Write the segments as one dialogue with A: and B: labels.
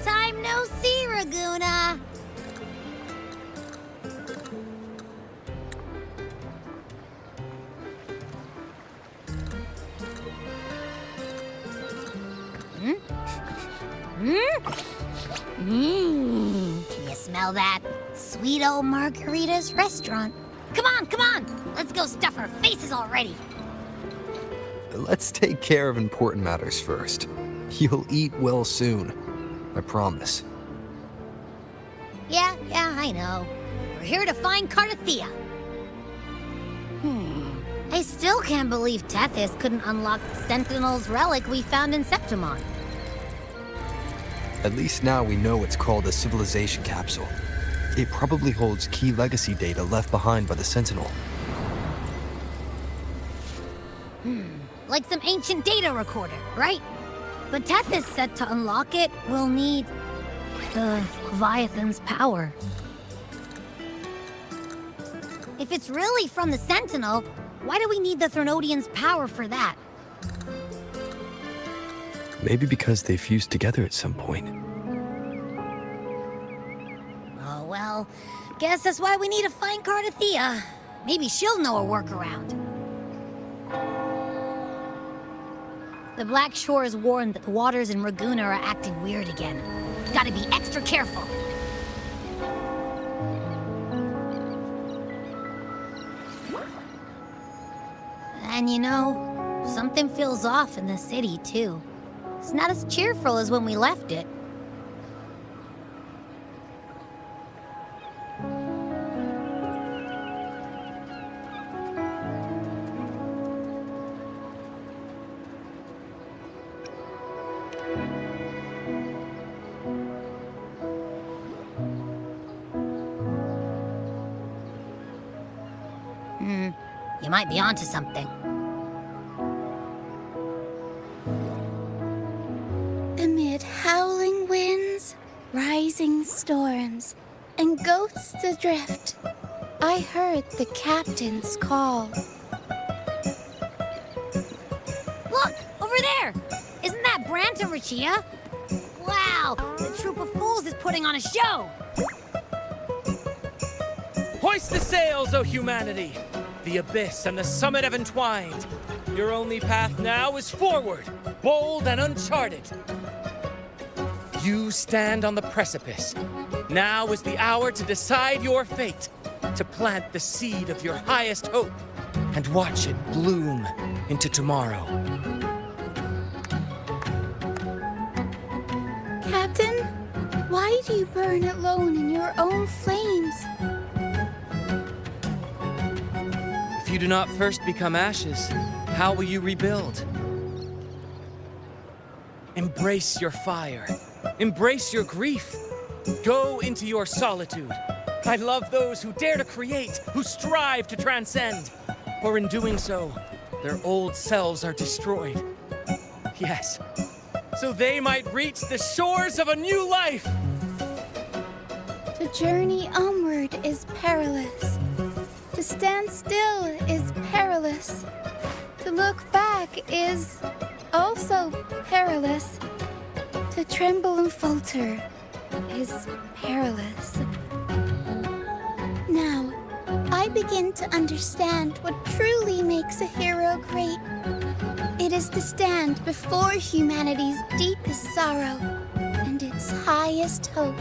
A: time no see, Raguna. Can you smell that? Sweet old Margarita's restaurant. Come on, come on! Let's go stuff our faces already.
B: Let's take care of important matters first. You'll eat well soon. I promise.
A: Yeah, I know. We're here to find Cardathea. I still can't believe Tethys couldn't unlock the Sentinel's relic we found in Septimon.
B: At least now we know it's called a civilization capsule. It probably holds key legacy data left behind by the Sentinel.
A: Like some ancient data recorder, right? But Tethys said to unlock it, we'll need the Leviathan's power. If it's really from the Sentinel, why do we need the Threnodian's power for that?
B: Maybe because they fused together at some point.
A: Oh, well, guess that's why we need to find Cardathea. Maybe she'll know a workaround. The Black Shores warned that the waters in Raguna are acting weird again. Gotta be extra careful. And you know, something feels off in the city, too. It's not as cheerful as when we left it. You might be onto something.
C: Amid howling winds, rising storms, and ghosts adrift, I heard the captain's call.
A: Look! Over there! Isn't that Brant and Rachia? Wow! The troop of fools is putting on a show!
D: Hoist the sails, O humanity! The abyss and the summit have entwined. Your only path now is forward, bold and uncharted. You stand on the precipice. Now is the hour to decide your fate, to plant the seed of your highest hope, and watch it bloom into tomorrow.
C: Captain, why do you burn alone in your own flames?
D: If you do not first become ashes, how will you rebuild? Embrace your fire. Embrace your grief. Go into your solitude. I love those who dare to create, who strive to transcend. For in doing so, their old selves are destroyed. Yes, so they might reach the shores of a new life.
C: The journey onward is perilous. To stand still is perilous. To look back is also perilous. To tremble and falter is perilous. Now, I begin to understand what truly makes a hero great. It is to stand before humanity's deepest sorrow and its highest hope.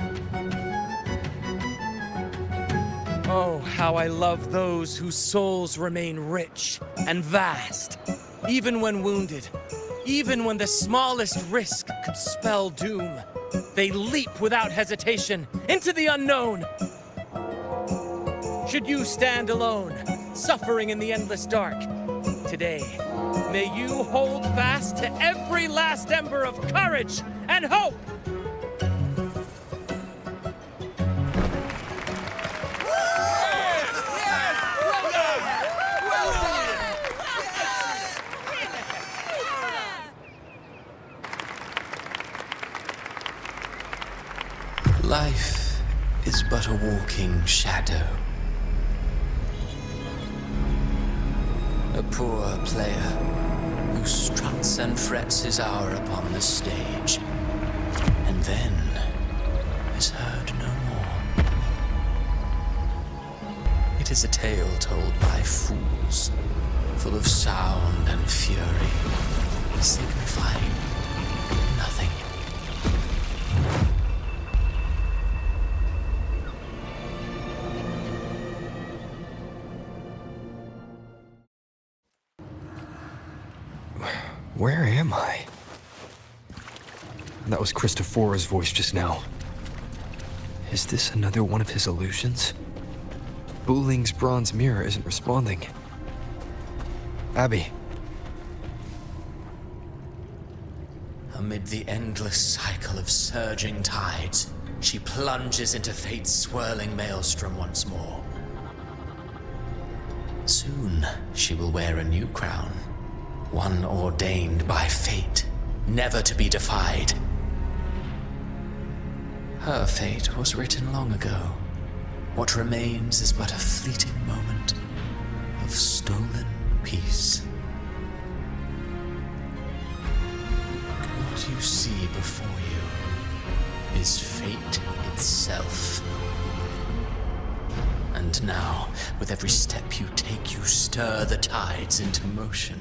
D: Oh, how I love those whose souls remain rich and vast, even when wounded, even when the smallest risk could spell doom. They leap without hesitation into the unknown. Should you stand alone, suffering in the endless dark, today, may you hold fast to every last ember of courage and hope.
E: Life is but a walking shadow. A poor player who struts and frets his hour upon the stage. And then 'Tis a tale told by fools, full of sound and fury, signifying nothing.
B: Where am I? That was Christophora's voice just now. Is this another one of his illusions? Buling's bronze mirror isn't responding. Abby.
E: Amid the endless cycle of surging tides, she plunges into fate's swirling maelstrom once more. Soon, she will wear a new crown, one ordained by fate, never to be defied. Her fate was written long ago. What remains is but a fleeting moment of stolen peace. What you see before you is fate itself. And now, with every step you take, you stir the tides into motion.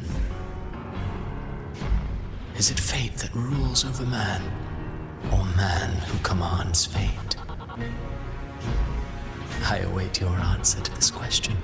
E: Is it fate that rules over man, or man who commands fate? I await your answer to this question.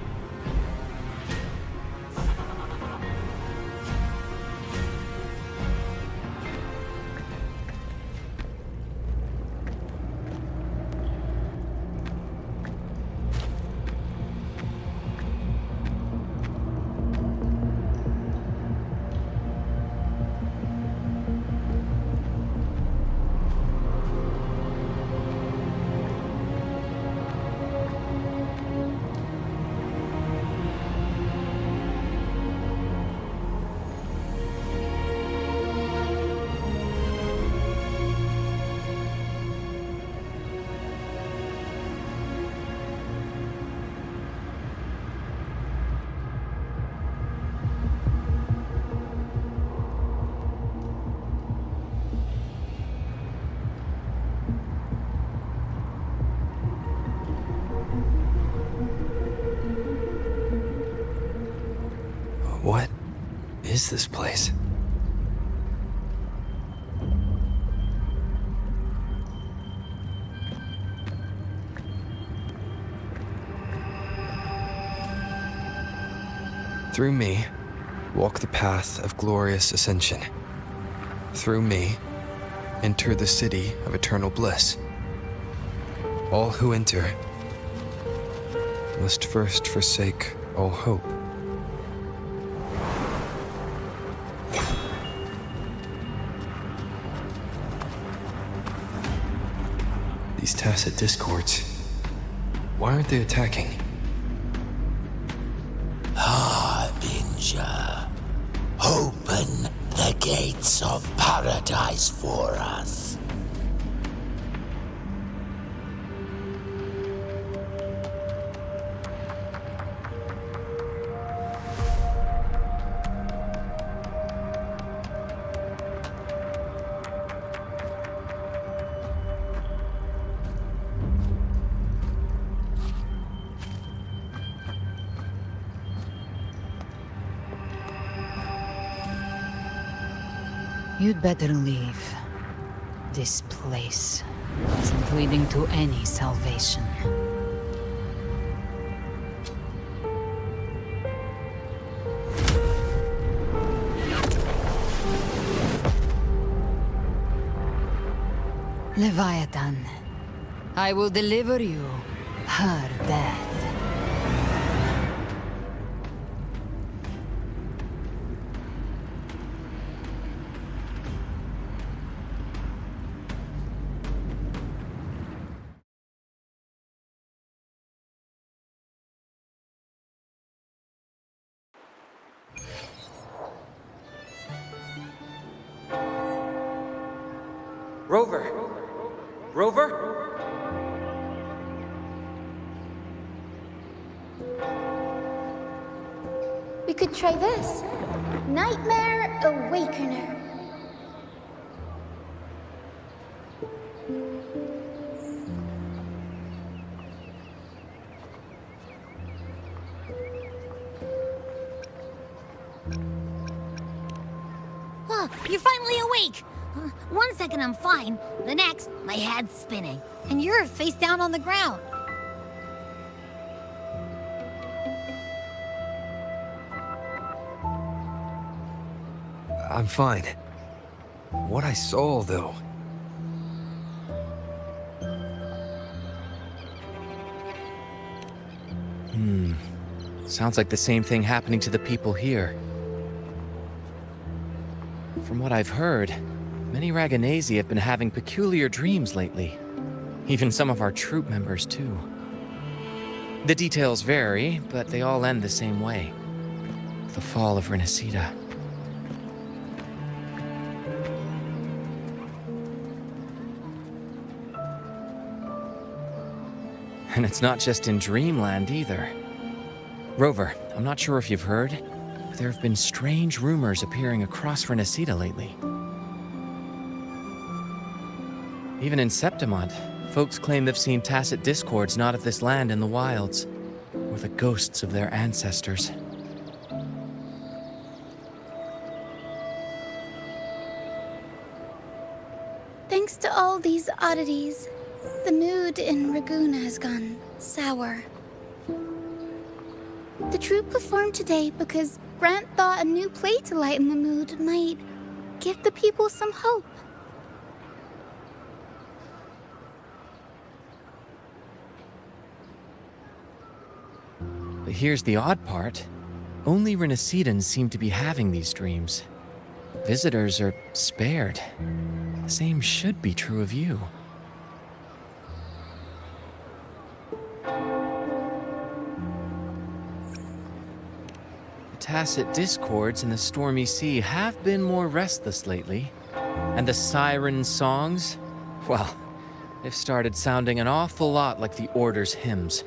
B: What is this place? Through me, walk the path of glorious ascension. Through me, enter the city of eternal bliss. All who enter must first forsake all hope. These tacit discords, why aren't they attacking?
F: Harbinger, open the gates of paradise for us.
G: You'd better leave. This place isn't leading to any salvation. Leviathan, I will deliver you her death.
D: Rover! Rover?
C: We could try this. Nightmare Awakener.
A: You're finally awake! 1 second I'm fine, the next, my head's spinning. And you're face down on the ground.
B: I'm fine. What I saw, though.
D: Sounds like the same thing happening to the people here. From what I've heard, many Raganesi have been having peculiar dreams lately. Even some of our troop members, too. The details vary, but they all end the same way. The fall of Rinascita. And it's not just in Dreamland either. Rover, I'm not sure if you've heard, but there have been strange rumors appearing across Rinascita lately. Even in Septimont, folks claim they've seen tacit discords not of this land in the wilds, or the ghosts of their ancestors.
C: Thanks to all these oddities, the mood in Raguna has gone sour. The troupe performed today because Brant thought a new play to lighten the mood might give the people some hope.
D: But here's the odd part. Only Rinascitans seem to be having these dreams. Visitors are spared. The same should be true of you. The tacit discords in the stormy sea have been more restless lately. And the siren songs, well, they've started sounding an awful lot like the Order's hymns.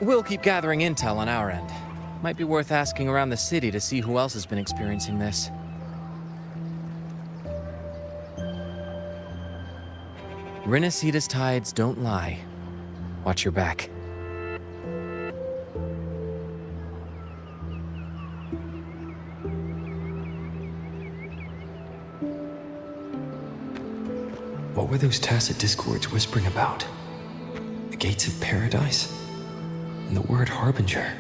D: We'll keep gathering intel on our end. Might be worth asking around the city to see who else has been experiencing this. Rinascita's tides don't lie. Watch your back.
B: What were those tacit discords whispering about? The gates of paradise? And the word harbinger?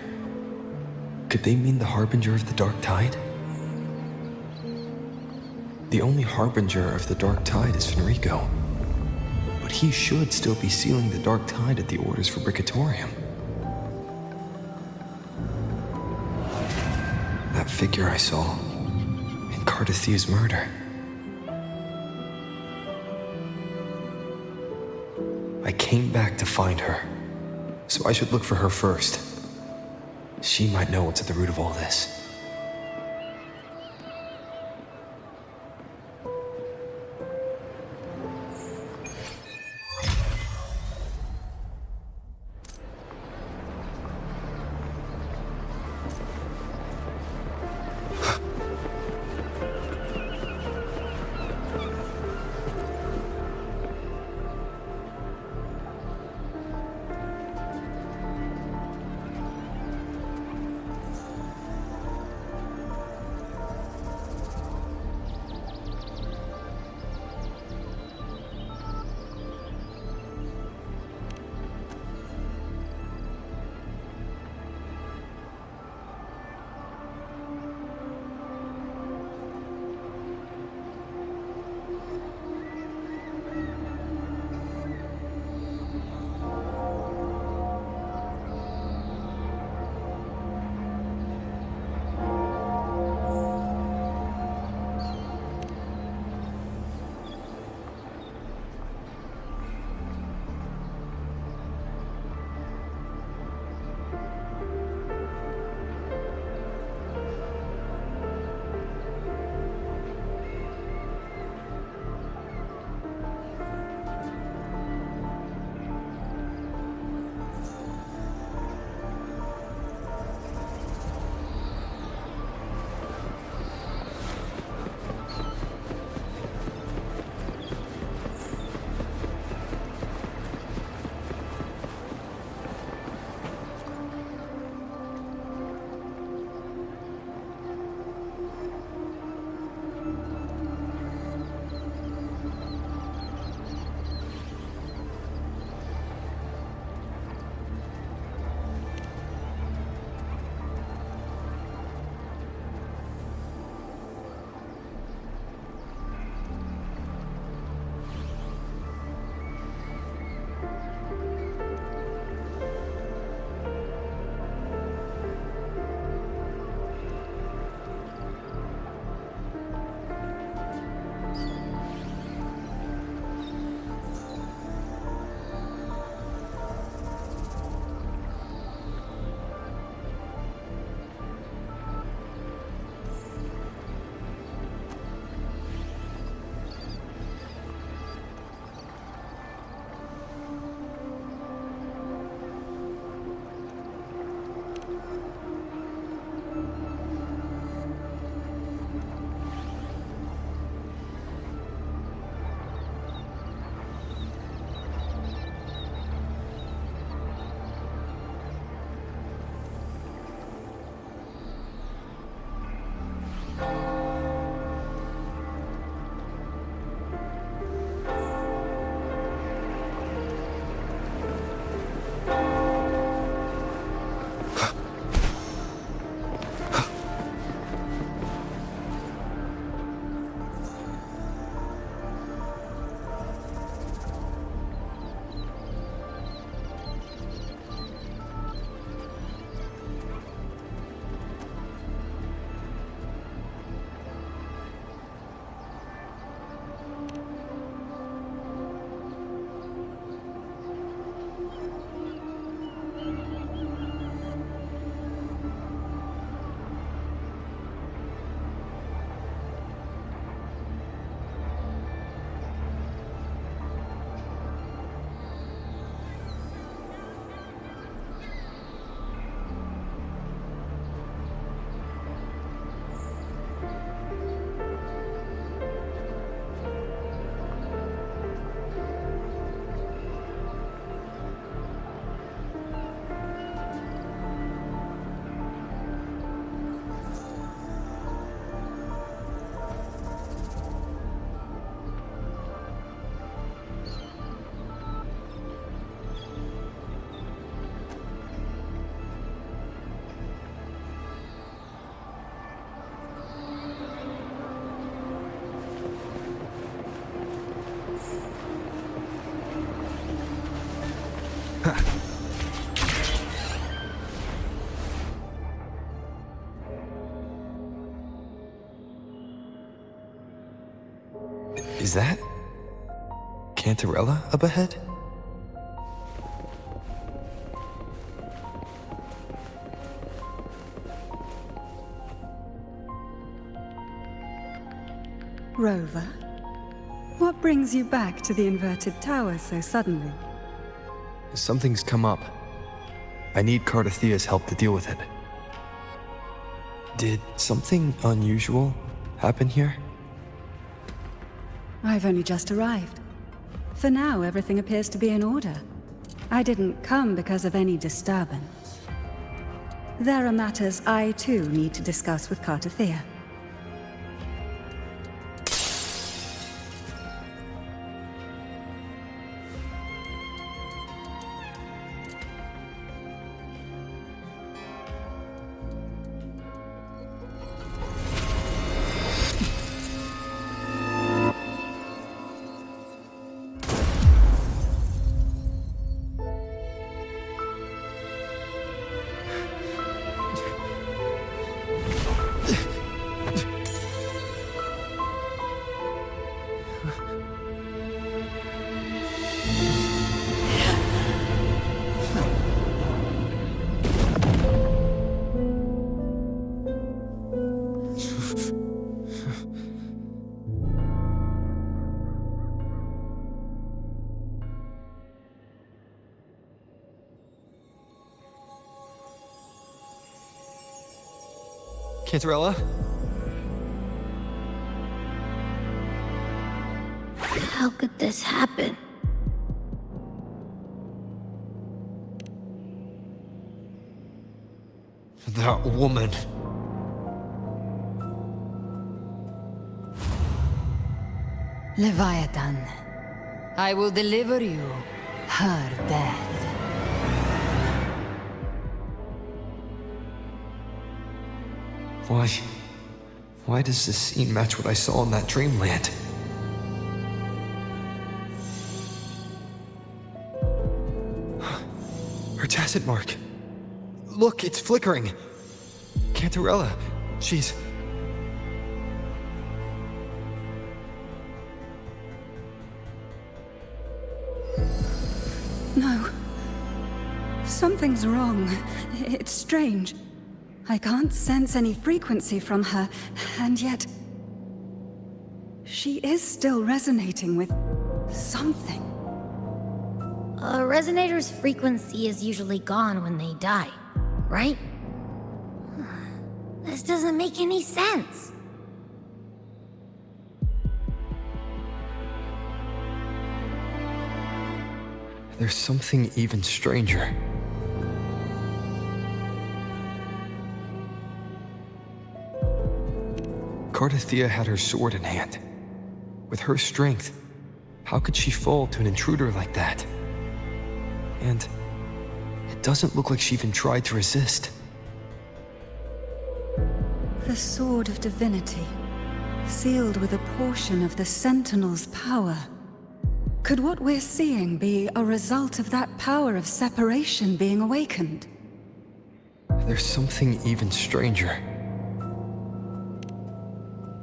B: Could they mean the harbinger of the dark tide? The only harbinger of the dark tide is Fenrico. But he should still be sealing the dark tide at the orders for Bricatorium. That figure I saw in Cardathia's murder. I came back to find her, so I should look for her first. She might know what's at the root of all this. Is that Cantarella up ahead?
H: Rover, what brings you back to the inverted tower so suddenly?
B: Something's come up. I need Cardathea's help to deal with it. Did something unusual happen here?
H: I've only just arrived. For now, everything appears to be in order. I didn't come because of any disturbance. There are matters I too need to discuss with Cardathea.
B: Cantarella?
A: How could this happen?
B: That woman.
G: Leviathan, I will deliver you her death.
B: Why does this scene match what I saw in that dreamland? Her tacit mark. Look, it's flickering. Cantarella, she's...
H: No. Something's wrong. It's strange. I can't sense any frequency from her, and yet... she is still resonating with... something.
A: A resonator's frequency is usually gone when they die, right? This doesn't make any sense.
B: There's something even stranger. Cardathea had her sword in hand. With her strength, how could she fall to an intruder like that? And it doesn't look like she even tried to resist.
H: The Sword of Divinity, sealed with a portion of the Sentinel's power. Could what we're seeing be a result of that power of separation being awakened?
B: There's something even stranger.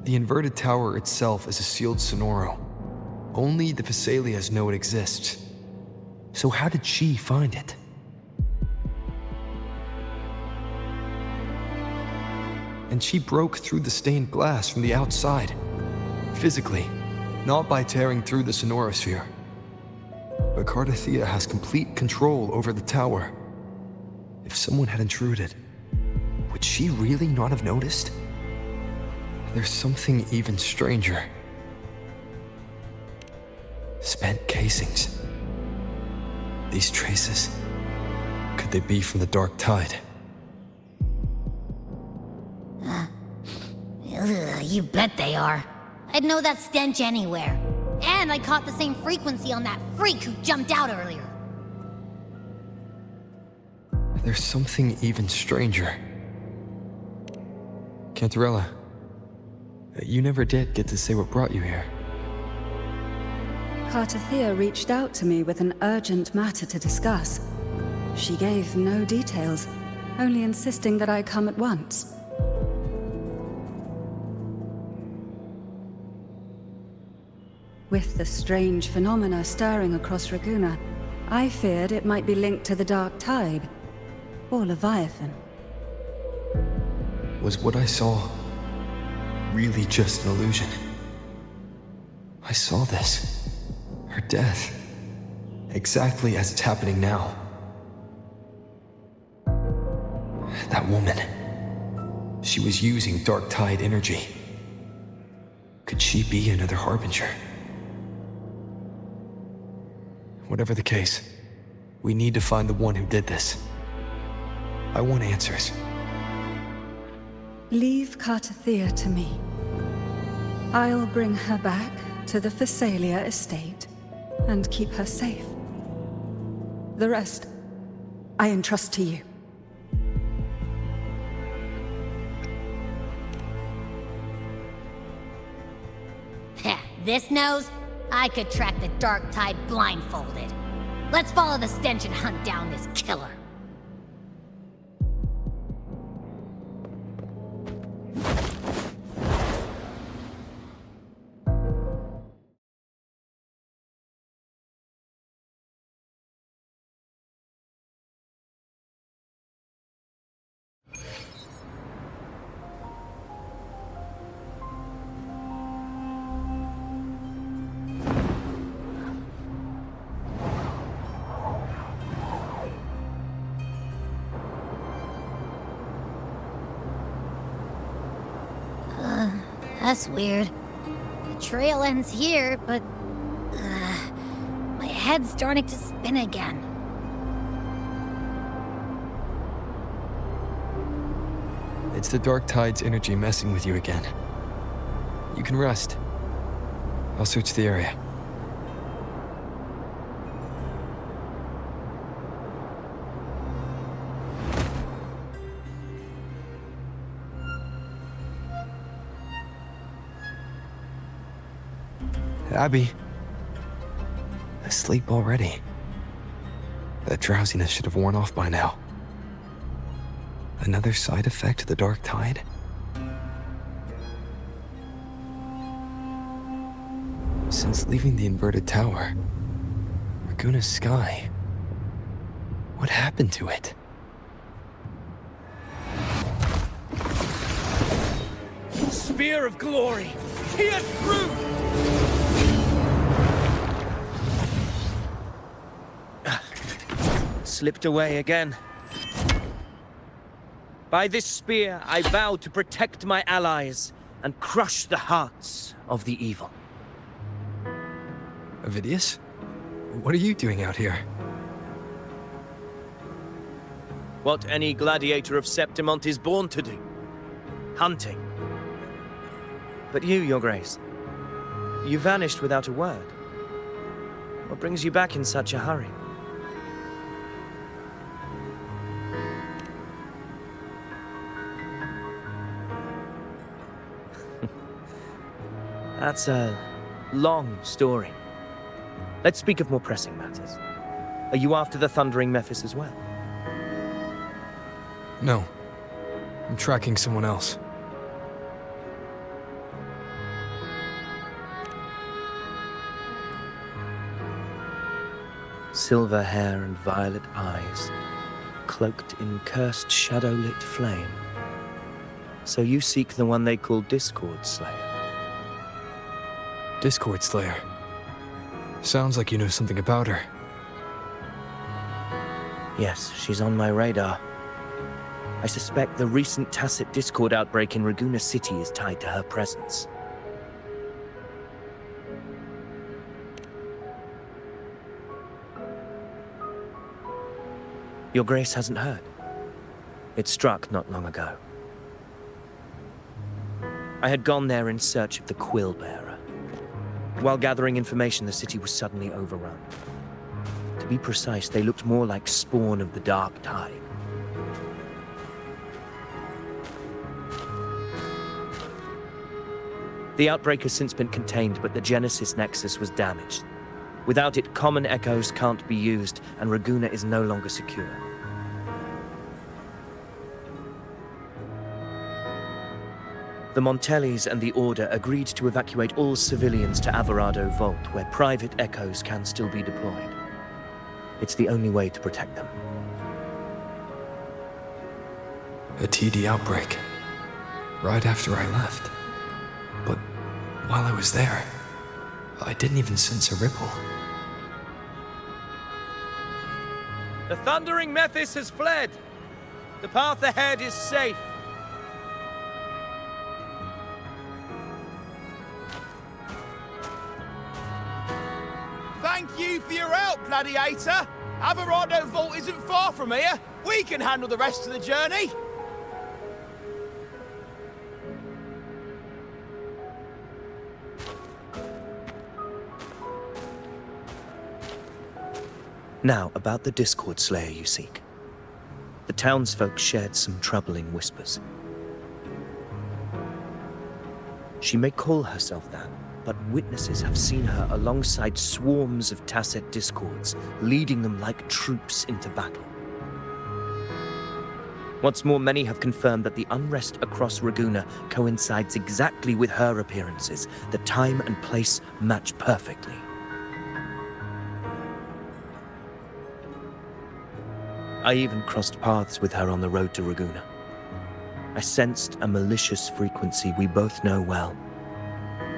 B: The inverted tower itself is a sealed sonoro. Only the Vesalias know it exists. So how did she find it? And she broke through the stained glass from the outside. Physically, not by tearing through the sonorosphere. But Cardathea has complete control over the tower. If someone had intruded, would she really not have noticed? There's something even stranger. Spent casings. These traces, could they be from the Dark Tide?
A: You bet they are. I'd know that stench anywhere. And I caught the same frequency on that freak who jumped out earlier.
B: There's something even stranger. Cantarella, you never did get to say what brought you here.
H: Cardathea reached out to me with an urgent matter to discuss. She gave no details, only insisting that I come at once. With the strange phenomena stirring across Raguna, I feared it might be linked to the Dark Tide, or Leviathan.
B: Was what I saw really just an illusion? I saw this. Her death. Exactly as it's happening now. That woman. She was using Dark Tide energy. Could she be another Harbinger? Whatever the case, we need to find the one who did this. I want answers.
H: Leave Cartathea to me. I'll bring her back to the Phasalia estate and keep her safe. The rest, I entrust to you.
A: Heh, this nose? I could track the Dark Tide blindfolded. Let's follow the stench and hunt down this killer. That's weird. The trail ends here, but... my head's starting to spin again.
B: It's the Dark Tide's energy messing with you again. You can rest. I'll search the area. Abby. Asleep already. That drowsiness should have worn off by now. Another side effect of the Dark Tide? Since leaving the inverted tower, Raguna's sky, what happened to it?
D: Spear of glory! Pierce through! Slipped away again. By this spear, I vow to protect my allies and crush the hearts of the evil.
B: Avidius? What are you doing out here?
D: What any gladiator of Septimont is born to do. Hunting. But you, Your Grace, you vanished without a word. What brings you back in such a hurry? That's a long story. Let's speak of more pressing matters. Are you after the Thundering Mephis as well?
B: No. I'm tracking someone else.
D: Silver hair and violet eyes, cloaked in cursed shadow-lit flame. So you seek the one they call Discord Slayer.
B: Discord Slayer. Sounds like you know something about her.
D: Yes, she's on my radar. I suspect the recent tacit Discord outbreak in Raguna City is tied to her presence. Your Grace hasn't heard. It struck not long ago. I had gone there in search of the Quill Bearer. While gathering information, the city was suddenly overrun. To be precise, they looked more like spawn of the Dark Tide. The outbreak has since been contained, but the Genesis Nexus was damaged. Without it, common echoes can't be used, and Raguna is no longer secure.
I: The Montellis and the Order agreed to evacuate all civilians to Alvarado Vault, where private echoes can still be deployed. It's the only way to protect them.
B: A TD outbreak. Right after I left. But while I was there, I didn't even sense a ripple.
D: The Thundering Mephis has fled. The path ahead is safe.
J: Thank you for your help, Gladiator. Alvarado Vault isn't far from here. We can handle the rest of the journey.
I: Now, about the Discord Slayer you seek. The townsfolk shared some troubling whispers. She may call herself that, but witnesses have seen her alongside swarms of Tacet Discords, leading them like troops into battle. What's more, many have confirmed that the unrest across Raguena coincides exactly with her appearances. The time and place match perfectly. I even crossed paths with her on the road to Raguena. I sensed a malicious frequency we both know well.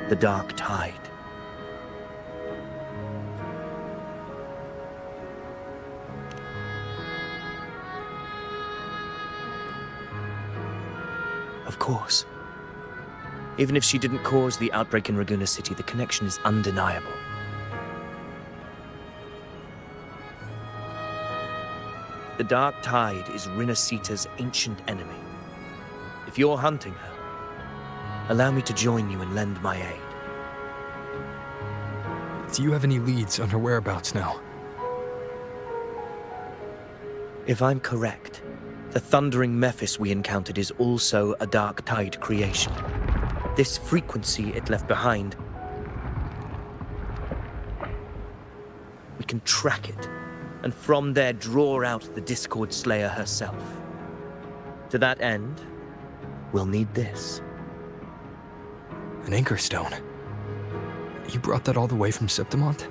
I: The Dark Tide. Of course. Even if she didn't cause the outbreak in Raguena City, the connection is undeniable. The Dark Tide is Rinascita's ancient enemy. If you're hunting her, allow me to join you and lend my aid.
B: Do you have any leads on her whereabouts now?
I: If I'm correct, the Thundering Mephis we encountered is also a Dark Tide creation. This frequency it left behind, we can track it, and from there draw out the Discord Slayer herself. To that end, we'll need this.
B: An anchor stone. You brought that all the way from Septimont?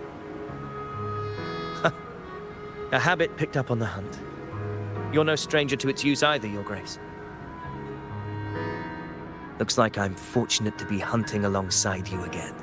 I: A habit picked up on the hunt. You're no stranger to its use either, Your Grace. Looks like I'm fortunate to be hunting alongside you again.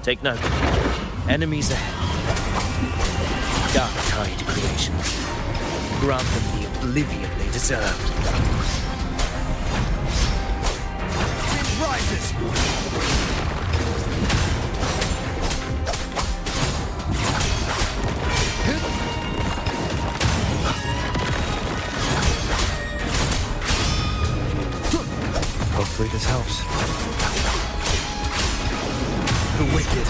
I: Take note. Enemies ahead. Dark Tide creations. Grant them the oblivion they deserve.
J: Wind rises.
B: Hopefully this helps. The wicked.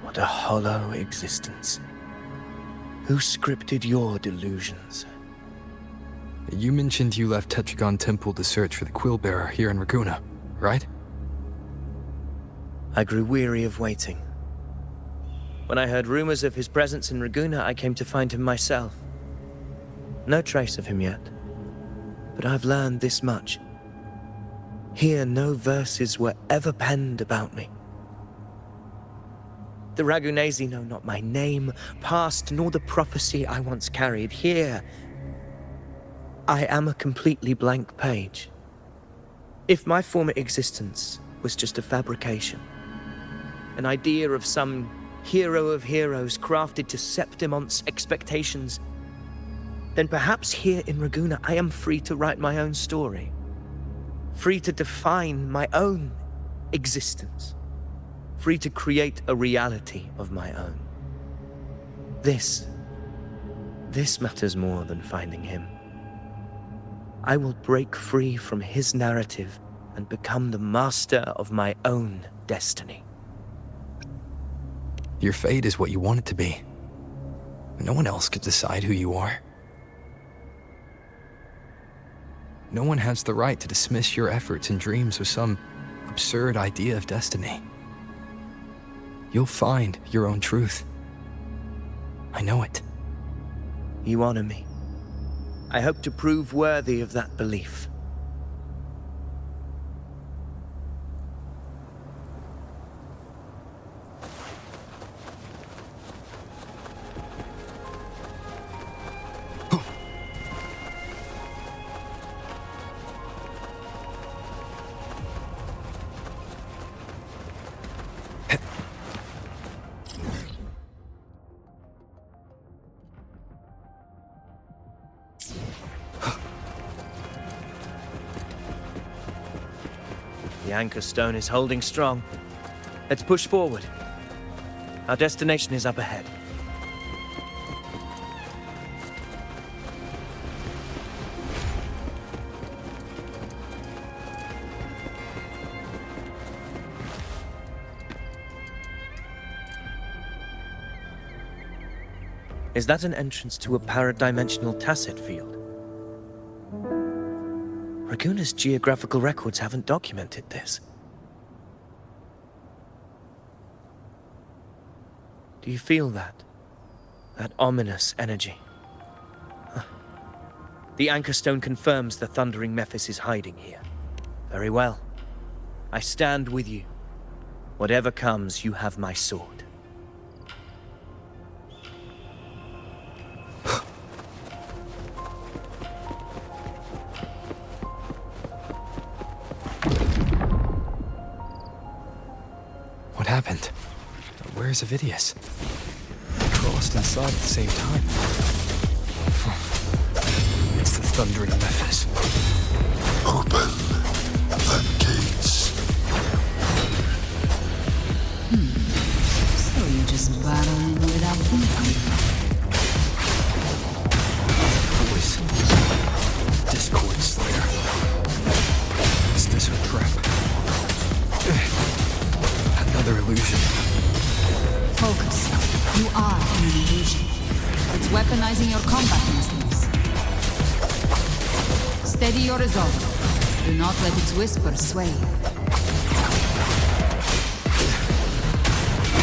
I: What a hollow existence. Who scripted your delusions?
B: You mentioned you left Tetragon Temple to search for the Quill Bearer here in Raguena, right?
I: I grew weary of waiting. When I heard rumors of his presence in Raguena, I came to find him myself. No trace of him yet, but I've learned this much. Here, no verses were ever penned about me. The Ragunesi know not my name, past, nor the prophecy I once carried. Here, I am a completely blank page. If my former existence was just a fabrication, an idea of some hero of heroes crafted to Septimont's expectations, then perhaps here in Raguena I am free to write my own story. Free to define my own existence. Free to create a reality of my own. This matters more than finding him. I will break free from his narrative and become the master of my own destiny.
B: Your fate is what you want it to be. No one else could decide who you are. No one has the right to dismiss your efforts and dreams with some absurd idea of destiny. You'll find your own truth. I know it.
I: You honor me. I hope to prove worthy of that belief. The anchor stone is holding strong. Let's push forward. Our destination is up ahead. Is that an entrance to a paradimensional tacit field? Raguna's geographical records haven't documented this. Do you feel that? That ominous energy? The anchor stone confirms the thundering Mephis is hiding here. Very well. I stand with you. Whatever comes, you have my sword.
B: What happened? Where's Avidius? We crossed inside at the same time. It's the thundering Mephis.
F: Open the gates.
G: So you just battling without thinking?
B: Voice. Discord Slayer. Is this her trap? Another illusion.
G: Focus. You are in an illusion. It's weaponizing your combat instincts. Steady your resolve. Do not let its whispers sway you.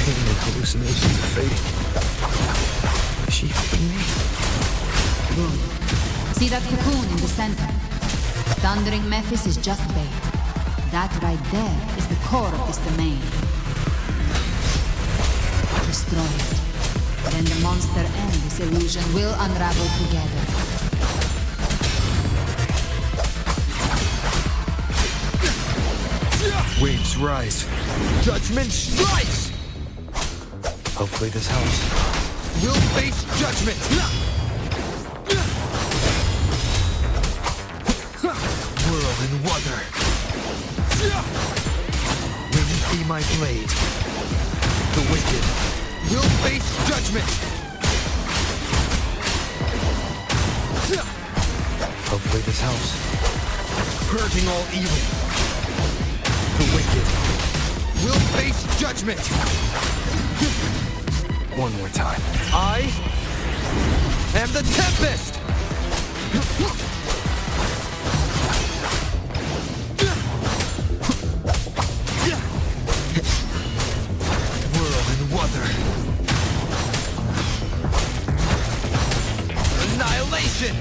B: Pain and hallucinations are fading. Is she helping me?
G: Good. See that cocoon in the center? Thundering Mephis is just bait. That right there is the core of this domain. Destroy it. Then the monster and this illusion will unravel together.
B: Waves rise. Judgment strikes! Hopefully this helps. We'll face judgment! Whirl and Wuthering. Wind be my blade. The wicked will face judgment! Hopefully this helps. Purging all evil. The wicked will face judgment! One more time. I am the Tempest! Whirl and Wuthering. Annihilation!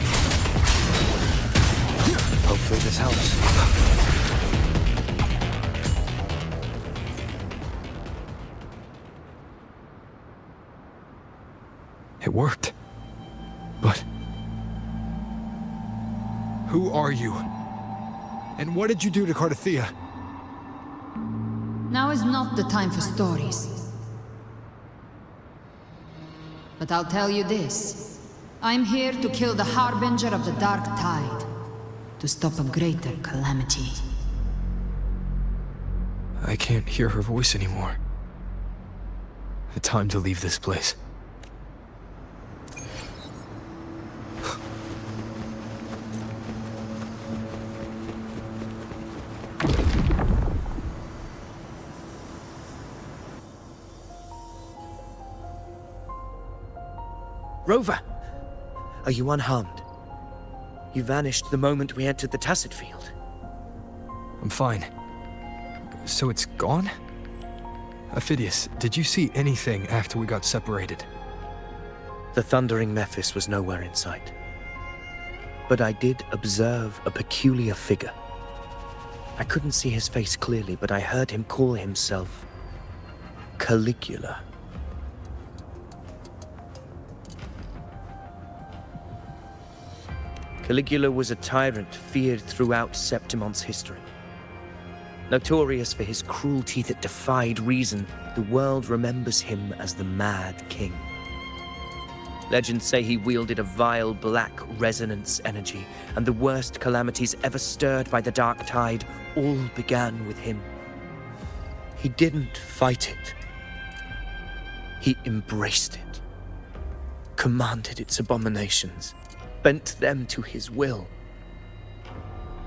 B: Hopefully this helps. It worked. But who are you? And what did you do to Cardathea?
G: Now is not the time for stories. But I'll tell you this. I'm here to kill the harbinger of the dark tide. To stop a greater calamity.
B: I can't hear her voice anymore. Time to leave this place.
I: Rover! Are you unharmed? You vanished the moment we entered the Tacit Field.
B: I'm fine. So it's gone? Ophidius, did you see anything after we got separated?
I: The thundering Mephis was nowhere in sight. But I did observe a peculiar figure. I couldn't see his face clearly, but I heard him call himself Caligula. Caligula was a tyrant feared throughout Septimon's history. Notorious for his cruelty that defied reason, the world remembers him as the Mad King. Legends say he wielded a vile black resonance energy, and the worst calamities ever stirred by the Dark Tide all began with him. He didn't fight it. He embraced it, commanded its abominations, bent them to his will.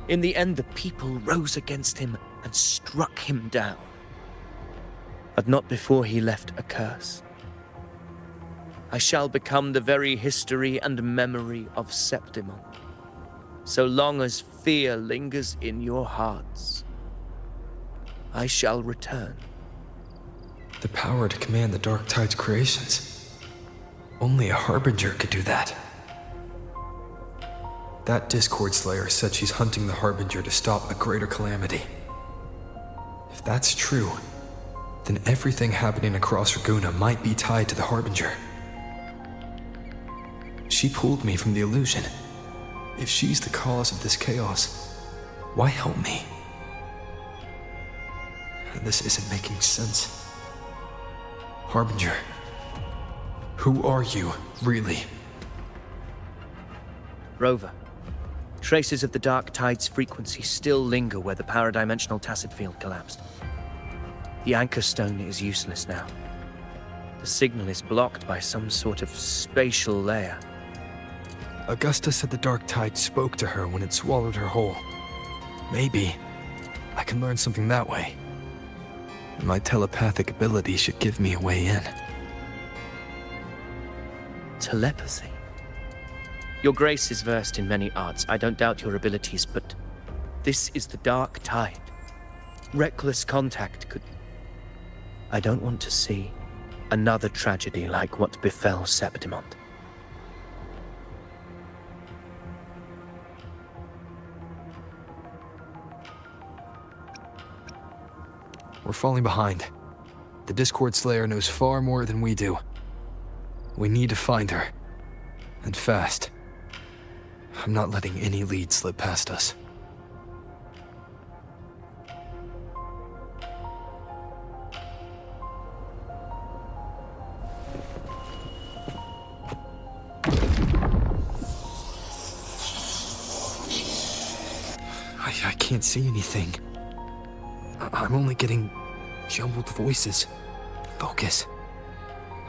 I: In the end, the people rose against him and struck him down. But not before he left a curse. I shall become the very history and memory of Septimon, so long as fear lingers in your hearts. I shall return.
B: The power to command the Dark Tide's creations. Only a Harbinger could do that. That Discord Slayer said she's hunting the Harbinger to stop a greater calamity. If that's true, then everything happening across Raguna might be tied to the Harbinger. She pulled me from the illusion. If she's the cause of this chaos, why help me? This isn't making sense. Harbinger, who are you, really?
I: Rover, traces of the Dark Tide's frequency still linger where the paradimensional Tacit Field collapsed. The anchor stone is useless now. The signal is blocked by some sort of spatial layer.
B: Augusta said the Dark Tide spoke to her when it swallowed her whole. Maybe I can learn something that way. And my telepathic ability should give me a way in.
I: Telepathy? Your Grace is versed in many arts. I don't doubt your abilities, but this is the Dark Tide. Reckless contact could... I don't want to see another tragedy like what befell Septimon.
B: We're falling behind. The Discord Slayer knows far more than we do. We need to find her. And fast. I'm not letting any lead slip past us. I can't see anything. I'm only getting jumbled voices. Focus.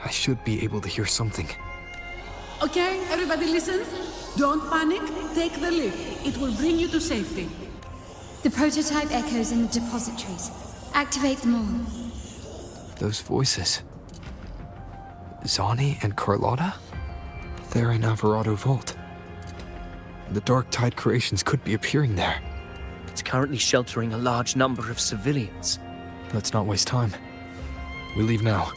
B: I should be able to hear something.
K: Okay, everybody listen. Don't panic. Take the lift. It will bring you to safety.
C: The prototype echoes in the depositories. Activate them all.
B: Those voices. Zani and Carlotta? They're in Alvarado Vault. The Dark Tide creations could be appearing there.
I: It's currently sheltering a large number of civilians.
B: Let's not waste time. We leave now.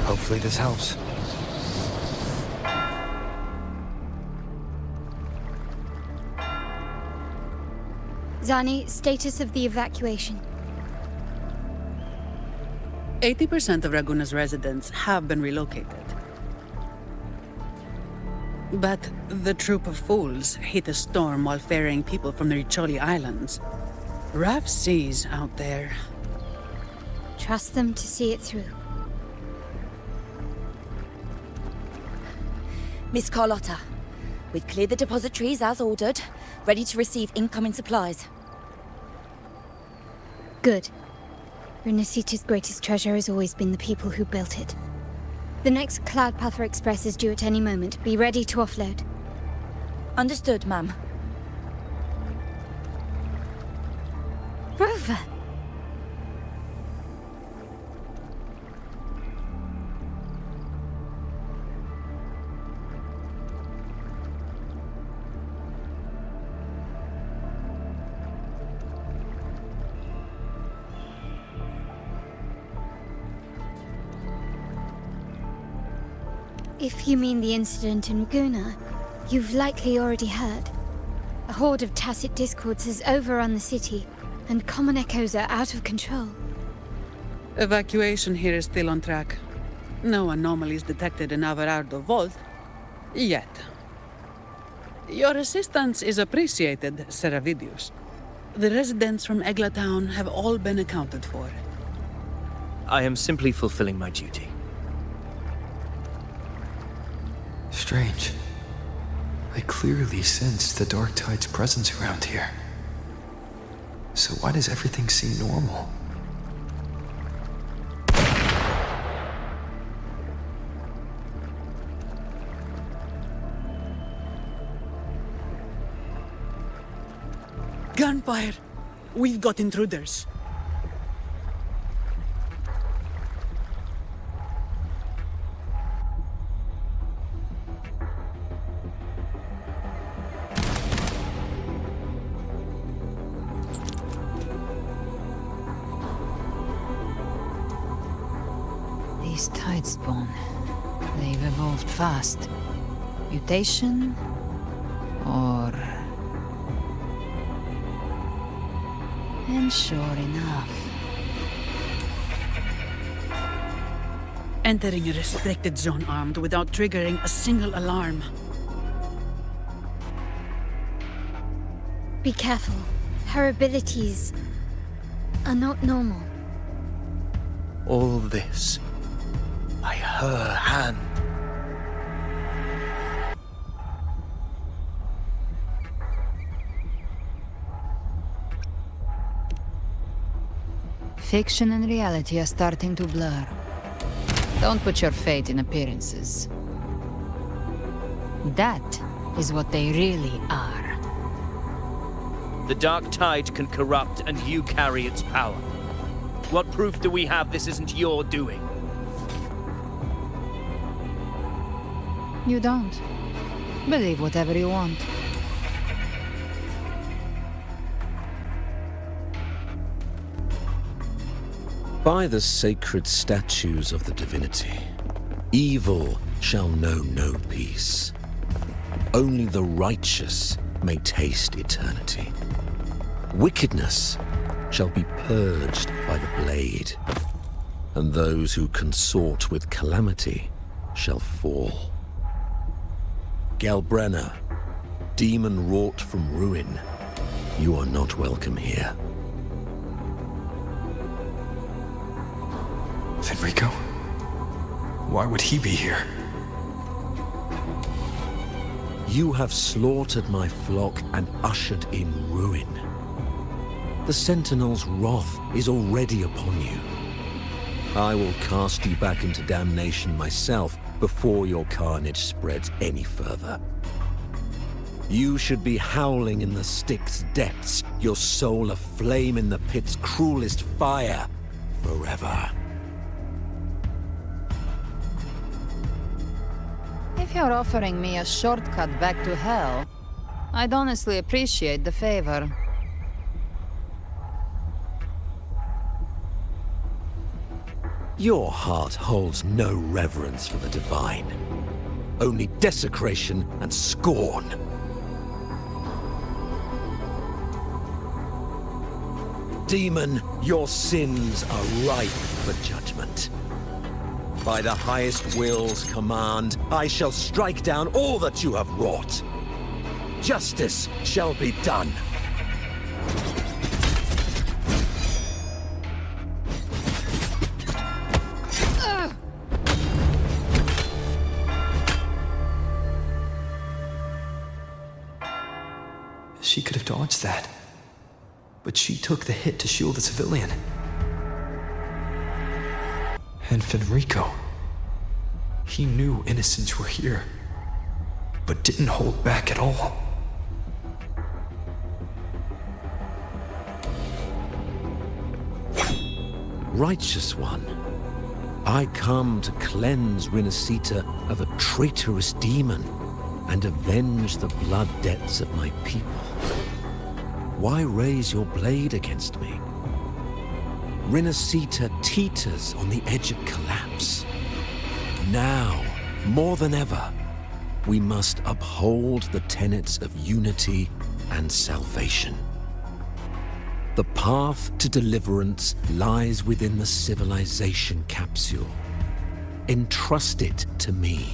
B: Hopefully this helps.
C: Zani, status of the evacuation.
K: 80% of Raguna's residents have been relocated. But the troop of fools hit a storm while ferrying people from the Riccioli Islands. Rough seas out there.
C: Trust them to see it through.
L: Miss Carlotta, we've cleared the depositories as ordered, ready to receive incoming supplies.
C: Good. Rinascita's greatest treasure has always been the people who built it. The next Cloud Puffer Express is due at any moment. Be ready to offload.
L: Understood, ma'am.
C: Rover! If you mean the incident in Raguna, you've likely already heard. A horde of tacit discords has overrun the city, and common echoes are out of control.
K: Evacuation here is still on track. No anomalies detected in Averardo Vault. Yet. Your assistance is appreciated, Seravidius. The residents from Eglatown have all been accounted for.
I: I am simply fulfilling my duty.
B: Strange. I clearly sense the Dark Tide's presence around here. So why does everything seem normal?
K: Gunfire! We've got intruders.
G: These Tidespawn, they've evolved fast. Mutation? Or... And sure enough...
K: Entering a restricted zone armed without triggering a single alarm.
C: Be careful. Her abilities are not normal.
I: All this by her hand.
G: Fiction and reality are starting to blur. Don't put your faith in appearances. That is what they really are.
J: The Dark Tide can corrupt, and you carry its power. What proof do we have this isn't your doing?
G: You don't. Believe whatever you want.
M: By the sacred statues of the Divinity, evil shall know no peace. Only the righteous may taste eternity. Wickedness shall be purged by the blade, and those who consort with calamity shall fall. Galbrena, demon wrought from ruin, you are not welcome here.
B: Federico? Why would he be here?
M: You have slaughtered my flock and ushered in ruin. The Sentinel's wrath is already upon you. I will cast you back into damnation myself before your carnage spreads any further. You should be howling in the Styx depths, your soul aflame in the pit's cruelest fire, forever.
G: If you're offering me a shortcut back to hell, I'd honestly appreciate the favor.
M: Your heart holds no reverence for the divine. Only desecration and scorn. Demon, your sins are ripe for judgment. By the highest will's command, I shall strike down all that you have wrought. Justice shall be done.
B: She could have dodged that. But she took the hit to shield the civilian. And Federico. He knew innocents were here, but didn't hold back at all.
M: Righteous One, I come to cleanse Rinascita of a traitorous demon and avenge the blood debts of my people. Why raise your blade against me? Rinascita teeters on the edge of collapse. Now, more than ever, we must uphold the tenets of unity and salvation. The path to deliverance lies within the civilization capsule. Entrust it to me.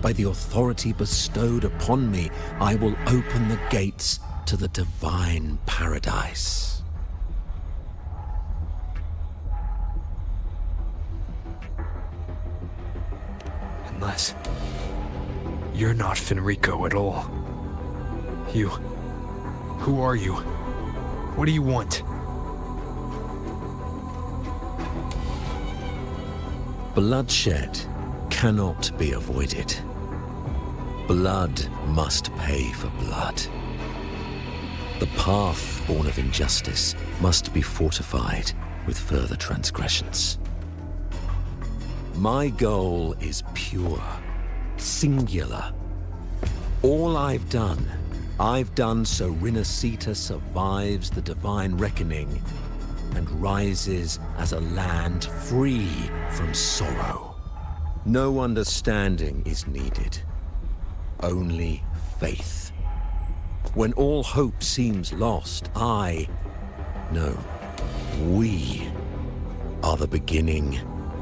M: By the authority bestowed upon me, I will open the gates to the divine paradise.
B: Unless you're not Fenrico at all. Who are you? What do you want?
M: Bloodshed cannot be avoided. Blood must pay for blood. The path born of injustice must be fortified with further transgressions. My goal is pure, singular. All I've done so Rinascita survives the divine reckoning and rises as a land free from sorrow. No understanding is needed, only faith. When all hope seems lost, we are the beginning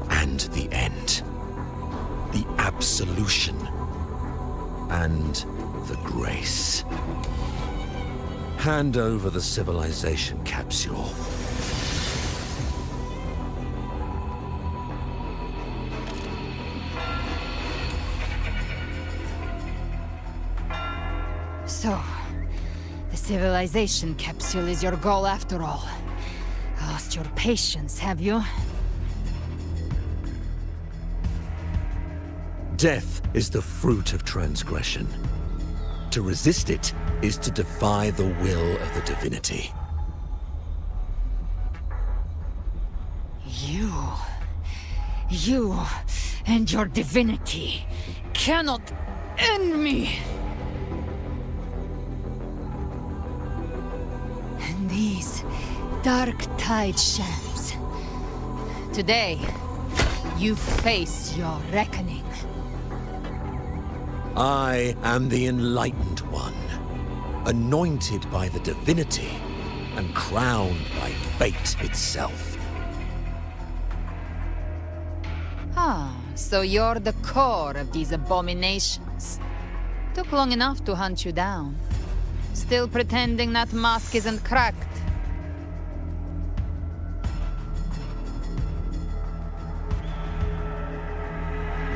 M: and the end. The absolution and the grace. Hand over the civilization capsule.
G: So, the civilization capsule is your goal after all. Lost your patience, have you?
M: Death is the fruit of transgression. To resist it is to defy the will of the Divinity.
G: You and your divinity cannot end me! And these dark tide shams. Today, you face your reckoning.
M: I am the Enlightened One, anointed by the Divinity and crowned by fate itself.
G: Ah, so you're the core of these abominations. Took long enough to hunt you down. Still pretending that mask isn't cracked.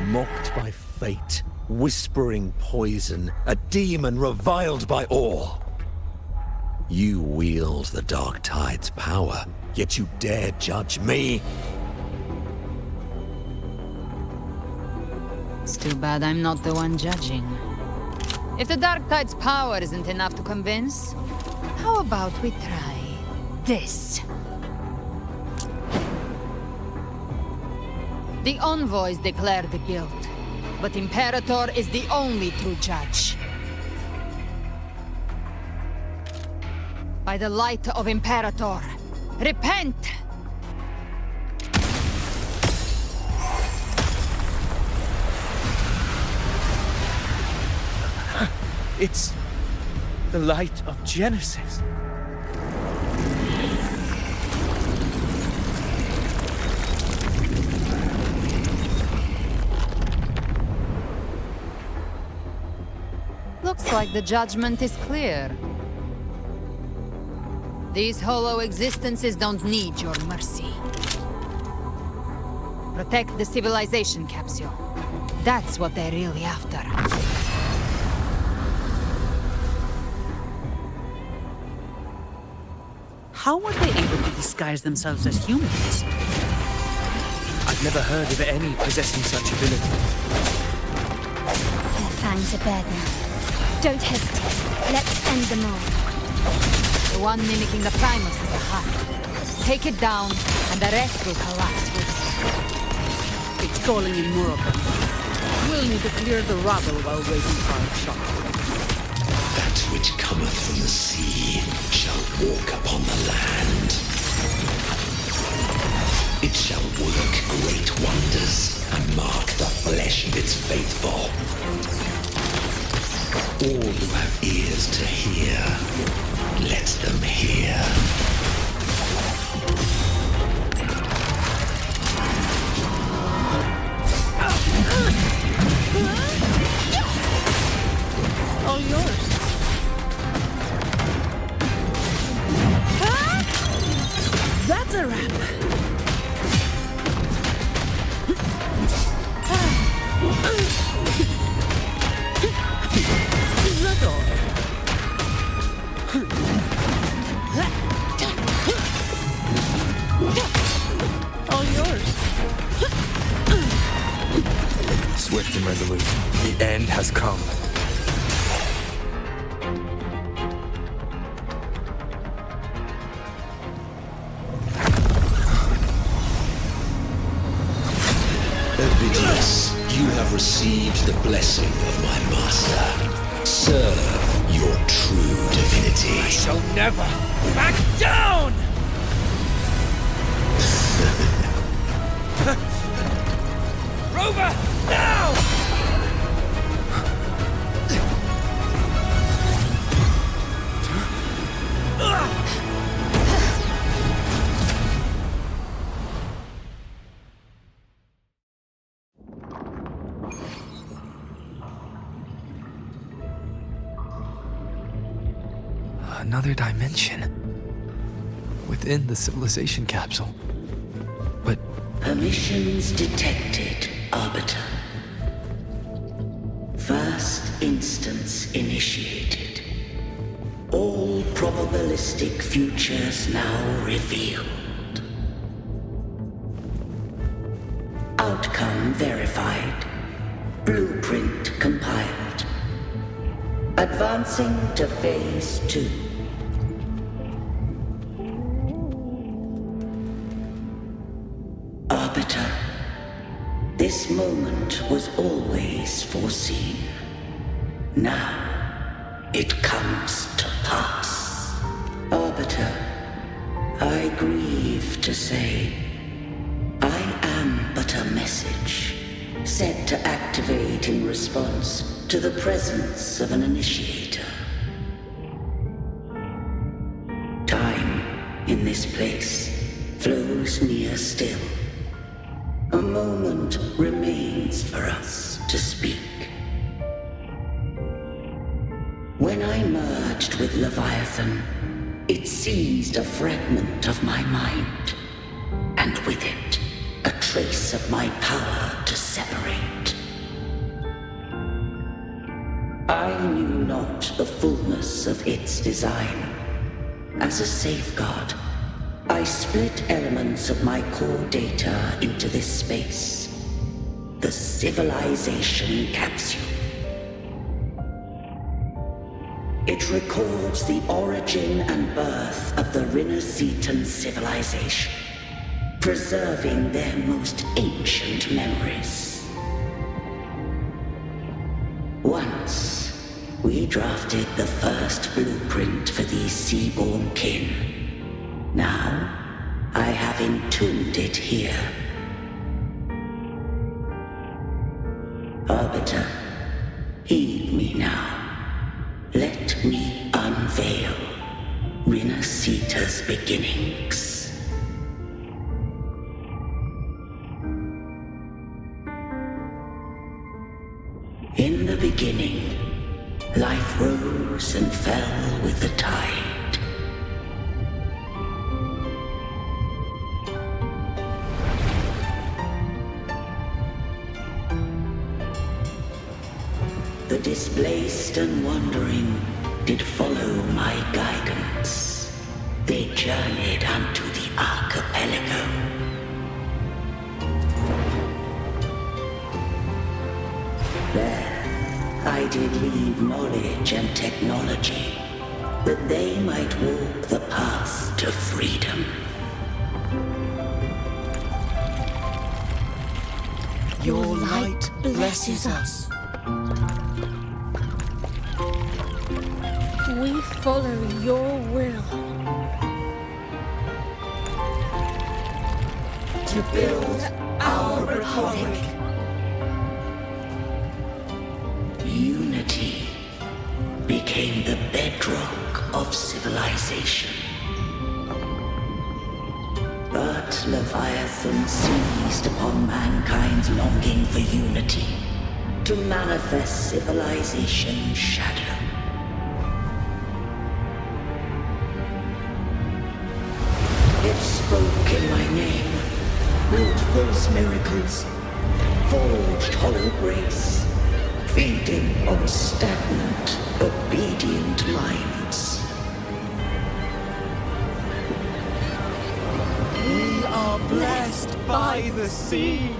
M: Mocked by fate, whispering poison, a demon reviled by all. You wield the Dark Tide's power, yet you dare judge me?
G: It's too bad I'm not the one judging. If the Dark Tide's power isn't enough to convince, how about we try this? The envoys declare the guilt, but Imperator is the only true judge. By the light of Imperator, repent!
D: It's the light of Genesis.
G: Looks like the judgment is clear. These hollow existences don't need your mercy. Protect the civilization capsule. That's what they're really after.
K: How were they able to disguise themselves as humans?
I: I I've never heard of any possessing such ability.
C: Their fangs are bared now. Don't hesitate. Let's end them all.
G: The one mimicking the Primus is the heart. Take it down, and the rest will collapse with it.
K: It's calling in more of them. We'll need to clear the rubble while waiting for our shot.
F: That which cometh from the sea shall walk upon the land. It shall work great wonders and mark the flesh of its faithful. All who have ears to hear, let them hear.
K: All yours. That's a wrap. Is that all? All yours.
B: Swift and resolute. The end has come.
F: Yes, you have received the blessing of my master. Serve your true divinity.
D: I shall never back down! Rover, now!
B: Another dimension. Within the civilization capsule. But
N: Permissions detected, Arbiter. First instance initiated. All probabilistic futures now revealed. Outcome verified. Blueprint compiled. Advancing to Phase 2. Arbiter, this moment was always foreseen. Now, it comes to pass. Arbiter, I grieve to say, I am but a message, set to activate in response to the presence of an initiator. Time, in this place, flows near still. A moment remains for us to speak. When I merged with Leviathan, it seized a fragment of my mind, and with it, a trace of my power to separate. I knew not the fullness of its design. As a safeguard, I split elements of my core data into this space, the civilization capsule. It records the origin and birth of the Rinascitan civilization, preserving their most ancient memories. Once, we drafted the first blueprint for these seaborn kin. Now, I have entombed it here. Arbiter, heed me now. Let me unveil Rinascita's beginnings. In the beginning, life rose and fell with the tide. The displaced and wandering did follow my guidance. They journeyed unto the archipelago. There, I did leave knowledge and technology, that they might walk the path to freedom.
O: Your light blesses us. We follow your will.
N: To build our republic. Unity became the bedrock of civilization. But Leviathan seized upon mankind's longing for unity to manifest civilization's shadow. It spoke in my name, wrought false miracles, forged hollow grace, feeding on stagnant, obedient minds.
O: We are blessed by the sea.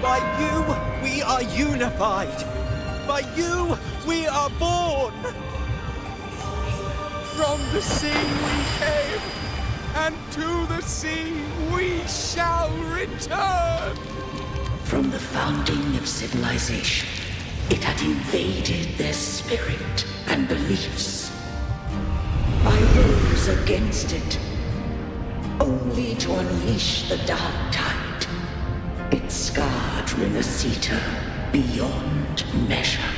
P: By you, we are unified. By you, we are born. From the sea we came, and to the sea we shall return.
N: From the founding of civilization, it had invaded their spirit and beliefs. I rose against it, only to unleash the dark tide. It scarred Rinascita beyond measure.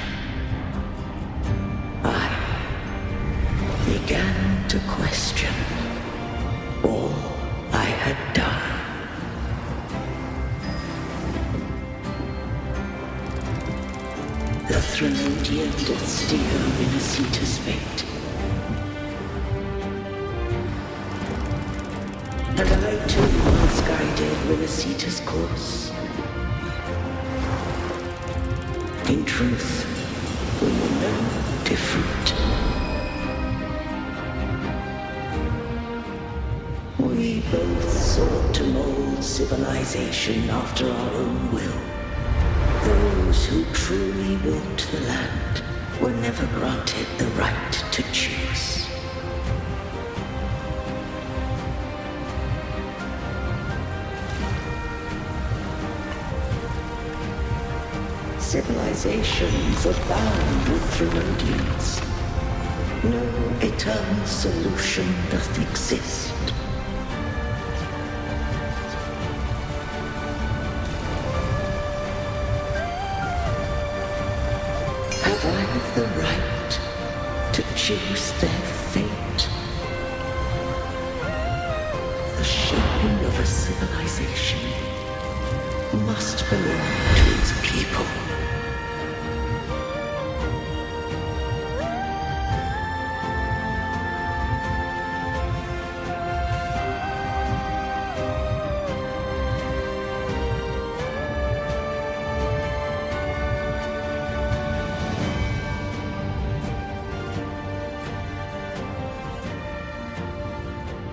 N: I began to question all I had done. The Trinodian did steer Rinascita's fate. And I too once guided Rinascita's course. In truth, we were no different. We both sought to mold civilization after our own will. Those who truly walked the land were never granted the right to choose. Civilizations abound with Trinodians. No eternal solution doth exist. Have I the right to choose their fate? The shaping of a civilization must belong to its people.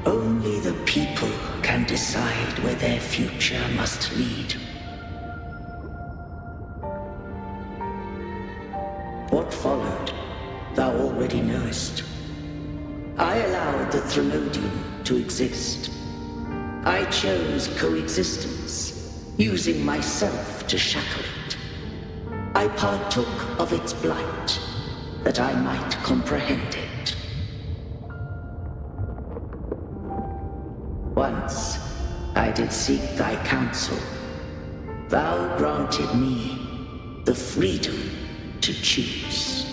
N: Only the people can decide where their future must lead. What followed, thou already knowest. I allowed the Trinodian to exist. I chose coexistence, using myself to shackle it. I partook of its blight, that I might comprehend it. Once I did seek thy counsel. Thou granted me the freedom to choose.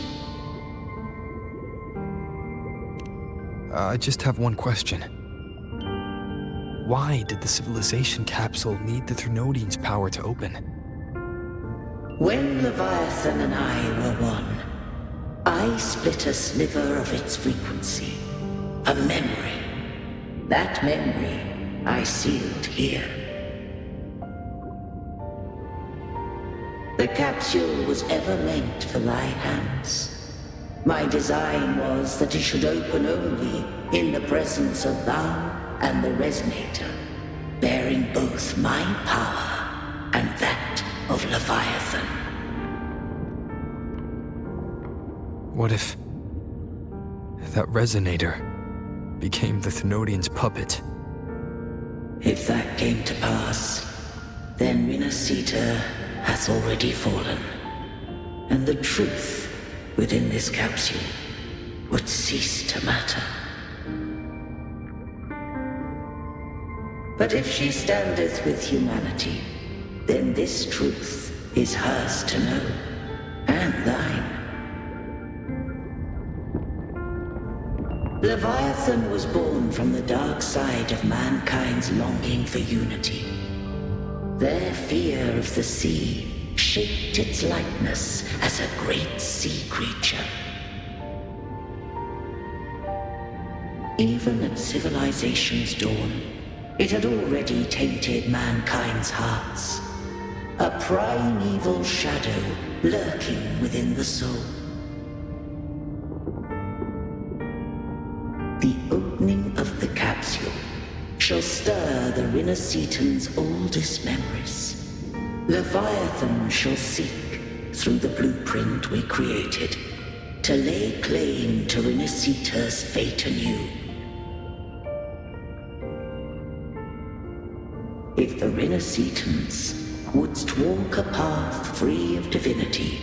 B: I just have one question. Why did the civilization capsule need the Trinodian's power to open?
N: When Leviathan and I were one, I split a sliver of its frequency, a memory. That memory I sealed here. The capsule was ever meant for thy hands. My design was that it should open only in the presence of thou and the resonator, bearing both my power and that of Leviathan.
B: What if that resonator became the Thenodian's puppet?
N: If that came to pass, then Rinascita has already fallen, and the truth within this capsule would cease to matter. But if she standeth with humanity, then this truth is hers to know, and thine. Leviathan was born from the dark side of mankind's longing for unity. Their fear of the sea shaped its likeness as a great sea creature. Even at civilization's dawn, it had already tainted mankind's hearts. A primeval shadow lurking within the soul. The opening of the capsule shall stir the Rinascitan's oldest memories. Leviathan shall seek, through the blueprint we created, to lay claim to Rinascita's fate anew. If the Rinascitans wouldst walk a path free of divinity,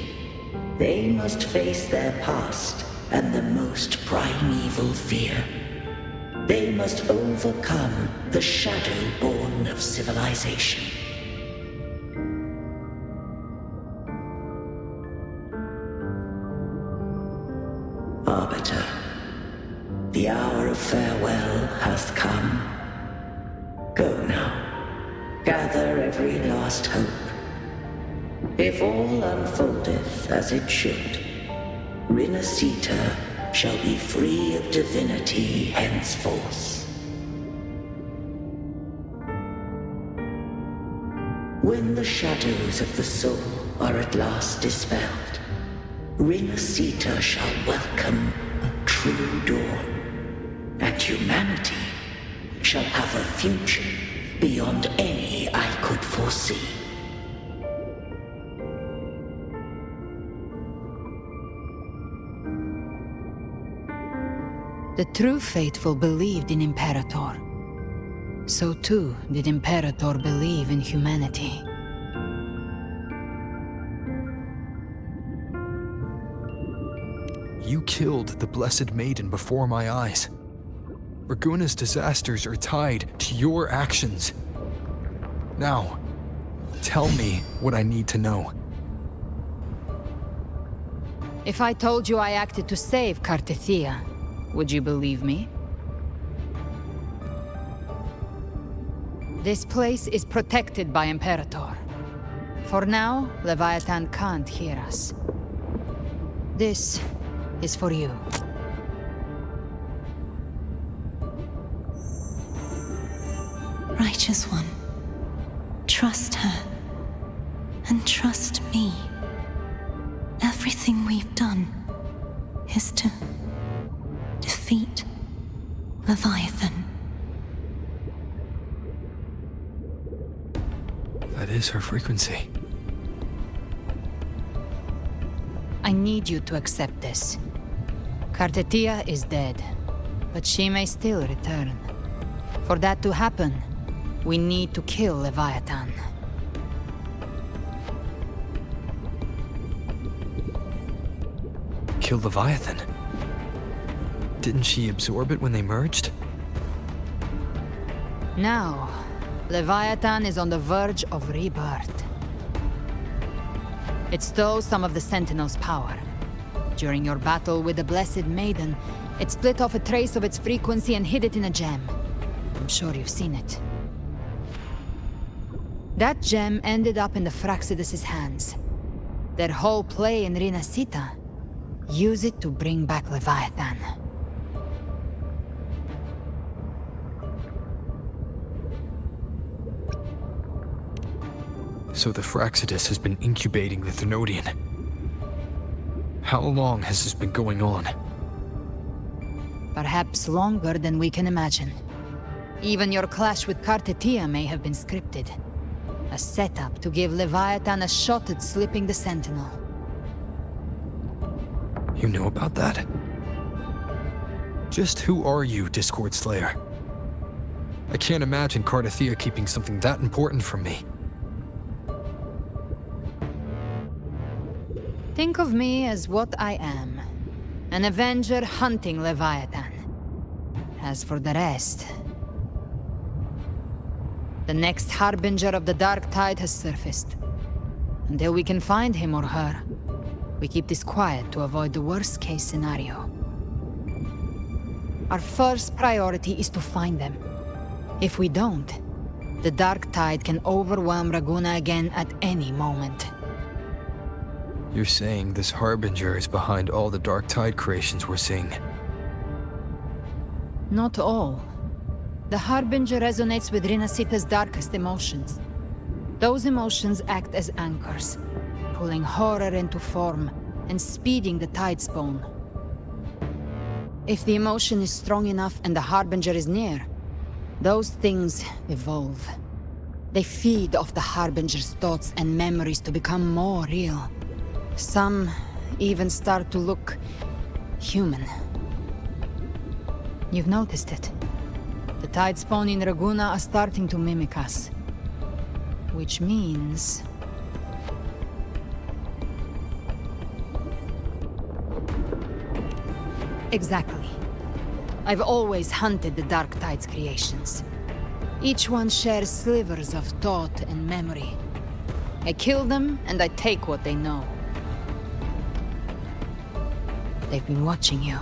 N: they must face their past and the most primeval fear. They must overcome the shadow born of civilization. Arbiter, the hour of farewell hath come. Go now, gather every last hope. If all unfoldeth as it should, Rinascita shall be free of divinity henceforth. When the shadows of the soul are at last dispelled, Rinascita shall welcome a true dawn, and humanity shall have a future beyond any I could foresee.
G: The true faithful believed in Imperator. So too did Imperator believe in humanity.
B: You killed the Blessed Maiden before my eyes. Raguna's disasters are tied to your actions. Now, tell me what I need to know.
G: If I told you I acted to save Cartethia, would you believe me? This place is protected by Imperator. For now, Leviathan can't hear us. This is for you.
H: Righteous One, trust her, and trust me. Everything we've done is to defeat Leviathan.
B: That is her frequency.
G: I need you to accept this. Cartethia is dead, but she may still return. For that to happen, we need to kill Leviathan.
B: Kill Leviathan? Didn't she absorb it when they merged?
G: Now, Leviathan is on the verge of rebirth. It stole some of the Sentinel's power. During your battle with the Blessed Maiden, it split off a trace of its frequency and hid it in a gem. I'm sure you've seen it. That gem ended up in the Fraxidus' hands. Their whole play in Rinascita, use it to bring back Leviathan.
B: So the Fraxidus has been incubating the Thenodian. How long has this been going on?
G: Perhaps longer than we can imagine. Even your clash with Cartethia may have been scripted. A setup to give Leviathan a shot at slipping the Sentinel.
B: You know about that? Just who are you, Discord Slayer? I can't imagine Cardathia keeping something that important from me.
G: Think of me as what I am. An Avenger hunting Leviathan. As for the rest... The next Harbinger of the Dark Tide has surfaced. Until we can find him or her, we keep this quiet to avoid the worst-case scenario. Our first priority is to find them. If we don't, the Dark Tide can overwhelm Raguna again at any moment.
B: You're saying this Harbinger is behind all the Dark Tide creations we're seeing?
G: Not all. The Harbinger resonates with Rinascita's darkest emotions. Those emotions act as anchors, pulling horror into form and speeding the tide spawn. If the emotion is strong enough and the Harbinger is near, those things evolve. They feed off the Harbinger's thoughts and memories to become more real. Some even start to look human. You've noticed it. The tide spawn in Raguna are starting to mimic us. Which means... Exactly. I've always hunted the Dark Tide's creations. Each one shares slivers of thought and memory. I kill them, and I take what they know. They've been watching you.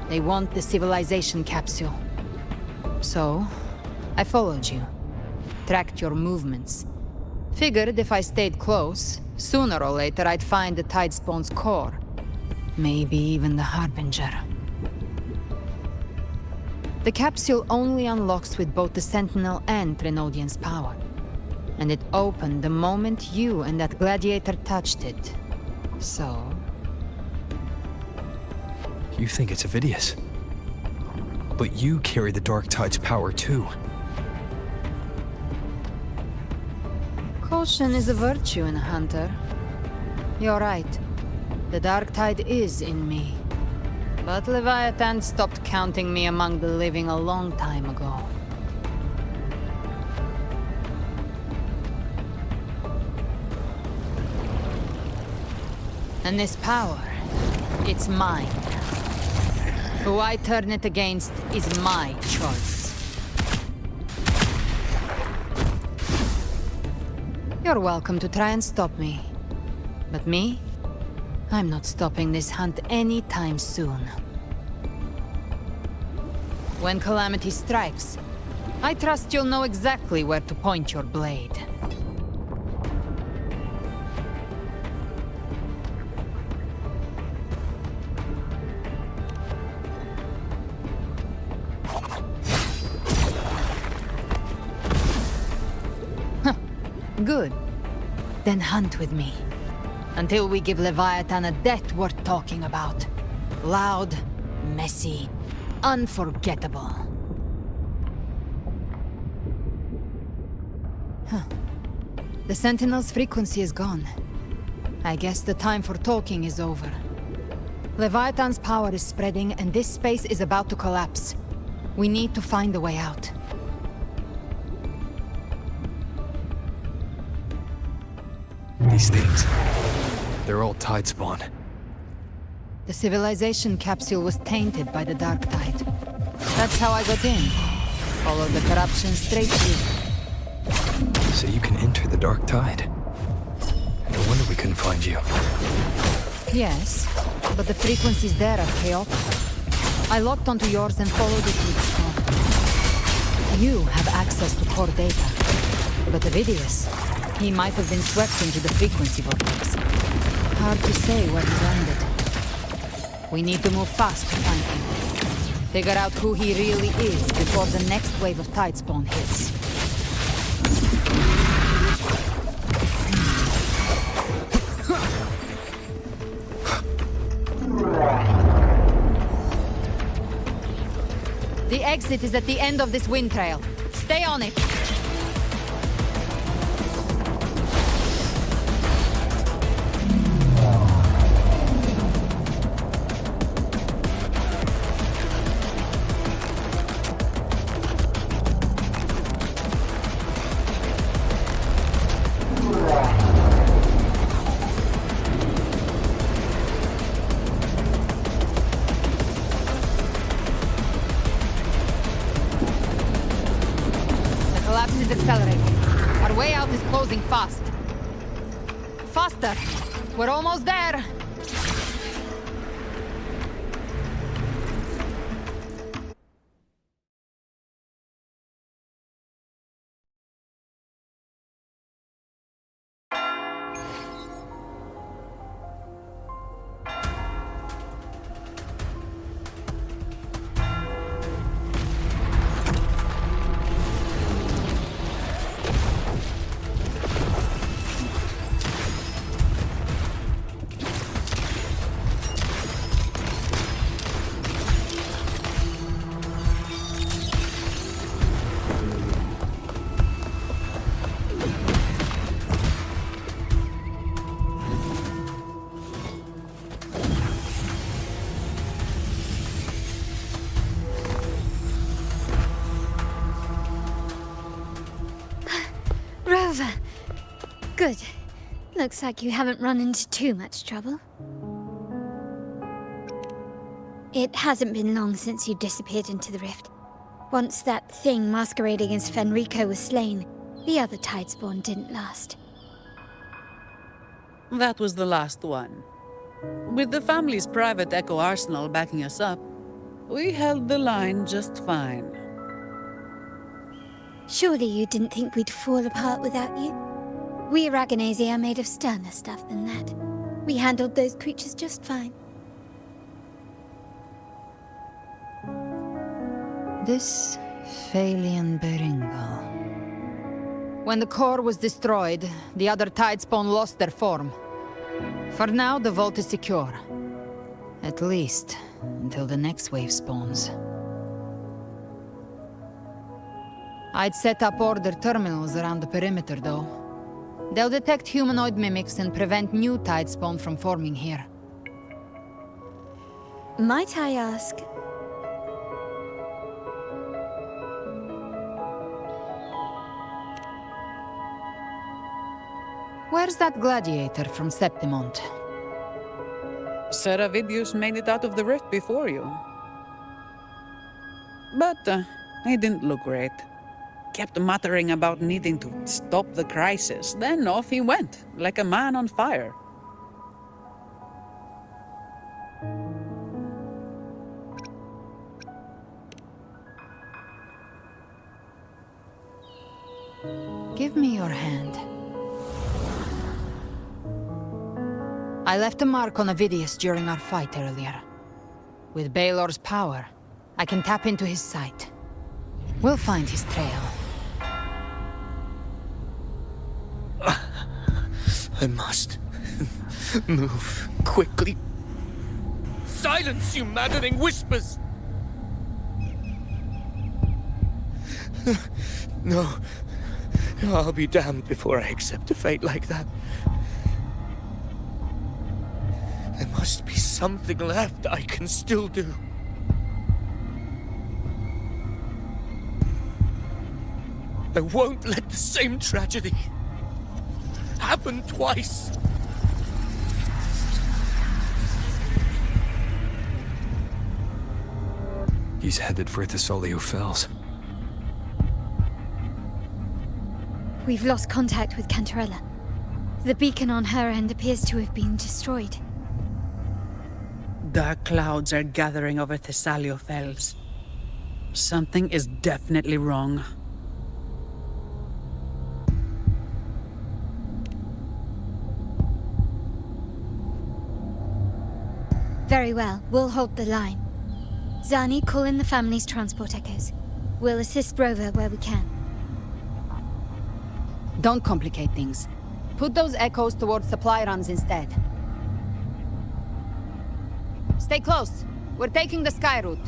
G: They want the civilization capsule. So, I followed you. Tracked your movements. Figured if I stayed close, sooner or later I'd find the tide spawn's core. Maybe even the Harbinger. The capsule only unlocks with both the Sentinel and Trinodian's power. And it opened the moment you and that gladiator touched it. So...
B: You think it's Avidius. But you carry the Dark Tide's power too.
G: Caution is a virtue in a hunter. You're right. The Dark Tide is in me. But Leviathan stopped counting me among the living a long time ago. And this power, it's mine. Who I turn it against is my choice. You're welcome to try and stop me. But me? I'm not stopping this hunt anytime soon. When calamity strikes, I trust you'll know exactly where to point your blade. Good. Then hunt with me. Until we give Leviathan a death worth talking about. Loud, messy, unforgettable. The Sentinel's frequency is gone. I guess the time for talking is over. Leviathan's power is spreading and this space is about to collapse. We need to find a way out.
B: These things, they're all tide spawn.
G: The civilization capsule was tainted by the Dark Tide. That's how I got in. Followed the corruption straight through.
B: So you can enter the Dark Tide. No wonder we couldn't find you.
G: Yes, but the frequencies there are chaotic. I locked onto yours and followed it to its core. You have access to core data, but Avidius, he might have been swept into the frequency vortex. Hard to say where he's landed. We need to move fast to find him. Figure out who he really is before the next wave of tide spawn hits. The exit is at the end of this wind trail. Stay on it! The collapse is accelerating. Our way out is closing fast. Faster! We're almost there!
A: Rover! Good. Looks like you haven't run into too much trouble. It hasn't been long since you disappeared into the rift. Once that thing masquerading as Fenrico was slain, the other Tidespawn didn't last.
K: That was the last one. With the family's private Echo arsenal backing us up, we held the line just fine.
A: Surely you didn't think we'd fall apart without you? We Aragonese are made of sterner stuff than that. We handled those creatures just fine.
G: This Phalian Beringal. When the core was destroyed, the other Tidespawn lost their form. For now, the vault is secure. At least, until the next wave spawns. I'd set up order terminals around the perimeter, though. They'll detect humanoid mimics and prevent new Tidespawn from forming here.
A: Might I ask?
G: Where's that gladiator from Septimont?
K: Seravidius made it out of the rift before you. But he didn't look great. Kept muttering about needing to stop the crisis. Then off he went, like a man on fire.
G: Give me your hand. I left a mark on Avidius during our fight earlier. With Baelor's power, I can tap into his sight. We'll find his trail.
I: I must move quickly.
J: Silence, you maddening whispers!
I: No. I'll be damned before I accept a fate like that. There must be something left I can still do. I won't let the same tragedy happen twice.
B: He's headed for Thessalio Fells.
A: We've lost contact with Cantarella. The beacon on her end appears to have been destroyed.
K: Dark clouds are gathering over Thessalio Fells. Something is definitely wrong.
A: Very well, we'll hold the line. Zani, call in the family's transport echoes. We'll assist Rover where we can.
G: Don't complicate things. Put those echoes towards supply runs instead. Stay close. We're taking the sky route.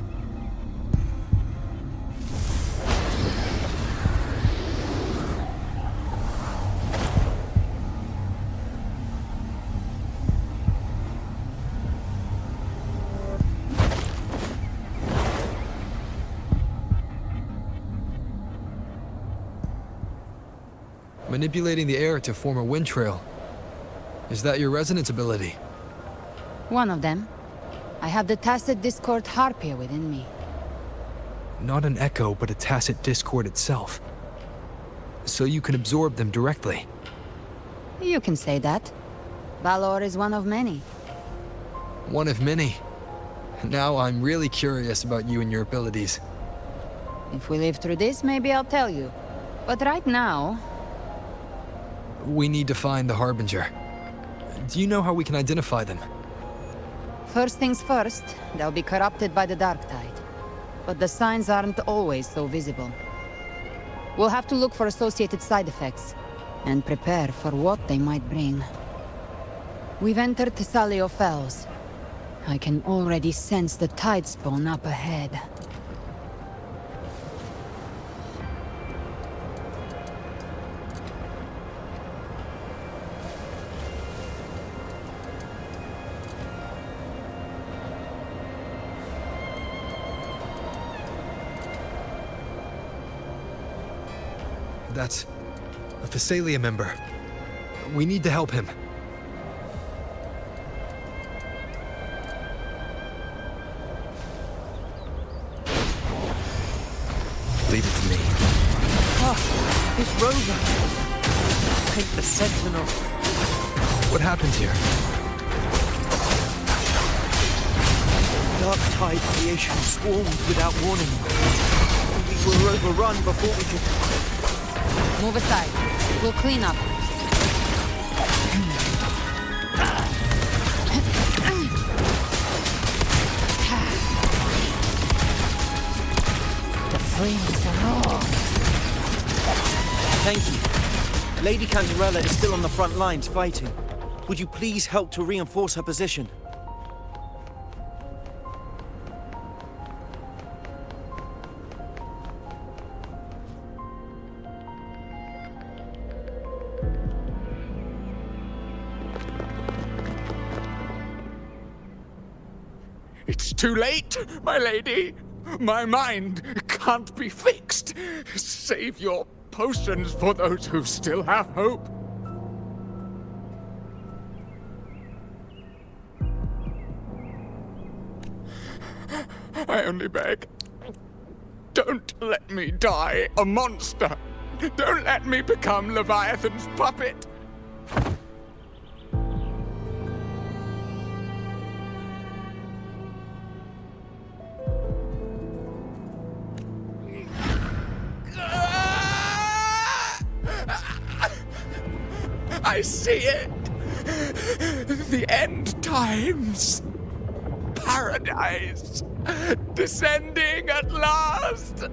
B: Manipulating the air to form a wind trail. Is that your resonance ability?
G: One of them. I have the tacit discord harpia within me.
B: Not an echo, but a tacit discord itself. So you can absorb them directly.
G: You can say that. Valor is one of many.
B: One of many. Now I'm really curious about you and your abilities.
G: If we live through this, maybe I'll tell you. But right now...
B: We need to find the Harbinger. Do you know how we can identify them?
G: First things first, they'll be corrupted by the dark tide. But the signs aren't always so visible. We'll have to look for associated side effects, and prepare for what they might bring. We've entered Thessalio Fells. I can already sense the tide spawn up ahead.
B: That's a Thessalia member. We need to help him. Leave it to me.
J: Ah, it's Rover. I think the Sentinel.
B: What happened here?
J: Dark tide creation swarmed without warning. We were overrun before we could...
G: Move aside. We'll clean up. The flames are off.
J: Thank you. Lady Cantarella is still on the front lines fighting. Would you please help to reinforce her position?
P: It's too late, my lady. My mind can't be fixed. Save your potions for those who still have hope. I only beg. Don't let me die a monster. Don't let me become Leviathan's puppet. I see it! The end times! Paradise! Descending at last!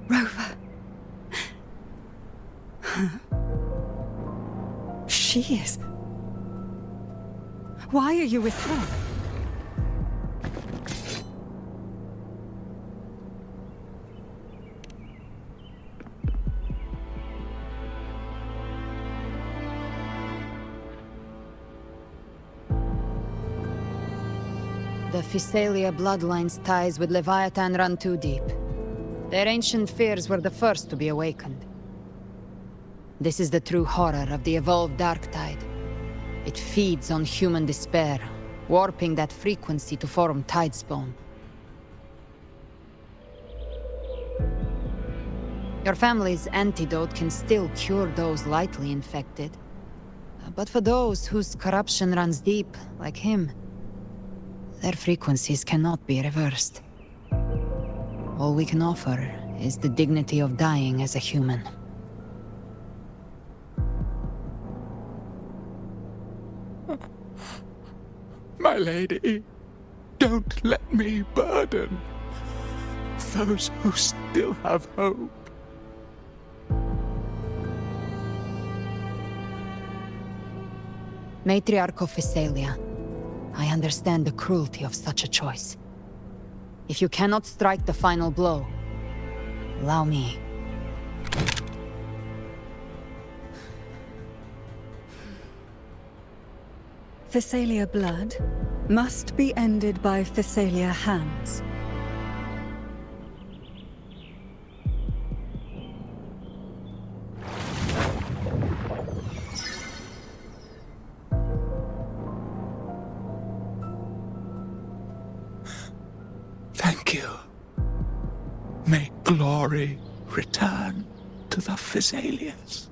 H: Rover. She is. Why are you with her?
G: The Thessalia bloodline's ties with Leviathan run too deep. Their ancient fears were the first to be awakened. This is the true horror of the evolved dark tide. It feeds on human despair, warping that frequency to form tidespawn. Your family's antidote can still cure those lightly infected. But for those whose corruption runs deep, like him, their frequencies cannot be reversed. All we can offer is the dignity of dying as a human.
P: My lady, don't let me burden those who still have hope.
G: Matriarch of Thessalia, I understand the cruelty of such a choice. If you cannot strike the final blow, allow me.
H: Physalia blood must be ended by Physalia hands.
P: Thank you. May glory return to the Physalians.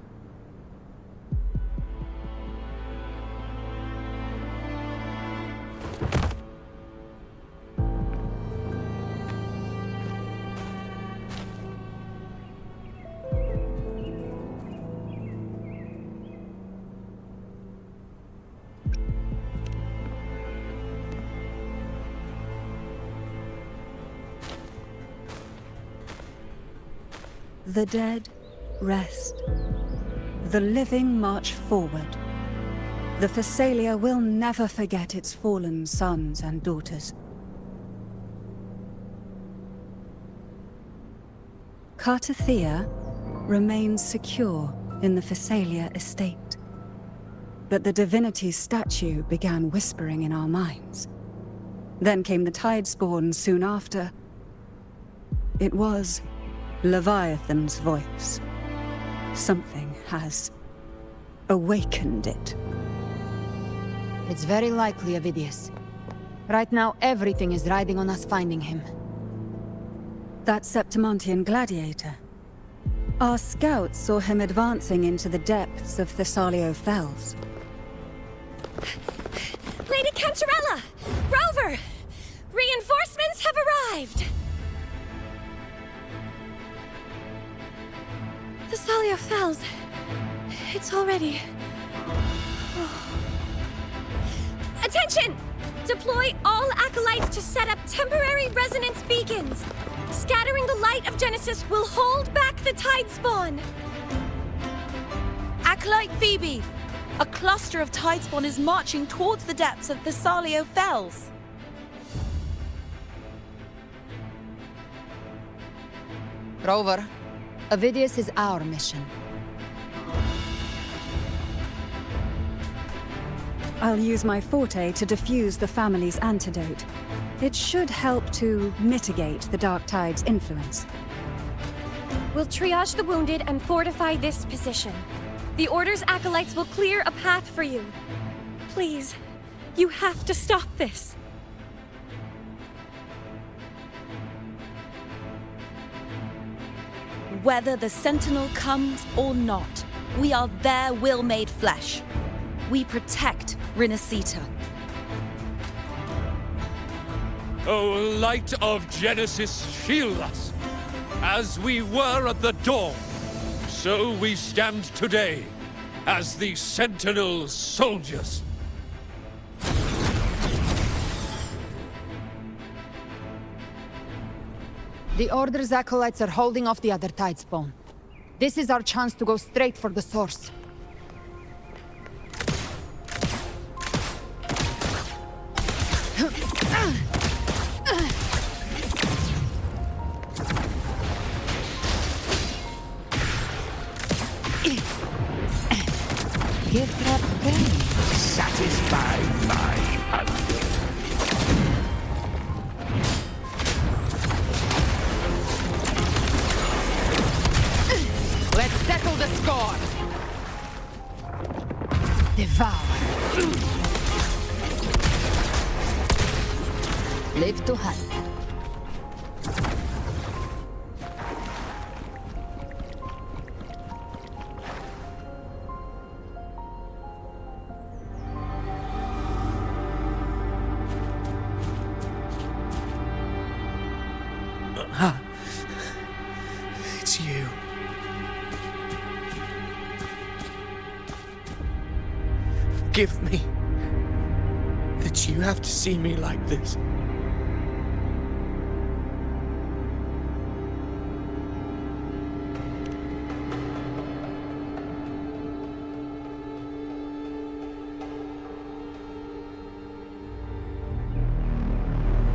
H: The dead rest. The living march forward. The Physalia will never forget its fallen sons and daughters. Cartathea remains secure in the Physalia estate. But the Divinity's statue began whispering in our minds. Then came the Tidespawn soon after. It was Leviathan's voice. Something has awakened it.
G: It's very likely, Avidius. Right now, everything is riding on us finding him.
H: That Septimontian gladiator. Our scouts saw him advancing into the depths of Thessalio Fells.
Q: Lady Cantarella! Rover! Reinforcements have arrived! Thessalio Fells. It's already... Attention! Deploy all acolytes to set up temporary resonance beacons. Scattering the light of Genesis will hold back the Tidespawn.
L: Acolyte Phoebe! A cluster of Tidespawn is marching towards the depths of Thessalio Fells.
G: Rover, Avidius is our mission.
H: I'll use my forte to diffuse the family's antidote. It should help to mitigate the Dark Tide's influence.
Q: We'll triage the wounded and fortify this position. The Order's acolytes will clear a path for you. Please, you have to stop this.
L: Whether the Sentinel comes or not, we are their will made flesh. We protect Rinascita.
R: O light of Genesis, shield us. As we were at the dawn, so we stand today as the Sentinel soldiers.
G: The Order's acolytes are holding off the other Tidespawn. This is our chance to go straight for the source. Give trap pain.
P: Satisfy my hunger.
G: Let's settle the score! Devour. Live to hunt.
I: It's you. Forgive me that you have to see me like this.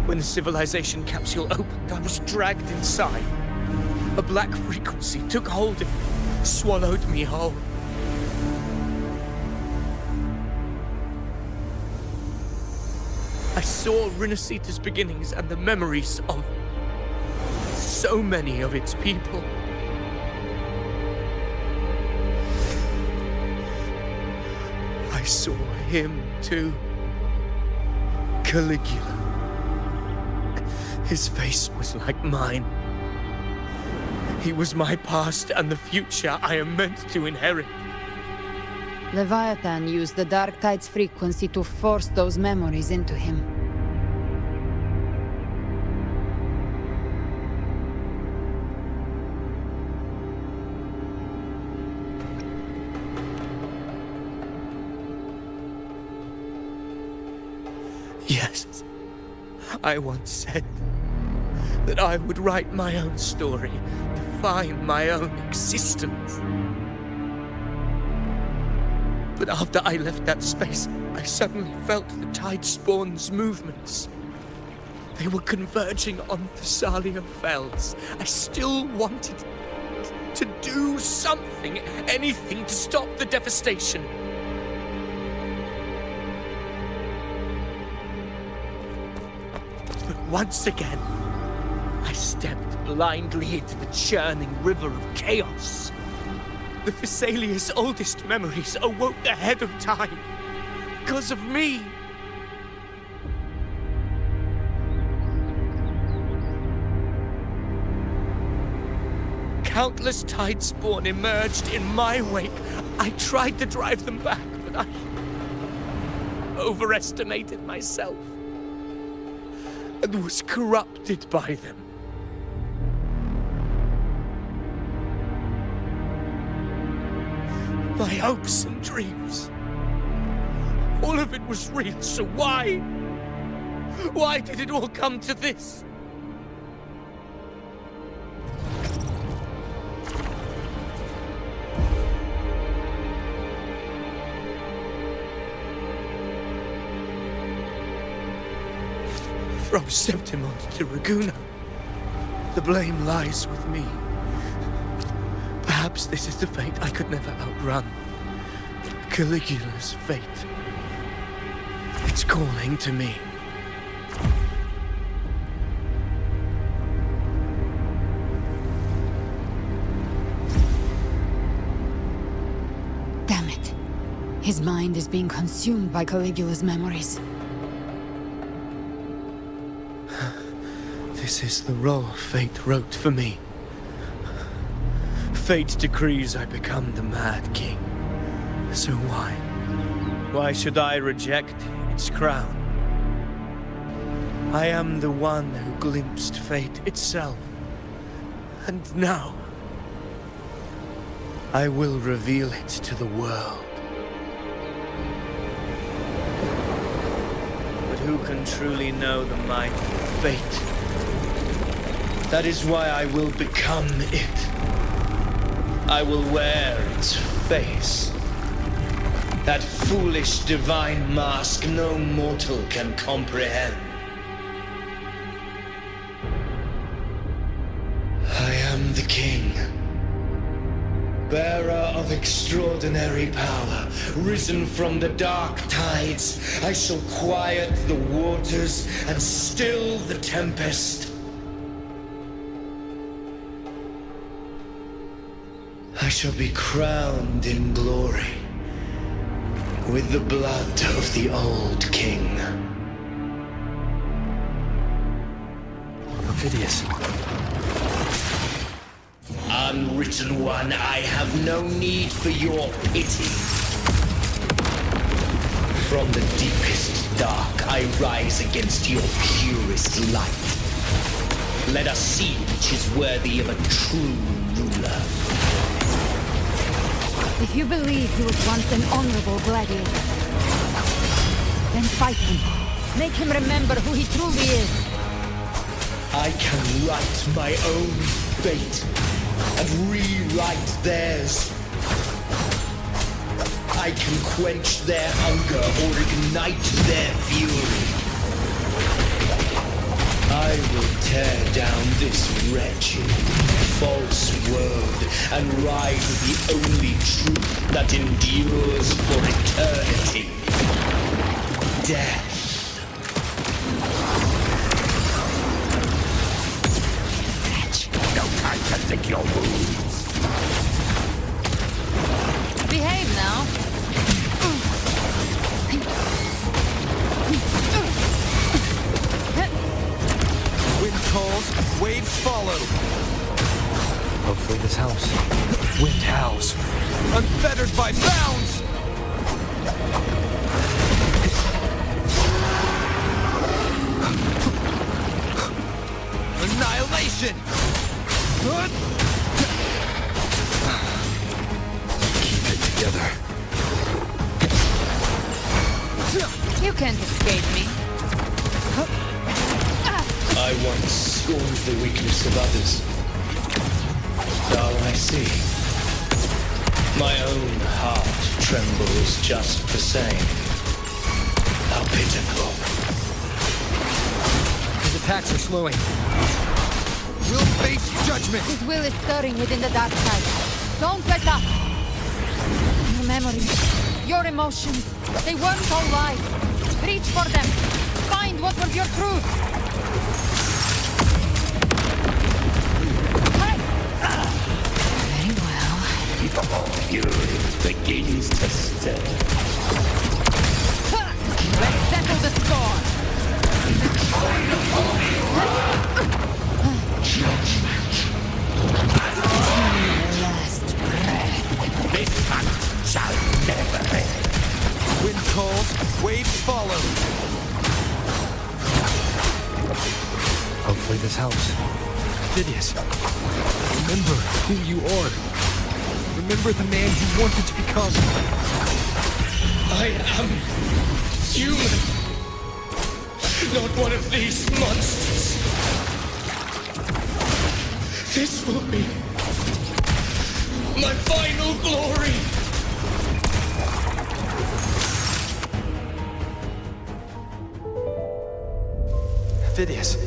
I: When the civilization capsule opened, I was dragged inside. A black frequency took hold of me, swallowed me whole. I saw Rinascita's beginnings and the memories of so many of its people. I saw him too. Caligula. His face was like mine. He was my past and the future I am meant to inherit.
G: Leviathan used the Dark Tide's frequency to force those memories into him.
I: Yes, I once said that I would write my own story, define my own existence. But after I left that space, I suddenly felt the Tidespawn's movements. They were converging on Thessalia Fells. I still wanted to do something, anything to stop the devastation. But once again, I stepped blindly into the churning river of chaos. The Thessalia's oldest memories awoke ahead of time. Because of me. Countless Tidespawn emerged in my wake. I tried to drive them back, but I overestimated myself and was corrupted by them. My hopes and dreams. All of it was real, so why? Why did it all come to this? From Septimont to Raguna, the blame lies with me. Perhaps this is the fate I could never outrun. Caligula's fate. It's calling to me.
G: Damn it. His mind is being consumed by Caligula's memories.
I: This is the role fate wrote for me. Fate decrees I become the Mad King. So why? Why should I reject its crown? I am the one who glimpsed fate itself. And now, I will reveal it to the world. But who can truly know the might of fate? That is why I will become it. I will wear its face. That foolish divine mask no mortal can comprehend. I am the king, bearer of extraordinary power, risen from the dark tides. I shall quiet the waters and still the tempest. I shall be crowned in glory with the blood of the old king.
B: Ophidius.
F: Unwritten one, I have no need for your pity. From the deepest dark, I rise against your purest light. Let us see which is worthy of a true ruler.
G: If you believe he was once an honorable gladiator, then fight him. Make him remember who he truly is.
F: I can write my own fate and rewrite theirs. I can quench their hunger or ignite their fury. I will tear down this wretched, false world and rise the only truth that endures for eternity. Death.
P: can lick your wounds.
G: Behave now.
B: Wind calls, waves follow. Hopefully this helps. Wind howls. Unfettered by bounds! Annihilation! Keep it together.
G: You can't escape me.
F: I once scorned the weakness of others. Now I see. My own heart trembles just the same. How pitiful.
B: His attacks are slowing. We'll face judgment!
G: His will is stirring within the dark side. Don't let up! Your memories, your emotions, they weren't all lies. Reach for them. Find what was your truth. Very well.
F: Fury begins to stir.
G: Let's settle the score. Last breath.
F: This hunt shall never end.
B: Wind calls, waves follow. Hopefully this helps. Phidias, remember who you are. Remember the man you wanted to become.
F: I am human. Not one of these monsters. This will be my final glory.
B: Phidias,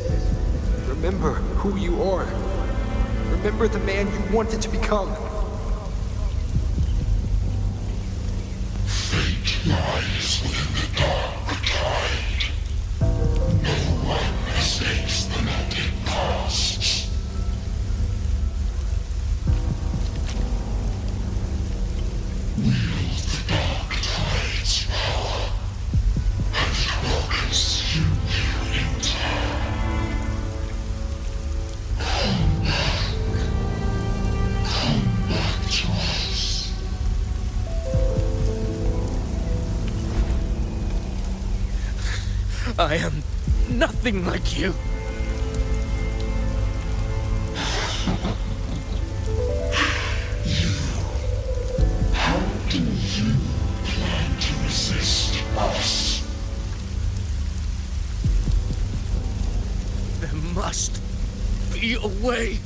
B: remember who you are. Remember the man you wanted to become.
S: Fate lies within the dark tide. No one escapes the net it casts. Wield the dark tide's power, and it will consume you in turn. Come back to us.
J: I am nothing like you.
S: How do you plan to resist us?
J: There must be a way.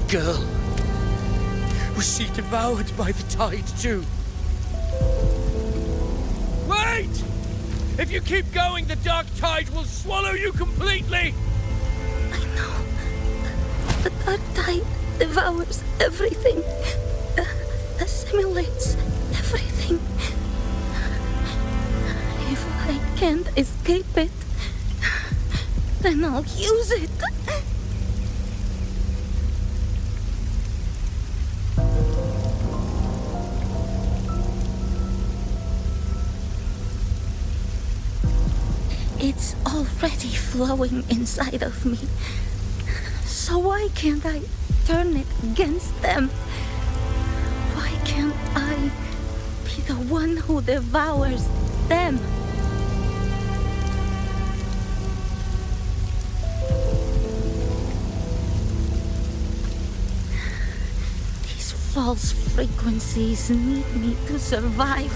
J: Girl, was she devoured by the tide too? Wait! If you keep going, the dark tide will swallow you completely!
C: I know. The dark tide devours everything. Assimilates everything. If I can't escape it, then I'll use it. It's already flowing inside of me. So why can't I turn it against them? Why can't I be the one who devours them? These false frequencies need me to survive.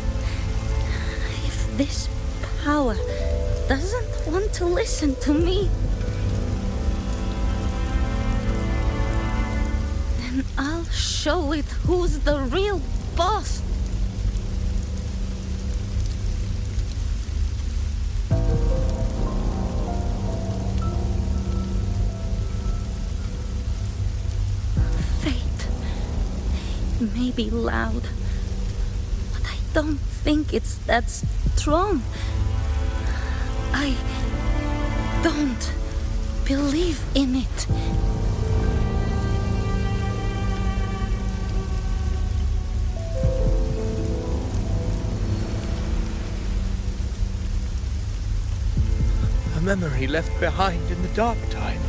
C: If this power doesn't want to listen to me, then I'll show it who's the real boss.
L: may be loud, but I don't think it's that strong. I don't believe in it.
I: A memory left behind in the dark time.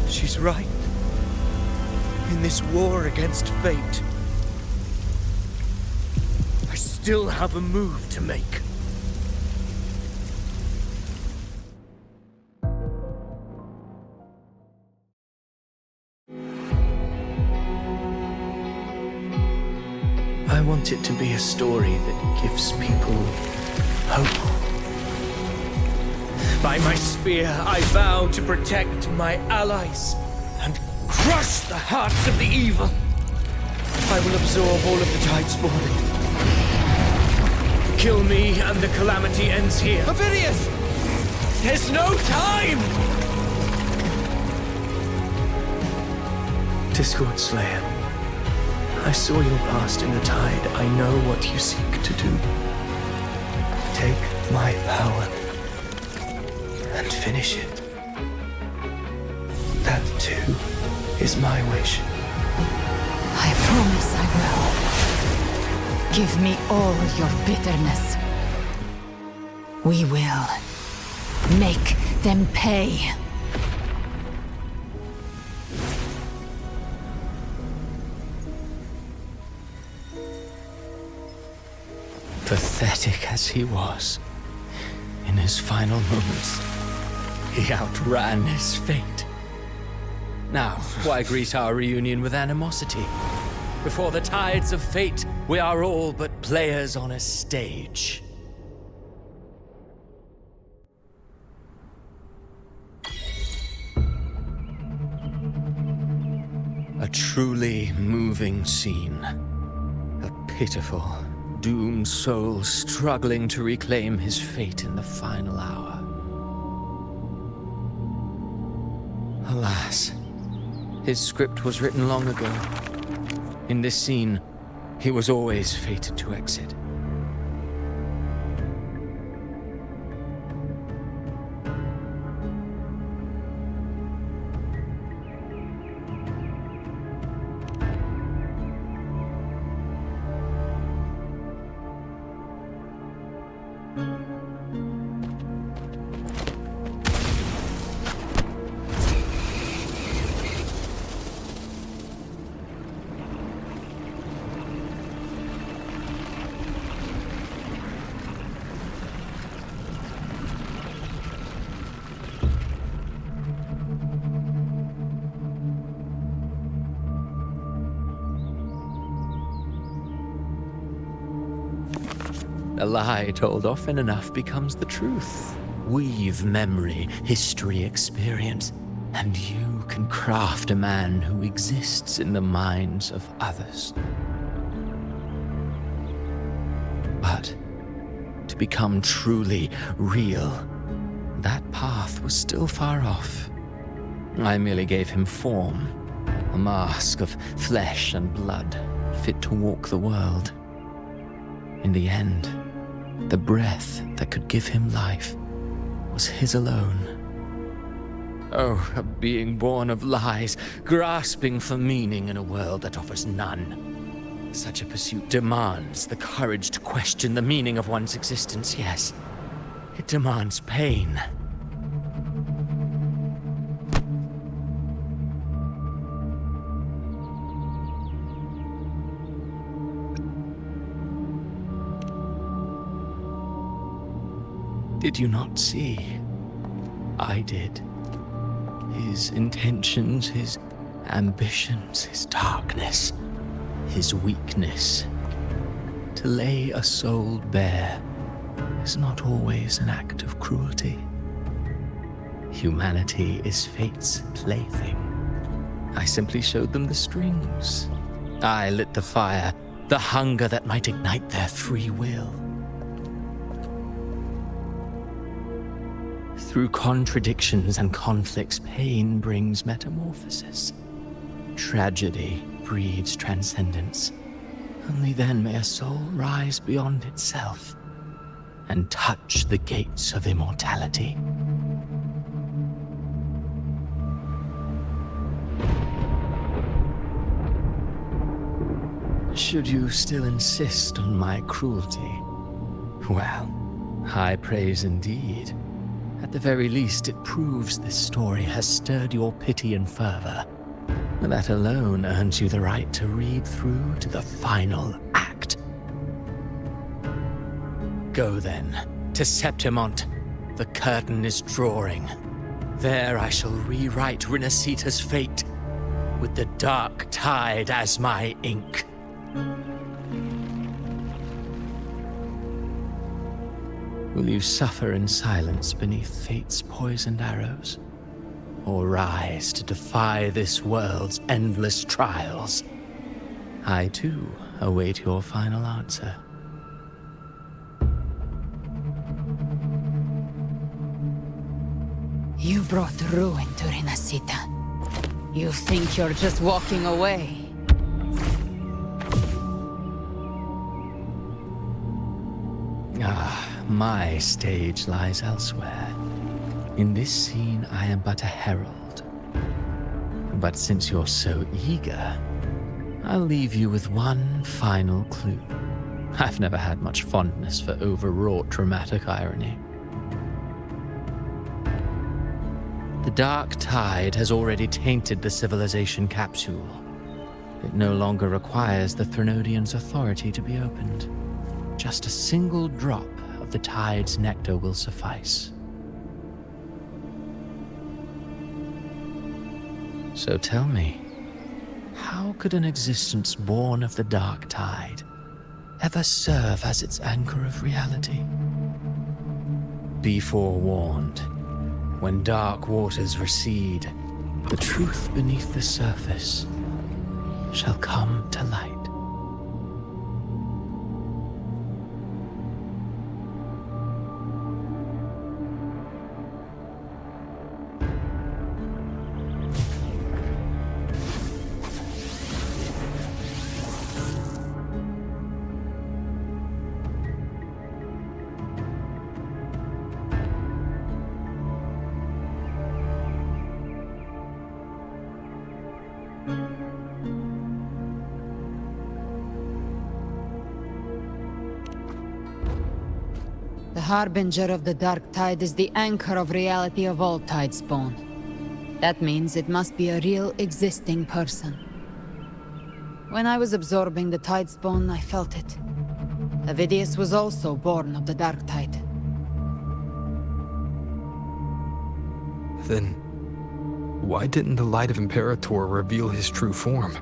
I: She's right. In this war against fate, I still have a move to make. I want it to be a story that gives people hope. By my spear, I vow to protect my allies and crush the hearts of the evil. I will absorb all of the tide spawning. Kill me and the calamity ends here.
O: Ovidius!
I: There's no time! Discord Slayer, I saw your past in the tide. I know what you seek to do. Take my power and finish it. That too is my wish.
G: I promise I will. Give me all your bitterness. We will make them pay.
E: Pathetic as he was, in his final moments, he outran his fate. Now, why greet our reunion with animosity? Before the tides of fate, we are all but players on a stage. A truly moving scene. A pitiful, doomed soul struggling to reclaim his fate in the final hour. Alas, his script was written long ago. In this scene, he was always fated to exit. A lie told often enough becomes the truth. Weave memory, history, experience, and you can craft a man who exists in the minds of others. But to become truly real, that path was still far off. I merely gave him form, a mask of flesh and blood, fit to walk the world. In the end, the breath that could give him life was his alone. Oh, a being born of lies, grasping for meaning in a world that offers none. Such a pursuit demands the courage to question the meaning of one's existence, yes. It demands pain. Did you not see? I did. His intentions, his ambitions, his darkness, his weakness. To lay a soul bare is not always an act of cruelty. Humanity is fate's plaything. I simply showed them the strings. I lit the fire, the hunger that might ignite their free will. Through contradictions and conflicts, pain brings metamorphosis. Tragedy breeds transcendence. Only then may a soul rise beyond itself and touch the gates of immortality. Should you still insist on my cruelty, well, high praise indeed. At the very least, it proves this story has stirred your pity and fervor. That alone earns you the right to read through to the final act. Go then, to Septimont. The curtain is drawing. There I shall rewrite Rinascita's fate, with the dark tide as my ink. Will you suffer in silence beneath fate's poisoned arrows? Or rise to defy this world's endless trials? I, too, await your final answer.
G: You brought ruin to Rinascita. You think you're just walking away?
E: My stage lies elsewhere. In this scene, I am but a herald. But since you're so eager, I'll leave you with one final clue. I've never had much fondness for overwrought dramatic irony. The dark tide has already tainted the civilization capsule. It no longer requires the Threnodians' authority to be opened. Just a single drop of the tide's nectar will suffice. So tell me, how could an existence born of the dark tide ever serve as its anchor of reality? Be forewarned, when dark waters recede, the truth beneath the surface shall come to light.
G: The harbinger of the dark tide is the anchor of reality of all tidespawn. That means it must be a real existing person. When I was absorbing the tidespawn, I felt it. Avidius was also born of the dark tide.
B: Then, why didn't the Light of Imperator reveal his true form?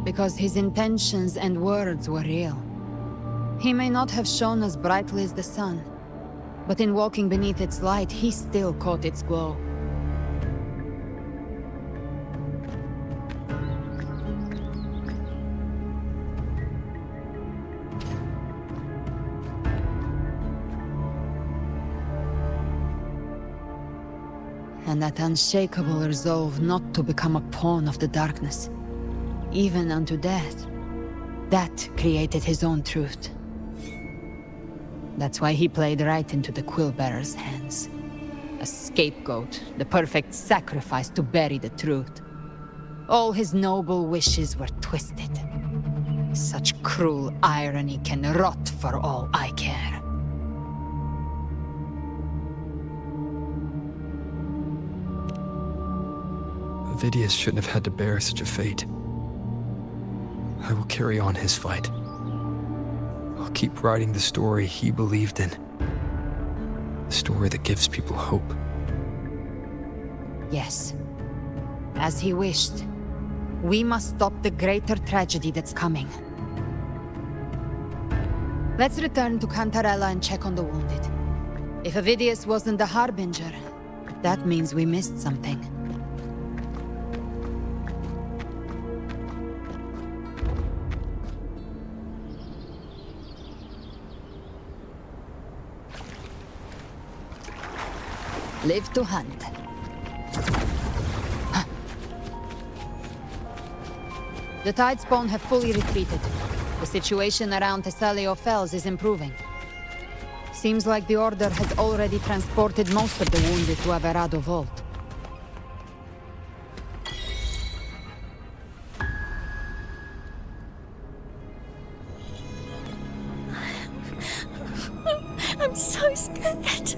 G: Because his intentions and words were real. He may not have shone as brightly as the sun, but in walking beneath its light, he still caught its glow. And that unshakable resolve not to become a pawn of the darkness, even unto death, that created his own truth. That's why he played right into the Quillbearer's hands. A scapegoat, the perfect sacrifice to bury the truth. All his noble wishes were twisted. Such cruel irony can rot for all I care.
B: Avidius shouldn't have had to bear such a fate. I will carry on his fight. I'll keep writing the story he believed in. The story that gives people hope.
G: Yes. As he wished. We must stop the greater tragedy that's coming. Let's return to Cantarella and check on the wounded. If Avidius wasn't the harbinger, that means we missed something. Live to hunt. The Tidespawn have fully retreated. The situation around Thessalio Fells is improving. Seems like the Order has already transported most of the wounded to Averado Vault.
Q: I'm so scared.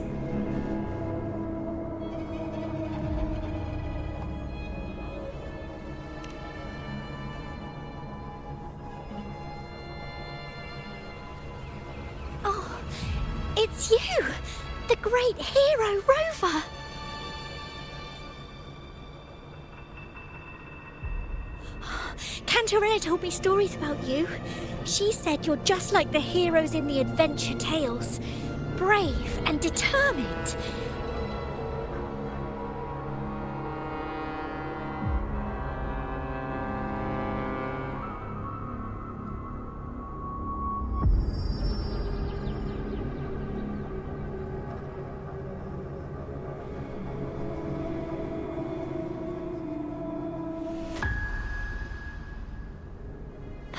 C: Oh, it's you! The great hero, Rover! Cantarella told me stories about you. She said you're just like the heroes in the adventure tales. Brave and determined.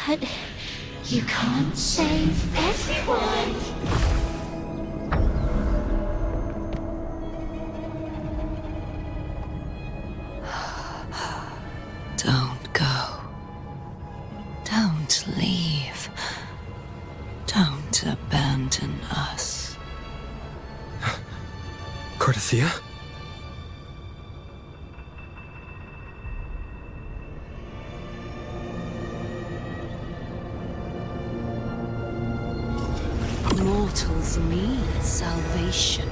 C: But you can't save everyone.
N: Don't go. Don't leave. Don't abandon us.
B: Cardathia?
N: Mortals need salvation.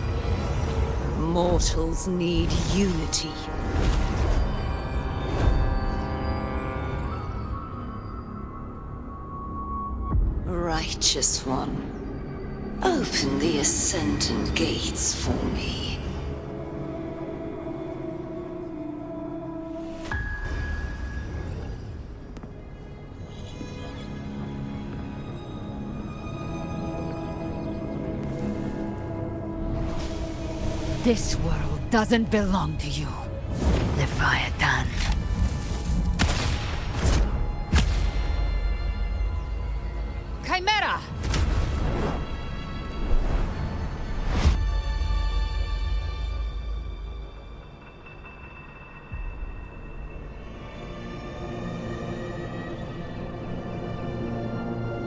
N: Mortals need unity. Righteous One, open the Ascendant Gates for me.
G: This world doesn't belong to you, Leviathan. Chimera!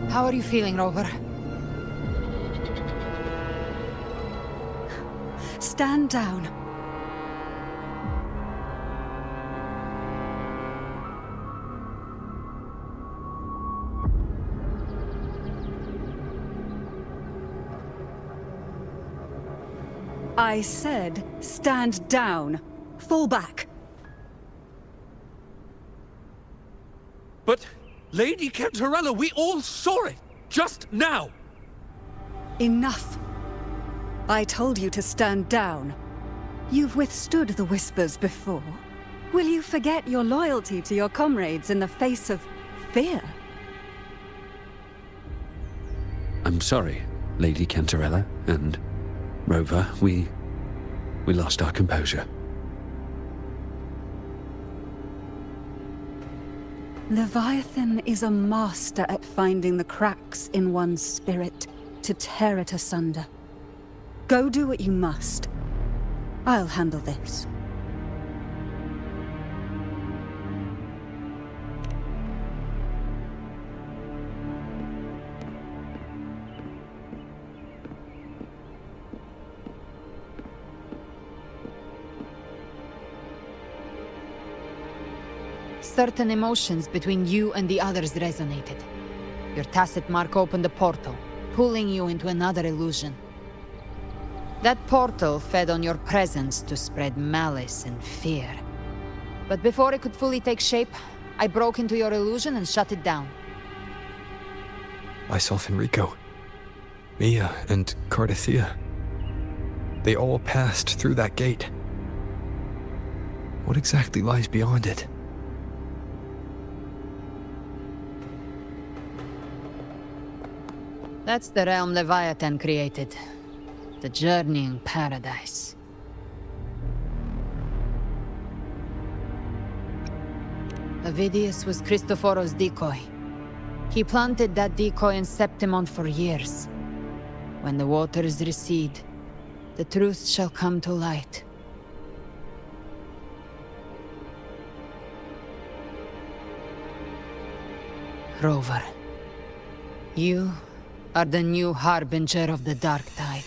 G: How are you feeling, Rover?
H: Stand down. I said, stand down. Fall back.
R: But, Lady Cantarella, we all saw it! Just now!
H: Enough. I told you to stand down. You've withstood the whispers before. Will you forget your loyalty to your comrades in the face of fear?
M: I'm sorry, Lady Cantarella, and Rover, we lost our composure.
H: Leviathan is a master at finding the cracks in one's spirit to tear it asunder. Go do what you must. I'll handle this.
G: Certain emotions between you and the others resonated. Your tacit mark opened a portal, pulling you into another illusion. That portal fed on your presence to spread malice and fear. But before it could fully take shape, I broke into your illusion and shut it down.
B: I saw Fenrico, Mia, and Cardathia. They all passed through that gate. What exactly lies beyond it?
G: That's the realm Leviathan created. The journeying paradise. Avidius was Christophoros' decoy. He planted that decoy in Septimont for years. When the waters recede, the truth shall come to light. Rover, you are the new harbinger of the Dark Tide.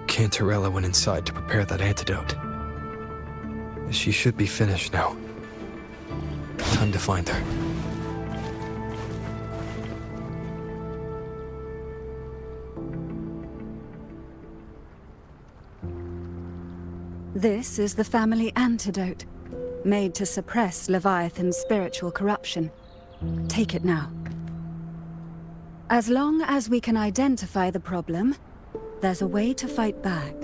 B: Cantarella went inside to prepare that antidote. She should be finished now. Time to find her.
H: This is the family antidote, made to suppress Leviathan's spiritual corruption. Take it now. As long as we can identify the problem, there's a way to fight back.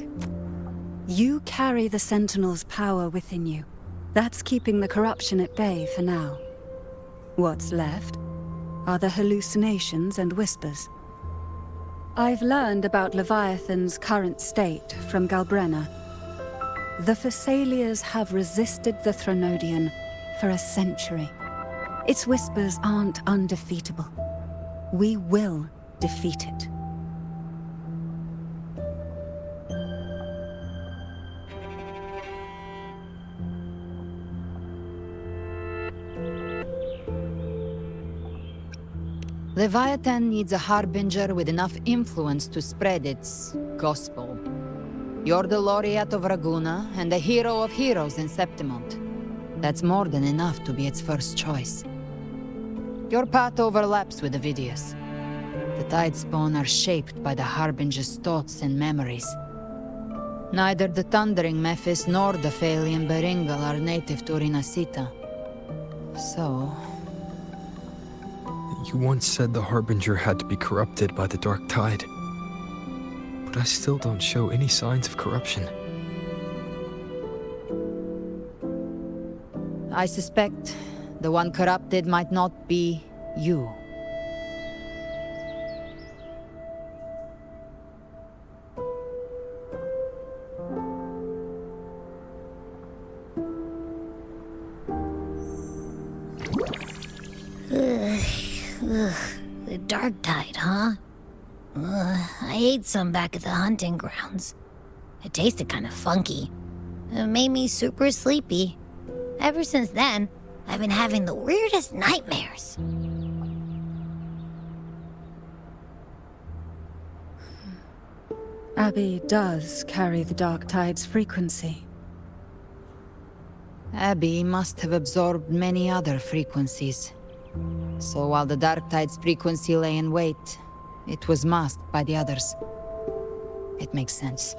H: You carry the Sentinel's power within you. That's keeping the corruption at bay for now. What's left are the hallucinations and whispers. I've learned about Leviathan's current state from Galbrena. The Thessalians have resisted the Threnodian for a century. Its whispers aren't undefeatable. We will defeat it.
G: Leviathan needs a harbinger with enough influence to spread its gospel. You're the laureate of Raguna and the hero of heroes in Septimont. That's more than enough to be its first choice. Your path overlaps with Avidius. The Tidespawn are shaped by the harbinger's thoughts and memories. Neither the Thundering Mephis nor the Phalian Beringal are native to Rinascita. So...
B: You once said the Harbinger had to be corrupted by the Dark Tide. But I still don't show any signs of corruption.
G: I suspect the one corrupted might not be you.
A: The Dark Tide, huh? I ate some back at the hunting grounds. It tasted kind of funky. It made me super sleepy. Ever since then, I've been having the weirdest nightmares.
H: Abby does carry the Dark Tide's frequency.
G: Abby must have absorbed many other frequencies. So while the Dark Tide's frequency lay in wait, it was masked by the others. It makes sense.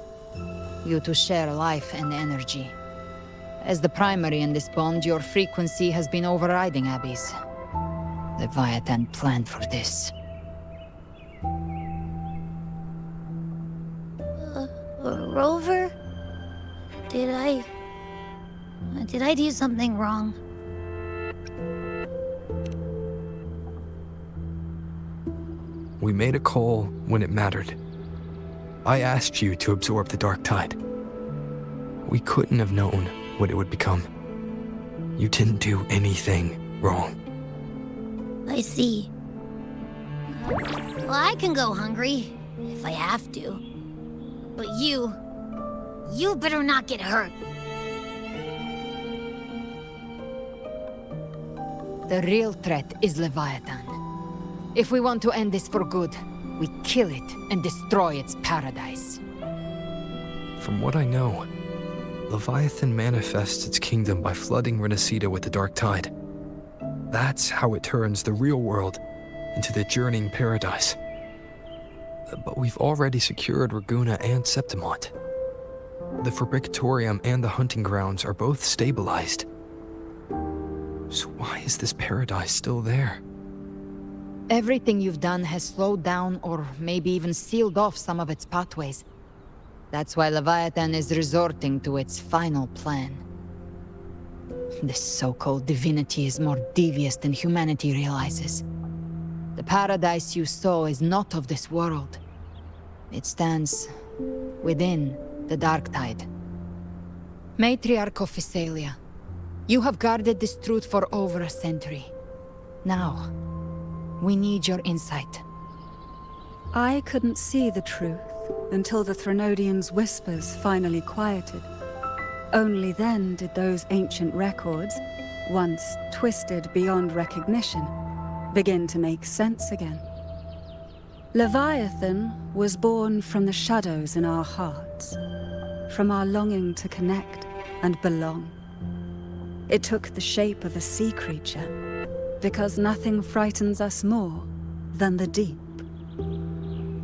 G: You two share life and energy. As the primary in this bond, your frequency has been overriding Abby's. Leviathan planned for this.
A: Rover? Did I do something wrong?
B: We made a call when it mattered. I asked you to absorb the Dark Tide. We couldn't have known what it would become. You didn't do anything wrong.
A: I see. Well, I can go hungry, if I have to. But you better not get hurt.
G: The real threat is Leviathan. If we want to end this for good, we kill it and destroy its paradise.
B: From what I know, Leviathan manifests its kingdom by flooding Rinascita with the Dark Tide. That's how it turns the real world into the journeying paradise. But we've already secured Raguna and Septimont. The Fabricatorium and the hunting grounds are both stabilized. So why is this paradise still there?
G: Everything you've done has slowed down or maybe even sealed off some of its pathways. That's why Leviathan is resorting to its final plan. This so-called divinity is more devious than humanity realizes. The paradise you saw is not of this world. It stands within the dark tide. Matriarch of Physalia, you have guarded this truth for over a century. Now, we need your insight.
H: I couldn't see the truth until the Threnodians' whispers finally quieted. Only then did those ancient records, once twisted beyond recognition, begin to make sense again. Leviathan was born from the shadows in our hearts, from our longing to connect and belong. It took the shape of a sea creature, because nothing frightens us more than the deep.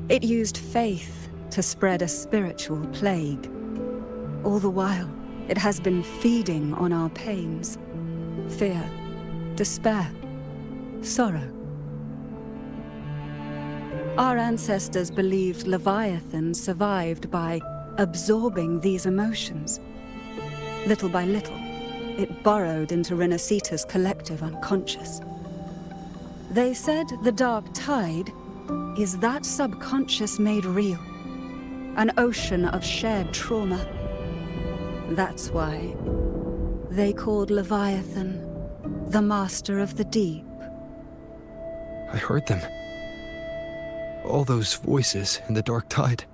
H: It used faith to spread a spiritual plague. All the while, it has been feeding on our pains, fear, despair, sorrow. Our ancestors believed Leviathan survived by absorbing these emotions. Little by little, it burrowed into Rinascita's collective unconscious. They said the dark tide is that subconscious made real, an ocean of shared trauma. That's why they called Leviathan the Master of the Deep.
B: I heard them. All those voices in the dark tide.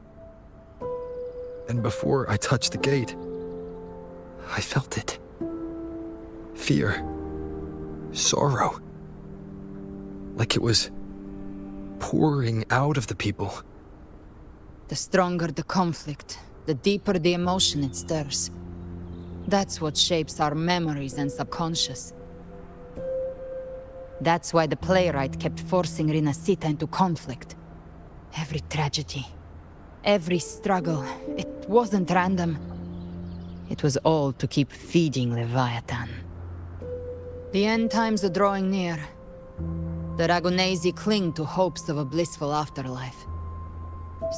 B: And before I touched the gate, I felt it. Fear. Sorrow. Like it was pouring out of the people.
G: The stronger the conflict, the deeper the emotion it stirs. That's what shapes our memories and subconscious. That's why the playwright kept forcing Rinascita into conflict. Every tragedy, every struggle, it wasn't random. It was all to keep feeding Leviathan. The end times are drawing near. The Ragonesi cling to hopes of a blissful afterlife.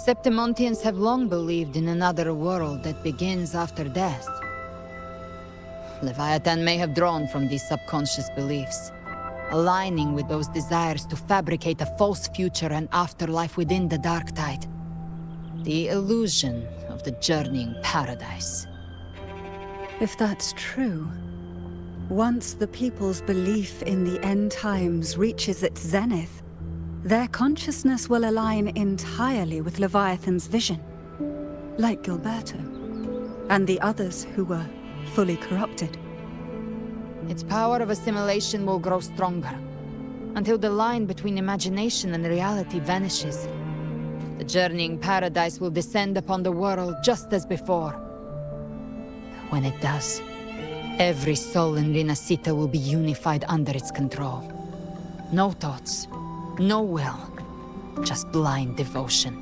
G: Septimontians have long believed in another world that begins after death. Leviathan may have drawn from these subconscious beliefs, aligning with those desires to fabricate a false future and afterlife within the dark tide. The illusion of the journeying paradise.
H: If that's true, once the people's belief in the end times reaches its zenith, their consciousness will align entirely with Leviathan's vision, like Gilberto, and the others who were fully corrupted.
G: Its power of assimilation will grow stronger, until the line between imagination and reality vanishes. The journeying paradise will descend upon the world just as before. When it does, every soul in Rinascita will be unified under its control. No thoughts, no will, just blind devotion.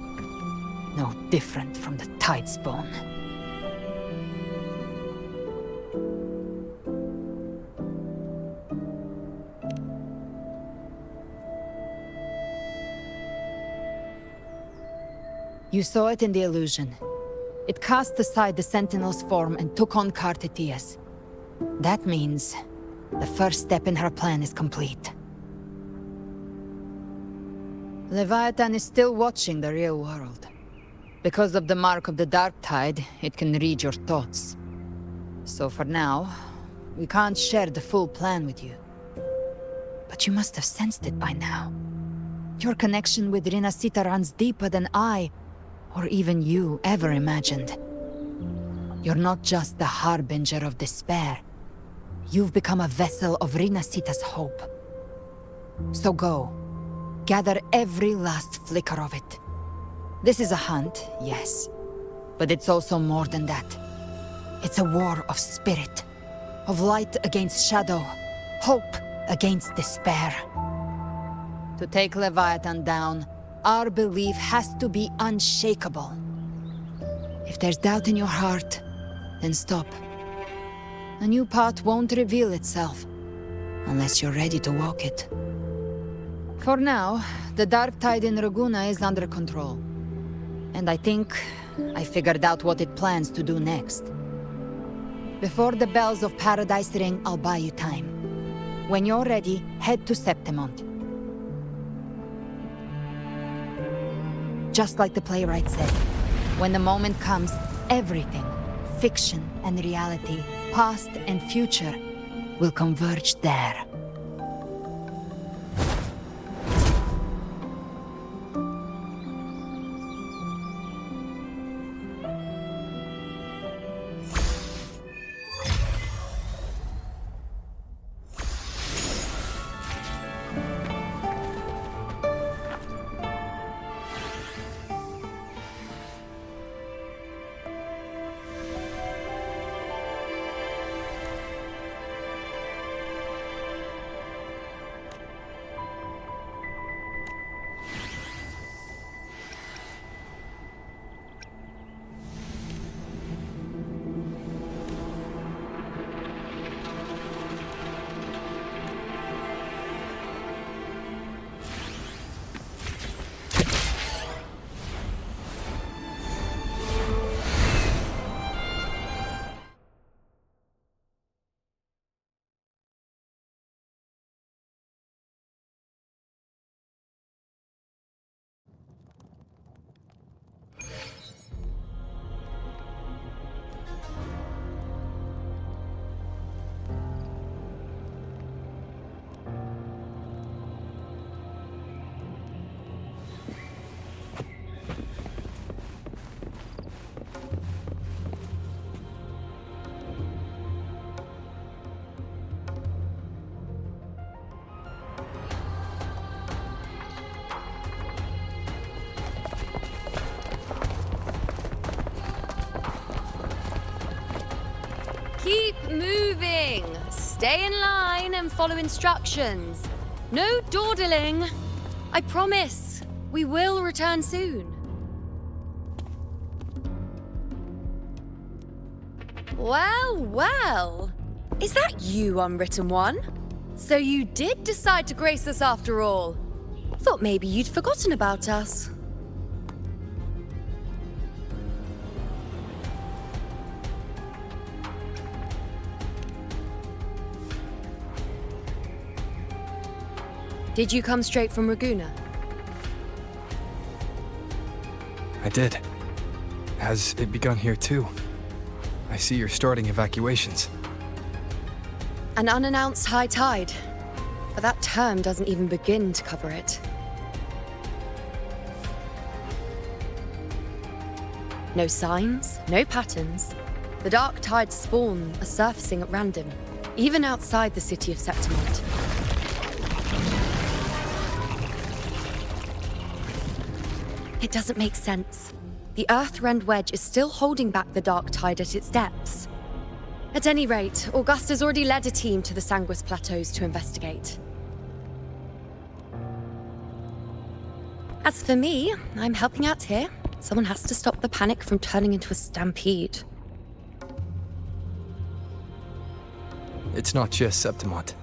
G: No different from the Tidespawn. You saw it in the illusion. It cast aside the Sentinel's form and took on Cartetia's. That means the first step in her plan is complete. Leviathan is still watching the real world. Because of the mark of the dark tide, it can read your thoughts. So for now, we can't share the full plan with you. But you must have sensed it by now. Your connection with Rinascita runs deeper than I, or even you, ever imagined. You're not just the harbinger of despair. You've become a vessel of Rinascita's hope. So go. Gather every last flicker of it. This is a hunt, yes. But it's also more than that. It's a war of spirit. Of light against shadow. Hope against despair. To take Leviathan down, our belief has to be unshakable. If there's doubt in your heart, then stop. A new path won't reveal itself, unless you're ready to walk it. For now, the dark tide in Raguna is under control. And I think I figured out what it plans to do next. Before the bells of Paradise ring, I'll buy you time. When you're ready, head to Septimont. Just like the playwright said, when the moment comes, everything, fiction and reality, past and future, will converge there.
Q: Keep moving! Stay in line and follow instructions. No dawdling. I promise, we will return soon. Well, well. Is that you, Unwritten One? So you did decide to grace us after all. Thought maybe you'd forgotten about us. Did you come straight from Raguna?
B: I did. Has it begun here too? I see you're starting evacuations.
Q: An unannounced high tide. But that term doesn't even begin to cover it. No signs, no patterns. The dark tide's spawn are surfacing at random, even outside the city of Septimont. It doesn't make sense. The Earth-rend wedge is still holding back the dark tide at its depths. At any rate, Augusta's already led a team to the Sanguis Plateaus to investigate. As for me, I'm helping out here. Someone has to stop the panic from turning into a stampede.
B: It's not just Septimont.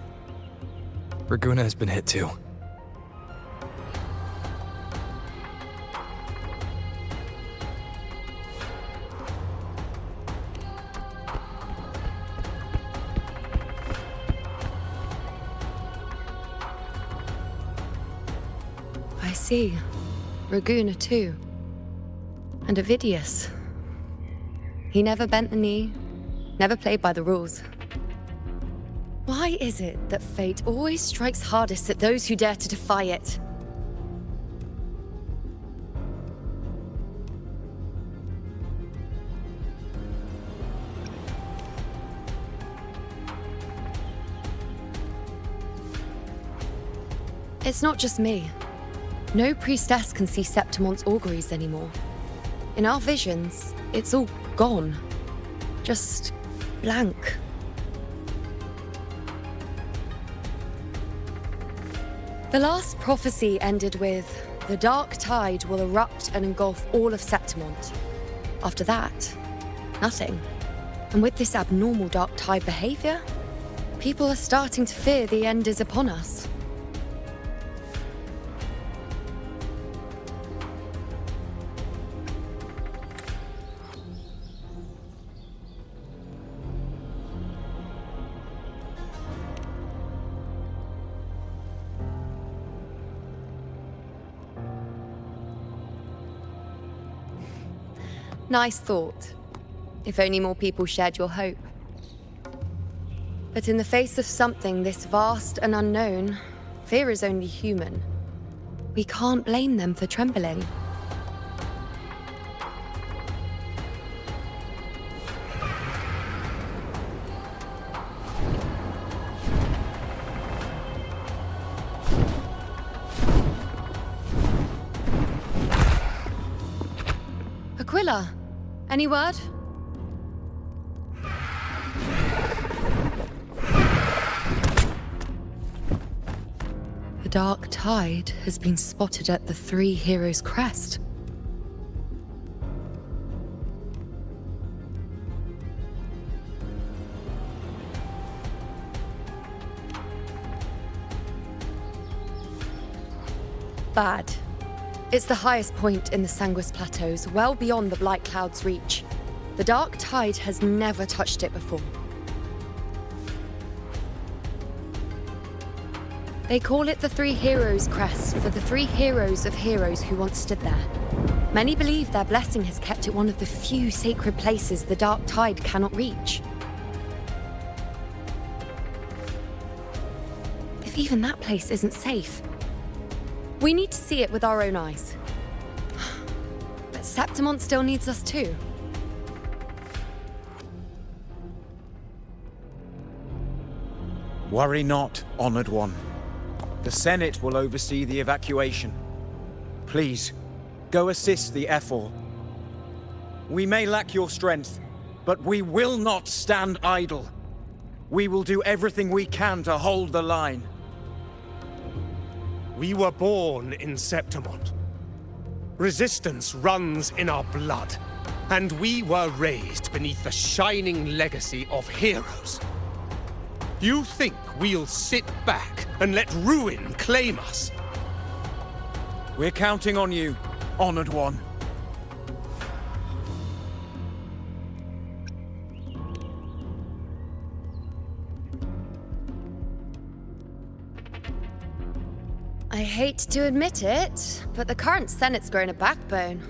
B: Raguna has been hit too.
Q: I see. Raguna too. And Ovidius. He never bent the knee, never played by the rules. Why is it that fate always strikes hardest at those who dare to defy it? It's not just me. No priestess can see Septimont's auguries anymore. In our visions, it's all gone. Just blank. The last prophecy ended with, the dark tide will erupt and engulf all of Septimont. After that, nothing. And with this abnormal dark tide behavior, people are starting to fear the end is upon us. Nice thought. If only more people shared your hope. But in the face of something this vast and unknown, fear is only human. We can't blame them for trembling. Aquila, any word? The dark tide has been spotted at the Three Heroes' crest. Bad. It's the highest point in the Sanguis Plateaus, well beyond the Blight Cloud's reach. The dark tide has never touched it before. They call it the Three Heroes' Crest for the three heroes of heroes who once stood there. Many believe their blessing has kept it one of the few sacred places the dark tide cannot reach. If even that place isn't safe, we need to see it with our own eyes. But Septimont still needs us too.
T: Worry not, Honored One. The Senate will oversee the evacuation. Please, go assist the Ephor. We may lack your strength, but we will not stand idle. We will do everything we can to hold the line.
U: We were born in Septimont. Resistance runs in our blood, and we were raised beneath the shining legacy of heroes. You think we'll sit back and let ruin claim us?
T: We're counting on you, Honored One.
Q: I hate to admit it, but the current Senate's grown a backbone.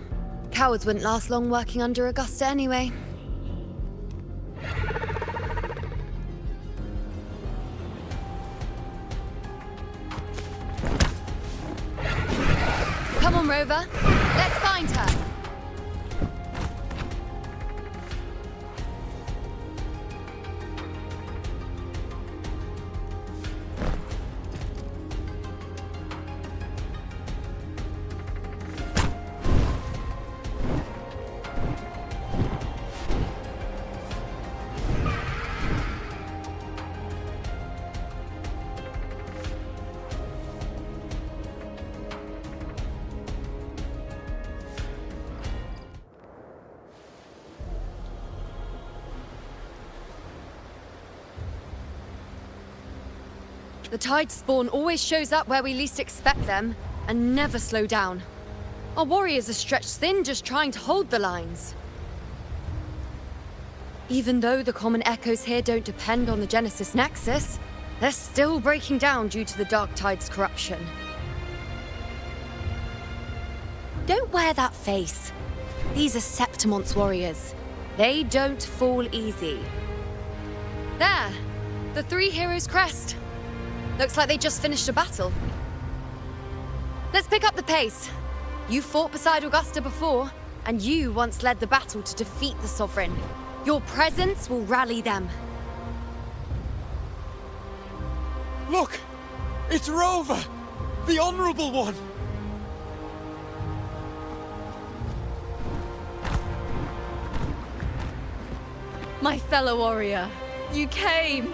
Q: Cowards wouldn't last long working under Augusta anyway. Come on, Rover. Let's find her. The Tide spawn always shows up where we least expect them, and never slow down. Our warriors are stretched thin just trying to hold the lines. Even though the common echoes here don't depend on the Genesis Nexus, they're still breaking down due to the Dark Tide's corruption. Don't wear that face. These are Septimont's warriors. They don't fall easy. There! The Three Heroes' Crest. Looks like they just finished a battle. Let's pick up the pace. You fought beside Augusta before, and you once led the battle to defeat the Sovereign. Your presence will rally them.
T: Look! It's Rover! The Honorable One!
L: My fellow warrior, you came!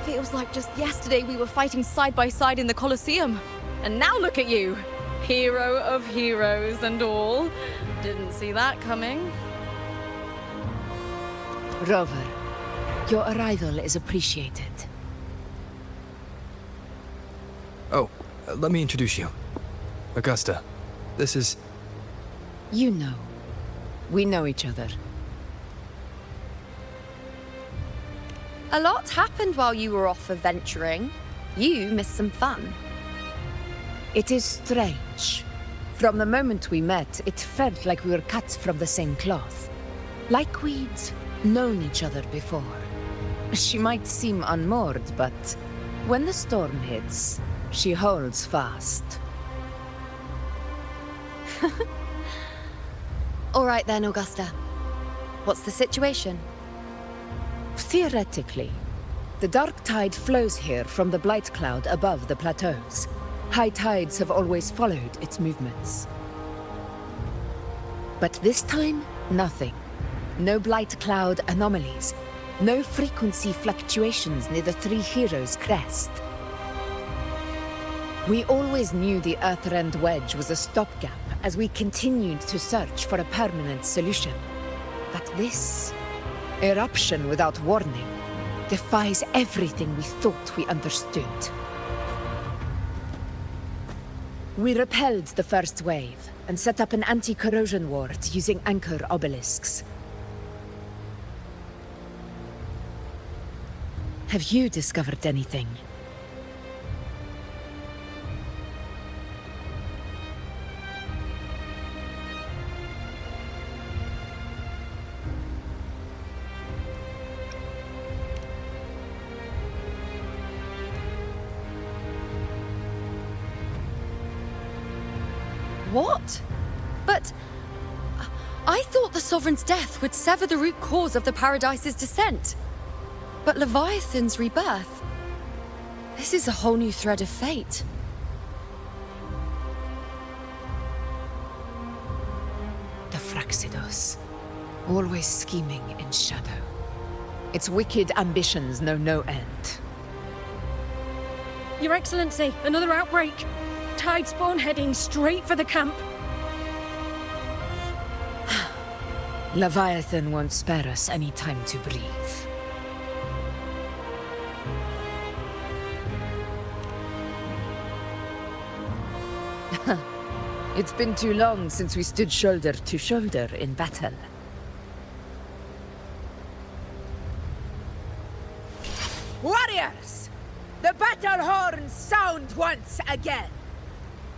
L: Feels like just yesterday we were fighting side by side in the Colosseum. And now look at you! Hero of heroes and all. Didn't see that coming.
V: Rover, your arrival is appreciated.
B: Oh, let me introduce you. Augusta, this is...
V: You know. We know each other.
Q: A lot happened while you were off adventuring. You missed some fun.
V: It is strange. From the moment we met, it felt like we were cut from the same cloth. Like we'd known each other before. She might seem unmoored, but when the storm hits, she holds fast.
Q: All right then, Augusta. What's the situation?
V: Theoretically, the dark tide flows here from the blight cloud above the plateaus. High tides have always followed its movements. But this time, nothing. No blight cloud anomalies. No frequency fluctuations near the Three Heroes crest. We always knew the Earthrend Wedge was a stopgap as we continued to search for a permanent solution. But this eruption without warning defies everything we thought we understood. We repelled the first wave and set up an anti-corrosion ward using anchor obelisks. Have you discovered anything?
Q: What? But I thought the Sovereign's death would sever the root cause of the Paradise's descent. But Leviathan's rebirth... This is a whole new thread of fate.
V: The Fraxidos. Always scheming in shadow. Its wicked ambitions know no end.
D: Your Excellency, another outbreak. Tide spawn heading straight for the camp.
V: Leviathan won't spare us any time to breathe. It's been too long since we stood shoulder to shoulder in battle.
K: Warriors! The battle horns sound once again!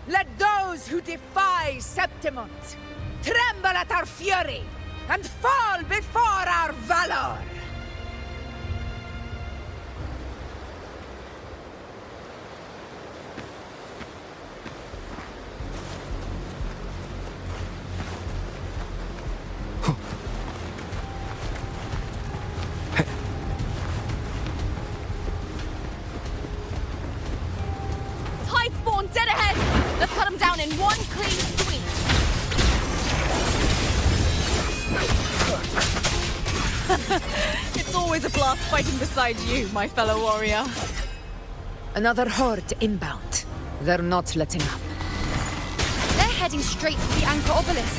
K: Let those who defy Septimont tremble at our fury and fall before our valor!
L: Tide spawn dead ahead! Let's cut them down in one clean sweep! It's always a blast fighting beside you, my fellow warrior.
V: Another horde inbound. They're not letting up.
Q: They're heading straight for the anchor obelisk.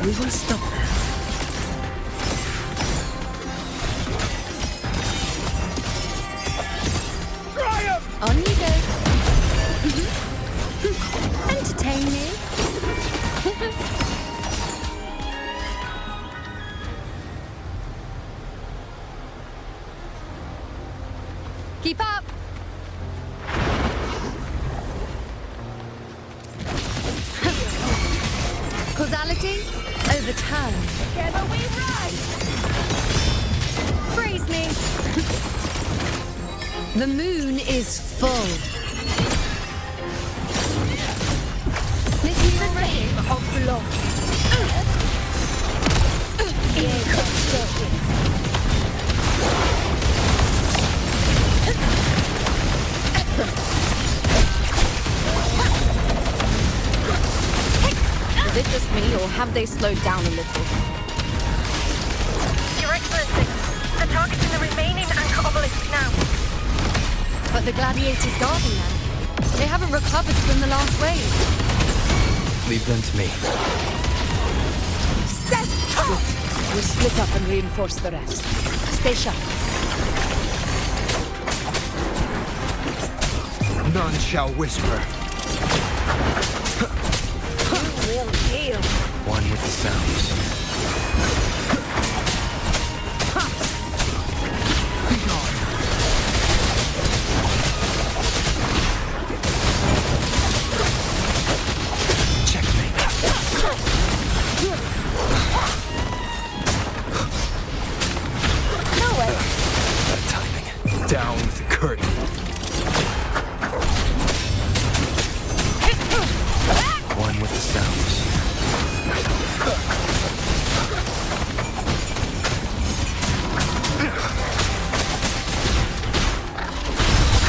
V: We will stop them.
Q: On you go. Entertain me. Keep up. Causality overturned.
K: Together we rise!
Q: Praise me. The moon is full. This is the reign of blood.
L: Is it just me, or have they slowed down a little?
D: Your Excellency, they're targeting the remaining anchor obelisk now.
Q: But the gladiators guarding them. They haven't recovered from the last wave.
B: Leave them to me.
V: We'll split up and reinforce the rest. Stay sharp.
T: None shall whisper.
K: You will heal.
B: One with the sounds. Down with the curtain. One with the sounds.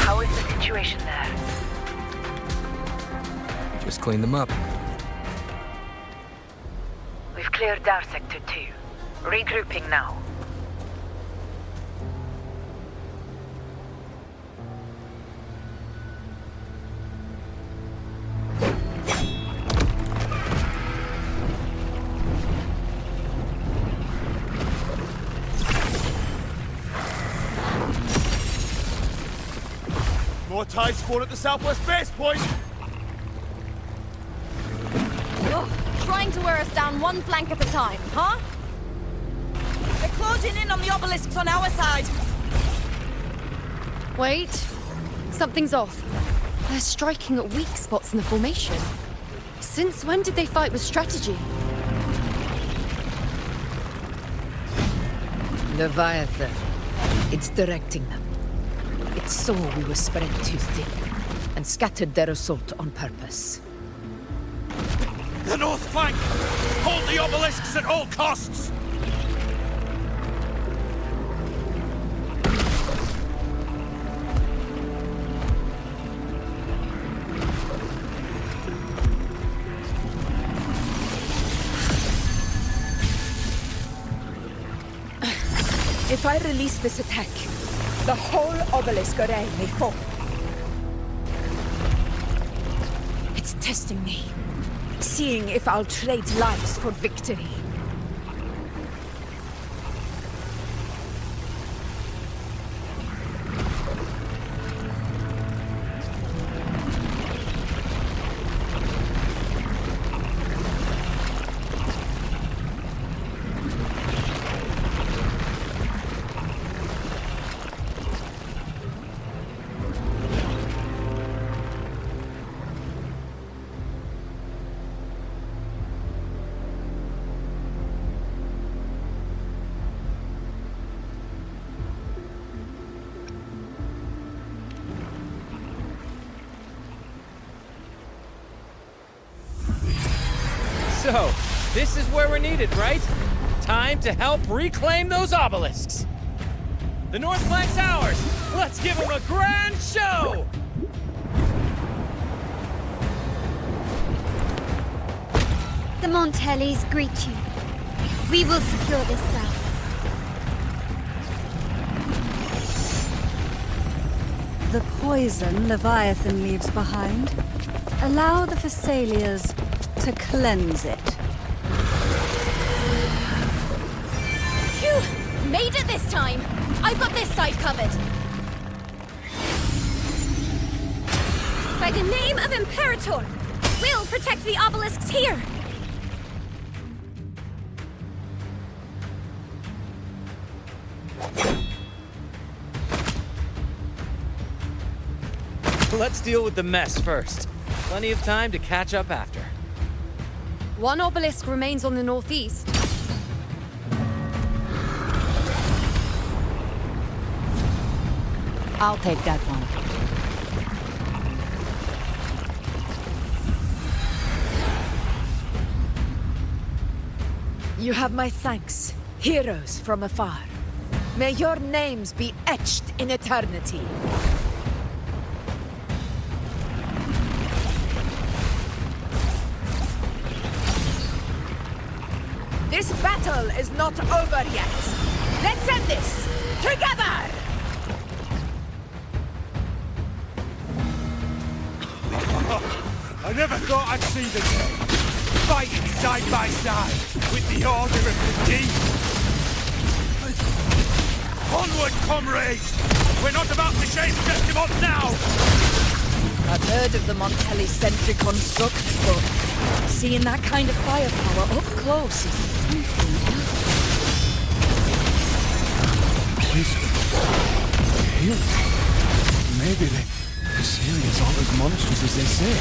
F: How is the situation there?
B: Just clean them up.
F: We've cleared Dar Sector 2. Regrouping now.
O: More tide spawn at the southwest base point!
L: Ugh, trying to wear us down one flank at a time, huh?
K: They're closing in on the obelisks on our side.
Q: Wait. Something's off. They're striking at weak spots in the formation. Since when did they fight with strategy?
V: Leviathan. It's directing them. It saw we were spread too thin, and scattered their assault on purpose.
O: The north flank! Hold the obelisks at all costs!
K: If I release this attack, the whole obelisk array may fall. It's testing me, seeing if I'll trade lives for victory.
J: So, this is where we're needed, right? Time to help reclaim those obelisks. The north flank's ours. Let's give them a grand show!
C: The Montellis greet you. We will secure this cell.
H: The poison Leviathan leaves behind, allow the Thessalias to cleanse it.
L: Phew! Made it this time! I've got this side covered! By the name of Imperator, we'll protect the obelisks here!
J: Let's deal with the mess first. Plenty of time to catch up after.
Q: One obelisk remains on the northeast.
G: I'll take that one.
K: You have my thanks, heroes from afar. May your names be etched in eternity. This battle is not over yet. Let's end this together!
O: I never thought I'd see the day. Fighting side by side with the Order of the Deep. Onward, comrades! We're not about to shame Septimon now!
K: I've heard of the Montelli-centric constructs, but seeing that kind of firepower up close is something else.
O: Really? Maybe the Thessalias aren't as monstrous as they say.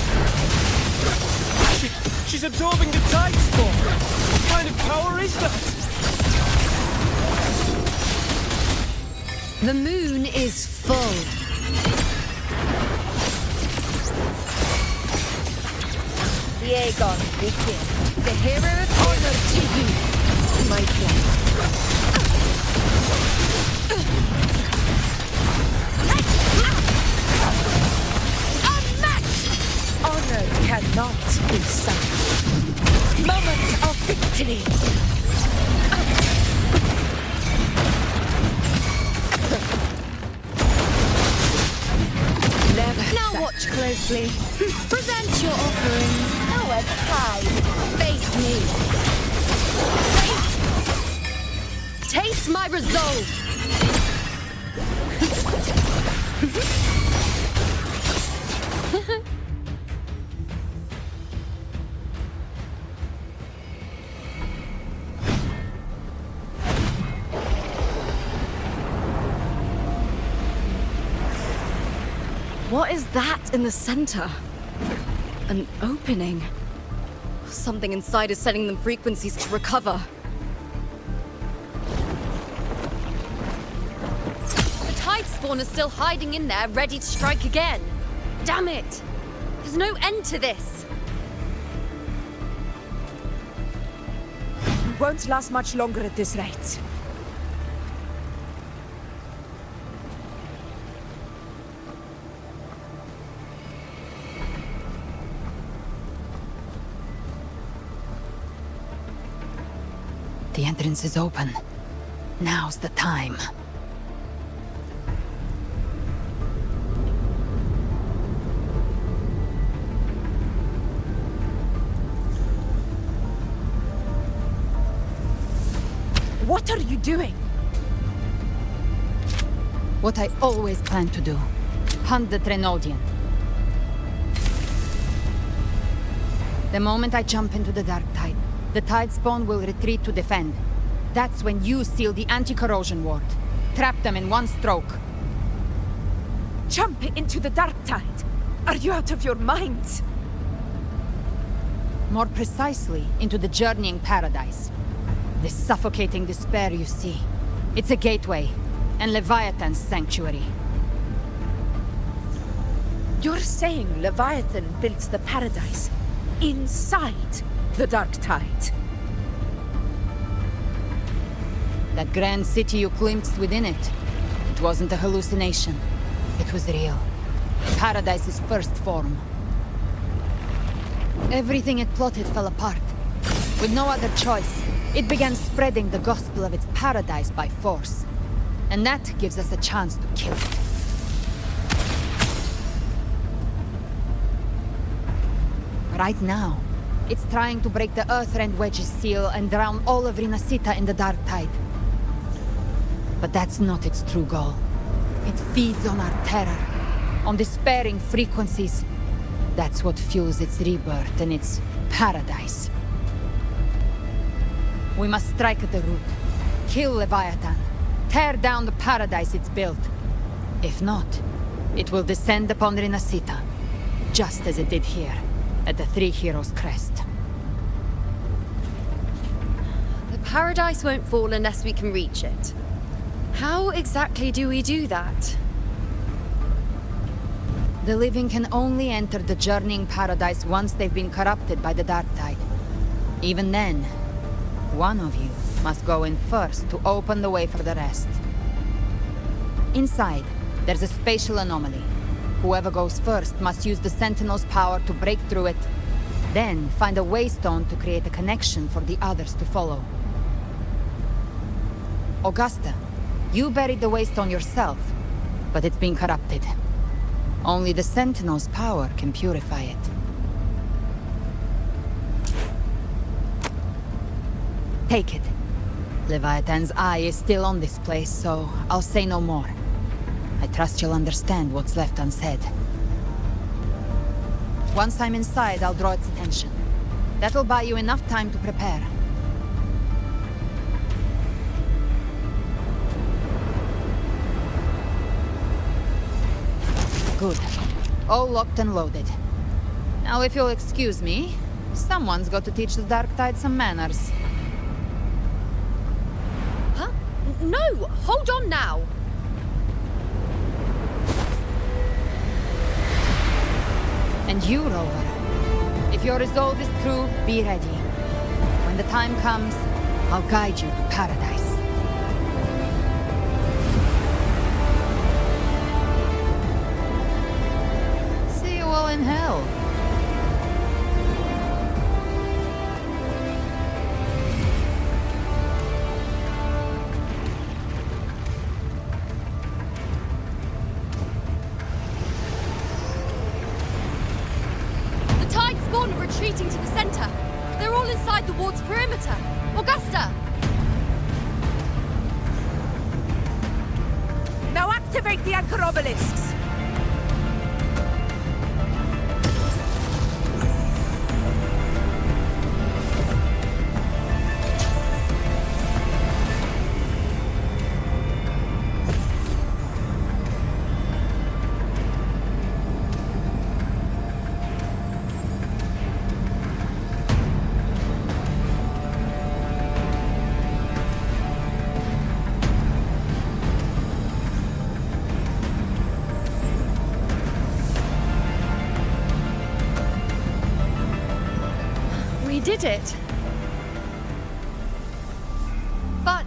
O: She's absorbing the tide spawn! What kind of power is that?
Q: The moon is full.
K: The Aegon begins.
Q: The hero of honor to you, my friend.
K: Honor cannot be sunk. Moment of victory. Never.
Q: Now watch closely. Present your offerings.
K: Our tide.
Q: Face me. Wait. Taste my resolve.
L: What is that in the center? An opening. Something inside is sending them frequencies to recover.
Q: The tide spawn is still hiding in there, ready to strike again. Damn it! There's no end to this.
K: We won't last much longer at this rate.
G: The entrance is open. Now's the time.
K: What are you doing?
G: What I always planned to do. Hunt the Trenodian. The moment I jump into the dark tide, the tide spawn will retreat to defend. That's when you seal the anti-corrosion ward. Trap them in one stroke.
K: Jump into the dark tide. Are you out of your mind?
G: More precisely, into the journeying paradise. This suffocating despair you see. It's a gateway, and Leviathan's sanctuary.
K: You're saying Leviathan built the paradise inside the dark tide?
G: That grand city you glimpsed within it, it wasn't a hallucination. It was real. Paradise's first form. Everything it plotted fell apart. With no other choice, it began spreading the gospel of its paradise by force. And that gives us a chance to kill it. Right now, it's trying to break the Earthrend Wedge's seal and drown all of Rinascita in the dark tide. But that's not its true goal. It feeds on our terror, on despairing frequencies. That's what fuels its rebirth and its paradise. We must strike at the root, kill Leviathan, tear down the paradise it's built. If not, it will descend upon Rinascita, just as it did here, at the Three Heroes' Crest.
Q: The paradise won't fall unless we can reach it. How exactly do we do that?
G: The living can only enter the journeying paradise once they've been corrupted by the dark tide. Even then, one of you must go in first to open the way for the rest. Inside, there's a spatial anomaly. Whoever goes first must use the Sentinel's power to break through it, then find a waystone to create a connection for the others to follow. Augusta, you buried the waystone yourself, but it's been corrupted. Only the Sentinel's power can purify it. Take it. Leviathan's eye is still on this place, so I'll say no more. I trust you'll understand what's left unsaid. Once I'm inside, I'll draw its attention. That'll buy you enough time to prepare. Good. All locked and loaded. Now, if you'll excuse me, someone's got to teach the Dark Tide some manners.
Q: Huh? No! Hold on now!
G: And you, Rover. If your resolve is true, be ready. When the time comes, I'll guide you to paradise. See you all in hell.
L: Retreating to the center. They're all inside the ward's perimeter. Augusta!
K: Now activate the anchor obelisks!
L: We did it. But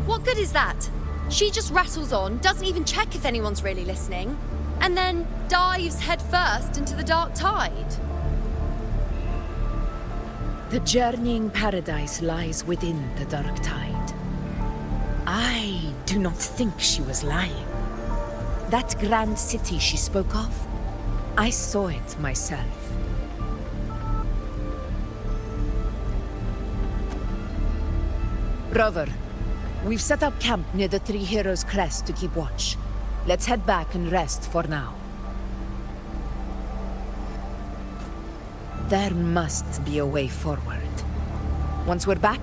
L: what good is that? She just rattles on, doesn't even check if anyone's really listening, and then dives headfirst into the dark tide.
K: The journeying paradise lies within the dark tide. I do not think she was lying. That grand city she spoke of, I saw it myself. Rover, we've set up camp near the Three Heroes crest to keep watch. Let's head back and rest for now. There must be a way forward. Once we're back,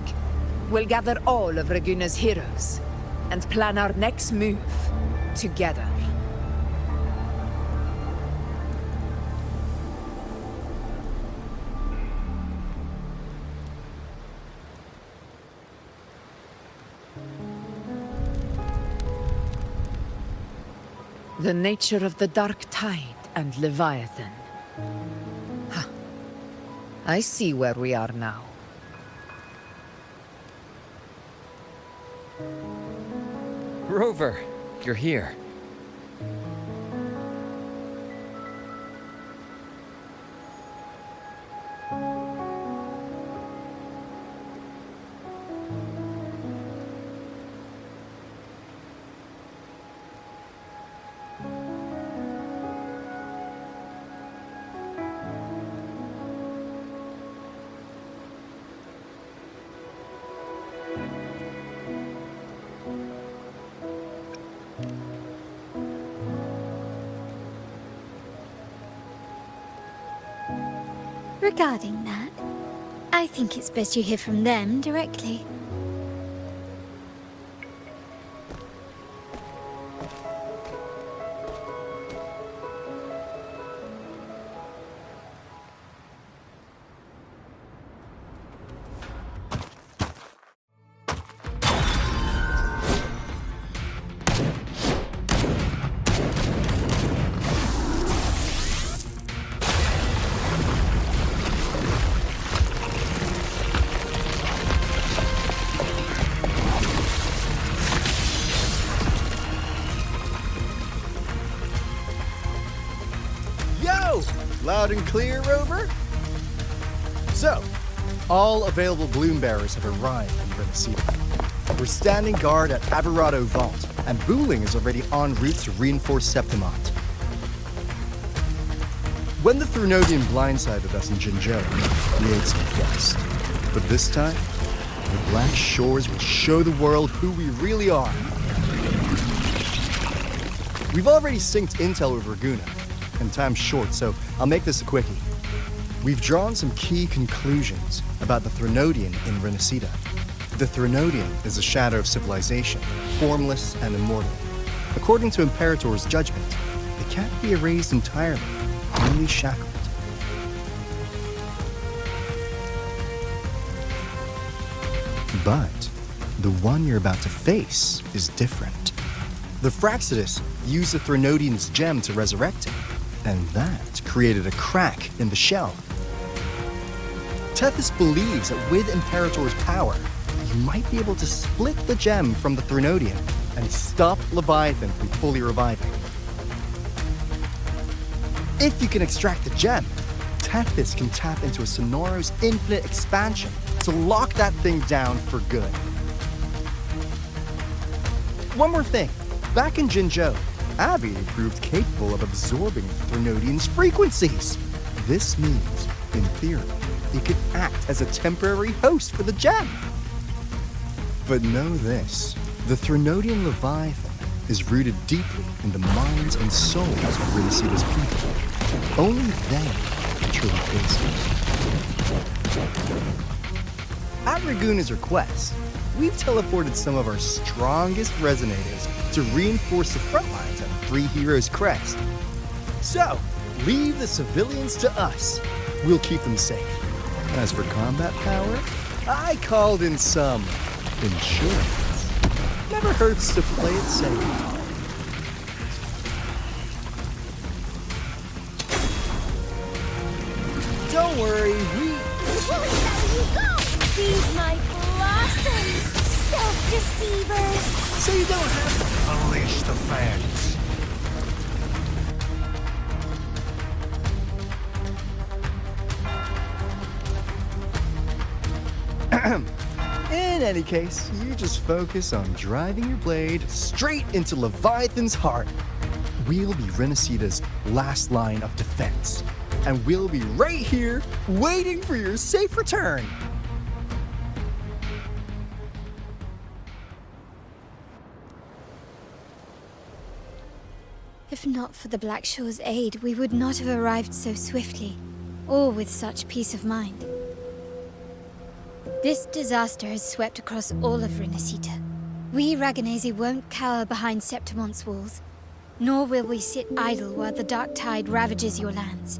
K: we'll gather all of Raguna's heroes and plan our next move together. The nature of the dark tide and Leviathan. Ha. I see where we are now.
J: Rover, you're here.
C: Regarding that, I think it's best you hear from them directly.
P: Loud and clear, Rover? So, all available bloom bearers have arrived in Rinascita. We're standing guard at Averado Vault, and Booling is already en route to reinforce Septimont. When the Threnodian blindsided us in Jinzhou, we ate some dust. But this time, the Black Shores will show the world who we really are. We've already synced intel with Raguna, and time's short, so I'll make this a quickie. We've drawn some key conclusions about the Threnodian in Rinascita. The Threnodian is a shadow of civilization, formless and immortal. According to Imperator's judgment, it can't be erased entirely, only shackled. But the one you're about to face is different. The Fraxidus used the Threnodian's gem to resurrect him, And that created a crack in the shell. Tethys believes that with Imperator's power, you might be able to split the gem from the Threnodian and stop Leviathan from fully reviving. If you can extract the gem, Tethys can tap into a Sonoros infinite expansion to lock that thing down for good. One more thing. Back in Jinzhou, Abby proved capable of absorbing the Threnodian's frequencies. This means, in theory, it could act as a temporary host for the gem. But know this, the Threnodian Leviathan is rooted deeply in the minds and souls of Rinascita's people. Only they can truly face it. At Raguna's request, we've teleported some of our strongest resonators to reinforce the front lines at Three Heroes Crest. So, leave the civilians to us. We'll keep them safe. As for combat power, I called in some insurance. Never hurts to play it safe. Don't worry,
C: Where you go? Feed my blossoms, self-deceivers!
P: So you don't have to
O: unleash the fangs.
P: In any case, you just focus on driving your blade straight into Leviathan's heart. We'll be Rinascita's last line of defense, and we'll be right here waiting for your safe return.
C: If not for the Black Shore's aid, we would not have arrived so swiftly, or with such peace of mind. This disaster has swept across all of Rinascita. We Raganese won't cower behind Septimon's walls, nor will we sit idle while the dark tide ravages your lands.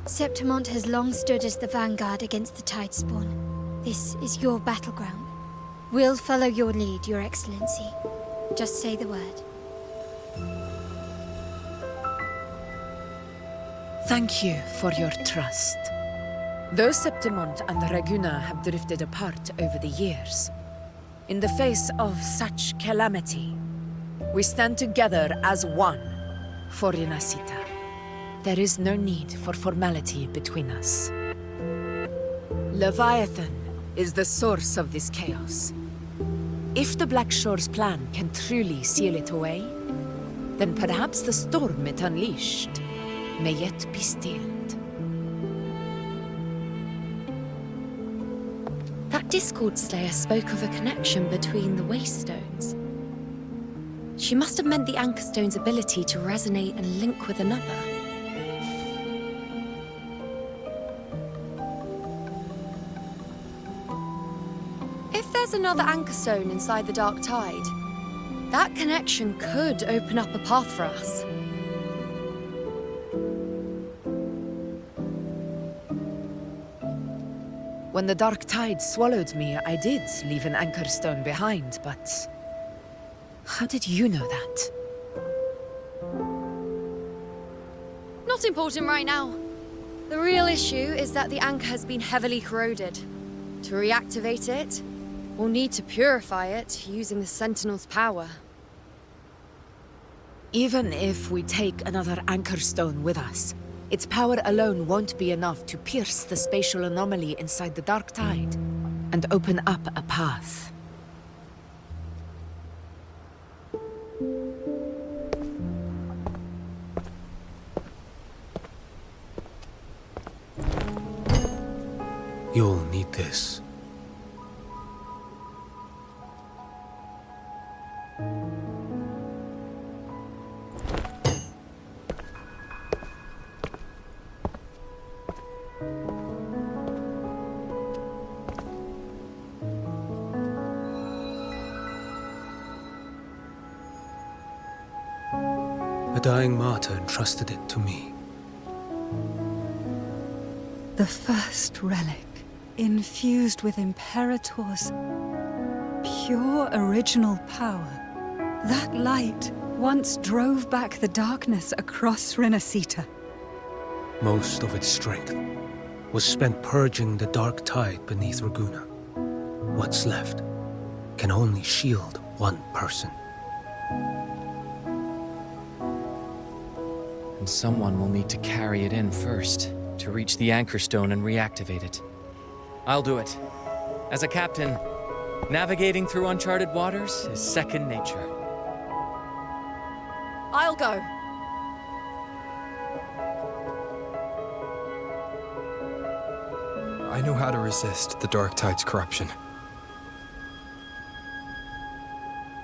C: Septimont has long stood as the vanguard against the tide spawn. This is your battleground. We'll follow your lead, Your Excellency. Just say the word.
V: Thank you for your trust. Though Septimont and Raguna have drifted apart over the years, in the face of such calamity, we stand together as one for Rinascita. There is no need for formality between us. Leviathan is the source of this chaos. If the Black Shore's plan can truly seal it away, then perhaps the storm it unleashed may yet be stilled.
Q: That Discord Slayer spoke of a connection between the Waystones. She must have meant the Anchor Stone's ability to resonate and link with another. If there's another Anchor Stone inside the Dark Tide, that connection could open up a path for us.
V: When the Dark Tide swallowed me, I did leave an Anchor Stone behind, but how did you know that?
Q: Not important right now. The real issue is that the anchor has been heavily corroded. To reactivate it, we'll need to purify it using the Sentinel's power.
V: Even if we take another Anchor Stone with us, its power alone won't be enough to pierce the spatial anomaly inside the Dark Tide and open up a path.
I: You'll need this. A dying martyr entrusted it to me.
H: The first relic, infused with Imperator's pure original power. That light once drove back the darkness across Rinascita.
I: Most of its strength was spent purging the dark tide beneath Ragunna. What's left can only shield one person.
J: And someone will need to carry it in first, to reach the anchor stone and reactivate it. I'll do it. As a captain, navigating through uncharted waters is second nature.
L: I'll go.
B: I know how to resist the Dark Tide's corruption.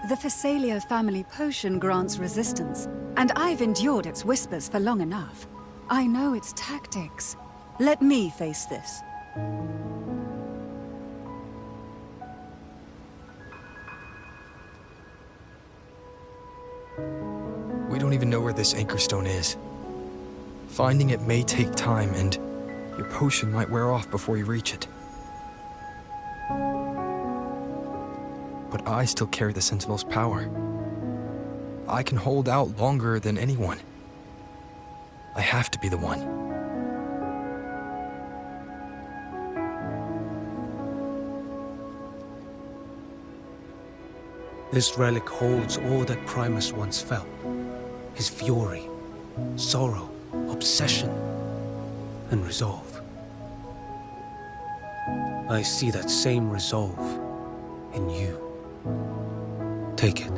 H: The Phasalia family potion grants resistance, and I've endured its whispers for long enough. I know its tactics. Let me face this.
B: We don't even know where this anchor stone is. Finding it may take time, and your potion might wear off before you reach it. But I still carry the Sentinel's power. I can hold out longer than anyone. I have to be the one.
I: This relic holds all that Primus once felt. His fury, sorrow, obsession, and resolve. I see that same resolve in you. Take it.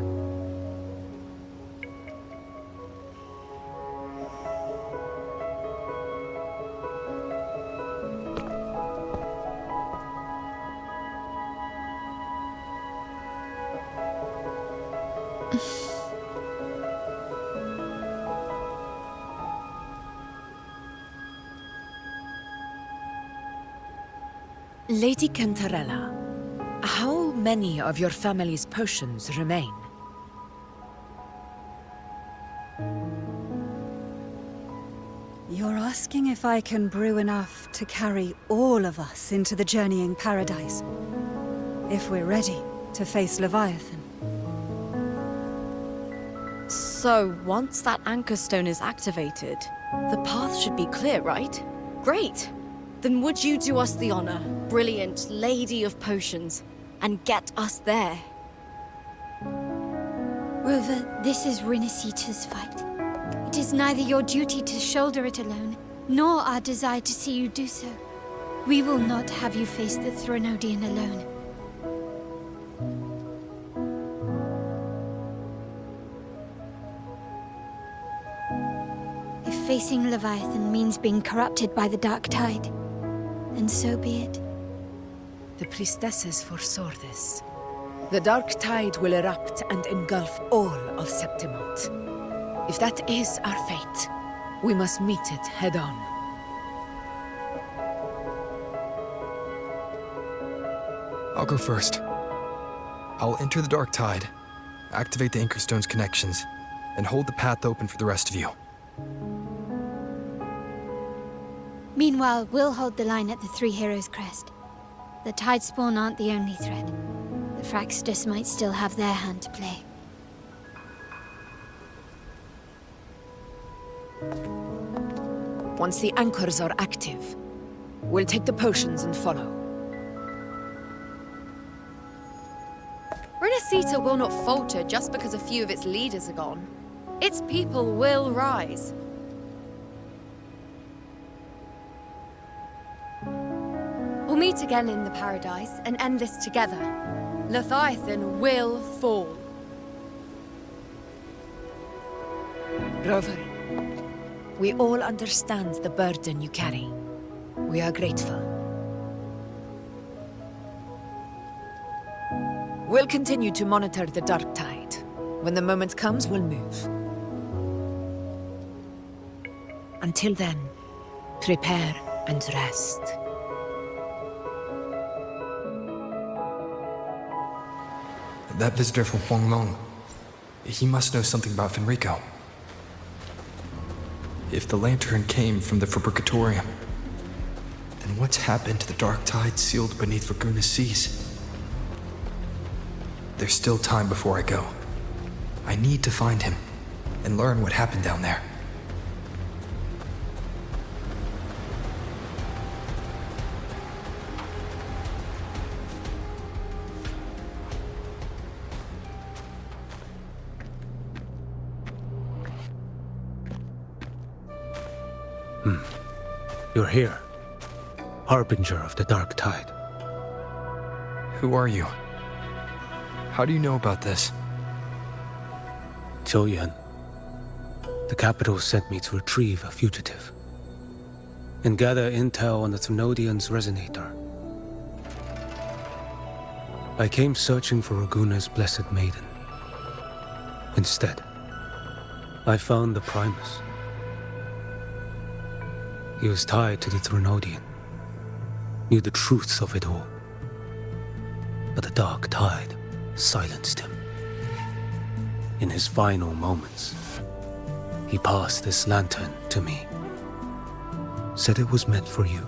V: Lady Cantarella, how many of your family's potions remain?
H: You're asking if I can brew enough to carry all of us into the journeying paradise. If we're ready to face Leviathan.
L: So, once that anchor stone is activated, the path should be clear, right? Great! Then would you do us the honor, brilliant Lady of Potions, and get us there?
C: Rover, this is Rinascita's fight. It is neither your duty to shoulder it alone, nor our desire to see you do so. We will not have you face the Threnodian alone. If facing Leviathan means being corrupted by the Dark Tide, then so be it.
V: The priestesses foresaw this. The Dark Tide will erupt and engulf all of Septimont. If that is our fate, we must meet it head-on.
B: I'll go first. I'll enter the Dark Tide, activate the Anchor Stone's connections, and hold the path open for the rest of you.
C: Meanwhile, we'll hold the line at the Three Heroes Crest. The Tidespawn aren't the only threat. The Fraxtus might still have their hand to play.
V: Once the anchors are active, we'll take the potions and follow.
L: Rinascita will not falter just because a few of its leaders are gone. Its people will rise. We'll meet again in the paradise and end this together. Leviathan will fall.
V: Rover, we all understand the burden you carry. We are grateful. We'll continue to monitor the Dark Tide. When the moment comes, we'll move. Until then, prepare and rest.
B: That visitor from Huanglong, he must know something about Fenrico. If the lantern came from the Fabricatorium, then what's happened to the Dark Tide sealed beneath Ragunna's seas? There's still time before I go. I need to find him. and learn what happened down there.
I: You're here, harbinger of the dark tide.
B: Who are you? How do you know about this?
I: Choyan. The capital sent me to retrieve a fugitive and gather intel on the Thrunodian's resonator. I came searching for Raguna's blessed maiden. Instead, I found the Primus. He was tied to the Thrunodian, knew the truths of it all. But the dark tide silenced him. In his final moments, he passed this lantern to me. Said it was meant for you.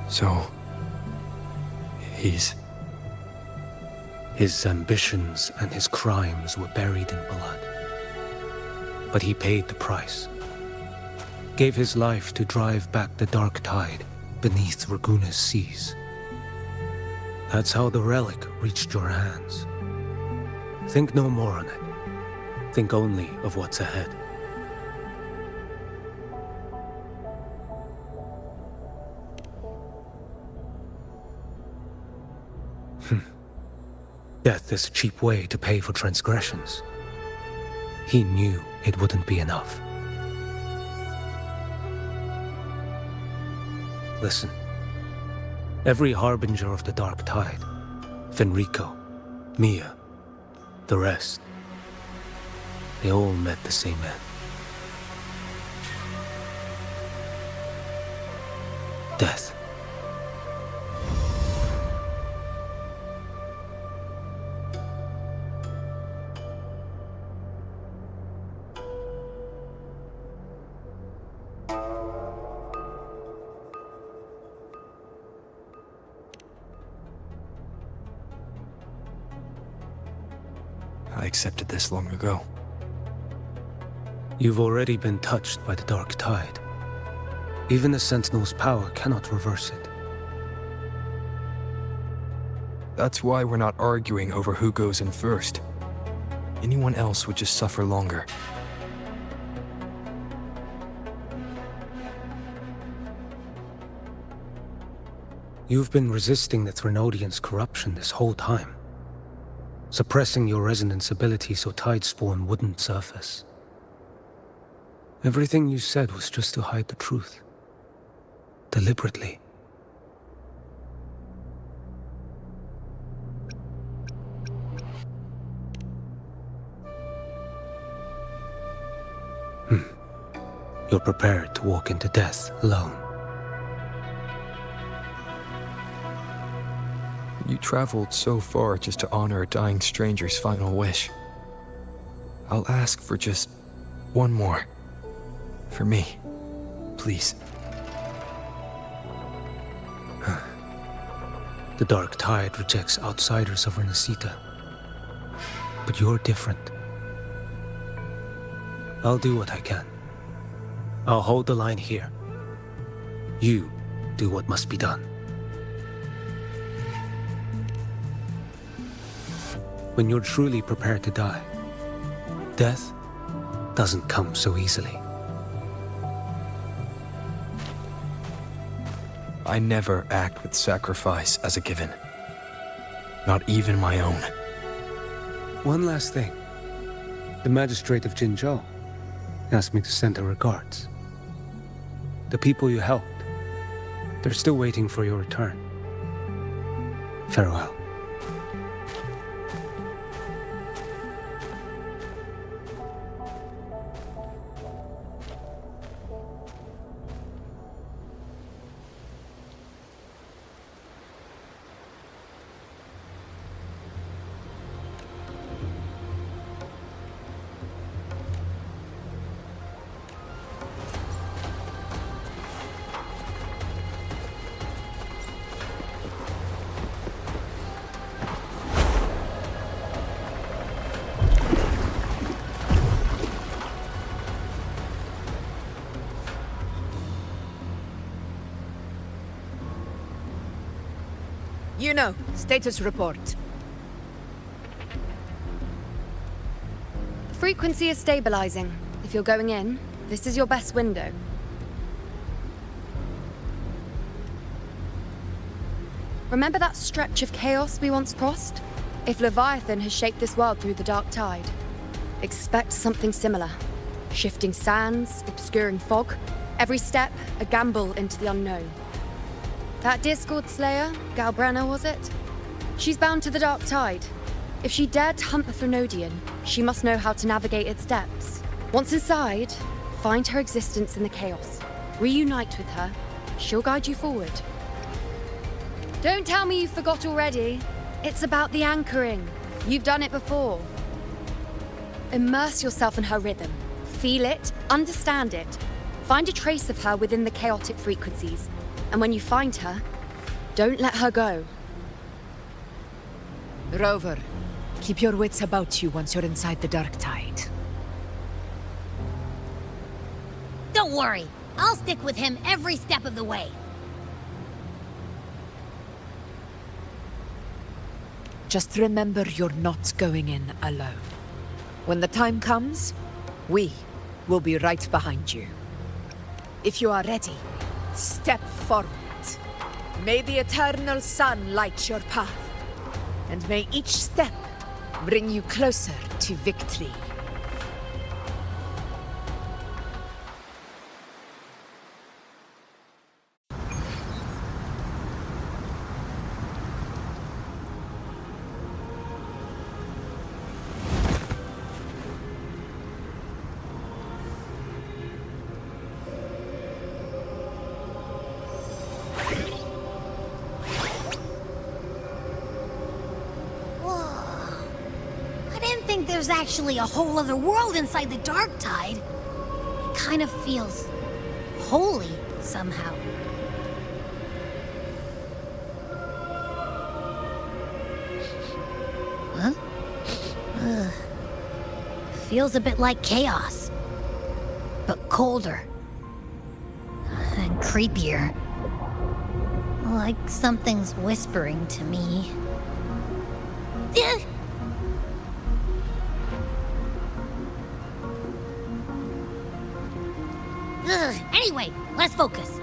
B: So... he's...
I: His ambitions and his crimes were buried in blood. But he paid the price. Gave his life to drive back the dark tide beneath Raguna's seas. That's how the relic reached your hands. Think no more on it. Think only of what's ahead. Death is a cheap way to pay for transgressions. He knew it wouldn't be enough. Listen. Every harbinger of the dark tide, Fenrico, Mia, the rest, they all met the same end. Death.
B: I accepted this long ago.
I: You've already been touched by the dark tide. Even the Sentinel's power cannot reverse it.
B: That's why we're not arguing over who goes in first. Anyone else would just suffer longer.
I: You've been resisting the Thrunodian's corruption this whole time. Suppressing your resonance ability so Tidespawn wouldn't surface. Everything you said was just to hide the truth. Deliberately. You're prepared to walk into death alone.
B: You traveled so far just to honor a dying stranger's final wish. I'll ask for just one more. For me. Please.
I: The dark tide rejects outsiders of Rinascita. But you're different. I'll do what I can. I'll hold the line here. You do what must be done. When you're truly prepared to die, death doesn't come so easily.
B: I never act with sacrifice as a given. Not even my own.
I: One last thing. The magistrate of Jinzhou asked me to send her regards. The people you helped, they're still waiting for your return. Farewell.
K: you know? Status report.
Q: Frequency is stabilizing. If you're going in, this is your best window. Remember that stretch of chaos we once crossed? If Leviathan has shaped this world through the dark tide, expect something similar. Shifting sands, obscuring fog, every step a gamble into the unknown. That Discord Slayer, Galbrena was it? She's bound to the dark tide. If she dared to hunt the Threnodian, she must know how to navigate its depths. Once inside, find her existence in the chaos. Reunite with her. She'll guide you forward. Don't tell me you forgot already. It's about the anchoring. You've done it before. Immerse yourself in her rhythm. Feel it, understand it. Find a trace of her within the chaotic frequencies. And when you find her, don't let her go.
K: Rover, keep your wits about you once you're inside the dark tide.
A: Don't worry. I'll stick with him every step of the way.
K: Just remember you're not going in alone. When the time comes, we will be right behind you. If you are ready, step forward. May the eternal sun light your path, and may each step bring you closer to victory.
A: There's actually a whole other world inside the dark tide. It kind of feels holy somehow. Huh? Ugh. Feels a bit like chaos, but colder and creepier. Like something's whispering to me. Anyway, let's focus.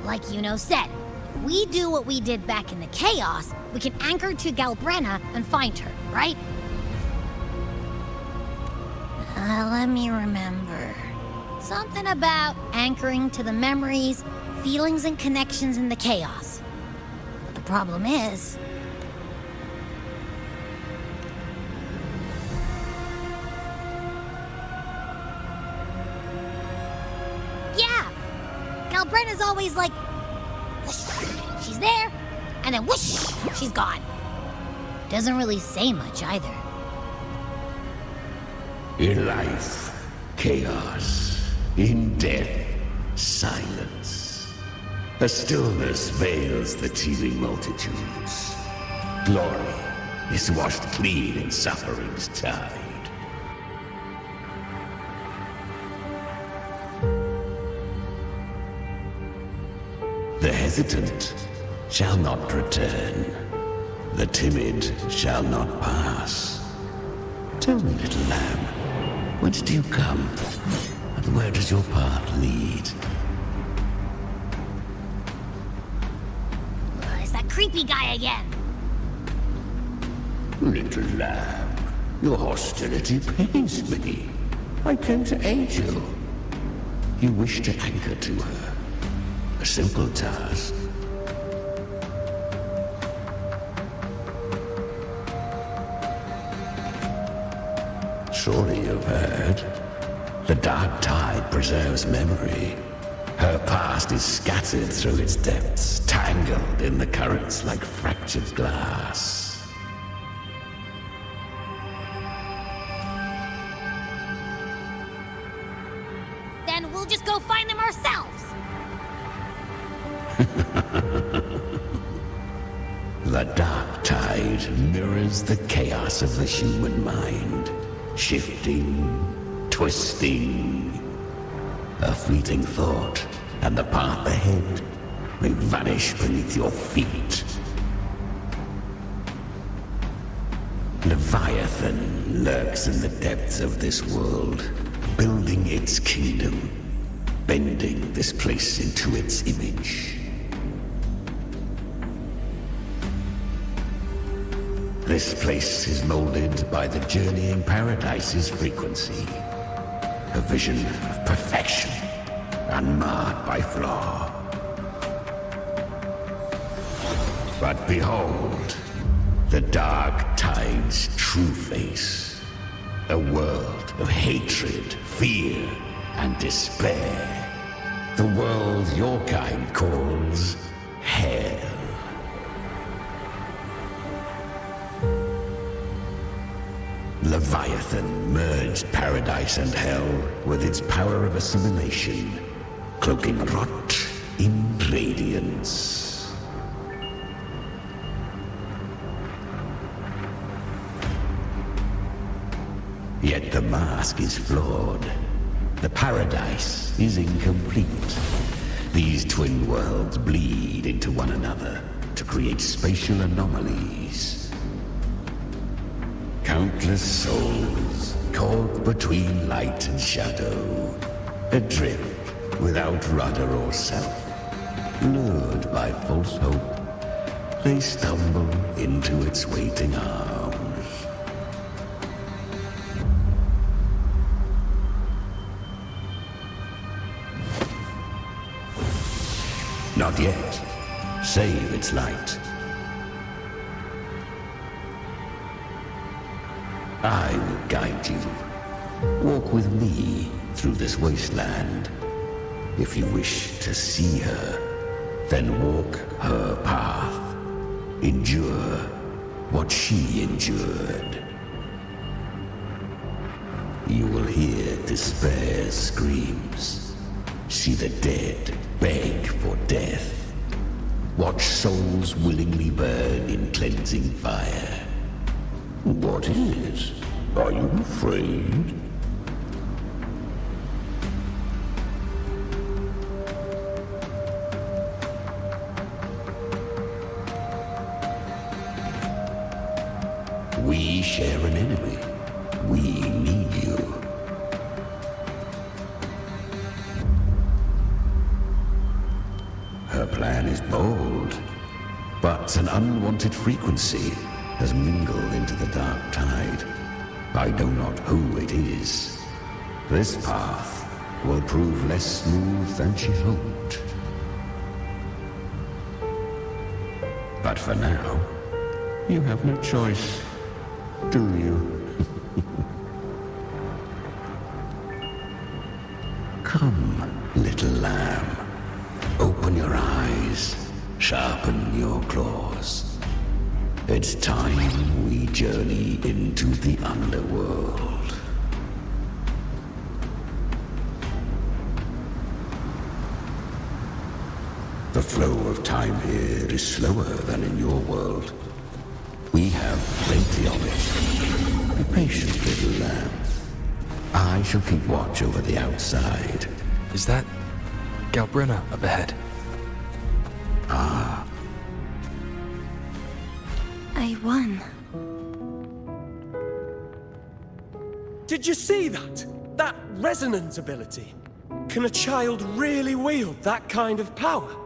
A: Like Yuno said, if we do what we did back in the chaos, we can anchor to Galbrena and find her, right? Let me remember. Something about anchoring to the memories, feelings, and connections in the chaos. But the problem is... Galbrena's always like, whoosh, she's there, and then whoosh, she's gone. Doesn't really say much either.
N: In life, chaos. In death, silence. A stillness veils the teeming multitudes. Glory is washed clean in suffering's tide. The hesitant shall not return. The timid shall not pass. Tell me, little lamb, whence do you come? And where does your path lead?
A: It's that creepy guy again.
N: Little lamb, your hostility pains me. I came to aid you. You wish to anchor to her. A simple task. Surely you've heard. The dark tide preserves memory. Her past is scattered through its depths, tangled in the currents like fractured glass.
A: Then we'll just go find them ourselves.
N: The dark tide mirrors the chaos of the human mind, shifting, twisting. A fleeting thought, and the path ahead may vanish beneath your feet. Leviathan lurks in the depths of this world, building its kingdom, bending this place into its image. This place is molded by the journeying paradise's frequency, a vision of perfection, unmarred by flaw. But behold, the dark tide's true face, a world of hatred, fear, and despair. The world your kind calls hell. Leviathan merged paradise and hell with its power of assimilation, cloaking rot in radiance. Yet the mask is flawed. The paradise is incomplete. These twin worlds bleed into one another to create spatial anomalies. Countless souls caught between light and shadow, adrift without rudder or self, lured by false hope, they stumble into its waiting arms. Not yet. Save its light. I will guide you. Walk with me through this wasteland. If you wish to see her, then walk her path. Endure what she endured. You will hear despair's screams. See the dead beg for death. Watch souls willingly burn in cleansing fire. What is? Are you afraid? We share an enemy. We need you. Her plan is bold, but an unwanted frequency has mingled into the dark tide. I know not who it is. This path will prove less smooth than she hoped. But for now, you have no choice, do you? Come, little lamb. Open your eyes, sharpen your claws. It's time we journey into the underworld. The flow of time here is slower than in your world. We have plenty of it. Be patient, little lamb. I shall keep watch over the outside.
B: Is that Galbrena up ahead?
N: Ah.
C: I won.
U: Did you see that? That resonance ability? Can a child really wield that kind of power?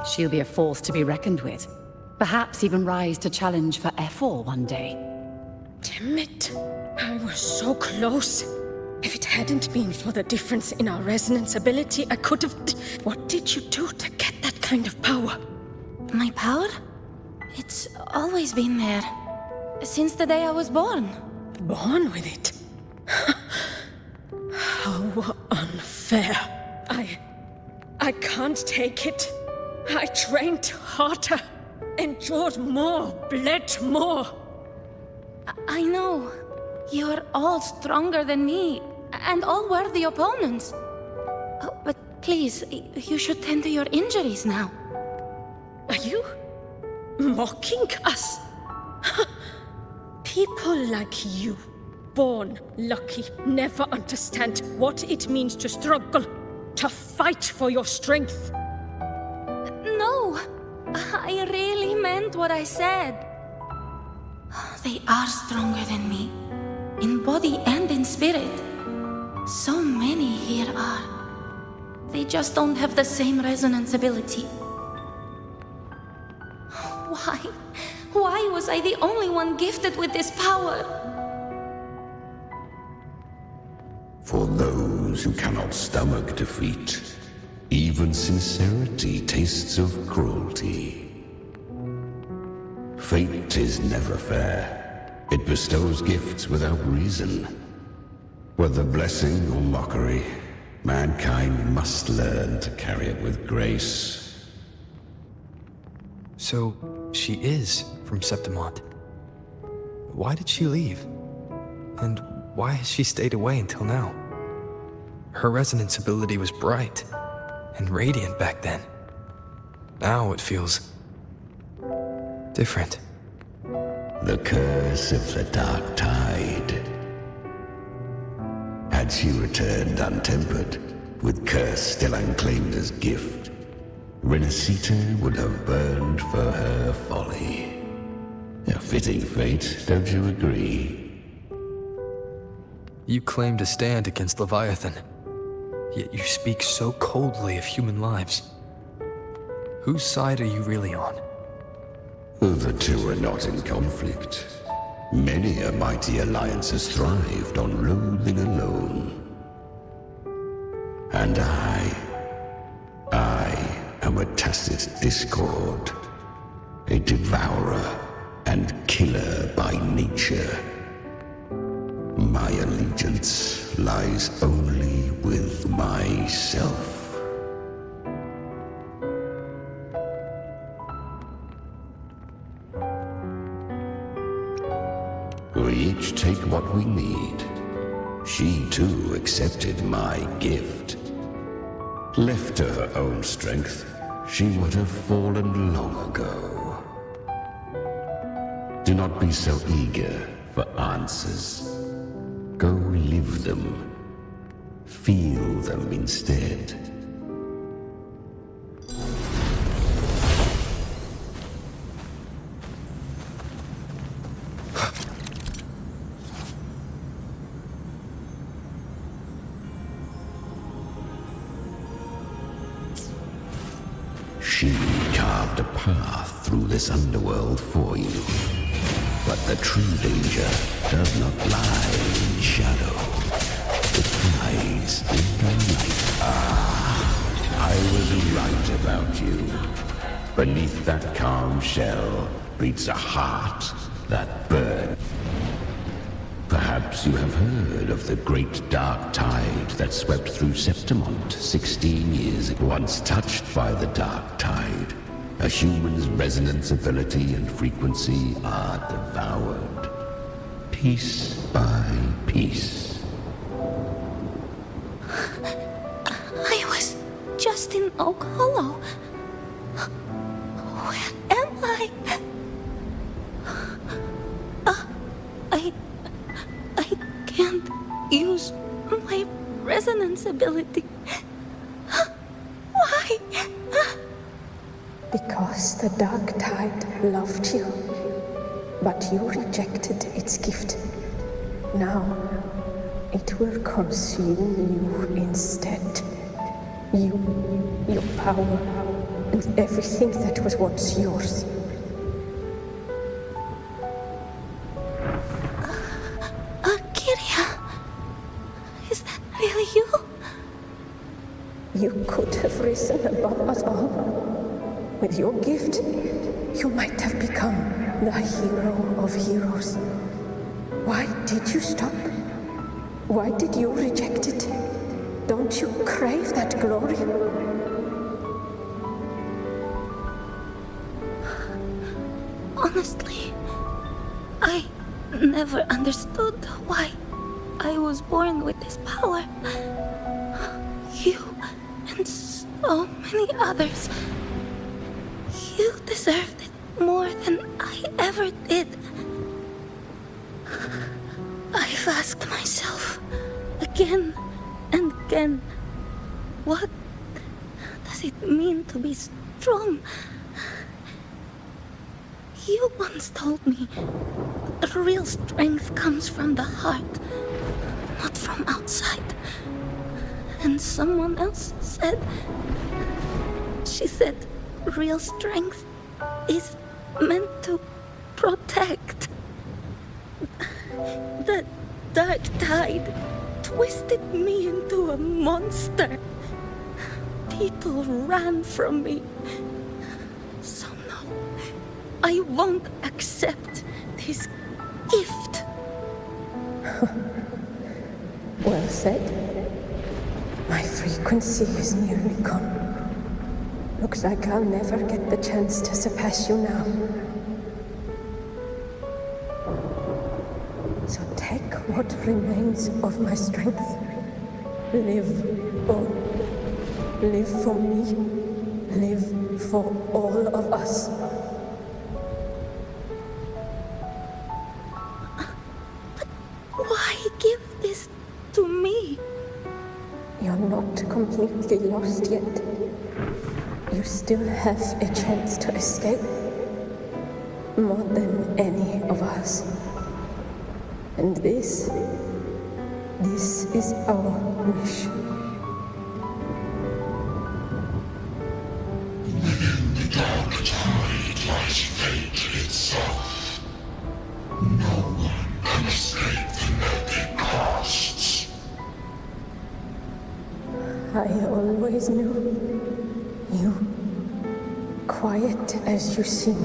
E: She'll be a force to be reckoned with. Perhaps even rise to challenge for F4 one day.
D: Damn it. I was so close. If it hadn't been for the difference in our resonance ability, I could have... What did you do to get that kind of power?
C: My power? It's always been there. Since the day I was born.
D: Born with it? How unfair. I can't take it. I trained harder, endured more, bled more.
C: I know. You're all stronger than me, and all worthy opponents. Oh, but please, you should tend to your injuries now.
D: Are you mocking us? People like you, born lucky, never understand what it means to struggle, to fight for your strength.
C: No, I really meant what I said.
R: They are stronger than me, in body and in spirit. So many here are. They just don't have the same resonance ability. Why? Why was I the only one gifted with this power?
S: For those who cannot stomach defeat, even sincerity tastes of cruelty. Fate is never fair. It bestows gifts without reason. Whether blessing or mockery, mankind must learn to carry it with grace.
B: So, she is from Septimont. Why did she leave? And why has she stayed away until now? Her resonance ability was bright and radiant back then. Now it feels different.
S: The curse of the Dark Tide. Had she returned untempered, with curse still unclaimed as gift, Rinascita would have burned for her folly. A fitting fate, don't you agree?
B: You claim to stand against Leviathan, yet you speak so coldly of human lives. Whose side are you really on?
S: The two are not in conflict. Many a mighty alliance has thrived on loathing alone. And I am a tacit discord, a devourer and killer by nature. My allegiance lies only with myself. We each take what we need. She too accepted my gift. Left to her own strength, she would have fallen long ago. Do not be so eager for answers. Go live them. Feel them instead. She carved a path through this underworld for you. But the true danger does not lie in shadow. It hides in the light. I was right about you. Beneath that calm shell beats a heart that burns. Perhaps you have heard of the great dark tide that swept through Septimont 16 years ago. Once touched by the dark tide, a human's resonance ability and frequency are devoured, piece by piece.
R: I was just in Oak Hollow. Where am I? I can't use my resonance ability. Why?
W: Because the Dark Tide loved you, but you rejected its gift. Now, it will consume you instead. You, your power, and everything that was once yours.
R: Kiria, is that really you?
W: You could have risen above us all. With your gift, you might have become the hero of heroes. Why did you stop? Why did you reject it? Don't you crave that glory?
R: Honestly, I never understood why I was born with this power. You and so many others. You deserved it more than I ever did. I've asked myself again and again, what does it mean to be strong? You once told me that real strength comes from the heart, not from outside. And someone else said... She said real strength is meant to protect. The dark tide twisted me into a monster. People ran from me. So no, I won't accept this gift.
W: Well said. My frequency is nearly gone. Looks like I'll never get the chance to surpass you now. So take what remains of my strength. Live on. Live for me. Live for all of us.
R: Why give this to me?
W: You're not completely lost yet. You still have a chance to escape. More than any of us. And this is our wish.
S: Within the dark tide lies fate itself. No one can escape the net it casts.
W: I always knew you, quiet as you seem.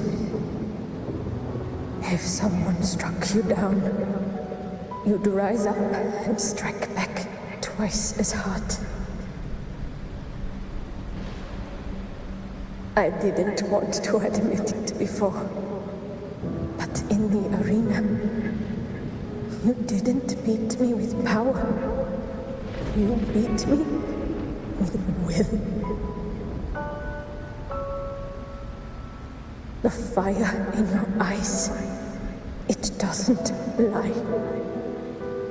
W: If someone struck you down, you'd rise up and strike back twice as hard. I didn't want to admit it before, but in the arena, you didn't beat me with power. You beat me with will. The fire in your eyes, it doesn't lie.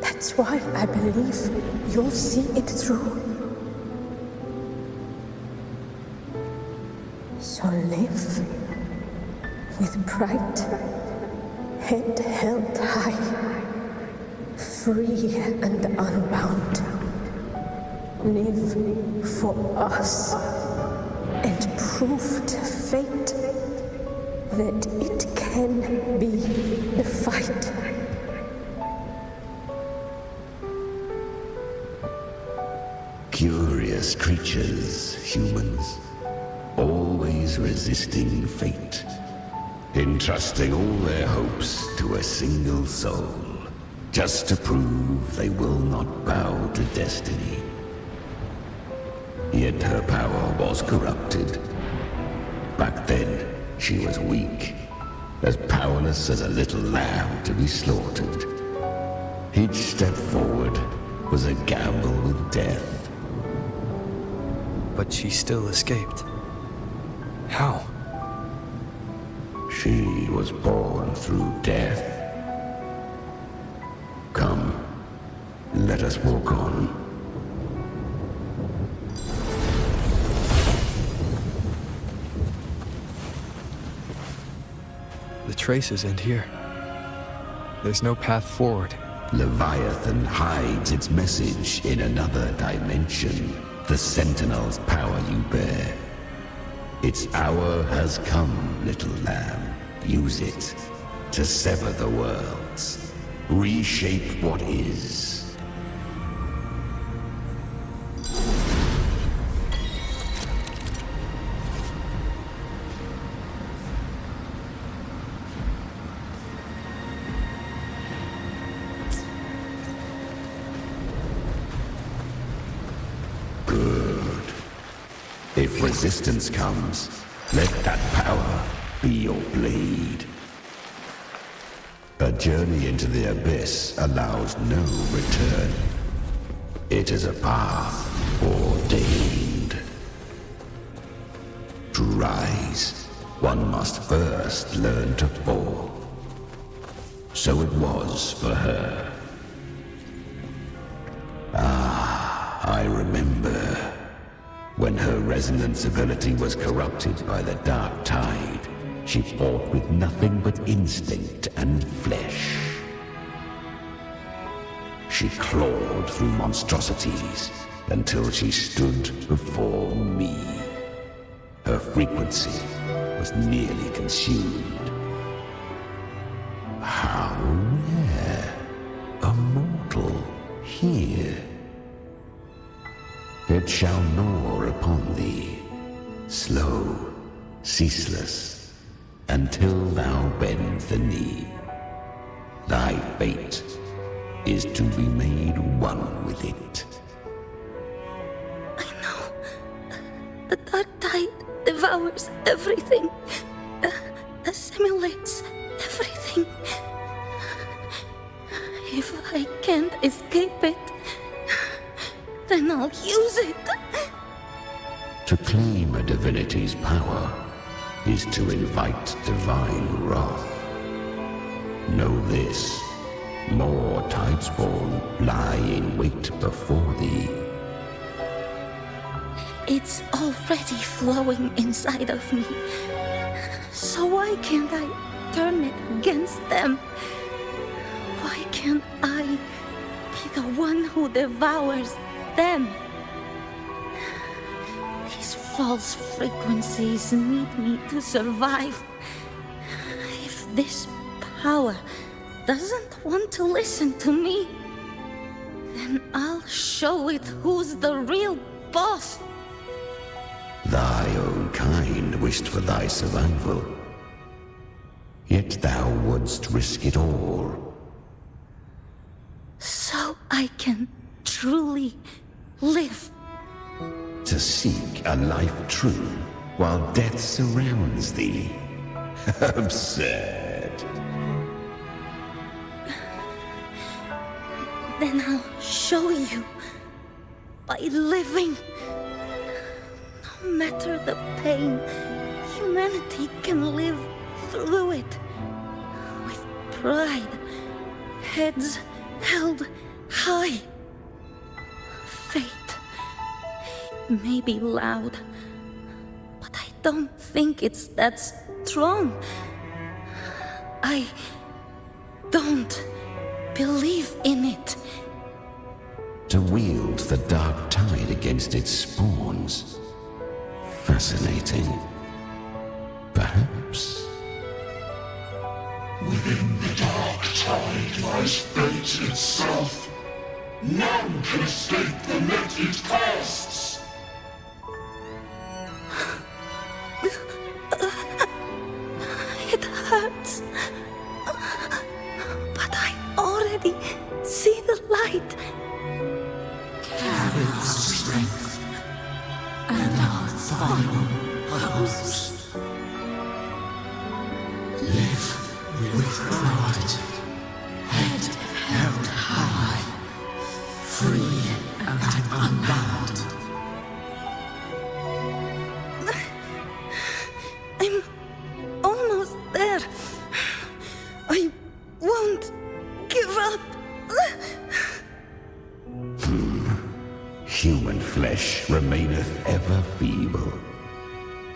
W: That's why I believe you'll see it through. So live with pride, head held high, free and unbound. Live for us and prove to fate that it can be the fight.
S: Curious creatures, humans, always resisting fate, entrusting all their hopes to a single soul, just to prove they will not bow to destiny. Yet her power was corrupted. Back then, she was weak, as powerless as a little lamb to be slaughtered. Each step forward was a gamble with death.
B: But she still escaped. How?
S: She was born through death. Come, let us walk on.
B: The traces end here. There's no path forward.
S: Leviathan hides its message in another dimension. The Sentinel's power you bear. Its hour has come, little lamb. Use it to sever the worlds. Reshape what is. If resistance comes, let that power be your blade. A journey into the abyss allows no return. It is a path ordained. To rise, one must first learn to fall. So it was for her. I remember. When her resonance ability was corrupted by the dark tide, she fought with nothing but instinct and flesh. She clawed through monstrosities until she stood before me. Her frequency was nearly consumed. How rare, a mortal here. It shall gnaw upon thee, slow, ceaseless, until thou bend the knee. Thy fate is to be made one with it.
R: I know. The dark tide devours everything, assimilates everything. If I can't escape it, then I'll use it.
S: To claim a divinity's power is to invite divine wrath. Know this, more Tidespawn lie in wait before thee.
R: It's already flowing inside of me. So why can't I turn it against them? Why can't I be the one who devours them? These false frequencies need me to survive. If this power doesn't want to listen to me, then I'll show it who's the real boss.
S: Thy own kind wished for thy survival. Yet thou wouldst risk it all.
R: So I can truly live.
S: To seek a life true while death surrounds thee. Absurd.
R: Then I'll show you by living. No matter the pain, humanity can live through it with pride, heads held high. Fate may be loud, but I don't think it's that strong. I don't believe in it.
S: To wield the dark tide against its spawns. Fascinating. Perhaps.
F: Within the dark tide lies fate itself. None can escape the net it casts.
R: It hurts. But I already see the light.
F: Carry our strength and our final hopes. Live with pride, head held high, free and unbound.
R: I'm almost there. I won't give up.
S: Human flesh remaineth ever feeble.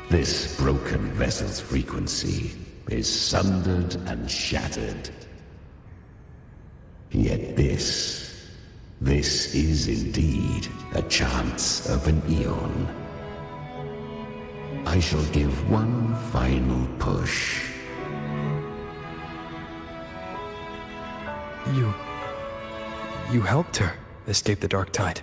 S: This broken vessel's frequency is sundered and shattered. Yet this is indeed a chance of an eon. I shall give one final push.
B: You helped her escape the dark tide.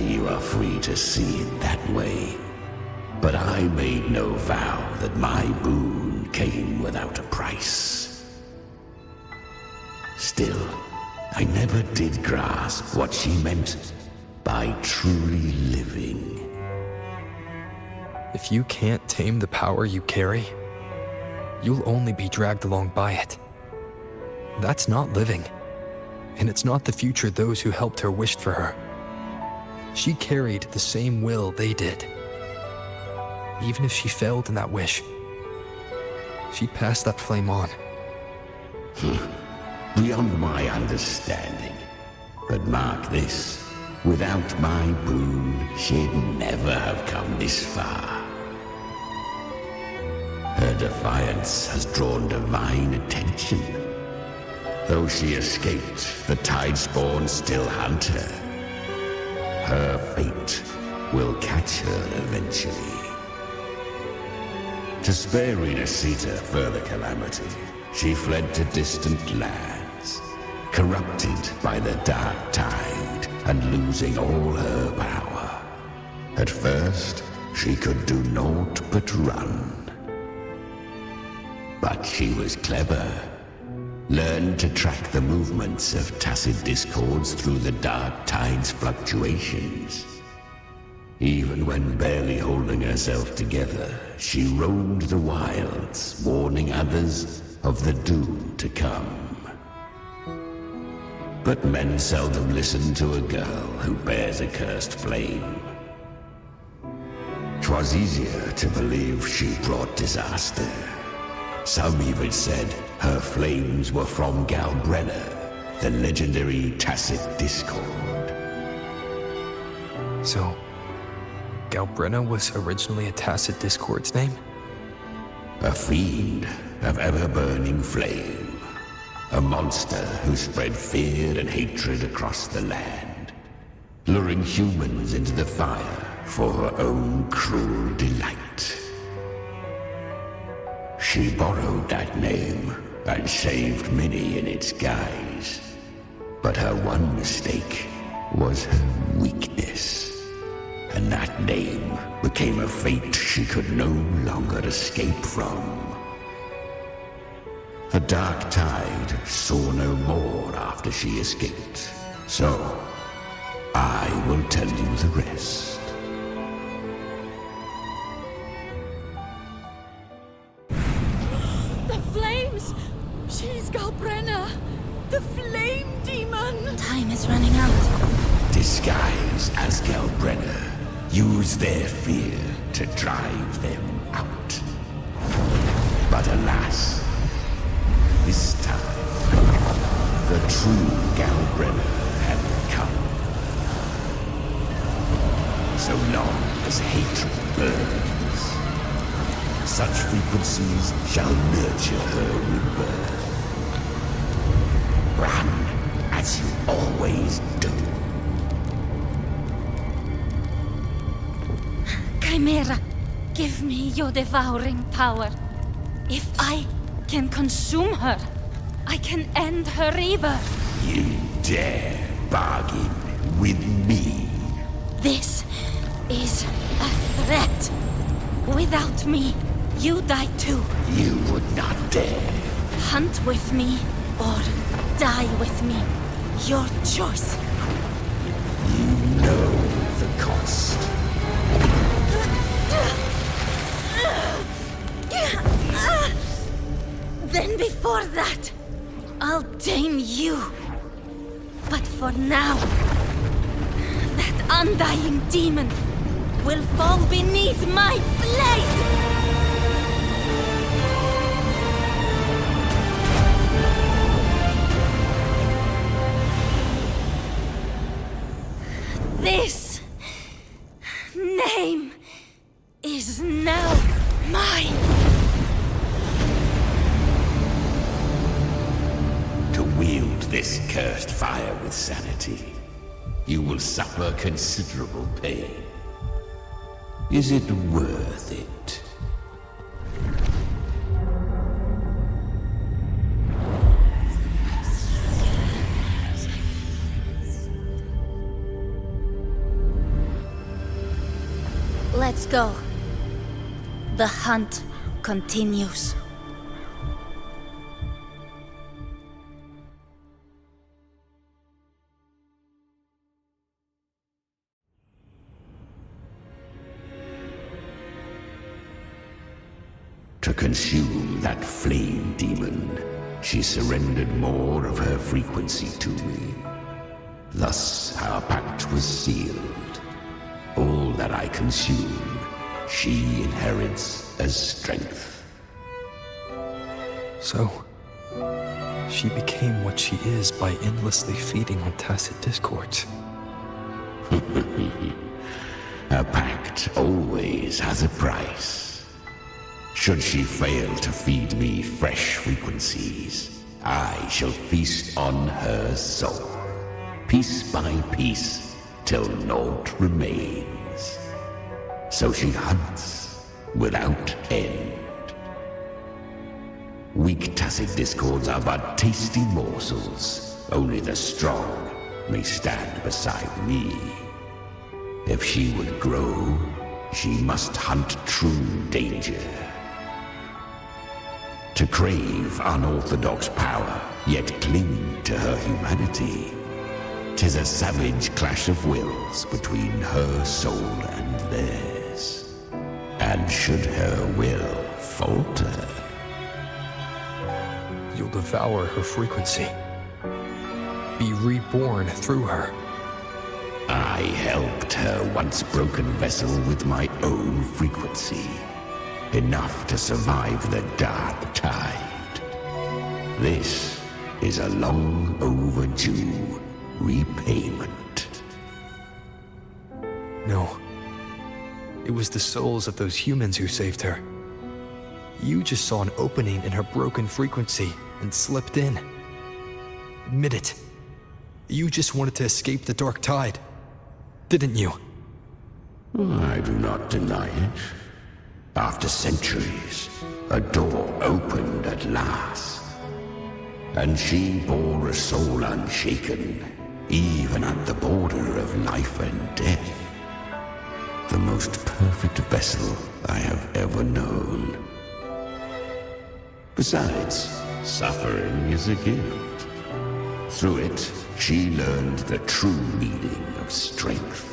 S: You are free to see it that way. But I made no vow that my boon came without a price. Still, I never did grasp what she meant by truly living.
B: If you can't tame the power you carry, you'll only be dragged along by it. That's not living. And it's not the future those who helped her wished for her. She carried the same will they did. Even if she failed in that wish, she passed that flame on.
S: Beyond my understanding. But mark this, Without my boon, she'd never have come this far. Her defiance has drawn divine attention. Though she escaped, the Tidespawn still hunt her. Her fate will catch her eventually. To spare Rinascita further calamity, she fled to distant lands, corrupted by the dark tide and losing all her power. At first, she could do naught but run. But she was clever. Learned to track the movements of tacit discords through the dark tide's fluctuations. Even when barely holding herself together, she roamed the wilds, warning others of the doom to come. But men seldom listen to a girl who bears a cursed flame. 'Twas easier to believe she brought disaster. Some even said her flames were from Galbrena, the legendary tacit discord.
B: So, Galbrena was originally a tacit discord's name?
S: A fiend of ever-burning flame. A monster who spread fear and hatred across the land, luring humans into the fire for her own cruel delight. She borrowed that name and saved many in its guise. But her one mistake was her weakness. And that name became a fate she could no longer escape from. The dark tide saw no more after she escaped. So, I will tell you the rest.
D: The flames! She's Galbrena! The flame demon!
A: Time is running out.
S: Disguised as Galbrena, use their fear to drive them out. But alas, this time, the true Galbrena had come. So long as hatred burns, such frequencies shall nurture her rebirth. Run as you always do.
R: Chimera, give me your devouring power. If I can consume her, I can end her rebirth.
S: You dare bargain with me?
R: This is a threat. Without me, you die too.
S: You would not dare.
R: Hunt with me or die with me. Your choice.
S: You know the cost.
R: Then before that, I'll tame you. But for now, that undying demon will fall beneath my blade! This name is now mine.
S: To wield this cursed fire with sanity, you will suffer considerable pain. Is it worth it?
R: Let's go. The hunt continues.
S: To consume that flame demon, she surrendered more of her frequency to me. Thus our pact was sealed. All that I consume, she inherits as strength.
B: So, she became what she is by endlessly feeding on tacit discords.
S: A pact always has a price. Should she fail to feed me fresh frequencies, I shall feast on her soul, piece by piece, till naught remains. So she hunts without end. Weak tacit discords are but tasty morsels. Only the strong may stand beside me. If she would grow, she must hunt true danger. To crave unorthodox power, yet cling to her humanity, 'tis a savage clash of wills between her soul and theirs. And should her will falter,
B: you'll devour her frequency. Be reborn through her.
S: I helped her once broken vessel with my own frequency. Enough to survive the dark tide. This is a long overdue repayment.
B: No. It was the souls of those humans who saved her. You just saw an opening in her broken frequency and slipped in. Admit it. You just wanted to escape the dark tide, didn't you?
S: I do not deny it. After centuries, a door opened at last. And she bore a soul unshaken, even at the border of life and death. The most perfect vessel I have ever known. Besides, suffering is a gift. Through it, she learned the true meaning of strength.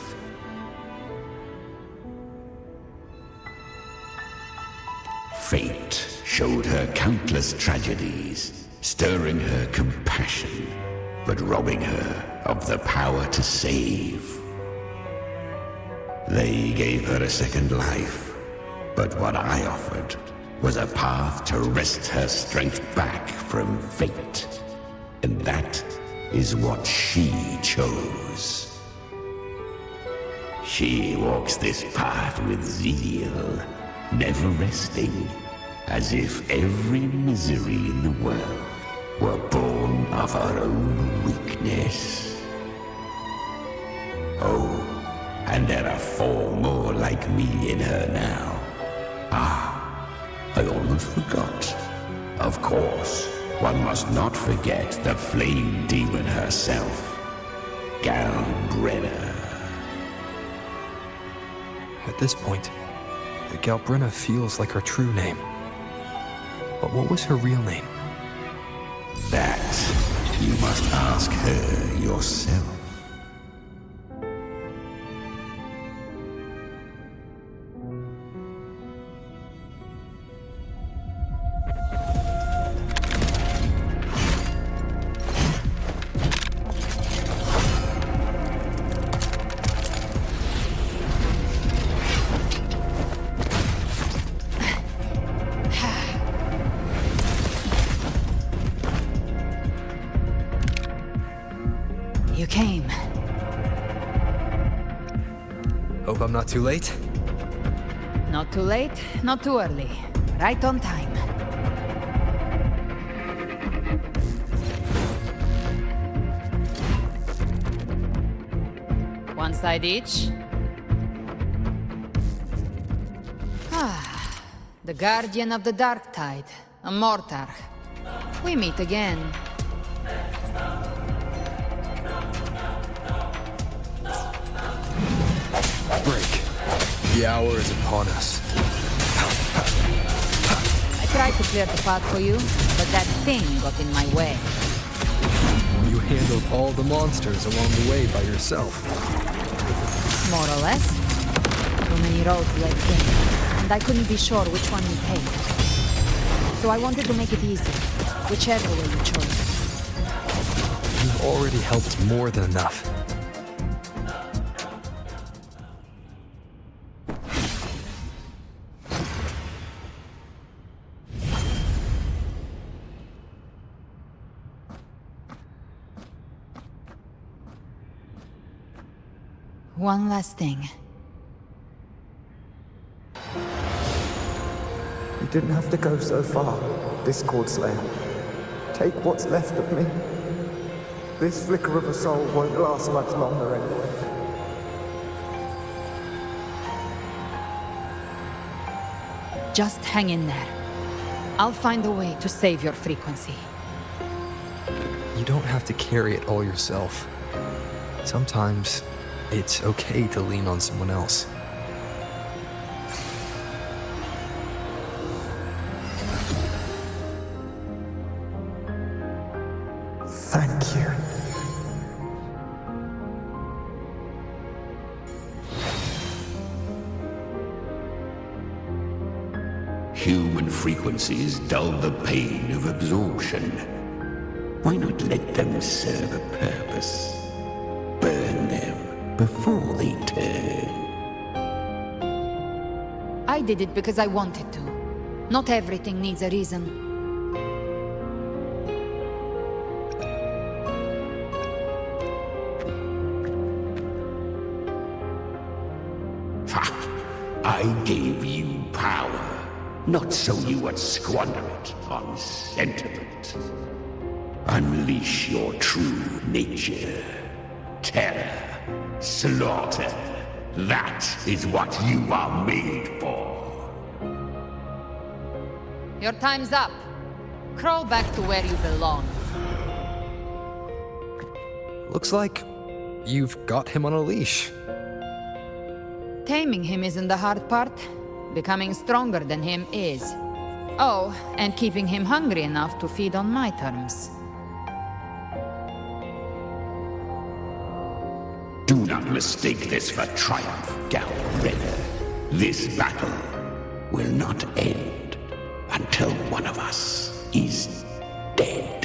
S: Fate showed her countless tragedies, stirring her compassion, but robbing her of the power to save. They gave her a second life, but what I offered was a path to wrest her strength back from fate. And that is what she chose. She walks this path with zeal, never resting, as if every misery in the world were born of her own weakness. Oh, and there are 4 more like me in her now. Ah, I almost forgot. Of course, one must not forget the flame demon herself, Galbrena.
B: At this point, Galbrena feels like her true name. But what was her real name?
S: That you must ask her yourself.
K: You came.
B: Hope I'm not too late?
K: Not too late, not too early. Right on time. One side each. Ah, the Guardian of the Dark Tide, a Mortar. We meet again.
B: Break. The hour is upon us.
K: I tried to clear the path for you, but that thing got in my way.
B: You handled all the monsters along the way by yourself.
K: More or less. Too many roads led in, and I couldn't be sure which one we take. So I wanted to make it easy, whichever way you chose.
B: You've already helped more than enough.
G: One last thing.
M: You didn't have to go so far, Discord Slayer. Take what's left of me. This flicker of a soul won't last much longer anyway.
G: Just hang in there. I'll find a way to save your frequency.
B: You don't have to carry it all yourself. Sometimes it's okay to lean on someone else.
M: Thank you.
S: Human frequencies dull the pain of absorption. Why not let them serve a purpose? Burn them before they turn.
G: I did it because I wanted to. Not everything needs a reason.
S: I gave you power, not so you would squander it on sentiment. Unleash your true nature. Terror, slaughter. That is what you are made for.
G: Your time's up. Crawl back to where you belong.
B: Looks like you've got him on a leash.
G: Taming him isn't the hard part. Becoming stronger than him is. Oh, and keeping him hungry enough to feed on my terms.
S: Do not mistake this for triumph, Galbrena. This battle will not end until one of us is dead.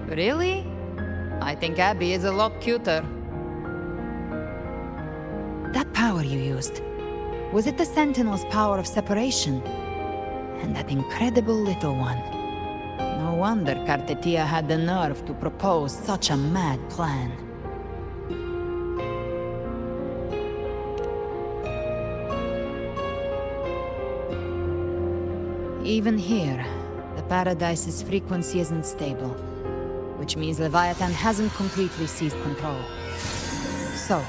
G: Really? I think Abby is a lot cuter. That power you used, was it the Sentinel's power of separation? And that incredible little one. No wonder Kartetia had the nerve to propose such a mad plan. Even here, the Paradise's frequency isn't stable, which means Leviathan hasn't completely seized control. So,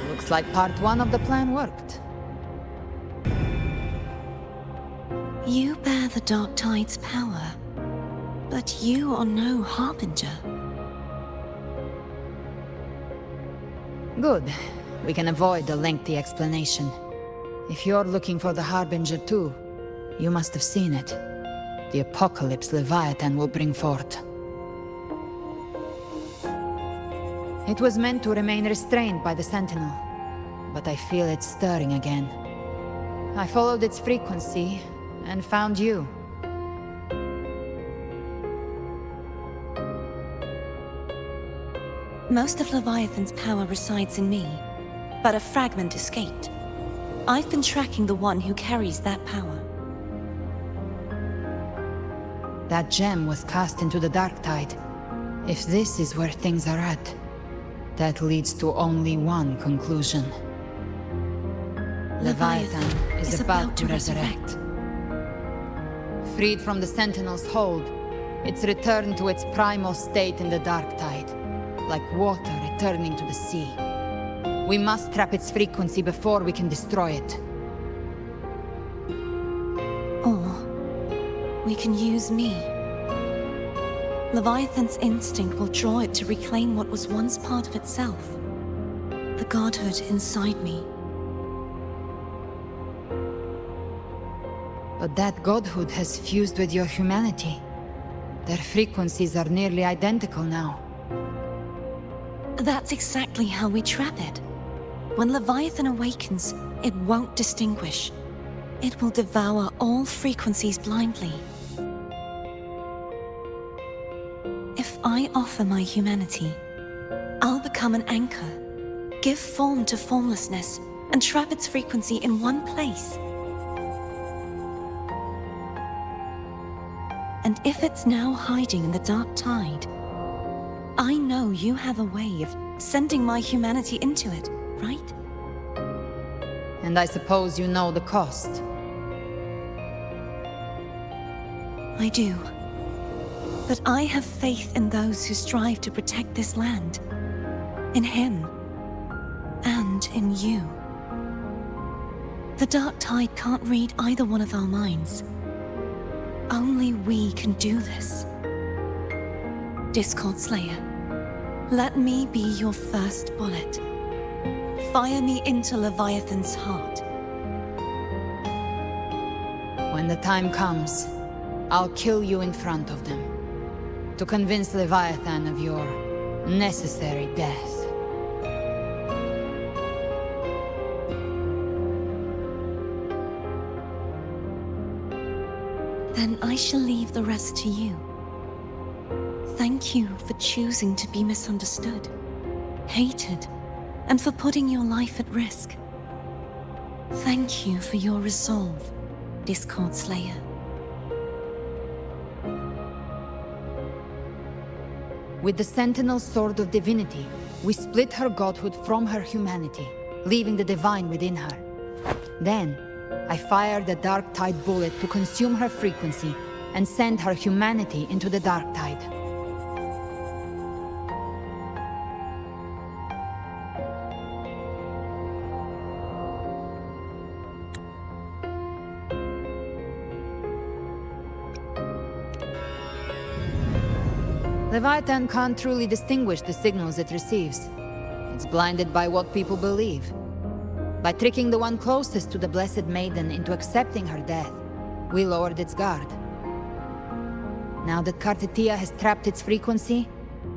G: looks like part one of the plan worked.
T: You bear the Dark Tide's power, but you are no Harbinger.
G: Good. We can avoid a lengthy explanation. If you're looking for the Harbinger too, you must have seen it. The apocalypse Leviathan will bring forth. It was meant to remain restrained by the Sentinel, but I feel it stirring again. I followed its frequency and found you.
T: Most of Leviathan's power resides in me, but a fragment escaped. I've been tracking the one who carries that power.
G: That gem was cast into the Dark Tide. If this is where things are at, that leads to only one conclusion. Leviathan is about to resurrect. Freed from the Sentinel's hold, it's returned to its primal state in the Dark Tide, like water returning to the sea. We must trap its frequency before we can destroy it.
T: Or we can use me. Leviathan's instinct will draw it to reclaim what was once part of itself. The godhood inside me.
G: But that godhood has fused with your humanity. Their frequencies are nearly identical now.
T: That's exactly how we trap it. When Leviathan awakens, it won't distinguish. It will devour all frequencies blindly. If I offer my humanity, I'll become an anchor, give form to formlessness and trap its frequency in one place. And if it's now hiding in the dark tide, I know you have a way of sending my humanity into it, right?
G: And I suppose you know the cost.
T: I do. But I have faith in those who strive to protect this land. In him. And in you. The dark tide can't read either one of our minds. Only we can do this. Discord Slayer, let me be your first bullet. Fire me into Leviathan's heart.
G: When the time comes, I'll kill you in front of them, to convince Leviathan of your necessary death.
T: Then I shall leave the rest to you. Thank you for choosing to be misunderstood, hated, and for putting your life at risk. Thank you for your resolve, Discord Slayer.
G: With the Sentinel Sword of Divinity, we split her godhood from her humanity, leaving the divine within her. Then, I fired a Dark Tide bullet to consume her frequency and send her humanity into the Dark Tide. Leviathan can't truly distinguish the signals it receives. It's blinded by what people believe. By tricking the one closest to the Blessed Maiden into accepting her death, we lowered its guard. Now that Kartetia has trapped its frequency,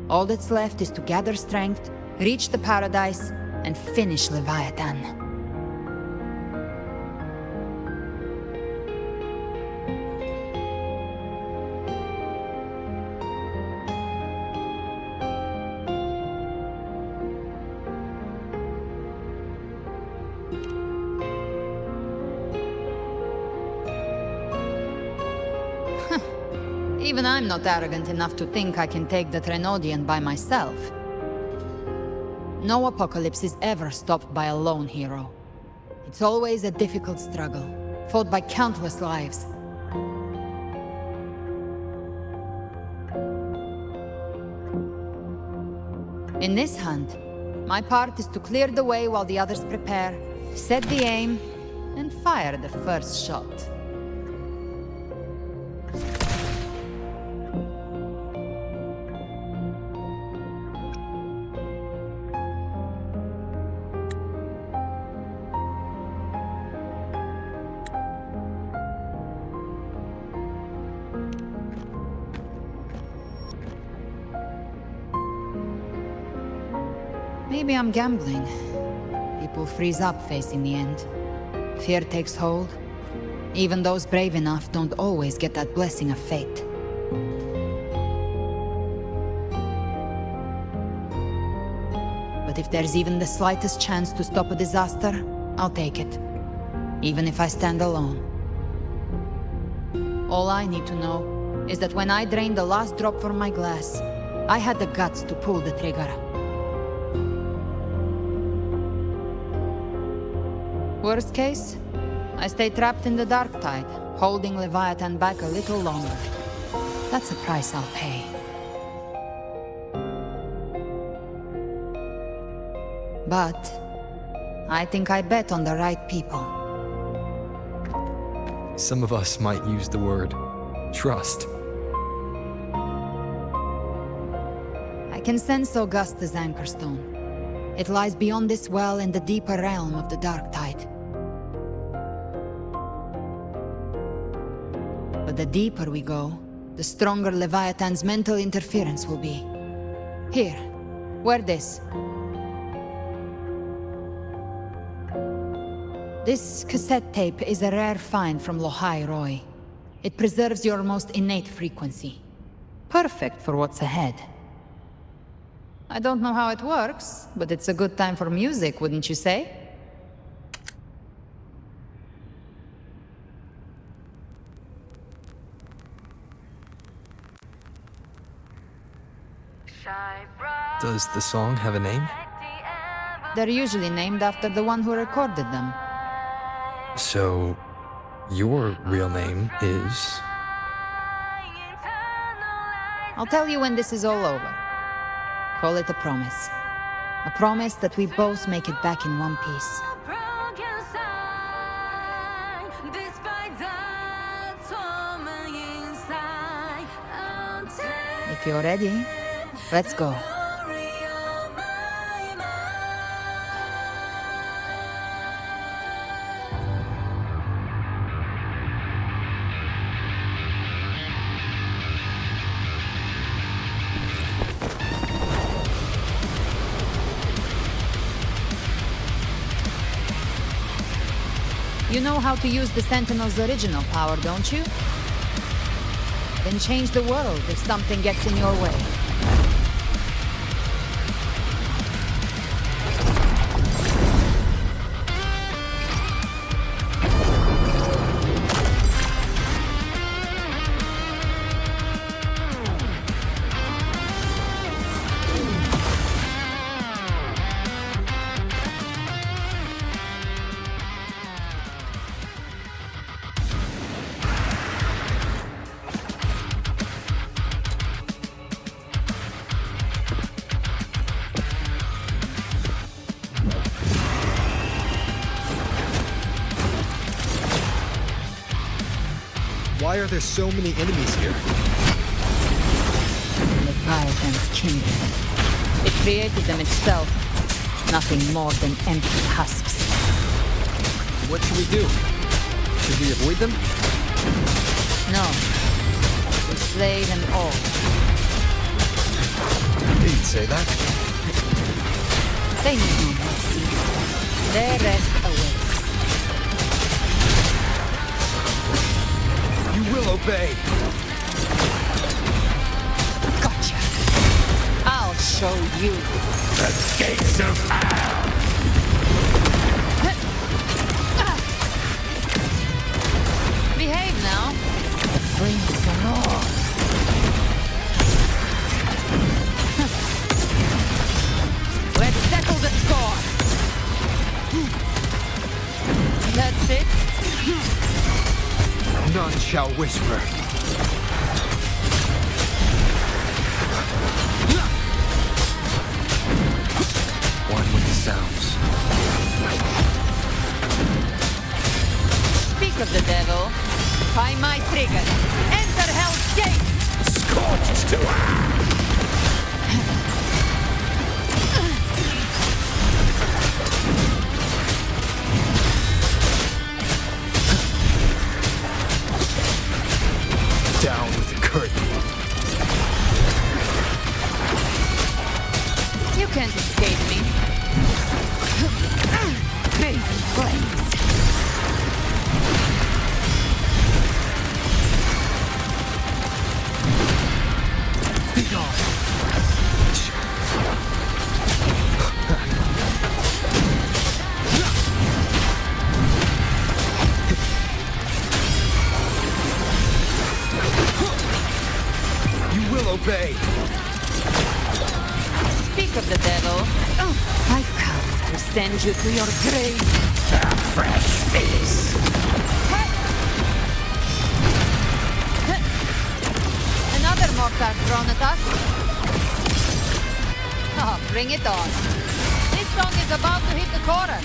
G: all that's left is to gather strength, reach the Paradise, and finish Leviathan. Even I'm not arrogant enough to think I can take the Trenodian by myself. No apocalypse is ever stopped by a lone hero. It's always a difficult struggle, fought by countless lives. In this hunt, my part is to clear the way while the others prepare, set the aim, and fire the first shot. Maybe I'm gambling. People freeze up facing the end. Fear takes hold. Even those brave enough don't always get that blessing of fate. But if there's even the slightest chance to stop a disaster, I'll take it. Even if I stand alone. All I need to know is that when I drained the last drop from my glass, I had the guts to pull the trigger. Worst case, I stay trapped in the Dark Tide, holding Leviathan back a little longer. That's a price I'll pay. But I think I bet on the right people.
B: Some of us might use the word trust.
G: I can sense Augusta's Anchorstone. It lies beyond this well in the deeper realm of the Dark Tide. But the deeper we go, the stronger Leviathan's mental interference will be. Here, wear this. This cassette tape is a rare find from Lohai Roy. It preserves your most innate frequency. Perfect for what's ahead. I don't know how it works, but it's a good time for music, wouldn't you say?
B: Does the song have a name?
G: They're usually named after the one who recorded them.
B: So, your real name is...
G: I'll tell you when this is all over. Call it a promise. A promise that we both make it back in one piece. If you're ready, let's go. You know how to use the Sentinel's original power, don't you? Then change the world if something gets in your way.
B: Why are there so many enemies here?
G: Leviathan's kingdom. It created them itself. Nothing more than empty husks.
B: What should we do? Should we avoid them?
G: No. We slay them all.
B: You'd say that?
G: They need no mercy. Their rest awaits.
B: You will obey.
G: Gotcha. I'll show you.
F: The gates of hell!
G: Behave now. The flames are on. Let's settle the score. That's it.
B: None shall whisper. One with the sounds.
G: Speak of the devil. By my trigger. Enter Hell's Gate.
F: Scorched to
B: Down with the curtain.
G: You can't escape me. Big flames.
B: Be gone. You will obey.
G: Speak of the devil. I come to send you to your grave.
F: a fresh feast.
G: Another mortar thrown at us. Oh, bring it on. This song is about to hit the chorus.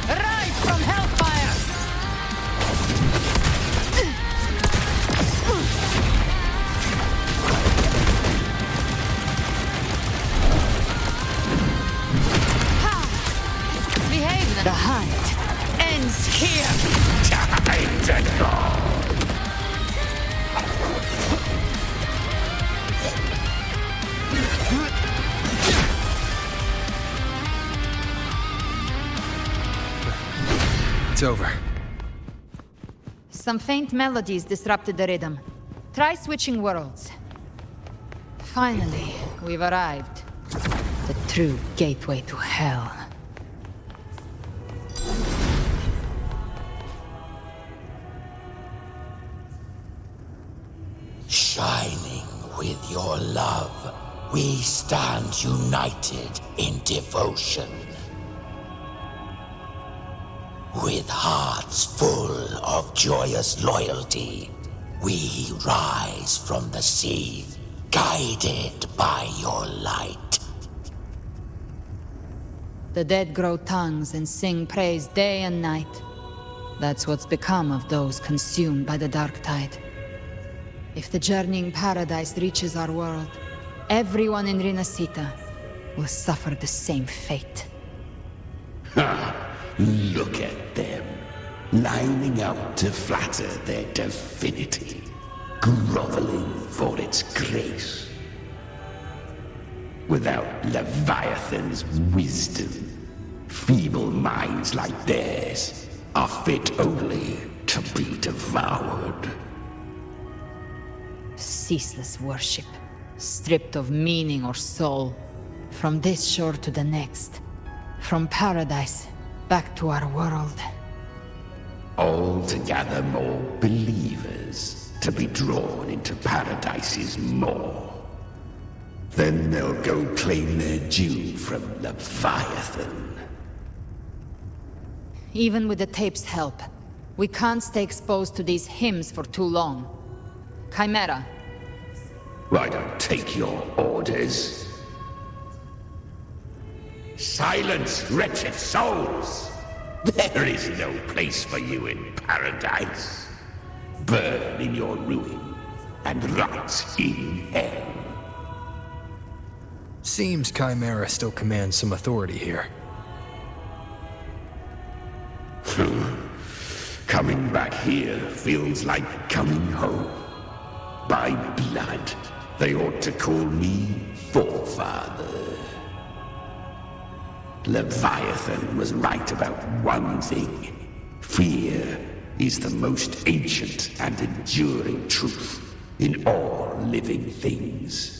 G: Rise from hellfire! Behave now. The hunt ends here.
F: Time to go.
B: It's over.
G: Some faint melodies disrupted the rhythm. Try switching worlds. Finally, we've arrived. The true gateway to hell.
S: Shining with your love, we stand united in devotion. With hearts full of joyous loyalty, we rise from the sea, guided by your light.
G: The dead grow tongues and sing praise day and night. That's what's become of those consumed by the dark tide. If the journeying paradise reaches our world, everyone in Rinascita will suffer the same fate.
S: Ha! Look at them, lining up to flatter their divinity, groveling for its grace. Without Leviathan's wisdom, feeble minds like theirs are fit only to be devoured.
G: Ceaseless worship, stripped of meaning or soul, from this shore to the next, from paradise back to our world.
S: All to gather more believers to be drawn into Paradise's maw. Then they'll go claim their due from Leviathan.
G: Even with the tape's help, we can't stay exposed to these hymns for too long. Chimera.
S: I don't take your orders. Silence, wretched souls! There is no place for you in paradise. Burn in your ruin and rot in hell.
B: Seems Chimera still commands some authority here.
S: Coming back here feels like coming home. By blood, they ought to call me Forefather. Leviathan was right about one thing. Fear is the most ancient and enduring truth in all living things.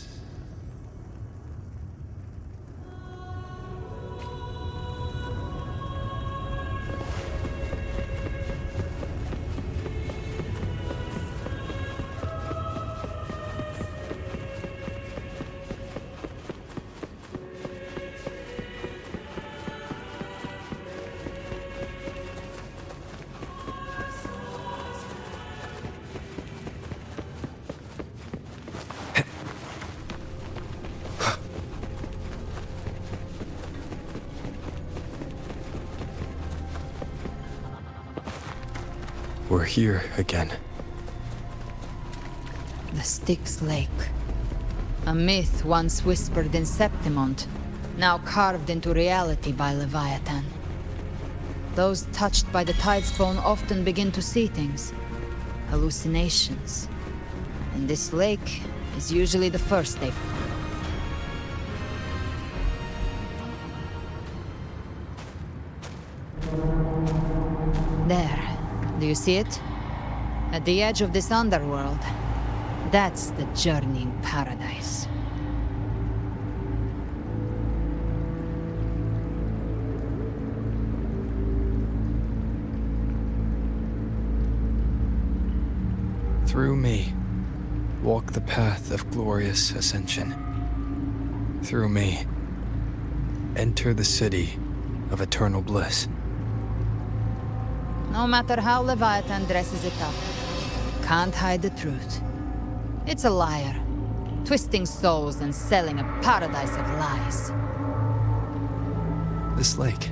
B: We're here again.
G: The Styx Lake. A myth once whispered in Septimont, now carved into reality by Leviathan. Those touched by the Tidespawn often begin to see things. Hallucinations. And this lake is usually the first they find. There. Do you see it? At the edge of this underworld. That's the journeying paradise.
B: Through me, walk the path of glorious ascension. Through me, enter the city of eternal bliss.
G: No matter how Leviathan dresses it up, can't hide the truth. It's a liar, twisting souls and selling a paradise of lies.
B: This lake,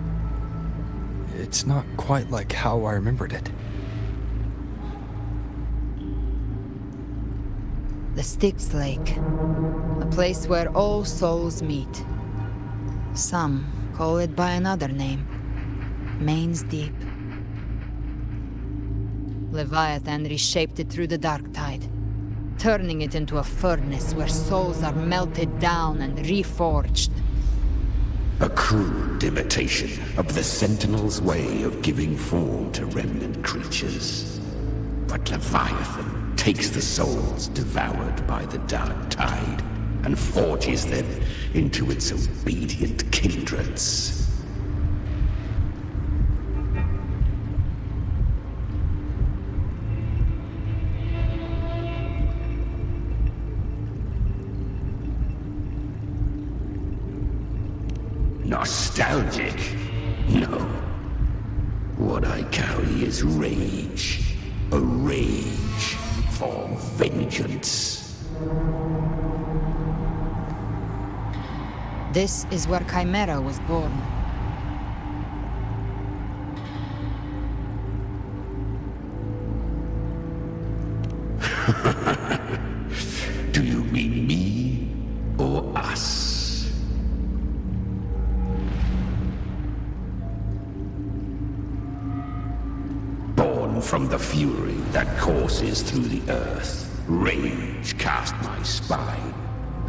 B: it's not quite like how I remembered it.
G: The Styx Lake, a place where all souls meet. Some call it by another name, Main's Deep. Leviathan reshaped it through the dark tide, turning it into a furnace where souls are melted down and reforged.
S: A crude imitation of the Sentinel's way of giving form to remnant creatures. But Leviathan takes the souls devoured by the dark tide and forges them into its obedient kindreds. Nostalgic? No. What I carry is rage. A rage for vengeance.
G: This is where Chimera was born.
S: Do you mean me or us? Born from the fury that courses through the earth, rage cast my spine,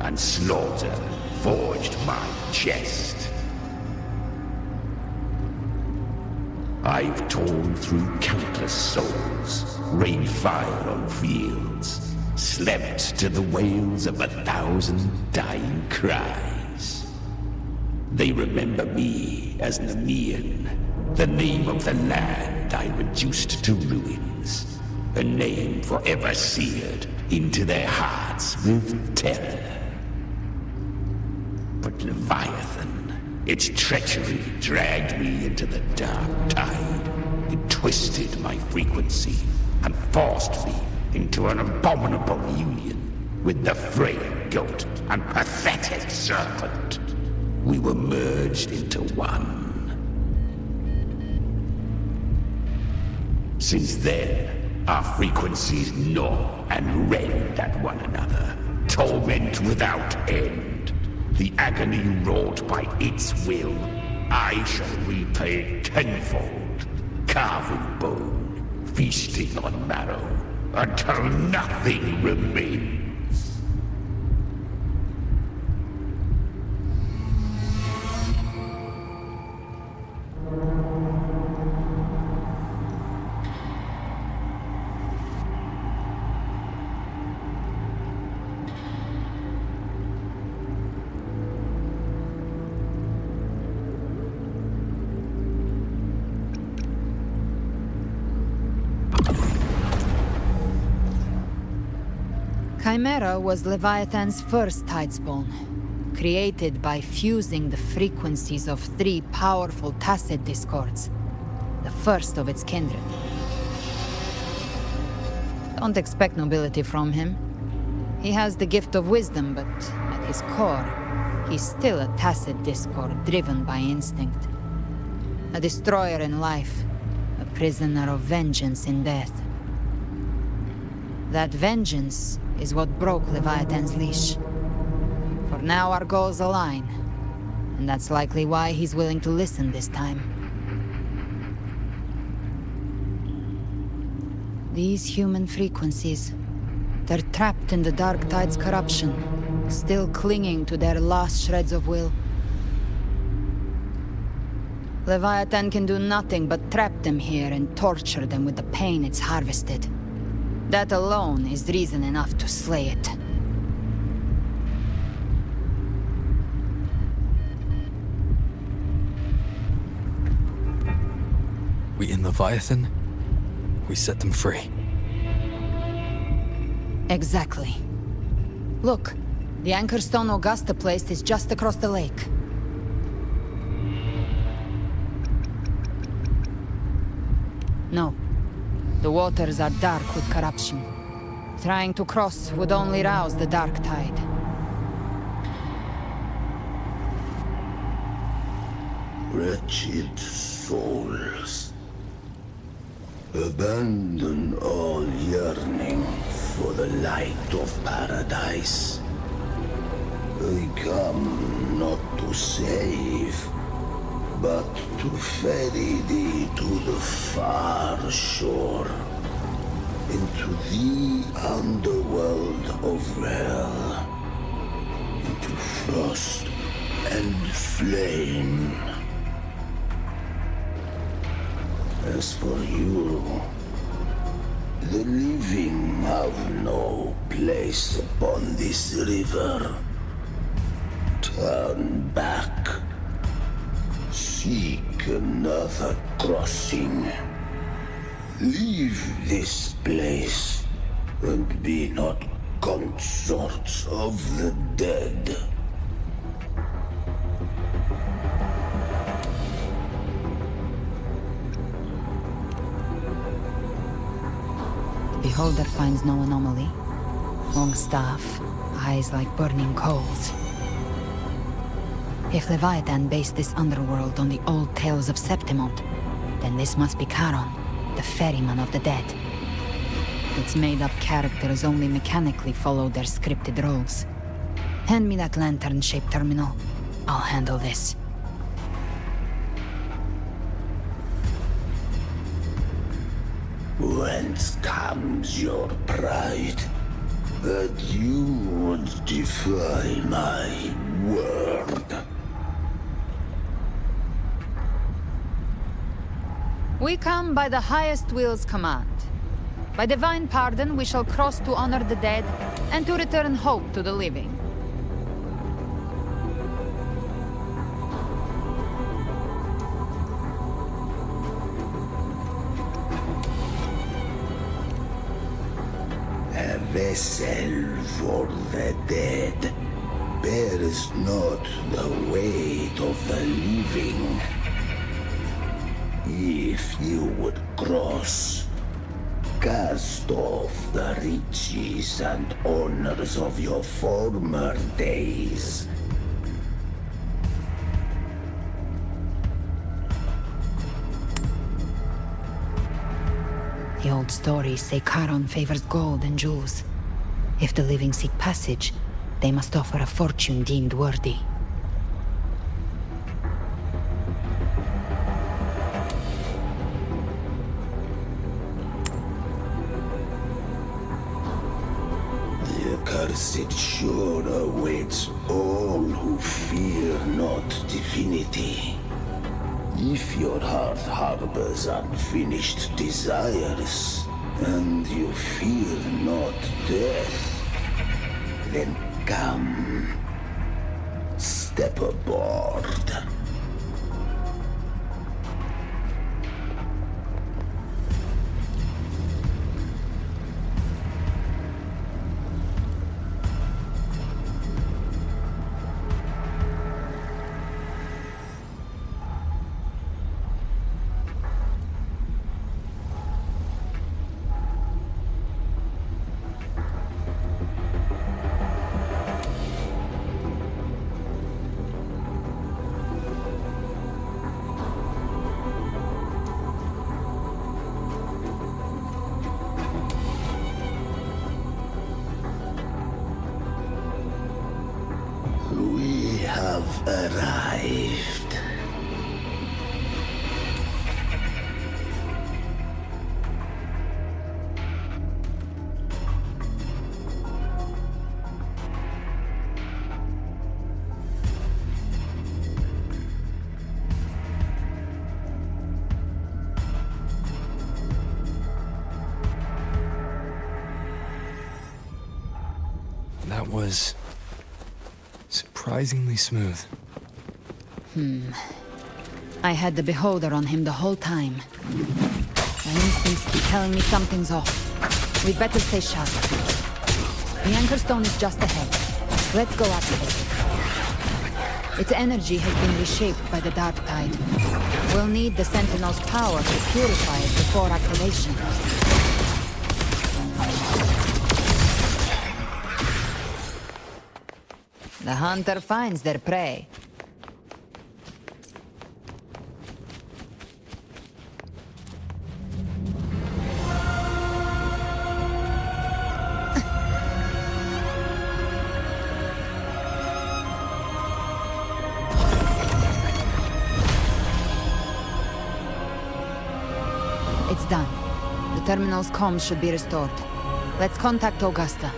S: and slaughter forged my chest. I've torn through countless souls, rained fire on fields, slept to the wails of 1,000 dying cries. They remember me as Nemean, the name of the land I reduced to ruins, a name forever seared into their hearts with terror. But Leviathan, its treachery dragged me into the dark tide. It twisted my frequency and forced me into an abominable union with the frail goat and pathetic serpent. We were merged into one. Since then, our frequencies gnaw and rend at one another, torment without end. The agony wrought by its will, I shall repay tenfold, carving bone, feasting on marrow, until nothing remains.
G: Chimera was Leviathan's first tidespawn, created by fusing the frequencies of 3 powerful tacit discords, the first of its kindred. Don't expect nobility from him. He has the gift of wisdom, but at his core, he's still a tacit discord driven by instinct. A destroyer in life, a prisoner of vengeance in death. That vengeance is what broke Leviathan's leash. For now our goals align, and that's likely why he's willing to listen this time. These human frequencies, they're trapped in the Dark Tide's corruption, still clinging to their last shreds of will. Leviathan can do nothing but trap them here and torture them with the pain it's harvested. That alone is reason enough to slay it.
B: We in Leviathan? We set them free.
G: Exactly. Look, the anchor stone Augusta placed is just across the lake. No. The waters are dark with corruption. Trying to cross would only rouse the dark tide.
F: Wretched souls, abandon all yearning for the light of paradise. I come not to save, but to ferry thee to the far shore, into the underworld of hell, into frost and flame. As for you,
S: The living have no place upon this river. Turn back. Seek another crossing. Leave this place and be not consorts of the dead.
G: The beholder finds no anomaly. Long staff, eyes like burning coals. If Leviathan based this underworld on the old tales of Septimont, then this must be Charon, the ferryman of the dead. Its made-up characters only mechanically follow their scripted roles. Hand me that lantern-shaped terminal. I'll handle this.
S: Whence comes your pride? That you would defy my word?
G: We come by the highest will's command. By divine pardon, we shall cross to honor the dead and to return hope to the living.
S: A vessel for the dead bears not the weight of the living. If you would cross, cast off the riches and honors of your former days.
G: The old stories say Charon favors gold and jewels. If the living seek passage, they must offer a fortune deemed worthy.
S: The accursed shore awaits all who fear not divinity. If your heart harbors unfinished desires, and you fear not death, then come, step aboard. We have arrived.
B: That was surprisingly smooth.
G: I had the beholder on him the whole time. My instincts keep telling me something's off. We'd better stay sharp. The anchor stone is just ahead. Let's go activate it. Its energy has been reshaped by the dark tide. We'll need the Sentinel's power to purify it before activation. The hunter finds their prey. It's done. The terminal's comms should be restored. Let's contact Augusta.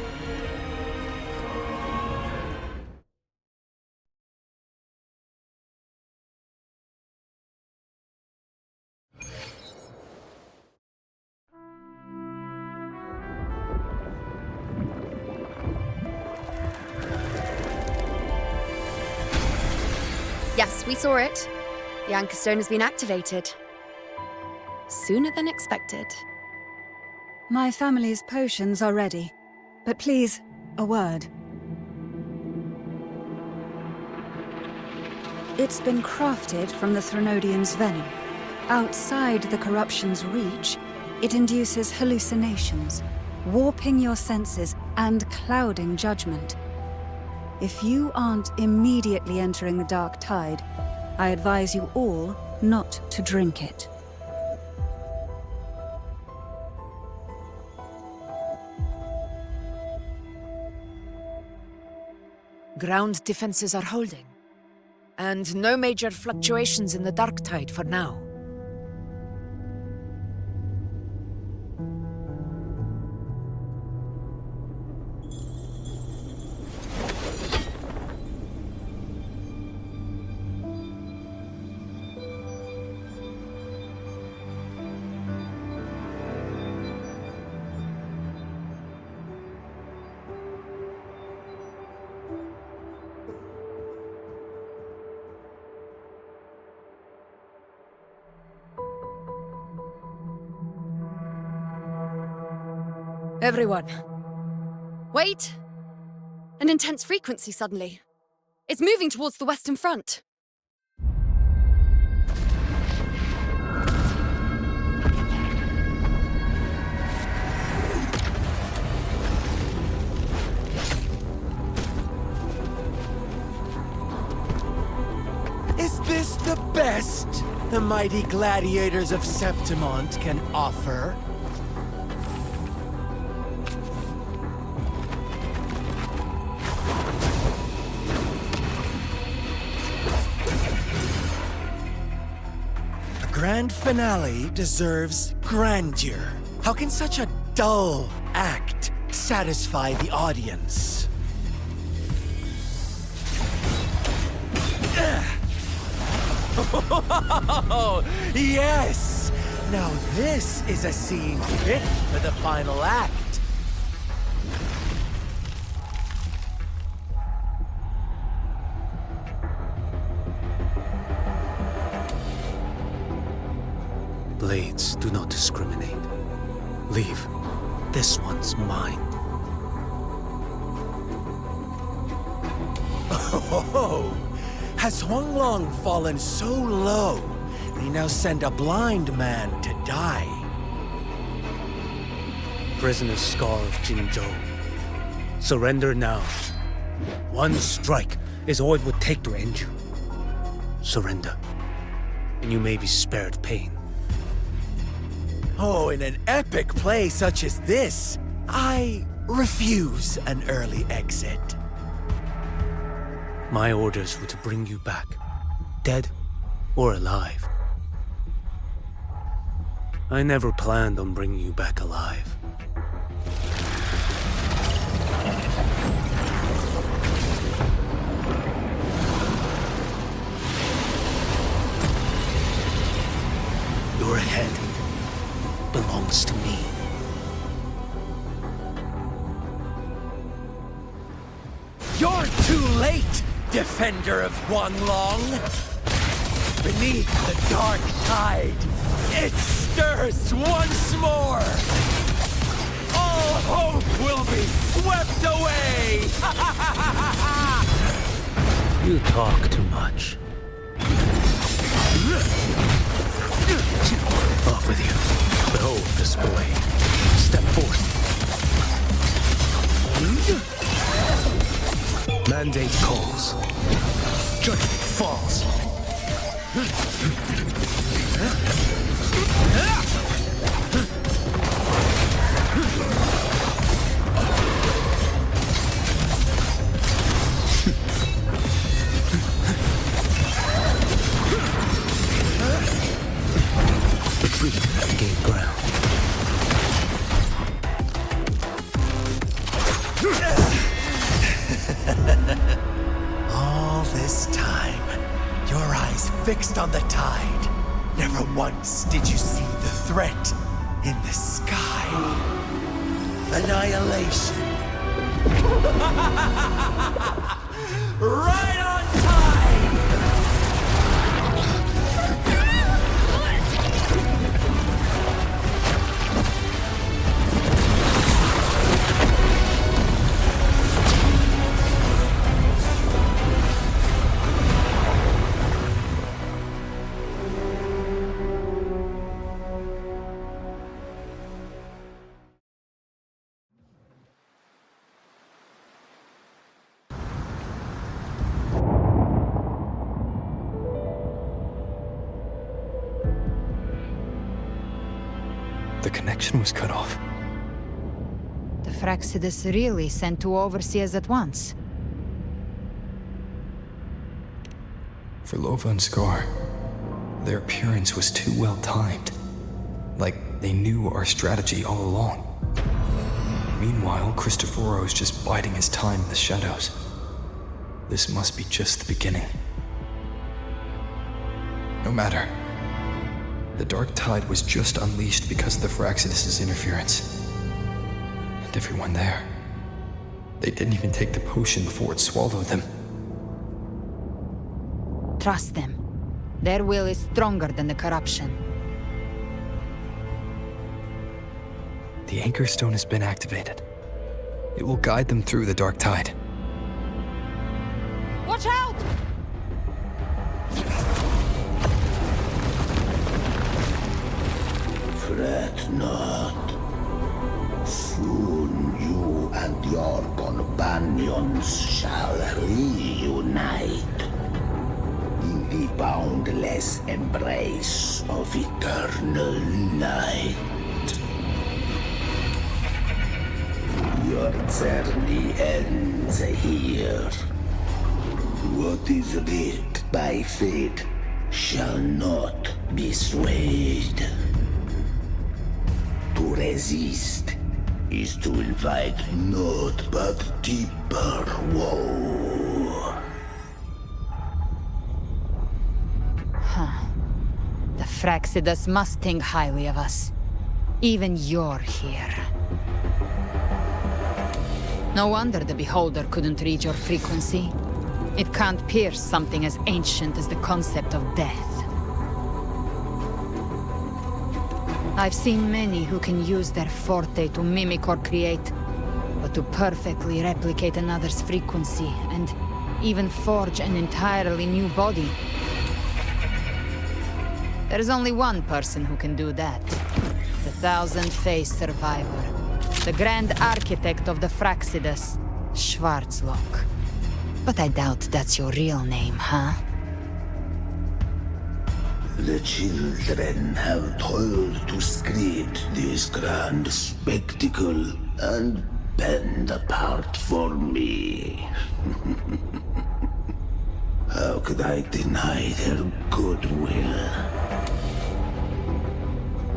Q: Yes, we saw it. The Anchor Stone has been activated. Sooner than expected.
H: My family's potions are ready. But please, a word. It's been crafted from the Threnodian's venom. Outside the corruption's reach, it induces hallucinations, warping your senses and clouding judgment. If you aren't immediately entering the dark tide, I advise you all not to drink it.
K: Ground defenses are holding. And no major fluctuations in the dark tide for now. Everyone.
Q: Wait! An intense frequency suddenly. It's moving towards the Western Front.
J: Is this the best the mighty gladiators of Septimont can offer? Grand finale deserves grandeur. How can such a dull act satisfy the audience? Oh, yes! Now this is a scene fit for the final act.
I: Blades do not discriminate. Leave. This one's mine.
J: Oh, has Huanglong fallen so low, they now send a blind man to die?
I: Prisoner Scar of Jinzhou. Surrender now. One strike is all it would take to end you. Surrender, and you may be spared pain.
J: Oh, in an epic play such as this, I refuse an early exit.
I: My orders were to bring you back, dead or alive. I never planned on bringing you back alive. Your head belongs to me.
J: You're too late, defender of Huanglong! Beneath the dark tide, it stirs once more! All hope will be swept away!
I: You talk too much. Off with you. Behold this blade. Step forth. Mandate calls. Judgment falls. Retreat, gain ground.
J: All this time, your eyes fixed on the tide. Never once did you see the threat in the sky. Annihilation. Right on time!
B: connection was cut off.
G: The Fraxidus really sent two overseers at once.
B: For Lova and Scar, their appearance was too well timed. Like they knew our strategy all along. Meanwhile, Cristoforo's just biding his time in the shadows. This must be just the beginning. No matter. The Dark Tide was just unleashed because of the Fraxidus' interference. And everyone there. They didn't even take the potion before it swallowed them.
G: Trust them. Their will is stronger than the corruption.
B: The Anchor Stone has been activated. It will guide them through the Dark Tide.
G: Watch out!
S: Fret not. Soon you and your companions shall reunite in the boundless embrace of eternal light. Your journey ends here. What is writ by fate shall not be swayed. To resist is to invite naught but deeper woe.
G: The Fraxidus must think highly of us. Even you're here. No wonder the Beholder couldn't read your frequency. It can't pierce something as ancient as the concept of death. I've seen many who can use their forte to mimic or create, but to perfectly replicate another's frequency and even forge an entirely new body. There's only one person who can do that. The Thousand-Faced Survivor. The Grand Architect of the Fraxidus, Schwarzlock. But I doubt that's your real name, huh?
S: The children have toiled to script this grand spectacle and bend apart for me. How could I deny their goodwill?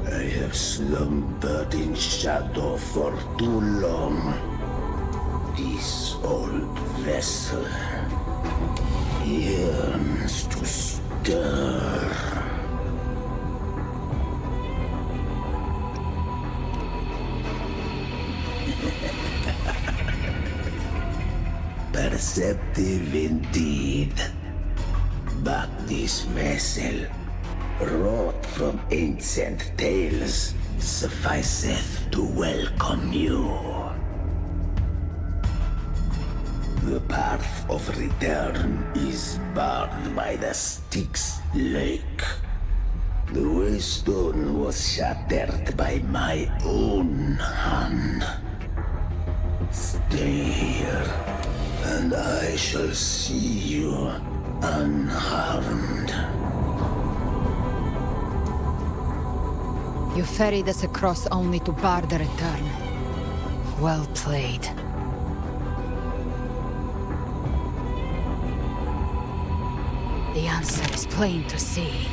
S: I have slumbered in shadow for too long. This old vessel yearns to stir. Perceptive indeed. But this vessel, wrought from ancient tales, sufficeth to welcome you. The path of return is barred by the Styx Lake. The waystone was shattered by my own hand. Stay here, and I shall see you unharmed.
G: You ferried us across only to bar the return. Well played. The answer is plain to see.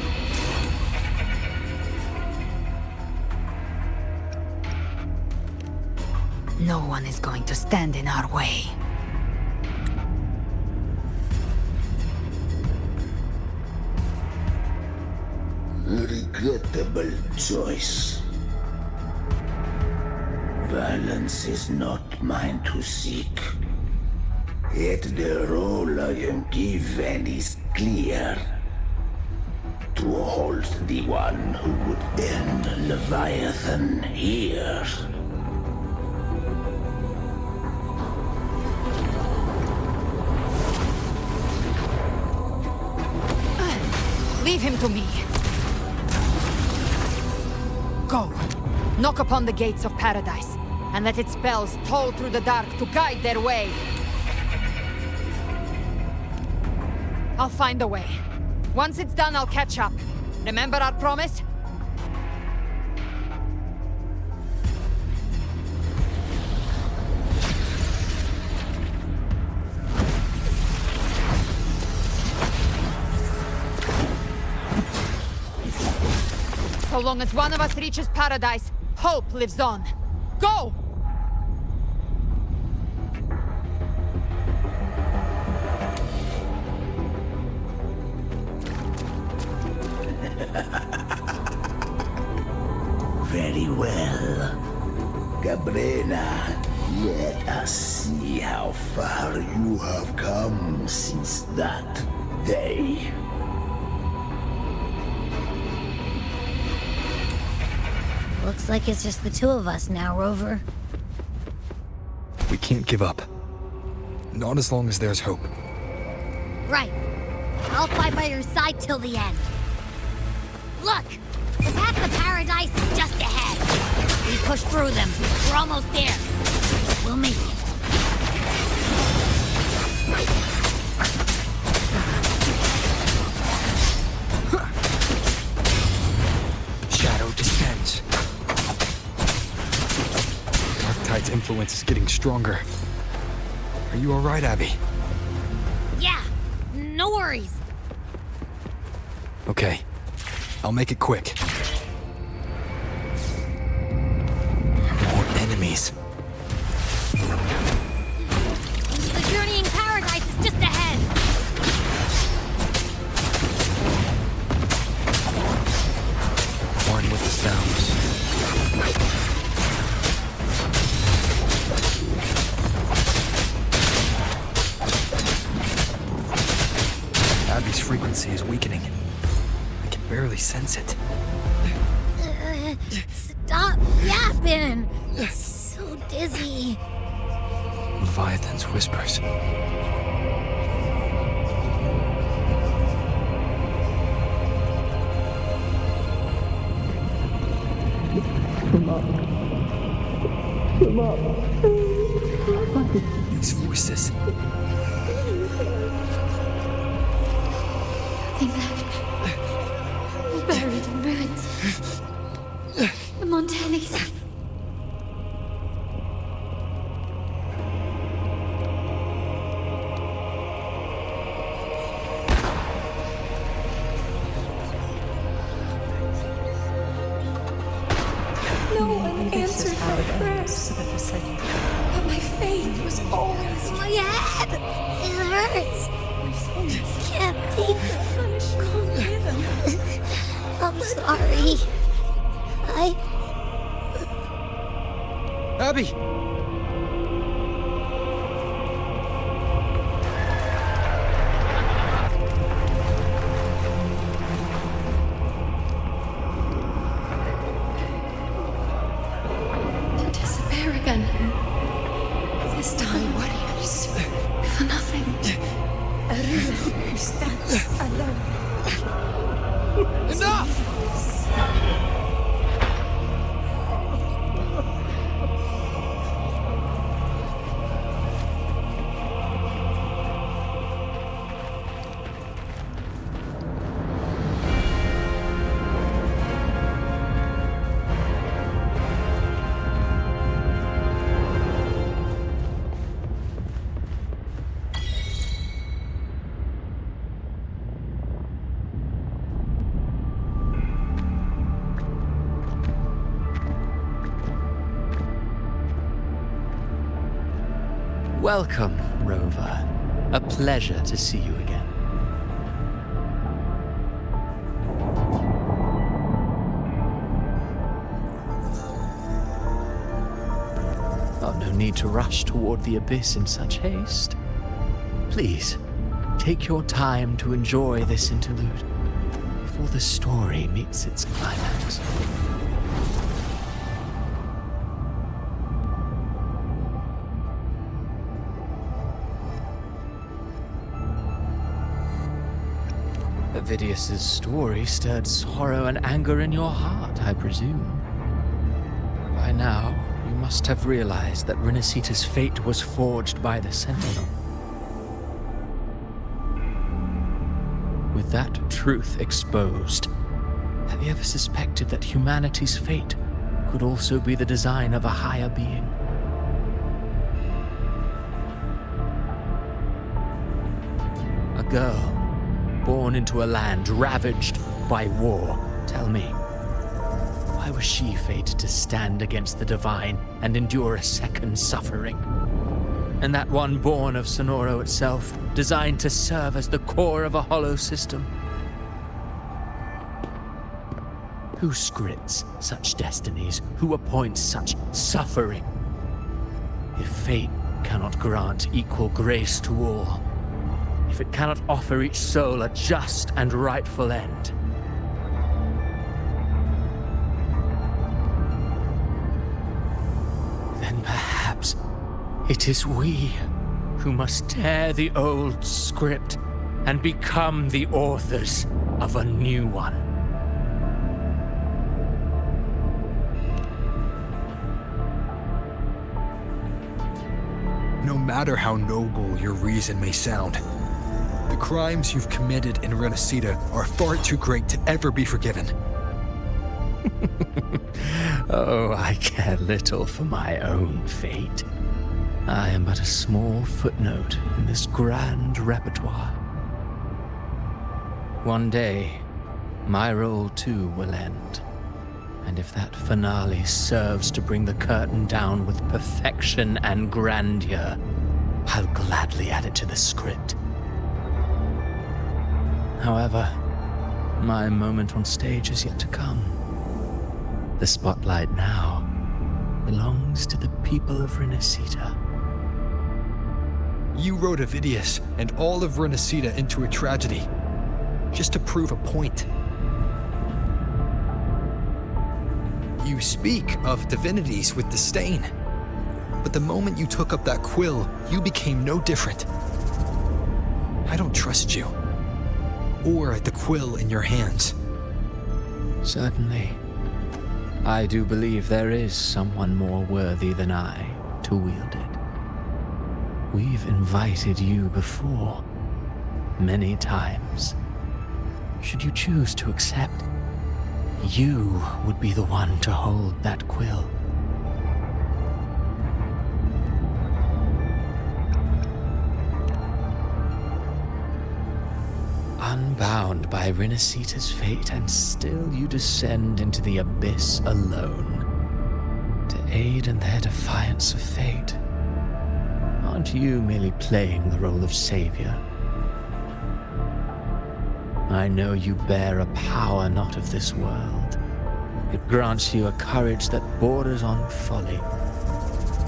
G: No one is going to stand in our way.
S: Regrettable choice. Violence is not mine to seek. Yet the role I am given is clear. To hold the one who would end Leviathan here.
G: Leave him to me. Go. Knock upon the gates of paradise, and let its bells toll through the dark to guide their way. I'll find a way. Once it's done, I'll catch up. Remember our promise? So long as one of us reaches paradise, hope lives on. Go!
S: Very well. Galbrena, let us see how far you have come since that day.
A: Looks like it's just the two of us now, Rover.
B: We can't give up. Not as long as there's hope.
A: Right. I'll fight by your side till the end. Look! The path to paradise is just ahead. We push through them. We're almost there. We'll make it.
B: Shadow descends. Darktide's influence is getting stronger. Are you alright, Abby?
A: Yeah, no worries.
B: Okay. I'll make it quick. More enemies.
A: The journey in paradise is just ahead.
B: One with the sounds. Abby's frequency is weakening. I can barely sense it.
A: Stop yapping. It's so dizzy.
B: Leviathan's whispers.
F: Come up. Come up.
B: These voices.
R: Nothing left. Buried in ruins. The Montanis.
W: No one answered my prayers. But my faith was always
A: My head! It hurts. Can't take it. I'm sorry.
B: Abby!
R: To disappear again. This time, warriors. For nothing.
W: a river who stands alone.
B: Enough!
J: Welcome, Rover. A pleasure to see you again. Oh, no need to rush toward the abyss in such haste. Please, take your time to enjoy this interlude before the story meets its climax. Avidius's story stirred sorrow and anger in your heart, I presume. By now, you must have realized that Rinascita's fate was forged by the Sentinel. With that truth exposed, have you ever suspected that humanity's fate could also be the design of a higher being? A girl born into a land ravaged by war. Tell me, Why was she fated to stand against the divine and endure a second suffering? And that one born of Sonoro itself, designed to serve as the core of a hollow system? Who scripts such destinies? Who appoints such suffering? If fate cannot grant equal grace to all, if it cannot offer each soul a just and rightful end, then perhaps it is we who must tear the old script and become the authors of a new one.
B: No matter how noble your reason may sound, the crimes you've committed in Rinascita are far too great to ever be forgiven.
J: Oh, I care little for my own fate. I am but a small footnote in this grand repertoire. One day, my role too will end. And if that finale serves to bring the curtain down with perfection and grandeur, I'll gladly add it to the script. However, my moment on stage is yet to come. The spotlight now belongs to the people of Rinascita.
B: You wrote Avidius and all of Rinascita into a tragedy, just to prove a point. You speak of divinities with disdain, but the moment you took up that quill, you became no different. I don't trust you, or the quill in your hands.
J: Certainly. I do believe there is someone more worthy than I to wield it. We've invited you before, many times. Should you choose to accept, you would be the one to hold that quill. Unbound by Rinascita's fate, and still you descend into the abyss alone, to aid in their defiance of fate. Aren't you merely playing the role of savior? I know you bear a power not of this world. It grants you a courage that borders on folly.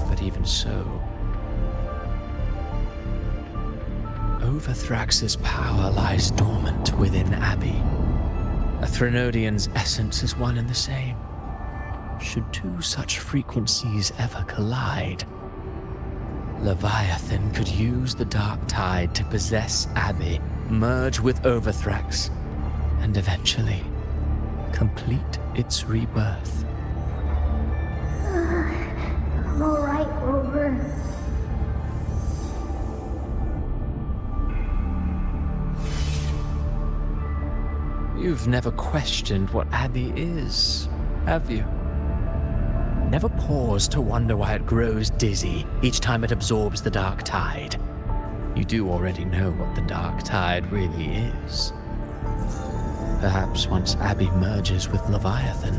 J: But even so, Overthrax's power lies dormant within Abby. A Threnodian's essence is one and the same. Should two such frequencies ever collide, Leviathan could use the dark tide to possess Abby, merge with Overthrax, and eventually complete its rebirth.
A: I'm alright, Rover.
J: You've never questioned what Abby is, have you? Never paused to wonder why it grows dizzy each time it absorbs the dark tide. You do already know what the dark tide really is. Perhaps once Abby merges with Leviathan,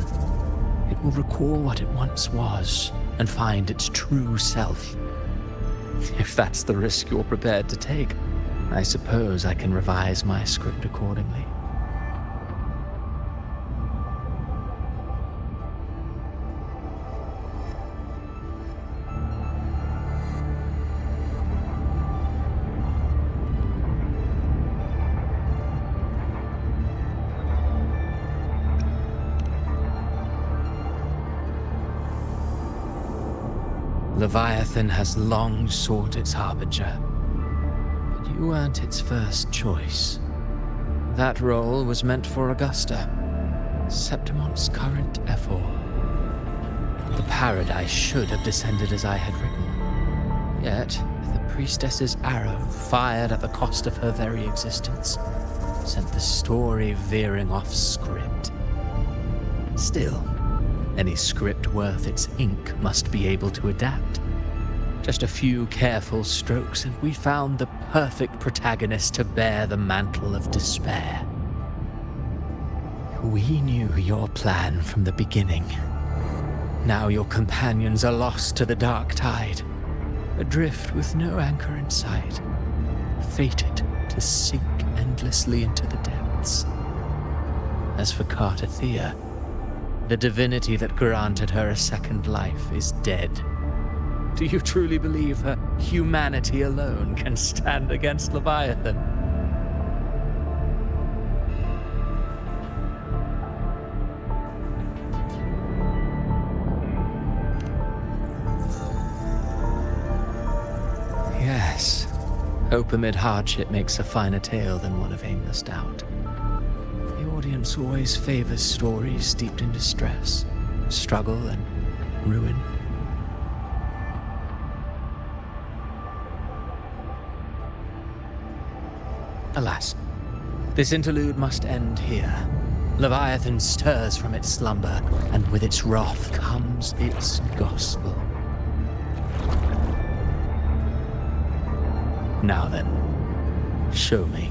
J: it will recall what it once was and find its true self. If that's the risk you're prepared to take, I suppose I can revise my script accordingly. Leviathan has long sought its harbinger, but you weren't its first choice. That role was meant for Augusta, Septimont's current Ephor. The paradise should have descended as I had written. Yet, the priestess's arrow, fired at the cost of her very existence, sent the story veering off script. Still, any script worth its ink must be able to adapt. Just a few careful strokes, and we found the perfect protagonist to bear the mantle of despair. We knew your plan from the beginning. Now your companions are lost to the dark tide, adrift with no anchor in sight, fated to sink endlessly into the depths. As for Cartathea, the divinity that granted her a second life is dead. Do you truly believe her humanity alone can stand against Leviathan? Yes, hope amid hardship makes a finer tale than one of aimless doubt. The audience always favors stories steeped in distress, struggle, and ruin. Alas, this interlude must end here. Leviathan stirs from its slumber, and with its wrath comes its gospel. Now then, show me.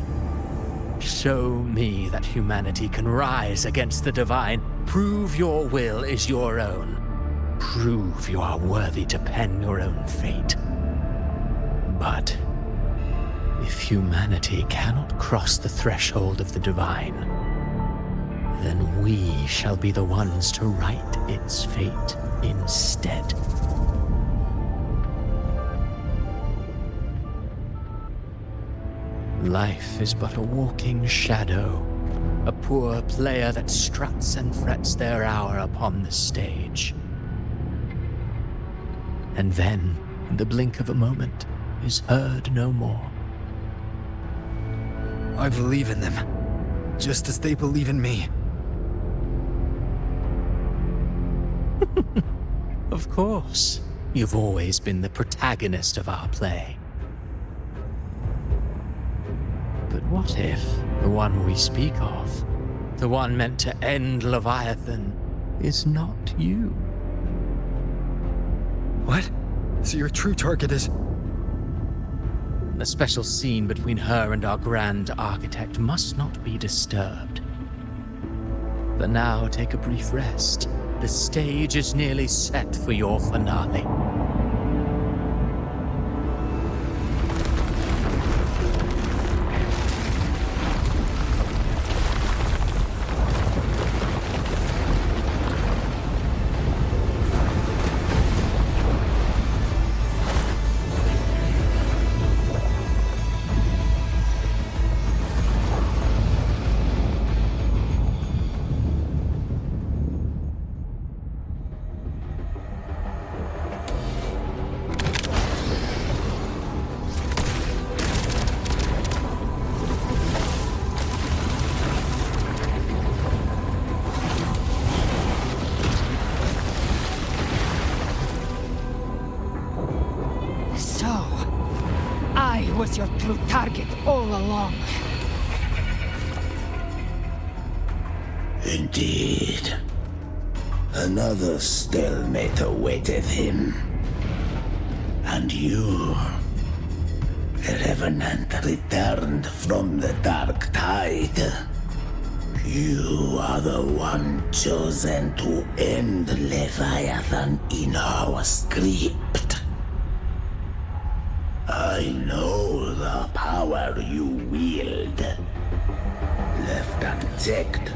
J: Show me that humanity can rise against the divine. Prove your will is your own. Prove you are worthy to pen your own fate. But if humanity cannot cross the threshold of the divine, then we shall be the ones to write its fate instead. Life is but a walking shadow, a poor player that struts and frets their hour upon the stage. And then, in the blink of a moment, is heard no more.
B: I believe in them, just as they believe in me.
J: Of course, you've always been the protagonist of our play. But what if the one we speak of, the one meant to end Leviathan, is not you?
B: What? So your true target is...
J: The special scene between her and our grand architect must not be disturbed. But now take a brief rest. The stage is nearly set for your finale.
K: Was your true target all along.
S: Indeed. Another stalemate awaited him. And you, the Revenant returned from the dark tide. You are the one chosen to end Leviathan in our script. I know the power you wield. Left unchecked,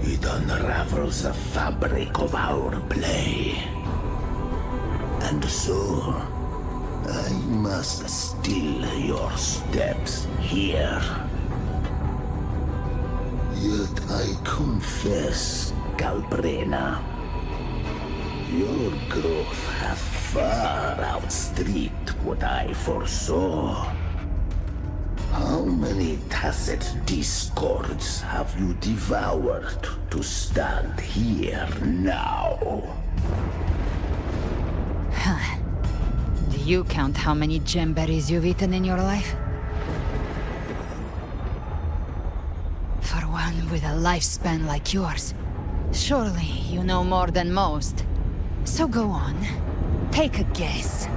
S: it unravels the fabric of our play. And so, I must still your steps here. Yet I confess, Galbrena, your growth hath far outstripped what I foresaw. How many tacit discords have you devoured to stand here now?
G: Do you count how many gemberries you've eaten in your life? For one with a lifespan like yours, surely you know more than most. So go on, take a guess.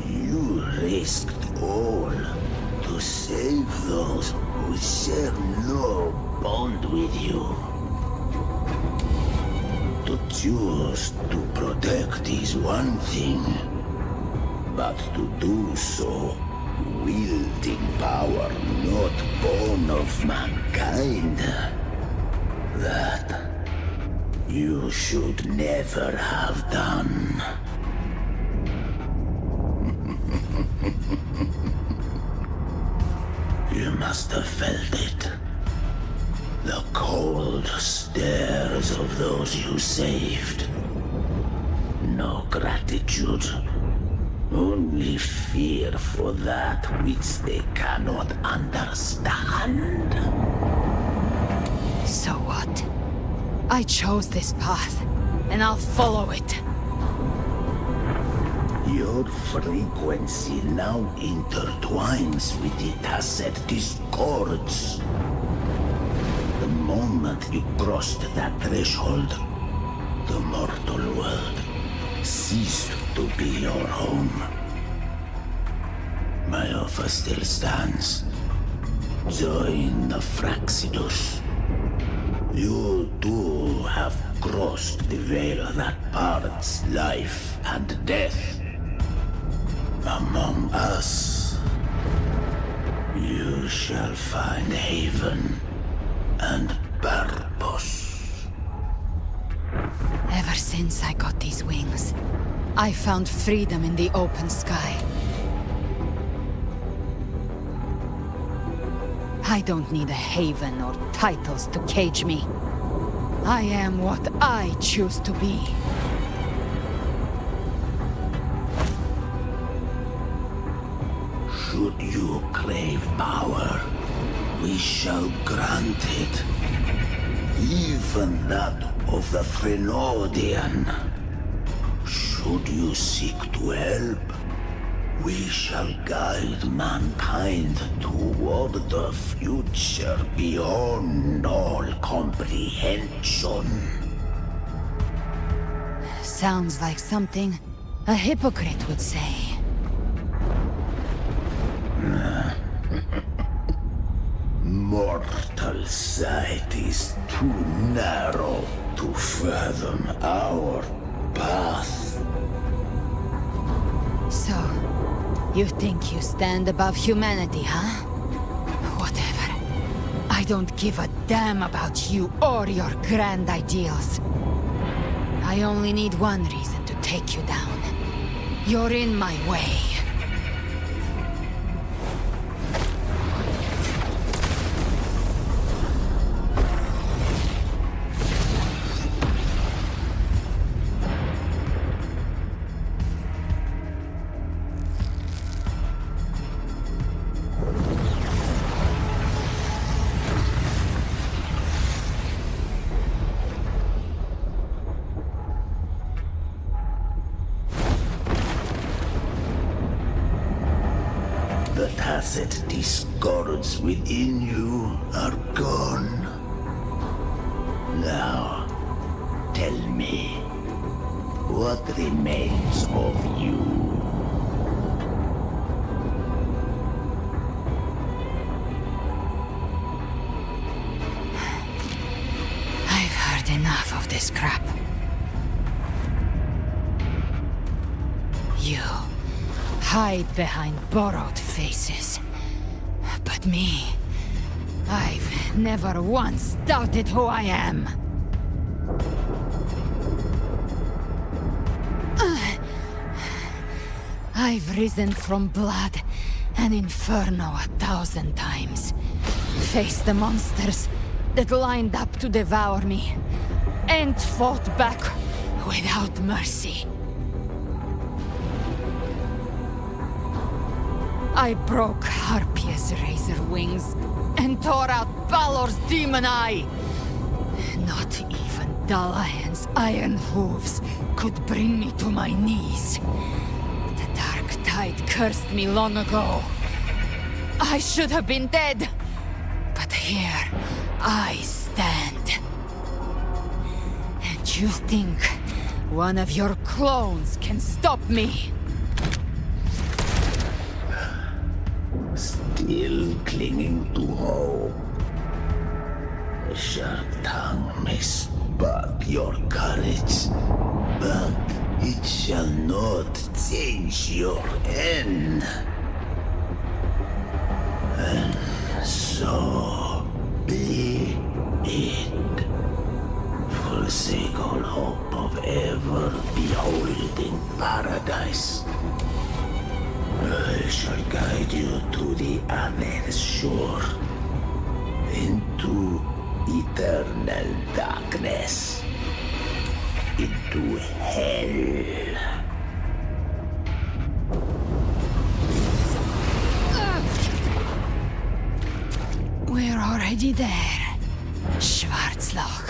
S: You risked all to save those who share no
N: bond with you. To choose to protect is one thing, but to do so wielding power not born of mankind, that you should never have done. You must have felt it. The cold stares of those you saved. No gratitude. Only fear for that which they cannot understand.
G: So what? I chose this path, and I'll follow it.
N: Your frequency now intertwines with it as set discords. The moment you crossed that threshold, the mortal world ceased to be your home. My offer still stands. Join the Fraxidus. You too have crossed the veil that parts life and death. Among us, you shall find haven and purpose.
G: Ever since I got these wings, I found freedom in the open sky. I don't need a haven or titles to cage me. I am what I choose to be.
N: Should you crave power, we shall grant it. Even that of the Frenodian. Should you seek to help, we shall guide mankind toward the future beyond all comprehension.
G: Sounds like something a hypocrite would say.
N: Mortal sight is too narrow to fathom our path.
G: So, you think you stand above humanity, huh? Whatever. I don't give a damn about you or your grand ideals. I only need one reason to take you down. You're in my way.
N: The tacit discords within you are gone. Now, tell me, what remains of you?
G: I've heard enough of this crap. You hide behind borrowed faces. But me, I've never once doubted who I am. I've risen from blood and inferno 1,000 times. Faced the monsters that lined up to devour me, and fought back without mercy. I broke Harpia's razor wings and tore out Balor's demon eye. Not even Dalahan's iron hooves could bring me to my knees. The dark tide cursed me long ago. I should have been dead, but here I stand. And you think one of your clones can stop me?
N: Still clinging to hope.
S: Sharp tongue may spark your courage, but it shall not change your end. And so be it. Forsake all hope of ever beholding paradise. I shall guide you to the other shore, into eternal darkness, into hell.
G: We're already there, Schwarzloch.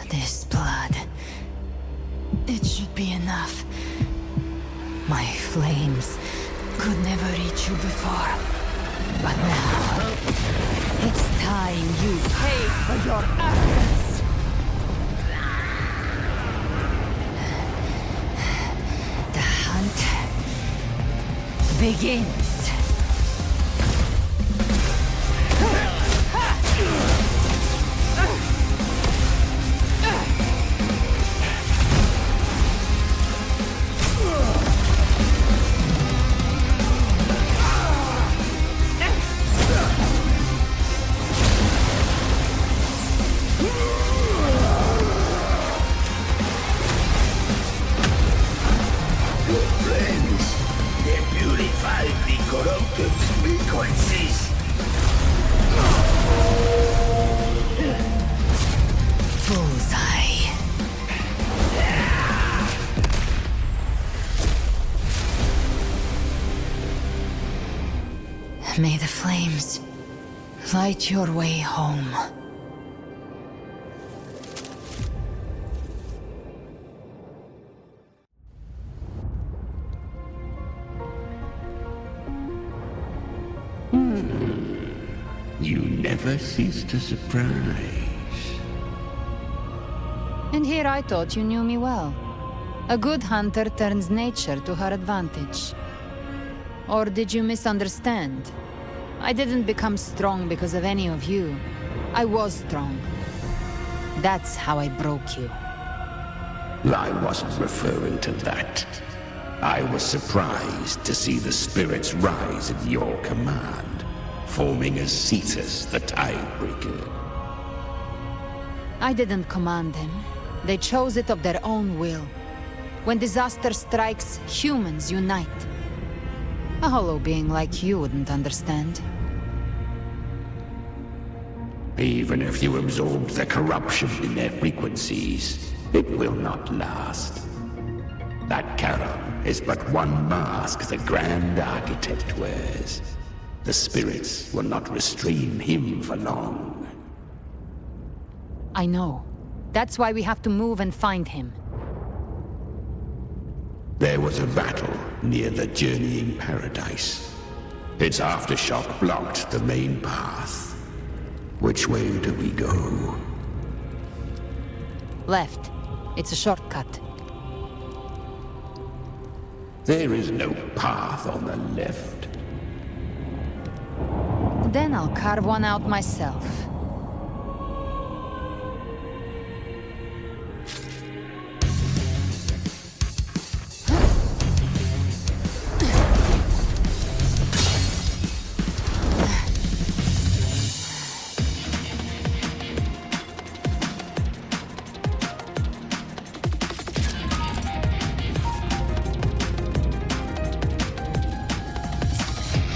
G: This blood. It should be enough. My flames could never reach you before. But now, it's time you paid for your arrogance. The hunt begins. May the flames light your way home.
S: You never cease to surprise.
G: And here I thought you knew me well. A good hunter turns nature to her advantage. Or did you misunderstand? I didn't become strong because of any of you. I was strong. That's how I broke you.
S: I wasn't referring to that. I was surprised to see the spirits rise at your command, forming as Cetus the Tidebreaker.
G: I didn't command them. They chose it of their own will. When disaster strikes, humans unite. A hollow being like you wouldn't understand.
S: Even if you absorb the corruption in their frequencies, it will not last. That Charon is but one mask the Grand Architect wears. The spirits will not restrain him for long.
G: I know. That's why we have to move and find him.
S: There was a battle near the Journeying Paradise. Its aftershock blocked the main path. Which way do we go?
G: Left. It's a shortcut.
S: There is no path on the left.
G: Then I'll carve one out myself.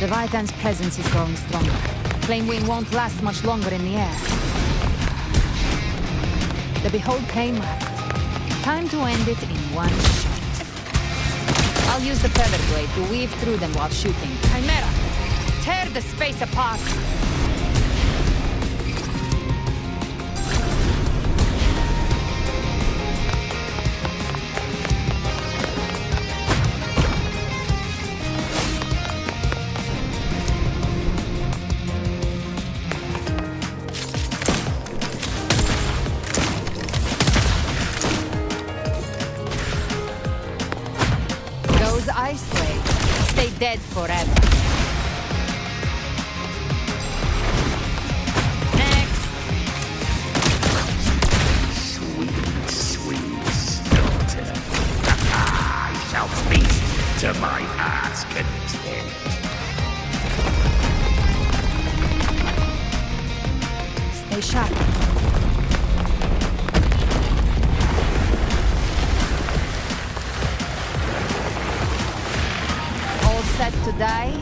G: The Vitan's presence is growing stronger. Flame Wing won't last much longer in the air. The Behold came. Time to end it in one shot. I'll use the Feather Blade to weave through them while shooting. Chimera! Tear the space apart! dead forever. Next.
S: Sweet, sweet daughter. I shall feast to my heart's content.
G: Stay sharp. All set to die?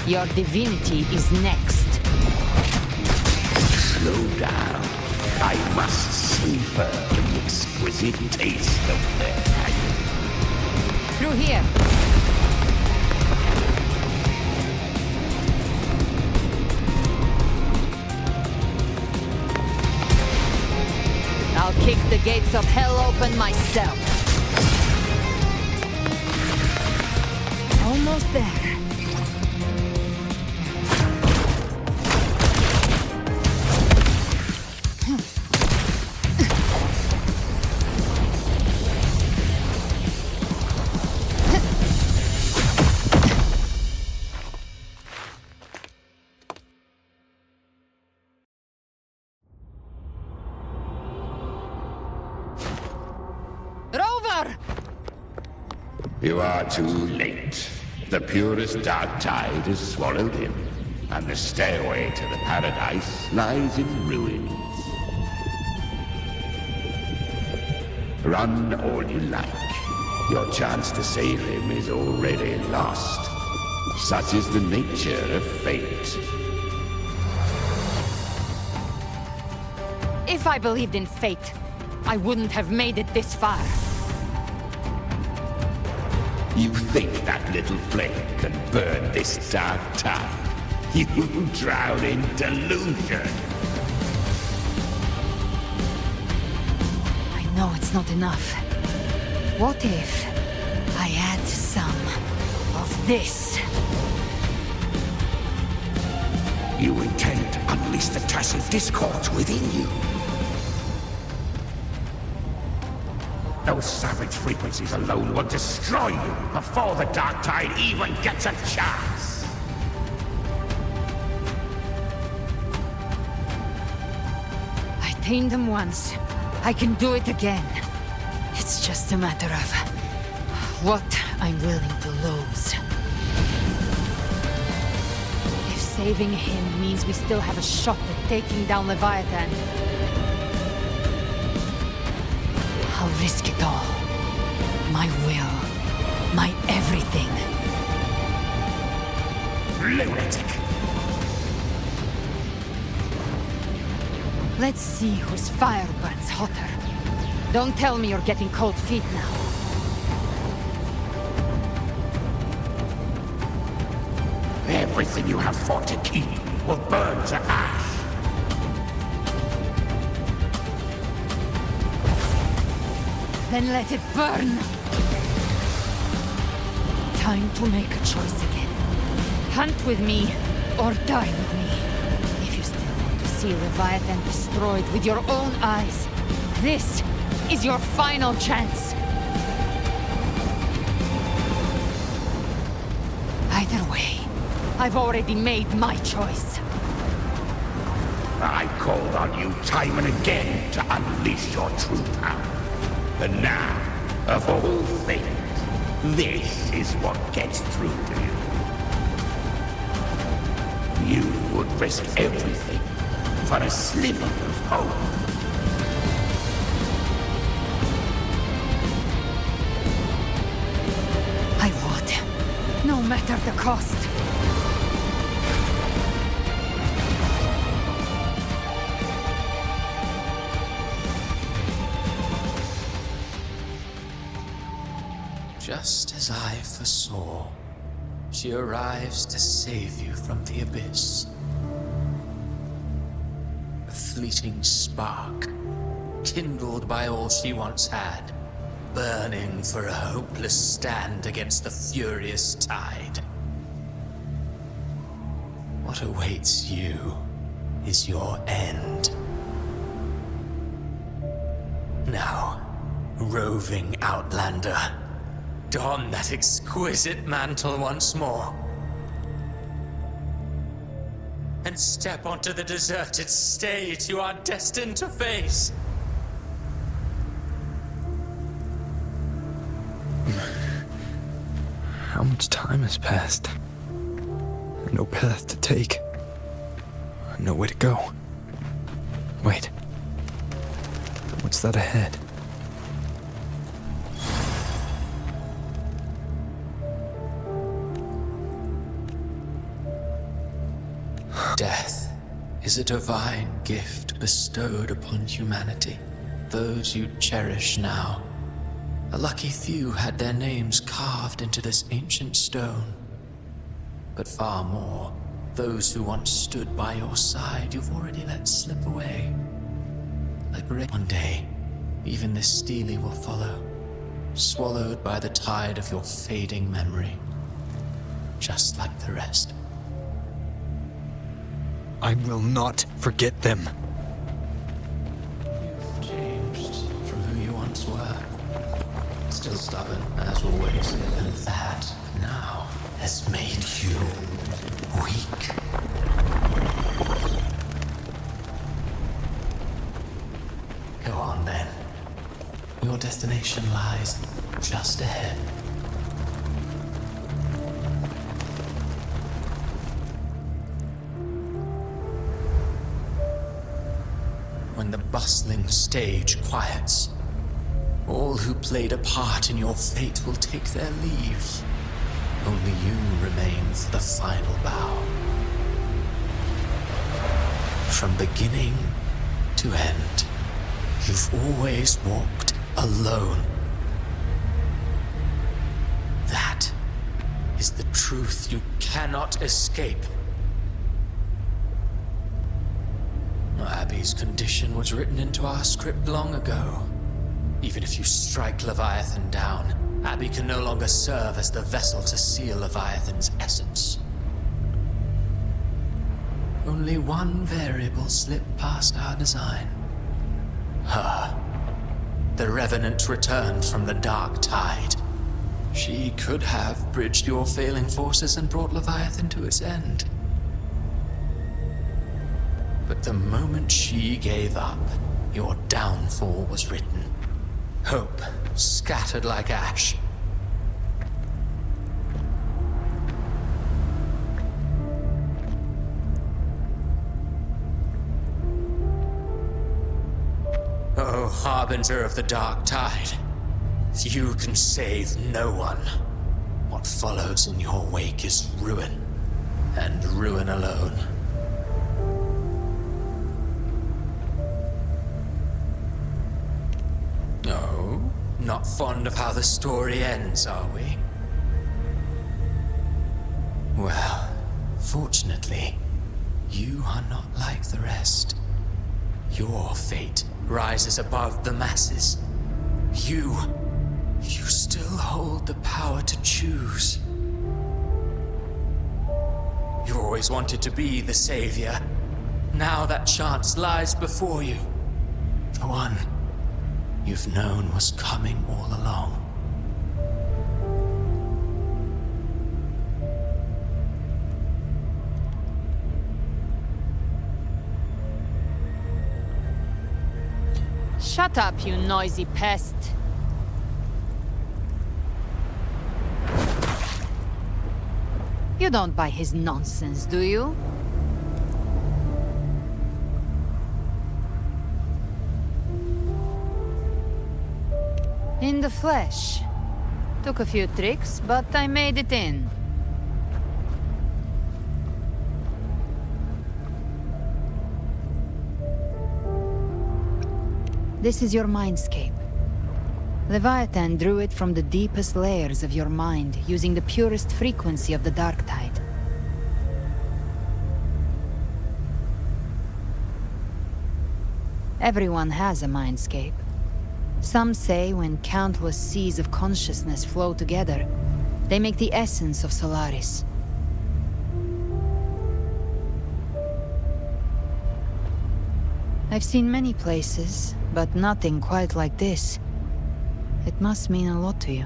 G: Your divinity is next.
S: Slow down. I must savor the exquisite taste of death.
G: Through here. I'll kick the gates of hell open myself. Almost there.
S: You are too late. The purest dark tide has swallowed him, and the stairway to the paradise lies in ruins. Run all you like. Your chance to save him is already lost. Such is the nature of fate.
G: If I believed in fate, I wouldn't have made it this far.
S: You think that little flame can burn this dark tide? You drown in delusion.
G: I know it's not enough. What if I add some of this?
S: You intend to unleash the tacit discords within you. Those savage frequencies alone will destroy you before the dark tide even gets a chance.
G: I tamed them once. I can do it again. It's just a matter of what I'm willing to lose. If saving him means we still have a shot at taking down Leviathan, I'll risk it all. My will. My everything.
S: Lunatic!
G: Let's see whose fire burns hotter. Don't tell me you're getting cold feet now.
S: Everything you have fought to keep will burn to ash.
G: Then let it burn! Time to make a choice again. Hunt with me, or die with me. If you still want to see Leviathan destroyed with your own eyes, this is your final chance. Either way, I've already made my choice.
S: I called on you time and again to unleash your true power. And now, of all things, this is what gets through to you. You would risk everything for a sliver of hope.
G: I would, no matter the cost.
J: Just as I foresaw, she arrives to save you from the abyss. A fleeting spark, kindled by all she once had, burning for a hopeless stand against the furious tide. What awaits you is your end. Now, roving outlander. Don that exquisite mantle once more. And step onto the deserted stage you are destined to face.
B: How much time has passed? No path to take. Nowhere to go. Wait. What's that ahead?
J: Death is a divine gift bestowed upon humanity. Those you cherish now. A lucky few had their names carved into this ancient stone. But far more, those who once stood by your side you've already let slip away. Like rain. One day, even this Steely will follow, swallowed by the tide of your fading memory. Just like the rest.
B: I will not forget them.
J: You've changed from who you once were. Still stubborn, as always, and that now has made you weak. Go on then. Your destination lies just ahead. When the bustling stage quiets, all who played a part in your fate will take their leave. Only you remain for the final bow. From beginning to end, you've always walked alone. That is the truth you cannot escape. Abby's condition was written into our script long ago. Even if you strike Leviathan down, Abby can no longer serve as the vessel to seal Leviathan's essence. Only one variable slipped past our design. Her. The Revenant returned from the Dark Tide. She could have bridged your failing forces and brought Leviathan to its end. But the moment she gave up, your downfall was written. Hope scattered like ash. Oh, harbinger of the Dark Tide, you can save no one. What follows in your wake is ruin, and ruin alone. No, not fond of how the story ends, are we? Well, fortunately, you are not like the rest. Your fate rises above the masses. You still hold the power to choose. You always wanted to be the savior. Now that chance lies before you. The one you've known was coming all along.
G: Shut up, you noisy pest. You don't buy his nonsense, do you? In the flesh. Took a few tricks, but I made it in. This is your mindscape. Leviathan drew it from the deepest layers of your mind, using the purest frequency of the Dark Tide. Everyone has a mindscape. Some say when countless seas of consciousness flow together, they make the essence of Solaris. I've seen many places, but nothing quite like this. It must mean a lot to you.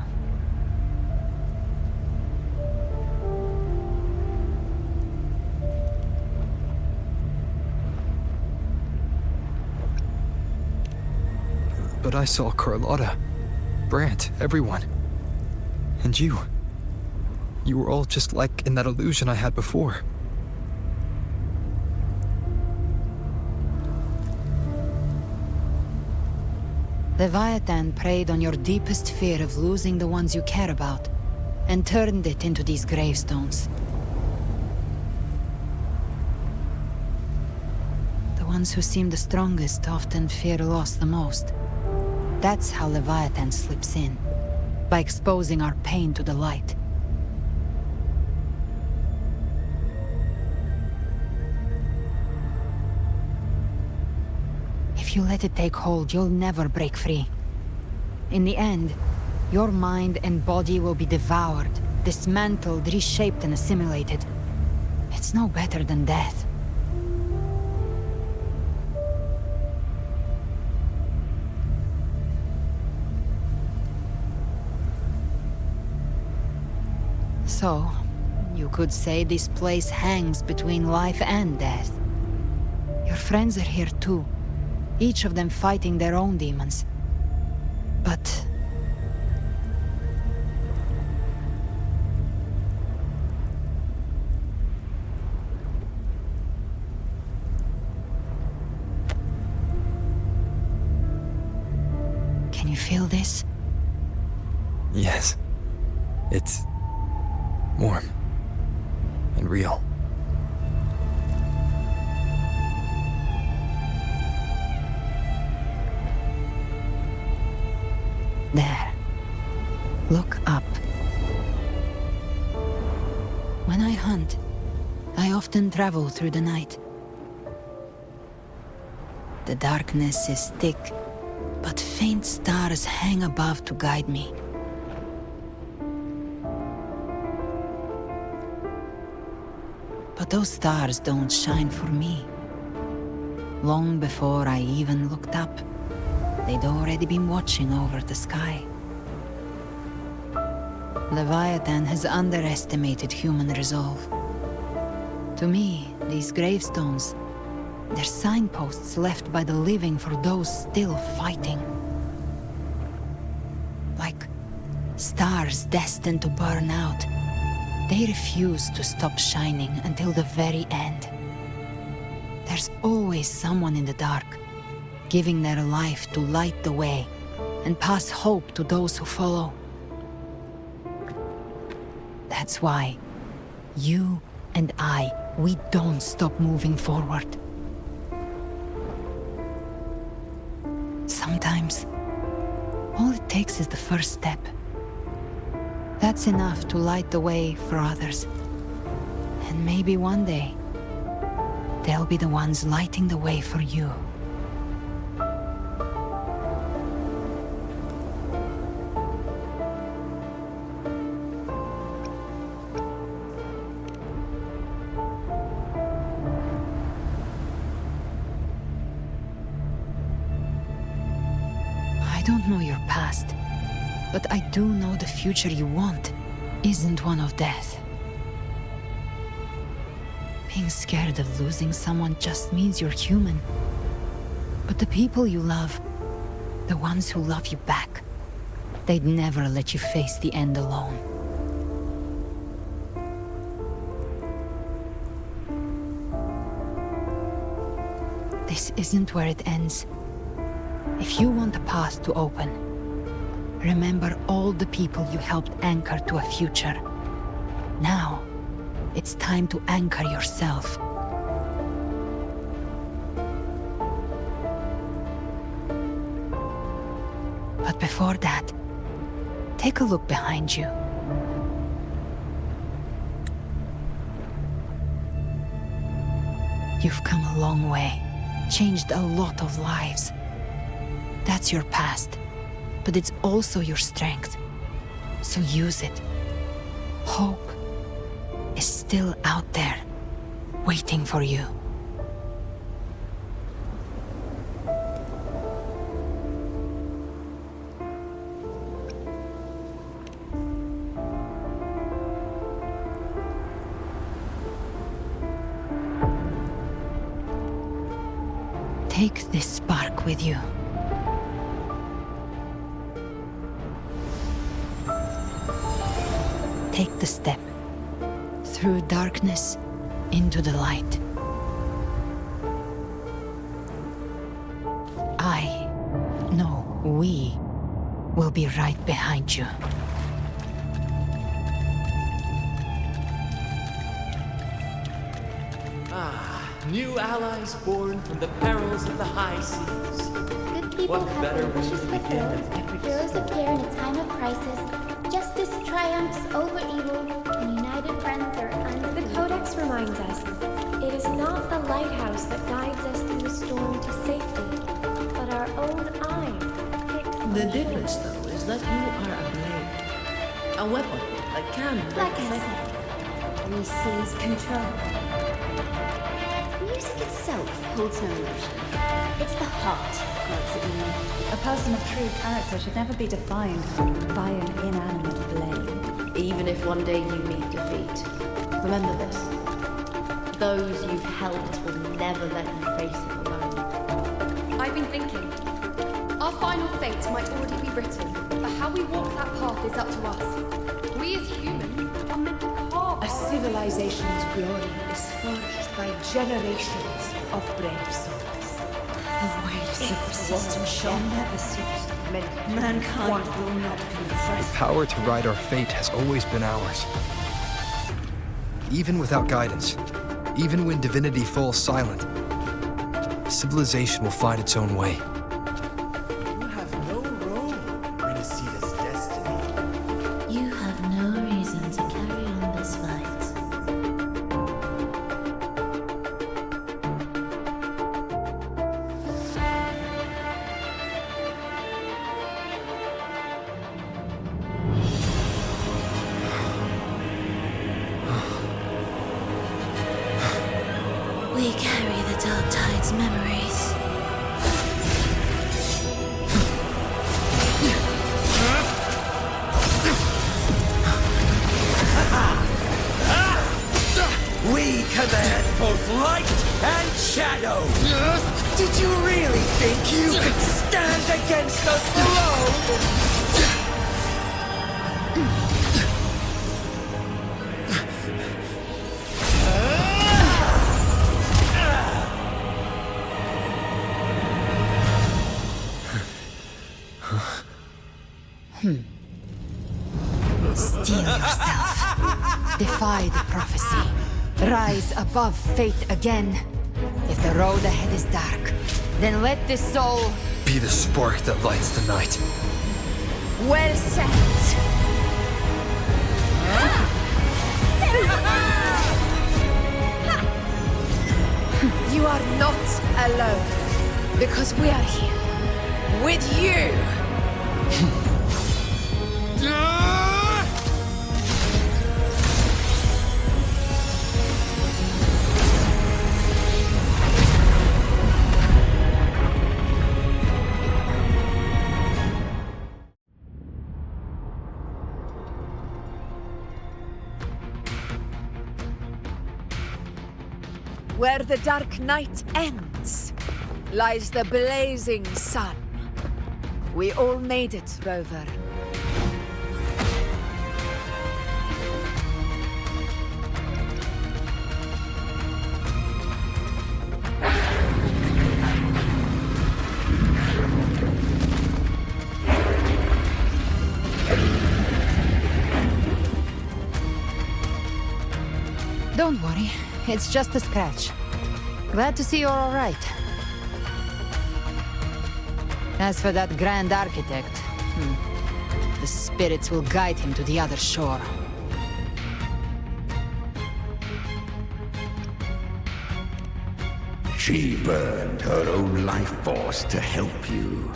B: But I saw Carlotta, Brant, everyone. And you. You were all just like in that illusion I had before.
G: Leviathan preyed on your deepest fear of losing the ones you care about, and turned it into these gravestones. The ones who seem the strongest often fear loss the most. That's how Leviathan slips in, by exposing our pain to the light. If you let it take hold, you'll never break free. In the end, your mind and body will be devoured, dismantled, reshaped, and assimilated. It's no better than death. So, you could say this place hangs between life and death. Your friends are here too, each of them fighting their own demons. But... can you feel this?
B: Yes. It's warm and real.
G: There. Look up. When I hunt, I often travel through the night. The darkness is thick, but faint stars hang above to guide me. But those stars don't shine for me. Long before I even looked up, they'd already been watching over the sky. Leviathan has underestimated human resolve. To me, these gravestones, they're signposts left by the living for those still fighting. Like stars destined to burn out. They refuse to stop shining until the very end. There's always someone in the dark, giving their life to light the way and pass hope to those who follow. That's why you and I, we don't stop moving forward. Sometimes, all it takes is the first step. That's enough to light the way for others. And maybe one day, they'll be the ones lighting the way for you. I don't know your past, but I do know the future you want isn't one of death. Being scared of losing someone just means you're human. But the people you love, the ones who love you back, they'd never let you face the end alone. This isn't where it ends. If you want a path to open, remember all the people you helped anchor to a future. Now, it's time to anchor yourself. But before that, take a look behind you. You've come a long way, changed a lot of lives. That's your past, but it's also your strength. So use it. Hope is still out there, waiting for you. Take this spark with you. Take the step. Through darkness, into the light. We will be right behind you.
J: New allies born from the perils of the high seas.
C: Good people
J: What
C: have
J: better
C: their
J: way
C: wishes
J: to begin
C: fulfilled.
J: than every
C: Heroes appear in a time of crisis. Justice triumphs over evil, and united friends are
L: The Codex reminds us, it is not the lighthouse that guides us through the storm to safety, but our own eyes.
O: The difference, though, is that you are a blade. A weapon that can
C: Like I said, we seize control. Music itself holds no emotion. It's the heart that makes it unique.
H: A person of true character should never be defined by an inanimate blade.
O: Even if one day you meet defeat, remember this. Those you've helped will never let you face it alone.
Q: I've been thinking. Our final fate might already be written, but how we walk that path is up to us. We as humans are meant to carve
K: A civilization's glory is forged by generations of brave souls.
H: The waves of resistance shall never cease.
K: Mankind will not
B: The
K: confess.
B: power to ride our fate has always been ours. Even without guidance, even when divinity falls silent, civilization will find its own way.
J: You have no role in Rinascita's destiny.
R: You have no reason to carry on this fight. We carry the Dark Tide's memories.
K: We command both light and shadow. Did you really think you could stand against us alone?
G: Steel yourself. Defy the prophecy. Rise above fate again. If the road ahead is dark, then let this soul
B: Be the spark that lights the night.
K: Well said. You are not alone, because we are here with you. Where the dark night ends, lies the blazing sun. We all made it, Rover.
G: Don't worry, it's just a scratch. Glad to see you're all right. As for that Grand Architect, the spirits will guide him to the other shore.
S: She burned her own life force to help you.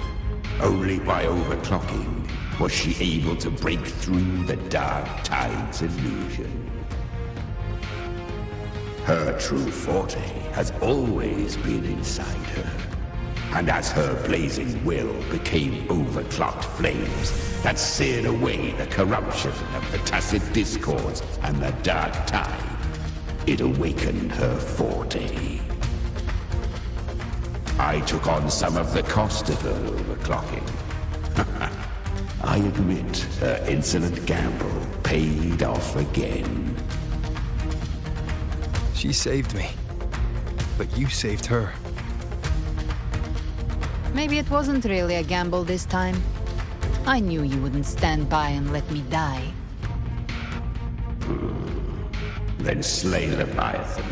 S: Only by overclocking was she able to break through the Dark Tide's illusion. Her true forte has always been inside her. And as her blazing will became overclocked flames that seared away the corruption of the tacit discords and the Dark Tide, it awakened her forte. I took on some of the cost of her overclocking. I admit her insolent gamble paid off again.
B: She saved me. But you saved her.
G: Maybe it wasn't really a gamble this time. I knew you wouldn't stand by and let me die.
S: Then slay Leviathan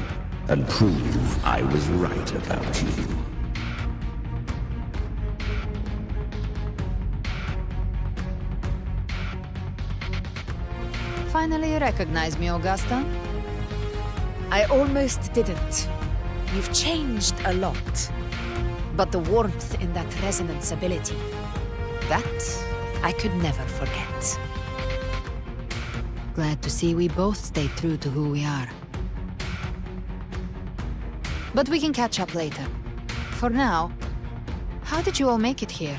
S: and prove I was right about you.
G: Finally you recognize me, Augusta?
K: I almost didn't. You've changed a lot. But the warmth in that resonance ability, that I could never forget.
G: Glad to see we both stayed true to who we are. But we can catch up later. For now, how did you all make it here?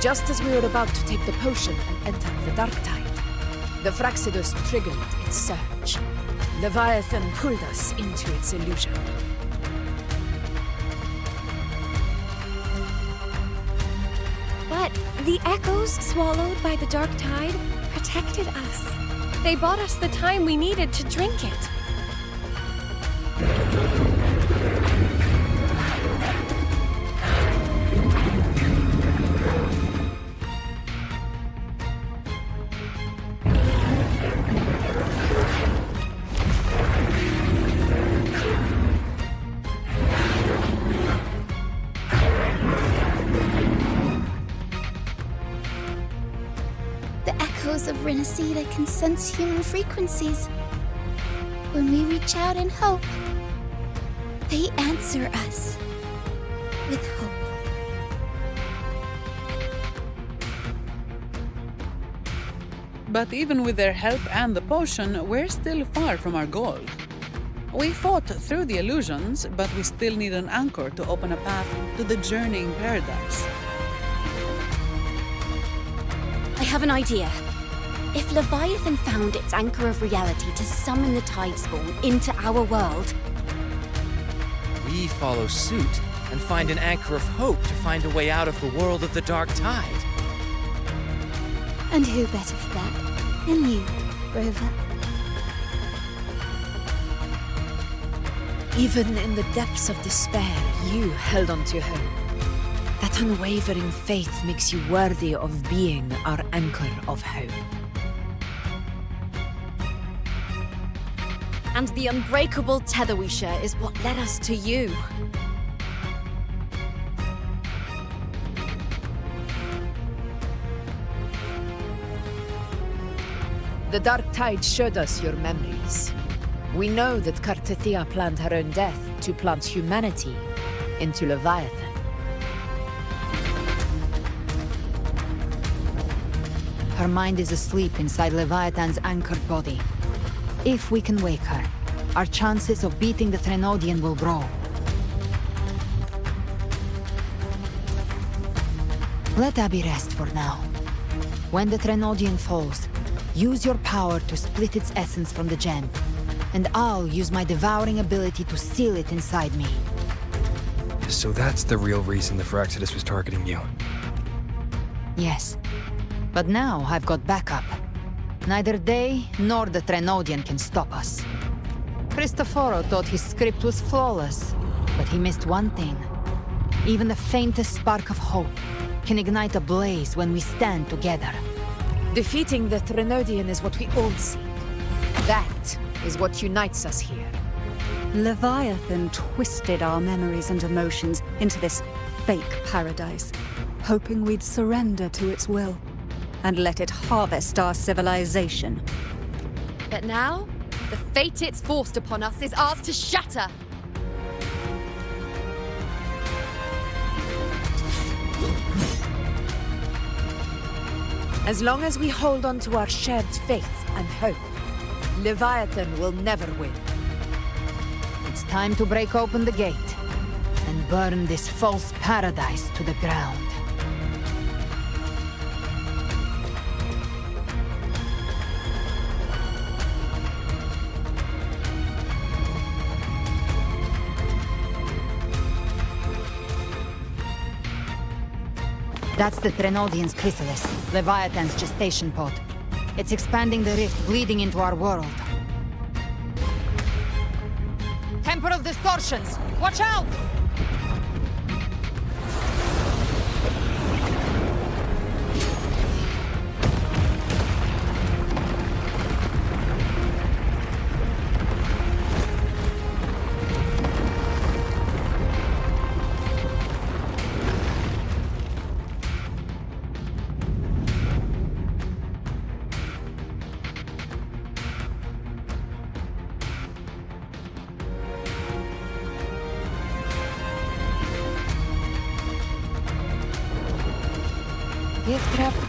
K: Just as we were about to take the potion and enter the dark tide, the Fraxidus triggered its surge. Leviathan pulled us into its illusion.
Q: But the echoes swallowed by the dark tide protected us. They bought us the time we needed to drink it.
C: Of Rinascita can sense human frequencies. When we reach out in hope, they answer us with hope.
P: But even with their help and the potion, we're still far from our goal. We fought through the illusions, but we still need an anchor to open a path to the journeying paradise.
U: I have an idea. If Leviathan found its anchor of reality to summon the Tidespawn into our world,
J: we follow suit and find an anchor of hope to find a way out of the world of the dark tide.
C: And who better for that than you, Rover?
K: Even in the depths of despair, you held on to hope. That unwavering faith makes you worthy of being our anchor of hope.
U: and the unbreakable tether we share is what led us to you.
K: The dark tide showed us your memories. We know that Kartithia planned her own death to plant humanity into Leviathan.
G: Her mind is asleep inside Leviathan's anchored body. If we can wake her, our chances of beating the Threnodian will grow. Let Abby rest for now. When the Threnodian falls, use your power to split its essence from the gem, and I'll use my devouring ability to seal it inside me.
B: So that's the real reason the Fraxidus was targeting you.
G: Yes. But now I've got backup. Neither they nor the Threnodian can stop us. Cristoforo thought his script was flawless, but he missed one thing. Even the faintest spark of hope can ignite a blaze when we stand together.
K: Defeating the Threnodian is what we all seek. That is what unites us here.
H: Leviathan twisted our memories and emotions into this fake paradise, hoping we'd surrender to its will and let it harvest our civilization.
Q: But now, the fate it's forced upon us is ours to shatter.
K: As long as we hold on to our shared faith and hope, Leviathan will never win.
G: It's time to break open the gate and burn this false paradise to the ground. That's the Threnodian's chrysalis, Leviathan's gestation pod. It's expanding the rift, bleeding into our world. Temporal distortions! Watch out!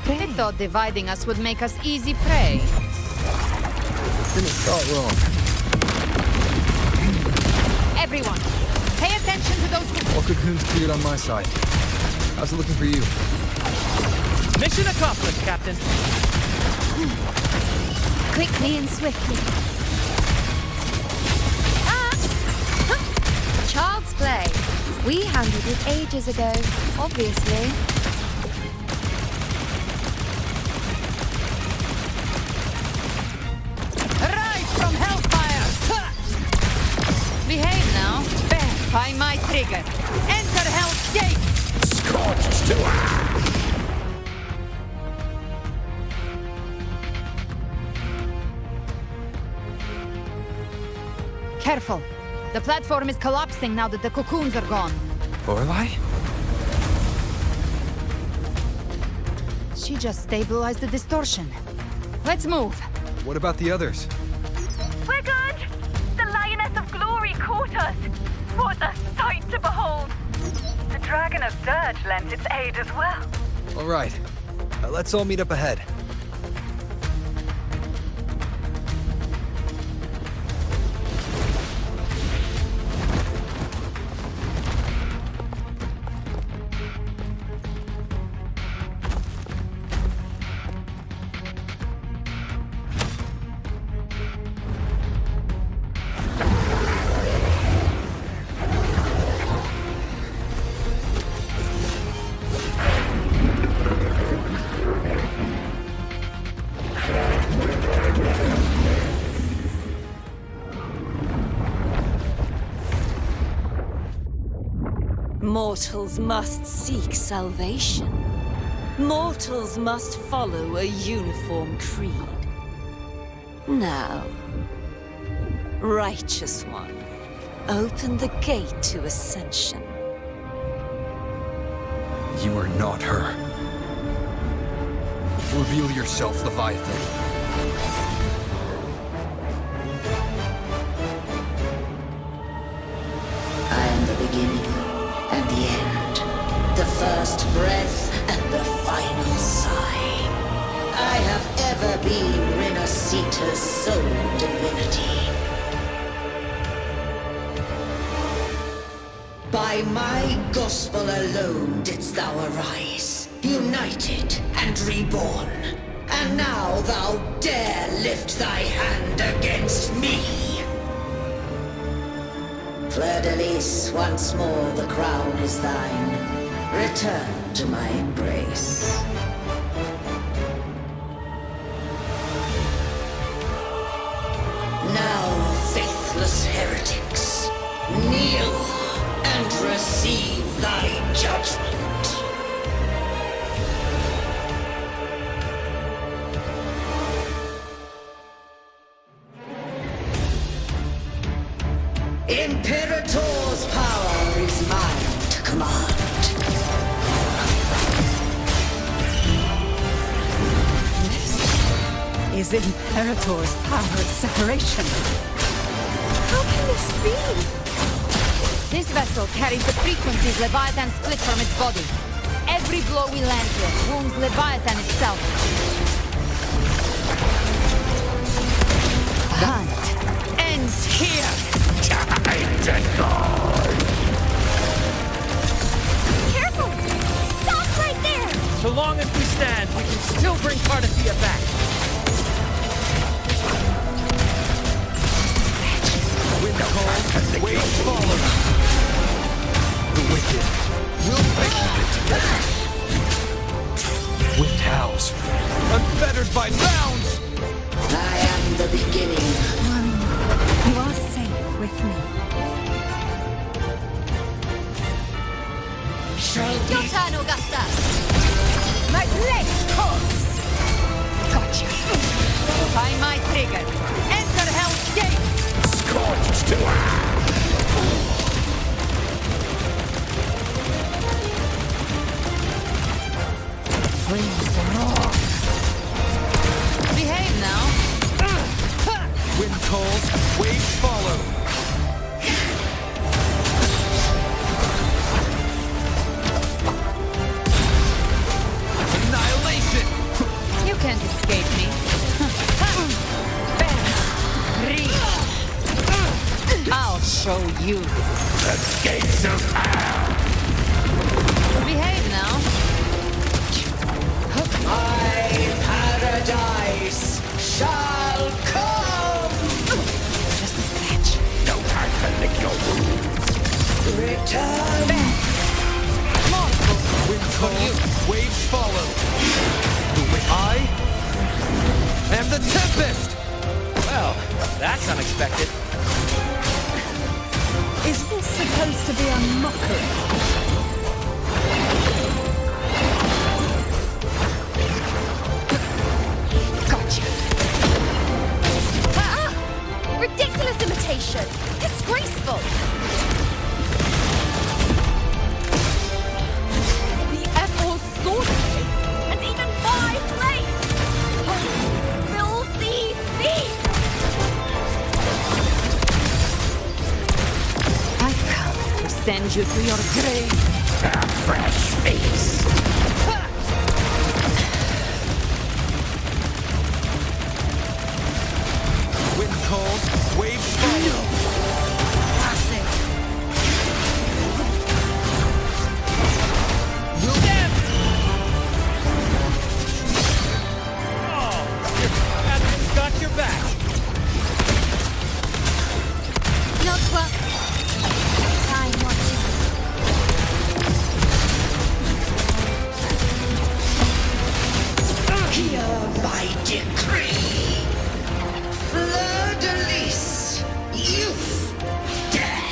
G: They thought dividing us would make us easy prey.
B: Didn't start wrong.
G: Everyone, pay attention to those who...
B: All cocoons cleared on my side. How's it looking for you?
D: Mission accomplished, Captain.
U: Quickly and swiftly. Child's play. We handled it ages ago, obviously.
G: Behave now. Bear by my trigger. Enter Hell's Gate!
F: Scorched to ash!
G: Careful. The platform is collapsing now that the cocoons are gone.
B: Lorelei?
G: She just stabilized the distortion. Let's move.
B: What about the others?
E: We're good! The Lioness of Glory caught us! What a sight to behold! The Dragon of Dirge lent its aid as well.
B: All right. Let's all meet up ahead.
V: Mortals must seek salvation. Mortals must follow a uniform creed. Now, Righteous One, open the gate to ascension.
B: You are not her. Reveal yourself, Leviathan.
N: I am the beginning and the end, the first breath and the final sigh. I have ever been Rinascita's sole divinity. By my gospel alone didst thou arise, united and reborn. And now thou dare lift thy hand against me. Fleur-de-Lis, once more the crown is thine. Return to my embrace. Now, faithless heretics, kneel and receive thy judgment. Imperator's power is mine to command.
H: Is Imperator's power of separation?
U: How can this be?
G: This vessel carries the frequencies Leviathan split from its body. Every blow we land here wounds Leviathan itself. The hunt ends here.
E: Careful! Stop right there!
D: So long as we stand, we can still bring Cardathia back.
B: Wind cold, waves follow. The wicked will make it together.
K: My blade calls! Gotcha! Find my trigger! Enter Hell's Gate!
F: Scorched to
G: Flames roar. Behave now.
D: Wind calls, waves follow. Annihilation!
G: You can't escape me. I'll show you.
F: the gates of hell!
G: Behave now.
N: My paradise shall come!
G: Just a scratch.
F: No time to lick your wounds.
N: Return!
D: Wind calls, waves follow. I am the Tempest! Well, that's unexpected.
K: Is this supposed to be a mockery?
Q: Gotcha. Ridiculous imitation! Disgraceful! The Ephor's sorcery! And even my blade! Oh, filthy thief!
G: I've come to send you to your grave.
F: A fresh face.
D: Wind calls, waves follow. Admin's got your back.
Q: No club. Time watching.
N: Here by decree. Fleur de lis. Youth. Death.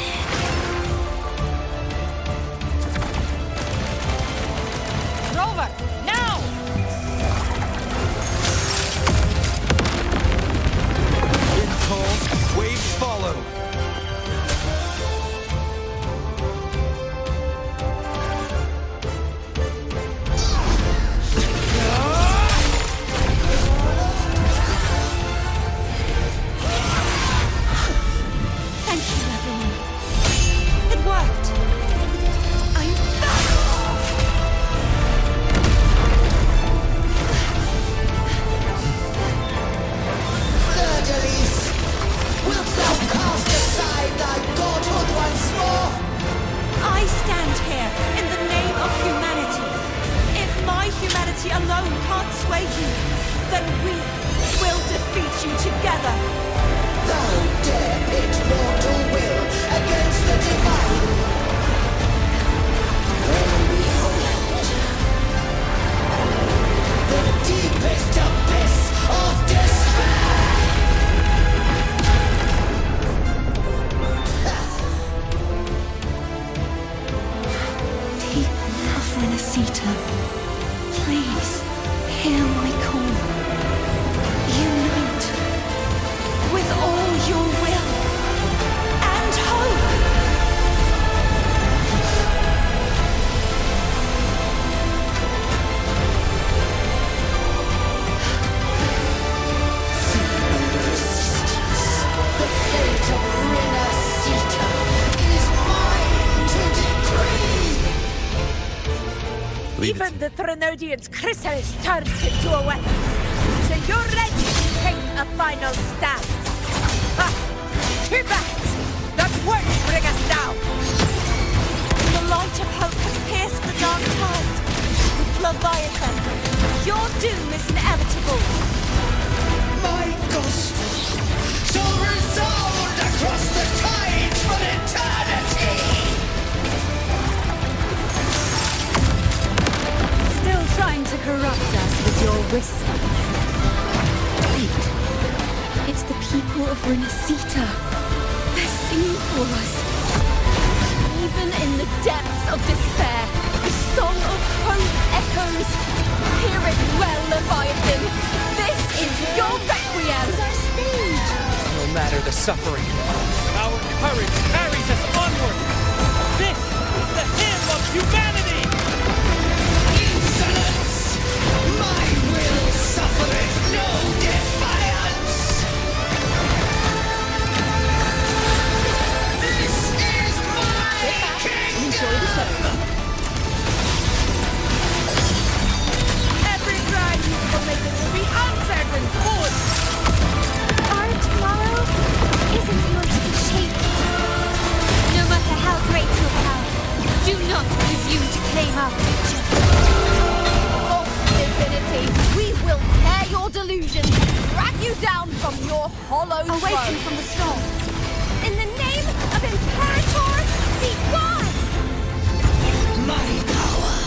K: Rover, now!
D: Wind calls, waves follow.
Q: Thank you, everyone. It worked. I'm back!
N: Fleur de lis. Wilt thou cast aside thy godhood once more?
R: I stand here in the name of humanity. If my humanity alone can't sway you, then we will defeat you together.
N: Thou dare pit mortal will against the divine. Then behold the deepest abyss of despair.
H: People of Rinascita, please hear my call. Unite with all your will and hope.
N: The fate of Rinascita is mine to decree.
K: Even the Trinodian's chrysalis turns into a weapon. So you're ready to take a final stand. Ha! Too bad! That won't bring us down!
R: The light of hope has pierced the dark tide. With Leviathan, your doom is inevitable.
N: My gospel shall resound across the tides for eternity.
H: Still trying to corrupt us with your whispers. Wait, it's the people of Rinascita. They're singing for us.
R: Even in the depths of despair, the
U: song of hope echoes. Hear it well, Leviathan. This is your requiem.
C: Our stage.
D: No matter the suffering, our courage carries us onward. This is the hymn of humanity.
F: Insolence! My will suffereth no defiance! This is my kingdom!
U: Enjoy the show.
K: Every crime you've committed will be answered in court.
C: Our tomorrow isn't yours to shape. No matter how great your power, do not presume to claim our future.
U: False divinity, we will tear your delusions, drag you down from your hollow
C: Awaken
U: throne.
C: from the storm. In the name of Imperator, be gone!
F: My power!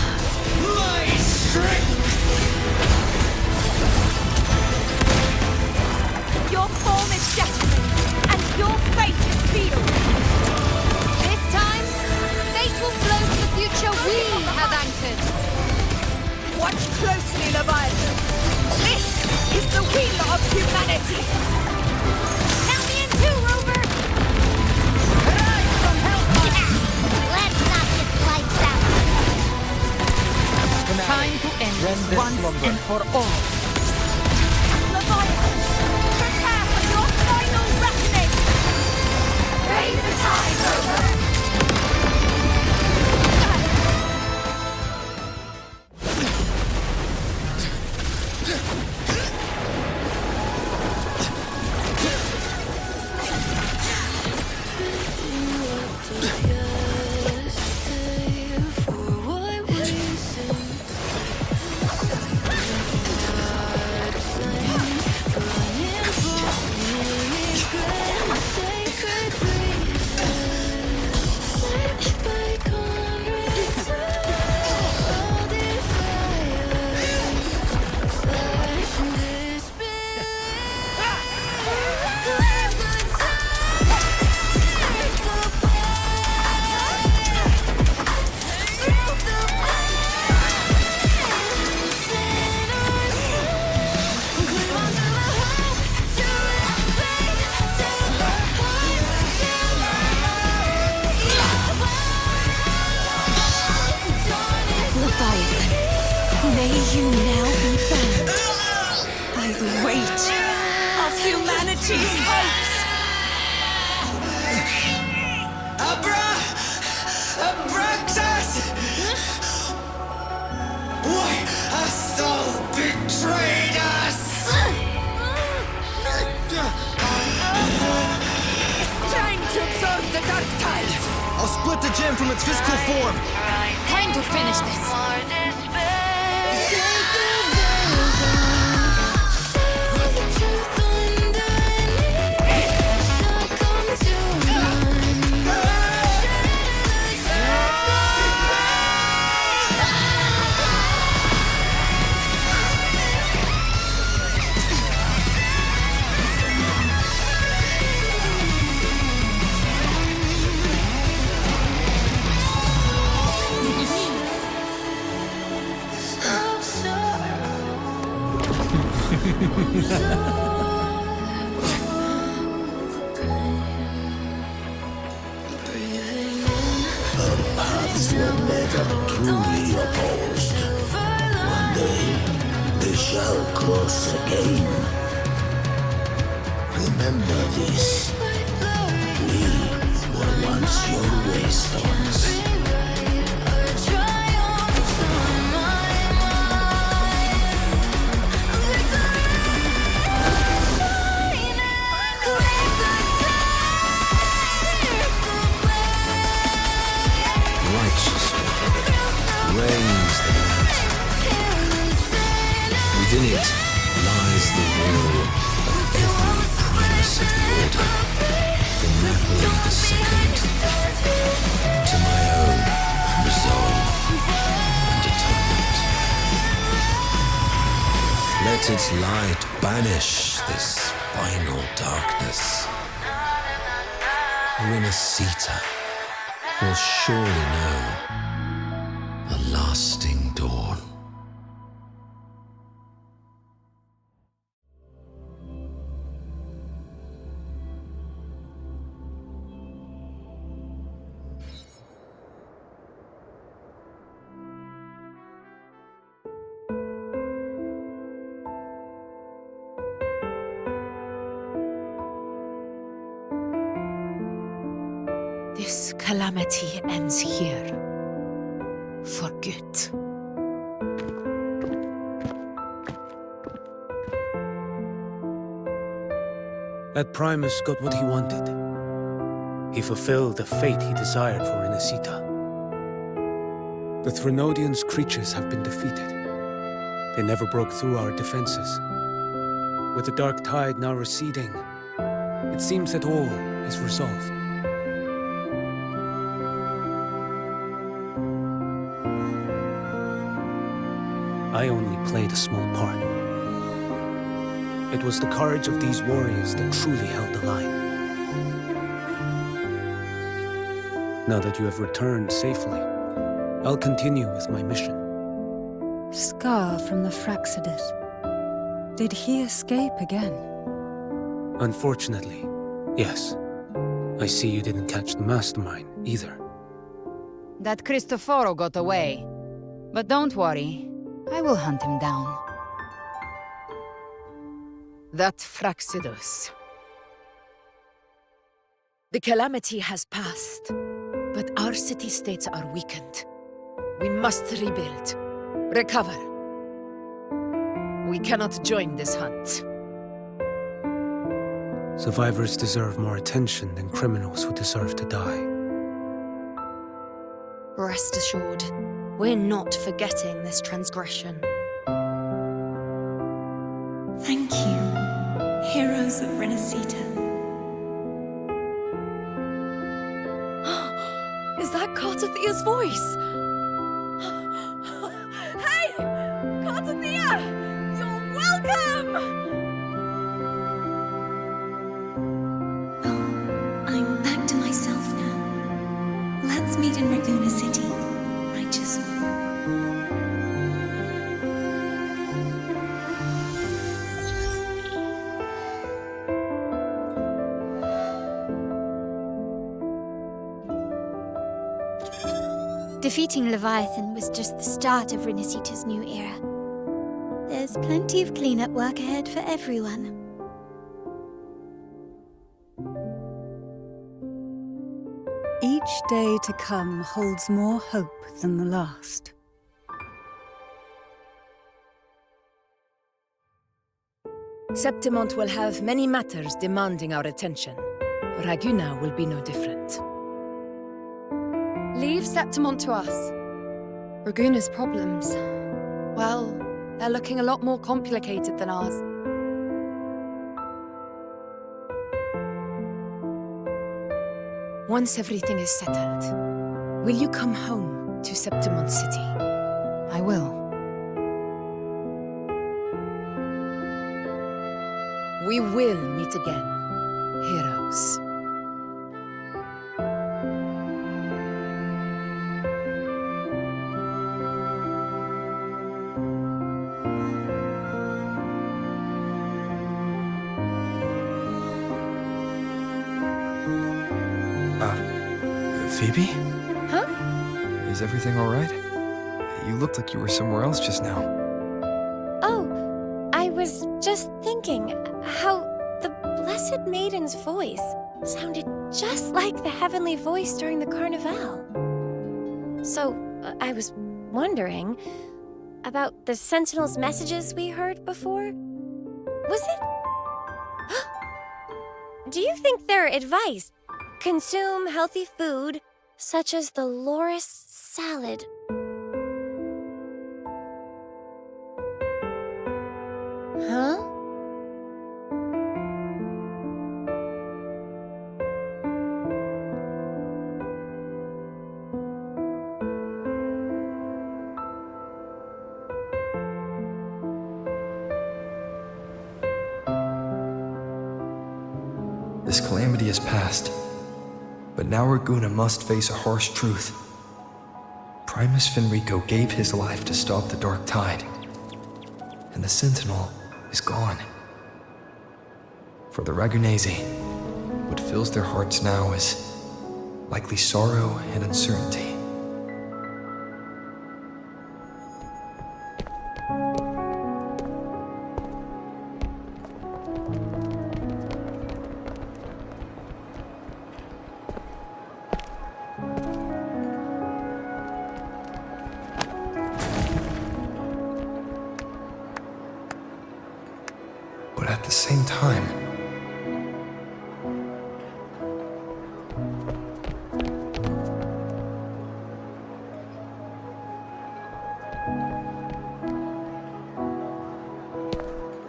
F: My strength!
U: Your form is shattering, and your fate is sealed.
Q: This time, fate will flow to the future we have anchored.
K: Watch closely, Leviathan. This is the will of humanity.
C: Count me in too, Rover!
K: Rise from hellfire.
C: Yeah. Let's not get lights out.
G: Time to end this once and for all.
U: Leviathan, prepare for your final reckoning.
C: Raise the tide, Rover!
U: May you now be bound by the weight of humanity's hopes.
F: Abraxas! Why hast thou betrayed us?
K: Time to absorb the dark tide.
B: I'll split the gem from its physical form.
Q: Time to finish this.
S: Our paths were never truly opposed. One day, they shall cross again. Remember this. We were once your waystones.
I: Reigns the lantern. Within it lies the will of every primus of the order, from Napoli II to my own resolve and atonement. Let its light banish this final darkness. Rinascita will surely know a everlasting dawn.
K: This calamity ends here. For good.
M: That Primus got what he wanted. He fulfilled the fate he desired for Rinascita. The Threnodians' creatures have been defeated. They never broke through our defenses. With the dark tide now receding, it seems that all is resolved. I only played a small part. It was the courage of these warriors that truly held the line. Now that you have returned safely, I'll continue with my mission.
H: Scar from the Fraxidus. Did he escape again?
M: Unfortunately, yes. I see you didn't catch the mastermind either.
G: That Cristoforo got away. But don't worry, I will hunt him down.
K: That Fraxidus. The calamity has passed, but our city-states are weakened. We must rebuild, recover. We cannot join this hunt.
M: Survivors deserve more attention than criminals who deserve to die.
Q: Rest assured, we're not forgetting this transgression.
R: Thank you, heroes of Rinascita.
Q: Is that Cartathia's voice?
K: Hey! Cartathia! You're welcome!
R: I'm back to myself now. Let's meet in Raguna City, righteous one.
C: Defeating Leviathan was just the start of Rinascita's new era. There's plenty of cleanup work ahead for everyone.
H: Each day to come holds more hope than the last.
K: Septimont will have many matters demanding our attention. Raguna will be no different.
Q: Leave Septimont to us. Raguna's problems, well, they're looking a lot more complicated than ours.
K: Once everything is settled, will you come home to Septimont City?
G: I will.
K: We will meet again, heroes.
B: Phoebe?
C: Huh?
B: Is everything all right? You looked like you were somewhere else just now.
L: Oh, I was just thinking how the Blessed Maiden's voice sounded just like the heavenly voice during the Carnival. So, I was wondering about the Sentinel's messages we heard before. Was it? Do you think their advice? Consume healthy food, such as the loris salad. Huh?
B: This calamity is past. But now Raguna must face a harsh truth. Primus Fenrico gave his life to stop the Dark Tide, and the Sentinel is gone. For the Ragunesi, what fills their hearts now is likely sorrow and uncertainty. But at the same time,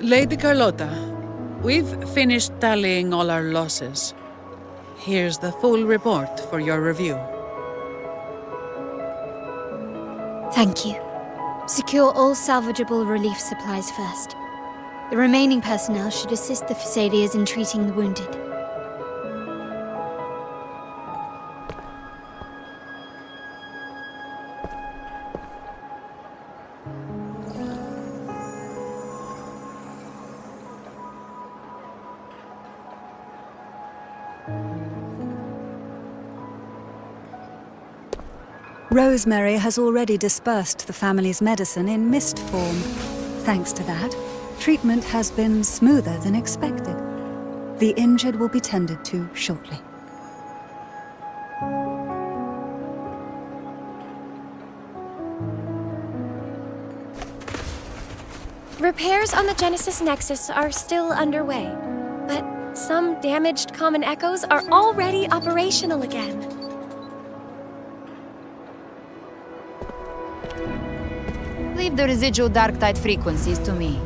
P: Lady Carlotta, we've finished tallying all our losses. Here's the full report for your review.
A: Thank you. Secure all salvageable relief supplies first. The remaining personnel should assist the Phesadias in treating the wounded.
H: Rosemary has already dispersed the family's medicine in mist form. Thanks to that, treatment has been smoother than expected. The injured will be tended to shortly.
L: Repairs on the Genesis Nexus are still underway, but some damaged common echoes are already operational again.
G: Leave the residual dark tide frequencies to me.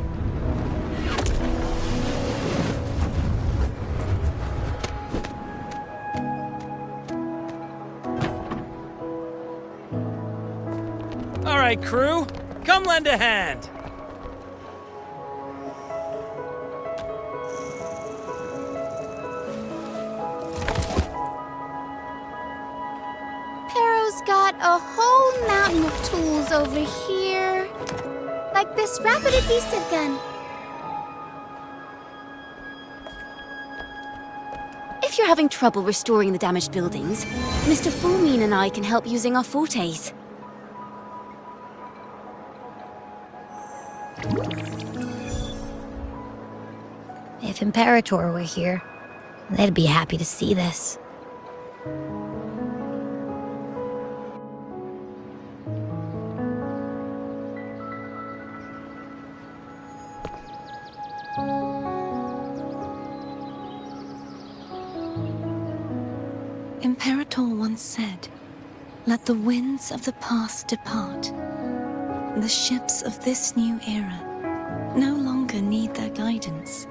D: All right, crew, come lend a hand.
C: Pero's got a whole mountain of tools over here. Like this rapid adhesive gun.
U: If you're having trouble restoring the damaged buildings, Mr. Fulmine and I can help using our fortes.
A: If Imperator were here, they'd be happy to see this.
T: Imperator once said, "Let the winds of the past depart. The ships of this new era no longer need their guidance.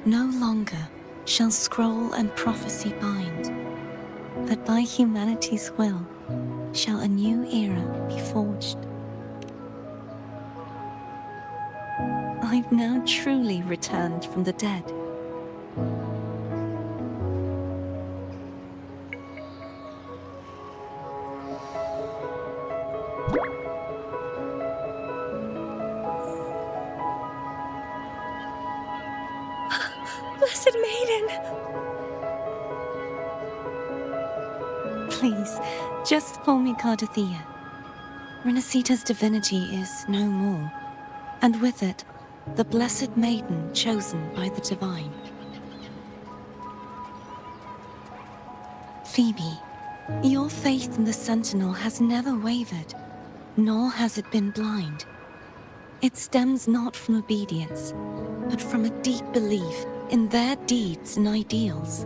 T: No longer shall scroll and prophecy bind, but by humanity's will shall a new era be forged." I've now truly returned from the dead.
L: Blessed Maiden!
T: Please, just call me Cardothea. Rinascita's divinity is no more, and with it, the Blessed Maiden chosen by the Divine. Phoebe, your faith in the Sentinel has never wavered, nor has it been blind. It stems not from obedience, but from a deep belief in their deeds and ideals.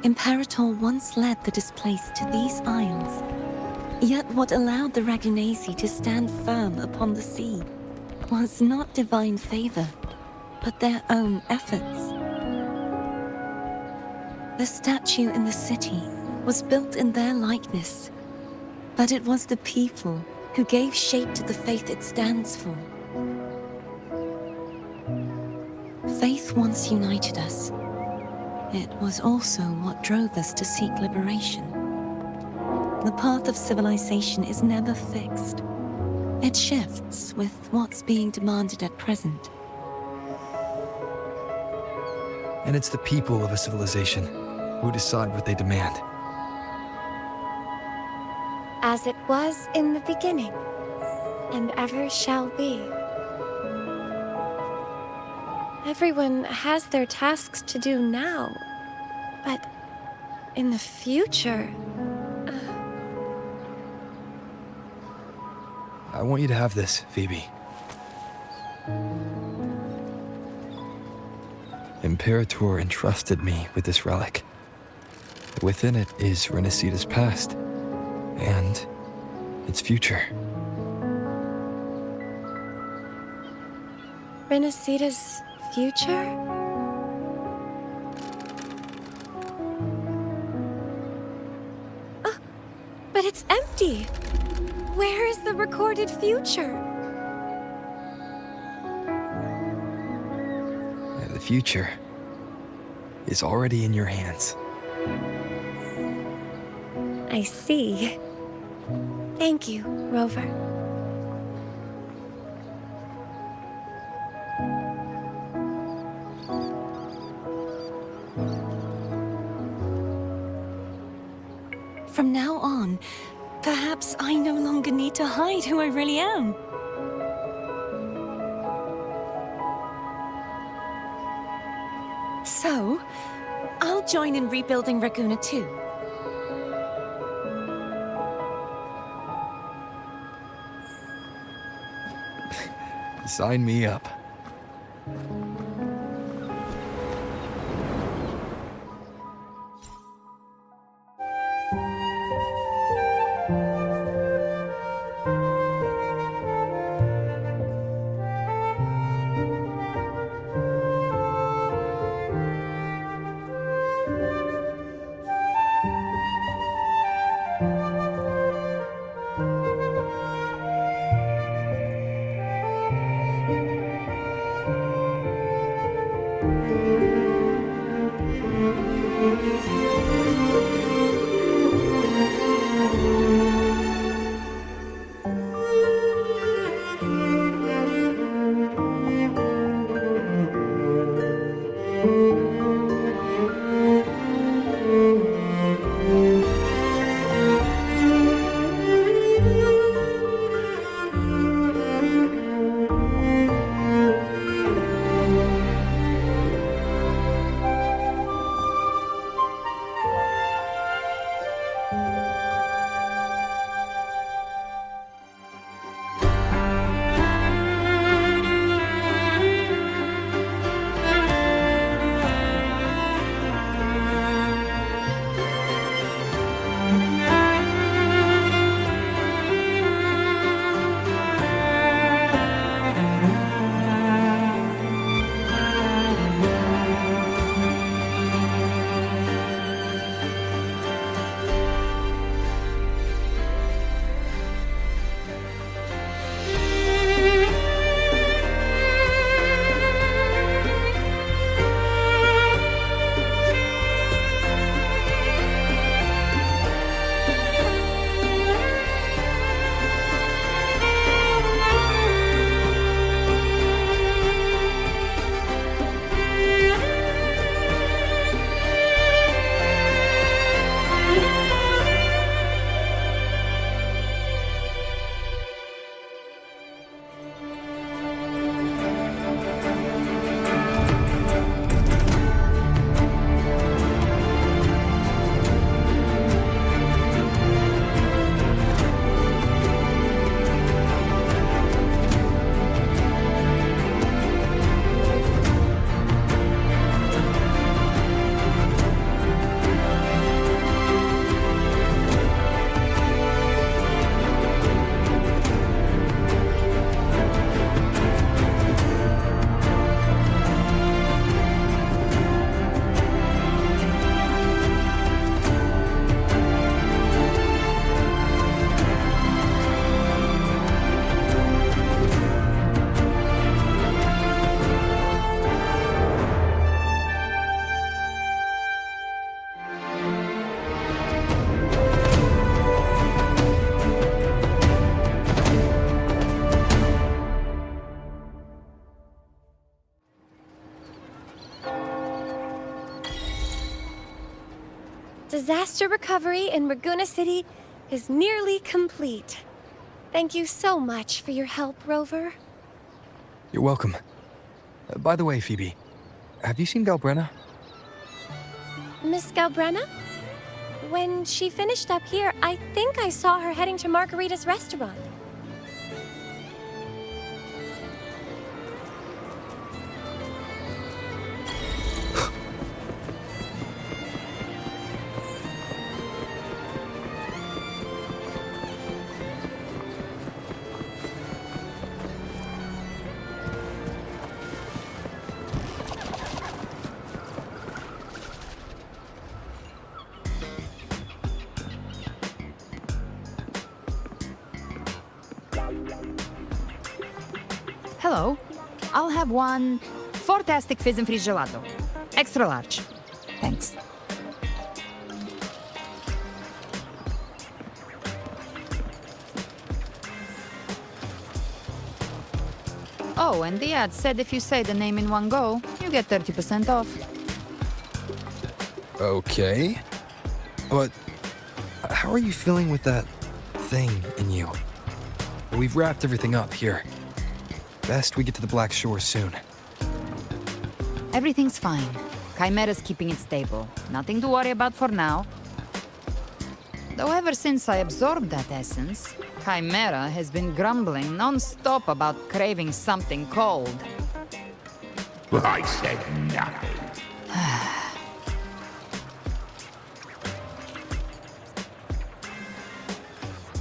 T: Imperator once led the displaced to these isles, yet what allowed the Ragunesi to stand firm upon the sea was not divine favor, but their own efforts. The statue in the city was built in their likeness, but it was the people who gave shape to the faith it stands for. Faith once united us. It was also what drove us to seek liberation. The path of civilization is never fixed. It shifts with what's being demanded at present.
B: And it's the people of a civilization who decide what they demand.
L: As it was in the beginning, and ever shall be. Everyone has their tasks to do now, but in the future...
B: I want you to have this, Phoebe. Imperator entrusted me with this relic. Within it is Rinascita's past, and its future.
L: Rinascita's future? Oh, but it's empty! Where is the recorded future?
B: The future is already in your hands.
L: I see. Thank you, Rover.
T: From now on, perhaps I no longer need to hide who I really am. So, I'll join in rebuilding Raguna too.
B: Sign me up.
L: Disaster recovery in Raguna City is nearly complete. Thank you so much for your help, Rover.
B: You're welcome. By the way, Phoebe, have you seen Galbrena?
L: Miss Galbrena? When she finished up here, I think I saw her heading to Margarita's restaurant.
G: Hello. I'll have one fantastic fizz and freeze gelato. Extra large. Thanks. Oh, and the ad said if you say the name in one go, you get 30% off.
B: Okay. But how are you feeling with that thing in you? We've wrapped everything up here. Best we get to the Black Shore soon.
G: Everything's fine. Chimera's keeping it stable. Nothing to worry about for now. Though ever since I absorbed that essence, Chimera has been grumbling non-stop about craving something cold.
F: I said nothing.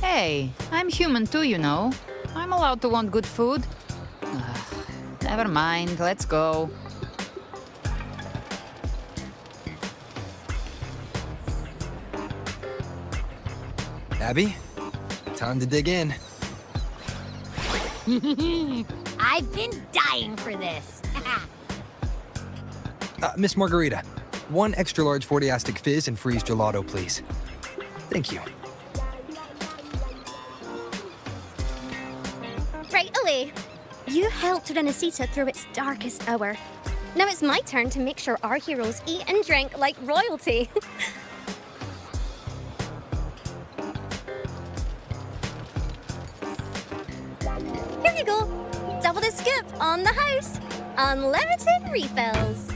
G: Hey, I'm human too, you know. I'm allowed to want good food. Never mind, let's go.
B: Abby, time to dig in.
J: I've been dying for this.
B: Miss Margarita, one extra large 40-astic fizz and freeze gelato, please. Thank you.
C: Right away. You helped Rinascita through its darkest hour. Now it's my turn to make sure our heroes eat and drink like royalty. Here you go. Double the scoop on the house. Unlimited refills.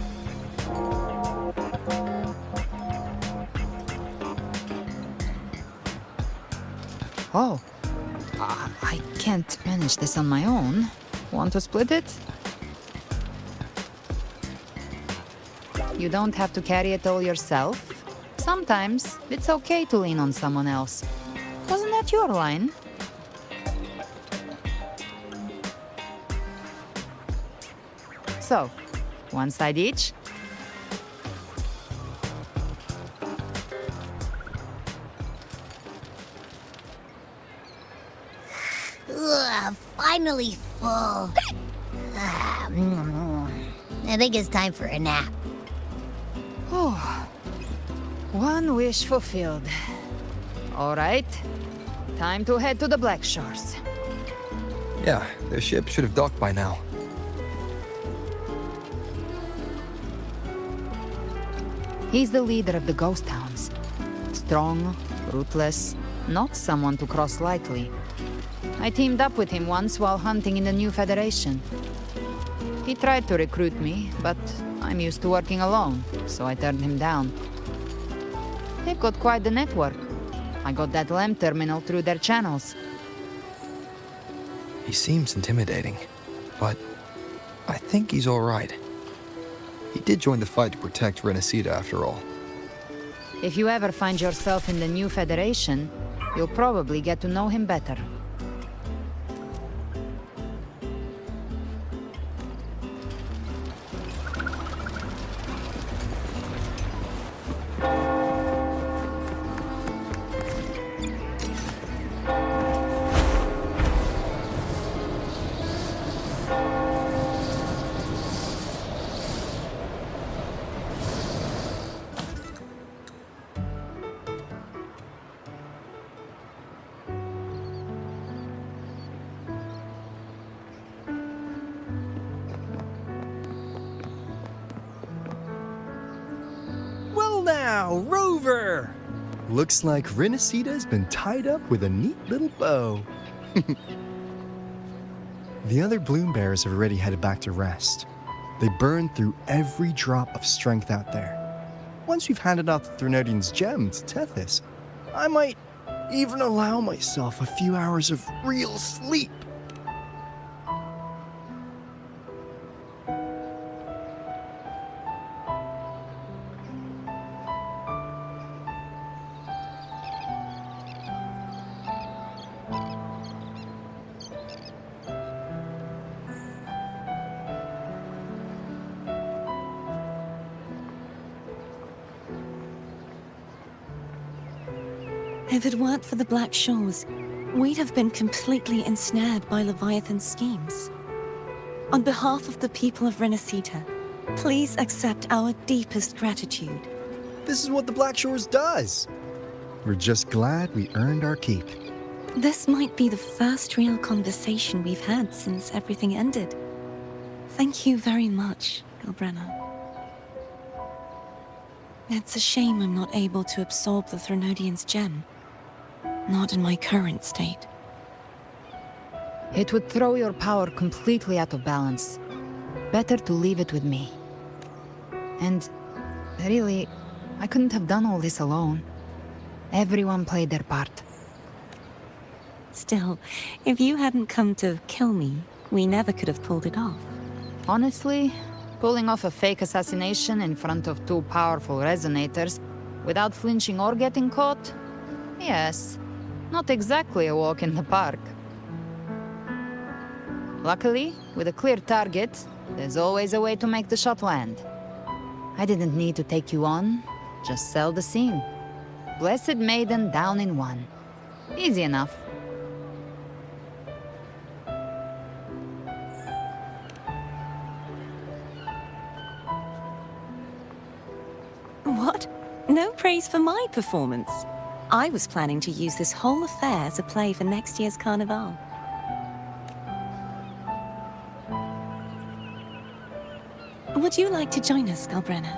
G: Oh. I can't manage this on my own. Want to split it? You don't have to carry it all yourself. Sometimes it's okay to lean on someone else. Wasn't that your line? So, one side each?
J: Ugh, finally full. I think it's time for a nap.
G: Oh, one wish fulfilled. All right, time to head to the Black Shores.
B: Yeah, their ship should have docked by now.
G: He's the leader of the Ghost Hounds. Strong, ruthless, not someone to cross lightly. I teamed up with him once while hunting in the New Federation. He tried to recruit me, but I'm used to working alone, so I turned him down. They've got quite the network. I got that LEM terminal through their channels.
B: He seems intimidating, but I think he's all right. He did join the fight to protect Rinascita after all.
G: If you ever find yourself in the New Federation, you'll probably get to know him better.
O: Well now, Rover!
V: Looks like Rinascita's been tied up with a neat little bow. The other bloom bearers have already headed back to rest. They burned through every drop of strength out there. Once we've handed off the Threnodian's gem to Tethys, I might even allow myself a few hours of real sleep.
T: If it weren't for the Black Shores, we'd have been completely ensnared by Leviathan's schemes. On behalf of the people of Rinascita, please accept our deepest gratitude.
V: This is what the Black Shores does. We're just glad we earned our keep.
T: This might be the first real conversation we've had since everything ended. Thank you very much, Galbrena. It's a shame I'm not able to absorb the Threnodian's gem. Not in my current state.
G: It would throw your power completely out of balance. Better to leave it with me. And really, I couldn't have done all this alone. Everyone played their part.
T: Still, if you hadn't come to kill me, we never could have pulled it off.
G: Honestly, pulling off a fake assassination in front of two powerful resonators without flinching or getting caught? Yes. Not exactly a walk in the park. Luckily, with a clear target, there's always a way to make the shot land. I didn't need to take you on, just sell the scene. Blessed Maiden down in one. Easy enough.
T: What? No praise for my performance. I was planning to use this whole affair as a play for next year's Carnival. Would you like to join us, Galbrena?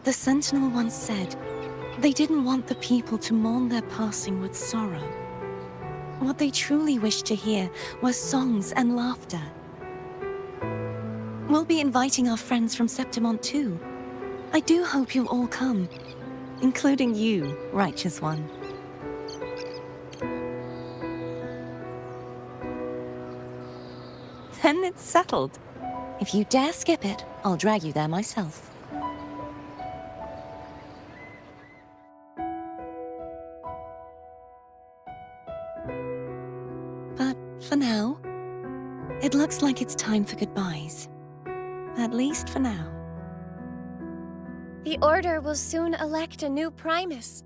T: The Sentinel once said, they didn't want the people to mourn their passing with sorrow. What they truly wished to hear were songs and laughter. We'll be inviting our friends from Septimont too. I do hope you'll all come, including you, Righteous One. Then it's settled. If you dare skip it, I'll drag you there myself. But for now, it looks like it's time for goodbyes. At least for now.
L: The Order will soon elect a new Primus.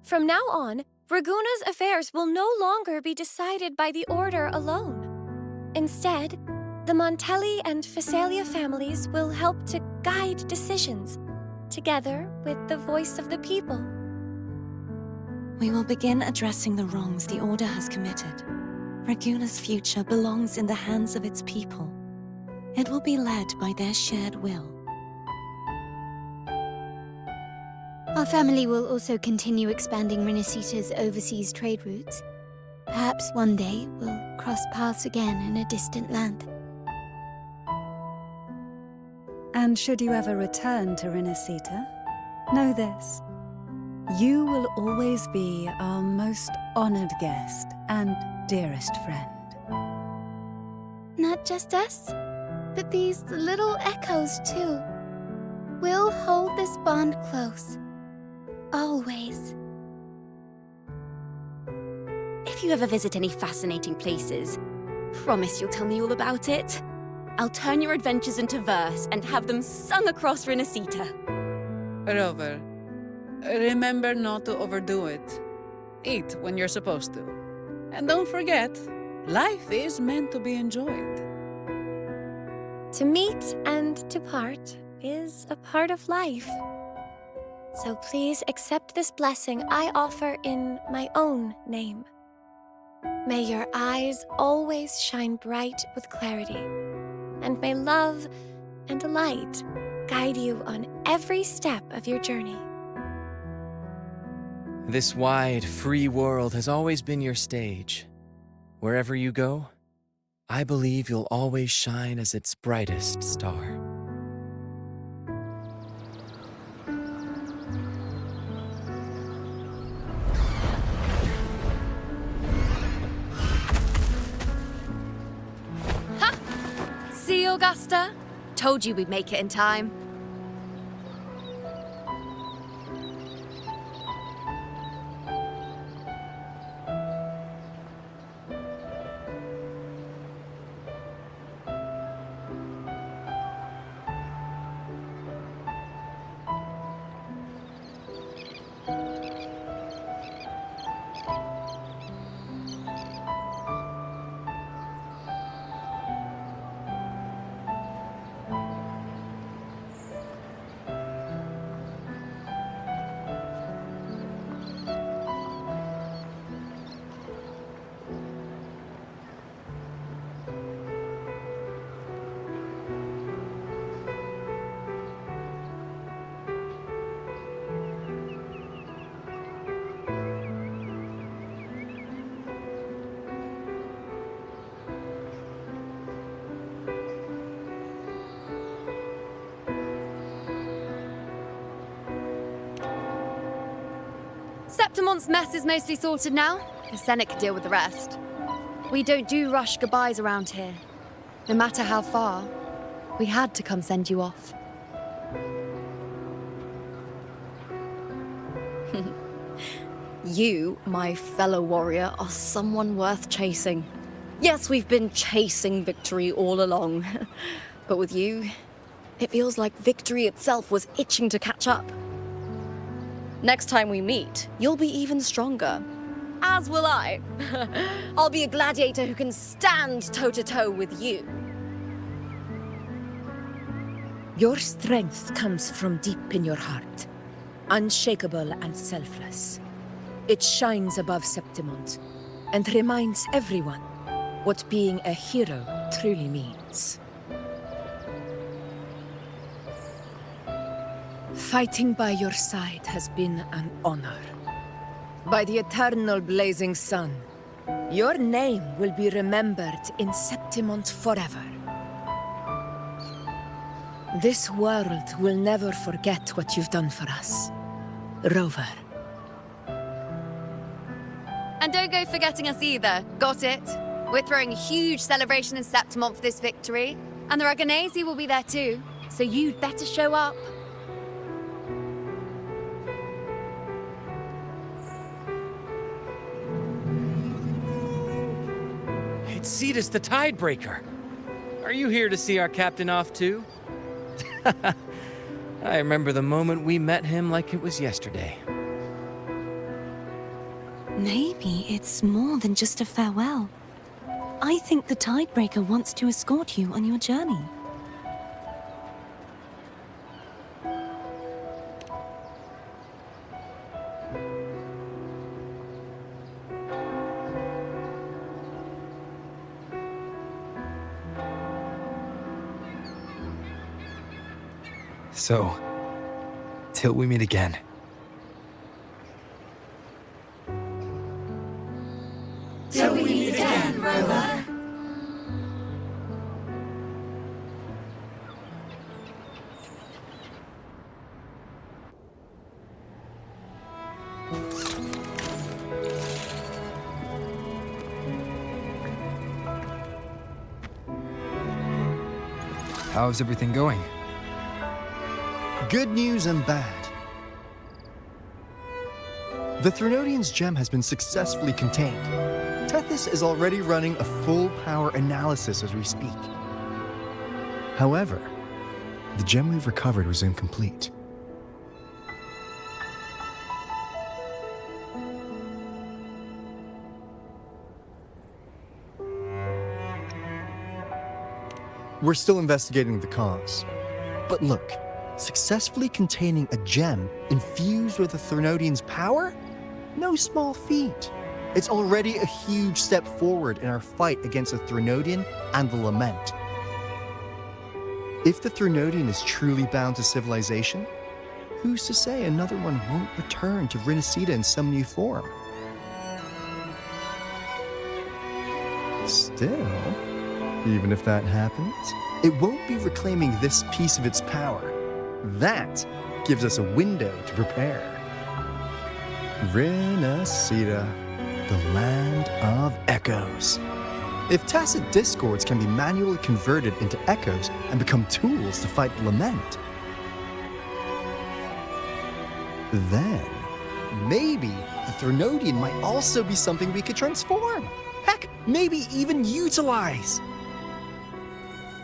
L: From now on, Raguna's affairs will no longer be decided by the Order alone. Instead, the Montelli and Phasalia families will help to guide decisions, together with the voice of the people.
T: We will begin addressing the wrongs the Order has committed. Raguna's future belongs in the hands of its people. It will be led by their shared will.
A: Our family will also continue expanding Rinascita's overseas trade routes. Perhaps one day we'll cross paths again in a distant land.
H: And should you ever return to Rinascita, know this. You will always be our most honored guest and dearest friend.
C: Not just us, but these little echoes too. We'll hold this bond close. Always.
U: If you ever visit any fascinating places, promise you'll tell me all about it. I'll turn your adventures into verse and have them sung across Rinascita.
P: Rover, remember not to overdo it. Eat when you're supposed to. And don't forget, life is meant to be enjoyed.
L: To meet and to part is a part of life. So please accept this blessing I offer in my own name. May your eyes always shine bright with clarity, and may love and light guide you on every step of your journey.
O: This wide, free world has always been your stage. Wherever you go, I believe you'll always shine as its brightest star.
Q: Ha! See, Augusta? Told you we'd make it in time. Septimon's mess is mostly sorted now. The Senate can deal with the rest. We don't do rush goodbyes around here. No matter how far, we had to come send you off.
E: You, my fellow warrior, are someone worth chasing. Yes, we've been chasing victory all along. But with you, it feels like victory itself was itching to catch up. Next time we meet, you'll be even stronger. As will I. I'll be a gladiator who can stand toe-to-toe with you.
N: Your strength comes from deep in your heart, unshakable and selfless. It shines above Septimont and reminds everyone what being a hero truly means. Fighting by your side has been an honor. By the eternal blazing sun, your name will be remembered in Septimont forever. This world will never forget what you've done for us, Rover.
Q: And don't go forgetting us either, got it? We're throwing a huge celebration in Septimont for this victory, and the Raganesi will be there too, so you'd better show up.
D: It's Cetus the Tidebreaker. Are you here to see our captain off too? I remember the moment we met him like it was yesterday.
T: Maybe it's more than just a farewell. I think the Tidebreaker wants to escort you on your journey.
B: So, till we meet again.
F: Till we meet again, Rover.
B: How's everything going?
V: Good news and bad. The Threnodian's gem has been successfully contained. Tethys is already running a full power analysis as we speak. However, the gem we've recovered was incomplete. We're still investigating the cause. But look, successfully containing a gem infused with the Threnodian's power? No small feat. It's already a huge step forward in our fight against the Threnodian and the Lament. If the Threnodian is truly bound to civilization, who's to say another one won't return to Rinascita in some new form? Still, even if that happens, it won't be reclaiming this piece of its power. That gives us a window to prepare. Rinascita, the land of echoes. If tacit discords can be manually converted into echoes and become tools to fight the Lament, then maybe the Threnodian might also be something we could transform. Heck, maybe even utilize.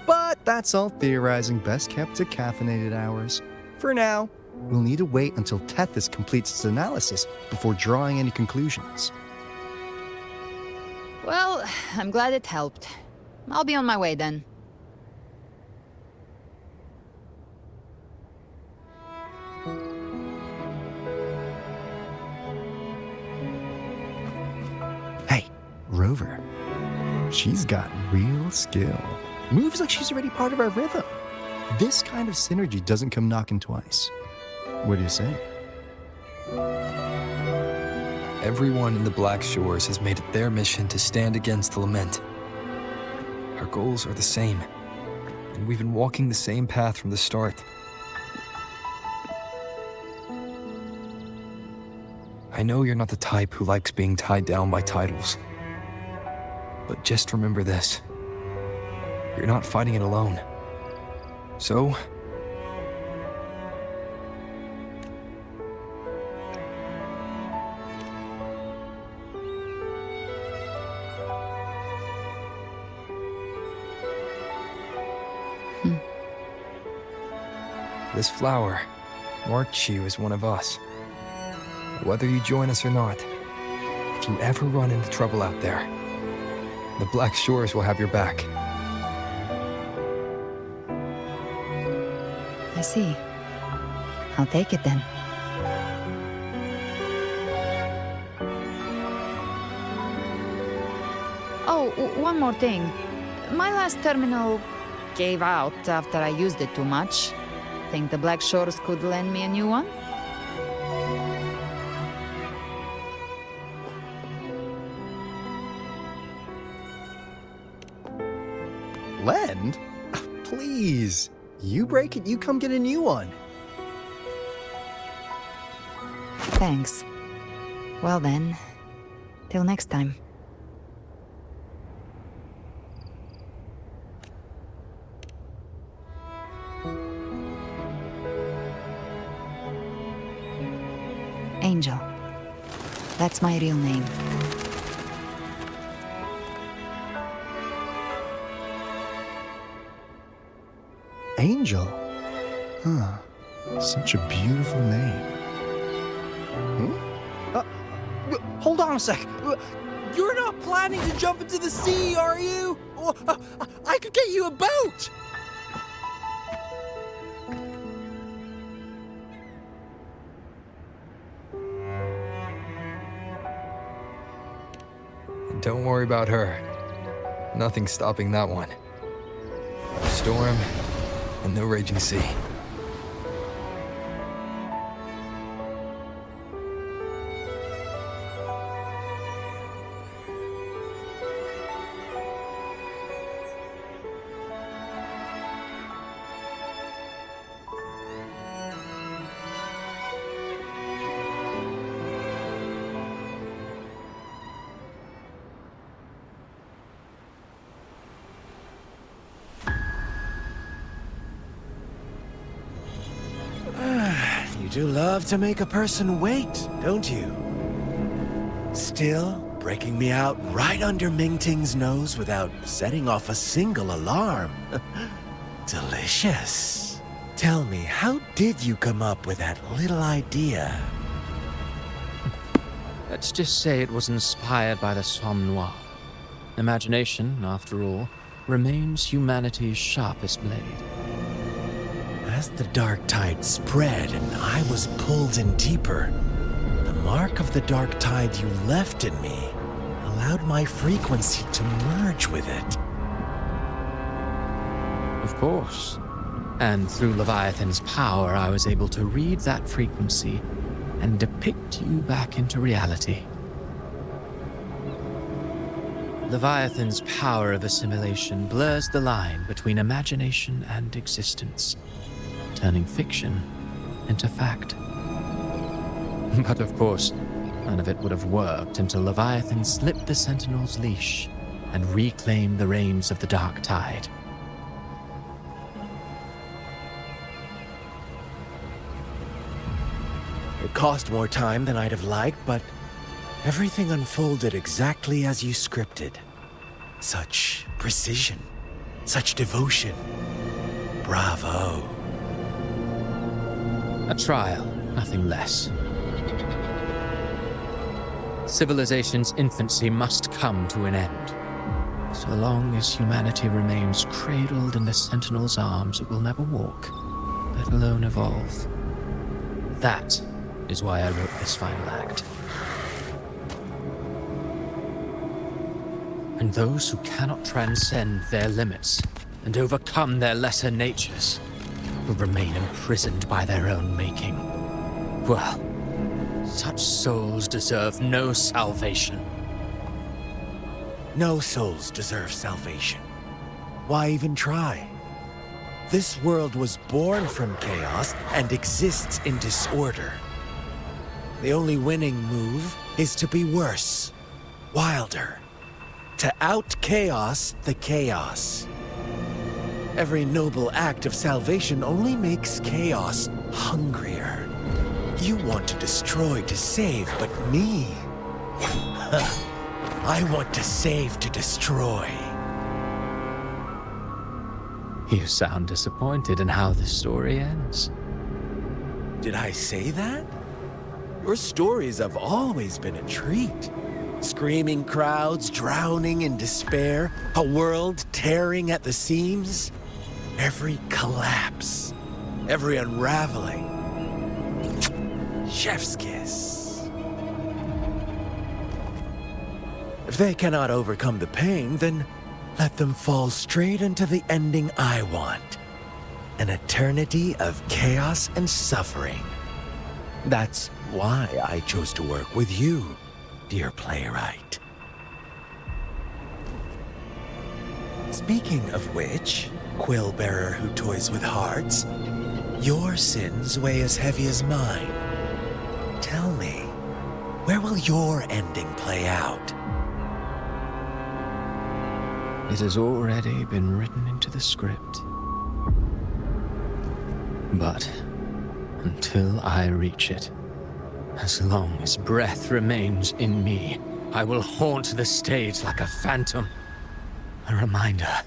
V: But that's all theorizing best kept to caffeinated hours. For now, we'll need to wait until Tethys completes its analysis before drawing any conclusions.
G: Well, I'm glad it helped. I'll be on my way then.
V: Hey, Rover. She's got real skill. Moves like she's already part of our rhythm. This kind of synergy doesn't come knocking twice. What do you say?
B: Everyone in the Black Shores has made it their mission to stand against the Lament. Our goals are the same, and we've been walking the same path from the start. I know you're not the type who likes being tied down by titles, but just remember this. You're not fighting it alone. So, this flower marks you as one of us. Whether you join us or not, if you ever run into trouble out there, the Black Shores will have your back.
G: I see. I'll take it then. Oh, one more thing. My last terminal gave out after I used it too much. Think the Black Shores could lend me a new one?
V: Lend? Please. You break it, you come get a new one.
G: Thanks. Well then, till next time. Angel. That's my real name.
V: Angel? Huh. Such a beautiful name.
I: Hold on a sec. You're not planning to jump into the sea, are you? I could get you a boat!
B: Don't worry about her. Nothing's stopping that one. No storm and no raging sea.
S: You do love to make a person wait, don't you? Still, breaking me out right under Mingting's nose without setting off a single alarm. Delicious. Tell me, how did you come up with that little idea?
O: Let's just say it was inspired by the Somme Noire. Imagination, after all, remains humanity's sharpest blade.
S: As the dark tide spread and I was pulled in deeper, the mark of the dark tide you left in me allowed my frequency to merge with it.
O: Of course. And through Leviathan's power, I was able to read that frequency and depict you back into reality. Leviathan's power of assimilation blurs the line between imagination and existence, turning fiction into fact. But of course, none of it would have worked until Leviathan slipped the Sentinel's leash and reclaimed the reins of the Dark Tide.
S: It cost more time than I'd have liked, but everything unfolded exactly as you scripted. Such precision, such devotion. Bravo.
O: A trial, nothing less. Civilization's infancy must come to an end. So long as humanity remains cradled in the Sentinel's arms, it will never walk, let alone evolve. That is why I wrote this final act. And those who cannot transcend their limits and overcome their lesser natures will remain imprisoned by their own making. Well, such souls deserve no salvation.
S: No souls deserve salvation. Why even try? This world was born from chaos and exists in disorder. The only winning move is to be worse, wilder, to out-chaos the chaos. Every noble act of salvation only makes chaos hungrier. You want to destroy to save, but me? I want to save to destroy.
O: You sound disappointed in how this story ends.
S: Did I say that? Your stories have always been a treat. Screaming crowds drowning in despair, a world tearing at the seams. Every collapse, every unraveling. Chef's kiss. If they cannot overcome the pain, then let them fall straight into the ending I want. An eternity of chaos and suffering. That's why I chose to work with you, dear playwright. Speaking of which, quill bearer who toys with hearts, your sins weigh as heavy as mine. Tell me, where will your ending play out?
O: It has already been written into the script. But until I reach it, as long as breath remains in me, I will haunt the stage like a phantom. A reminder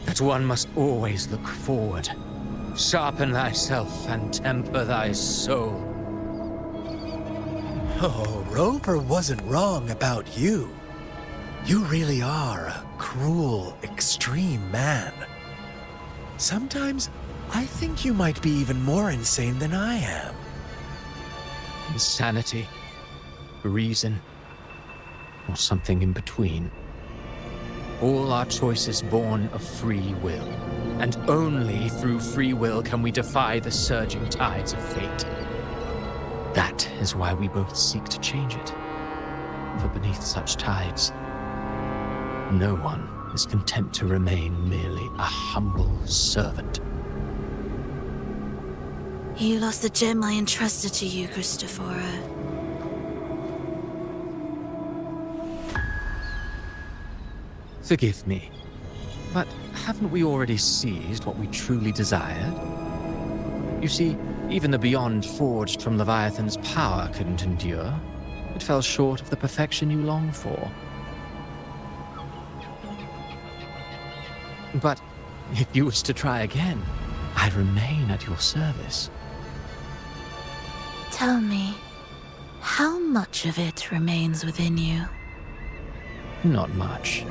O: that one must always look forward. Sharpen thyself and temper thy soul.
S: Oh, Rover wasn't wrong about you. You really are a cruel, extreme man. Sometimes I think you might be even more insane than I am.
O: Insanity, reason, or something in between. All our choices born of free will, and only through free will can we defy the surging tides of fate. That is why we both seek to change it. For beneath such tides, no one is content to remain merely a humble servant.
T: You lost the gem I entrusted to you, Christopher.
O: Forgive me, but haven't we already seized what we truly desired? You see, even the beyond forged from Leviathan's power couldn't endure. It fell short of the perfection you long for. But if you was to try again, I'd remain at your service.
T: Tell me, how much of it remains within you?
O: Not much,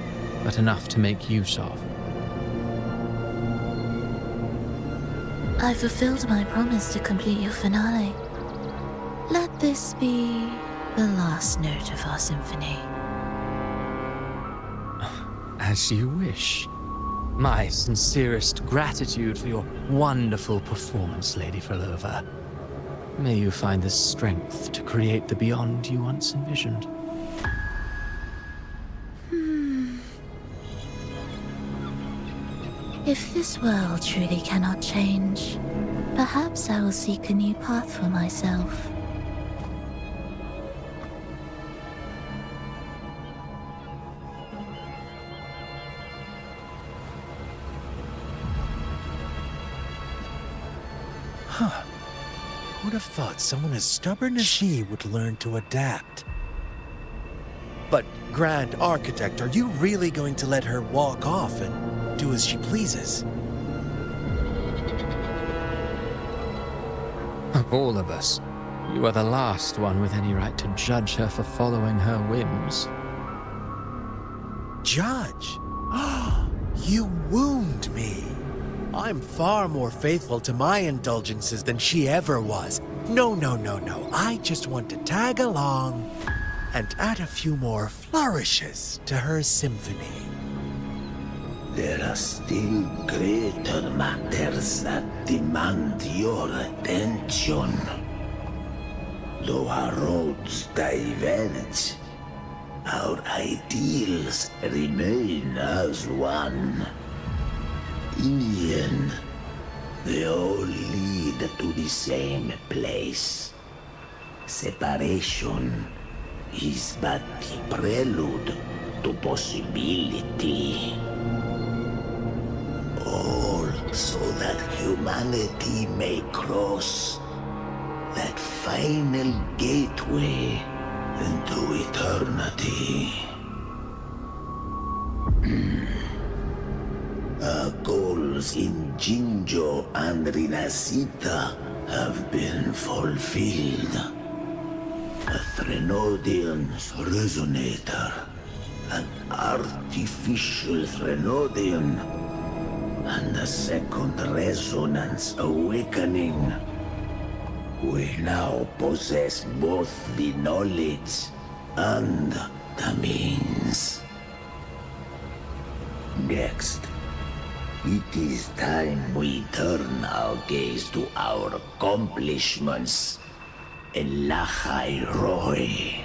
O: but enough to make use of.
T: I fulfilled my promise to complete your finale. Let this be the last note of our symphony.
O: As you wish. My sincerest gratitude for your wonderful performance, Lady Frolova. May you find the strength to create the beyond you once envisioned.
M: If this world truly cannot change, perhaps I will seek a new path for myself.
S: Huh. Would have thought someone as stubborn as she would learn to adapt. But, Grand Architect, are you really going to let her walk off and do as she pleases?
O: Of all of us, you are the last one with any right to judge her for following her whims.
S: Judge? You wound me. I'm far more faithful to my indulgences than she ever was. No. I just want to tag along and add a few more flourishes to her symphony.
F: There are still greater matters that demand your attention. Though our roads diverge, our ideals remain as one. In the end, they all lead to the same place. Separation is but the prelude to possibility. All so that humanity may cross that final gateway into eternity. Our goals in Jinjo and Rinascita have been fulfilled. A Threnodian's resonator, an artificial Threnodian, and a second resonance awakening. We now possess both the knowledge and the means. Next, it is time we turn our gaze to our accomplishments in Lahai Roy.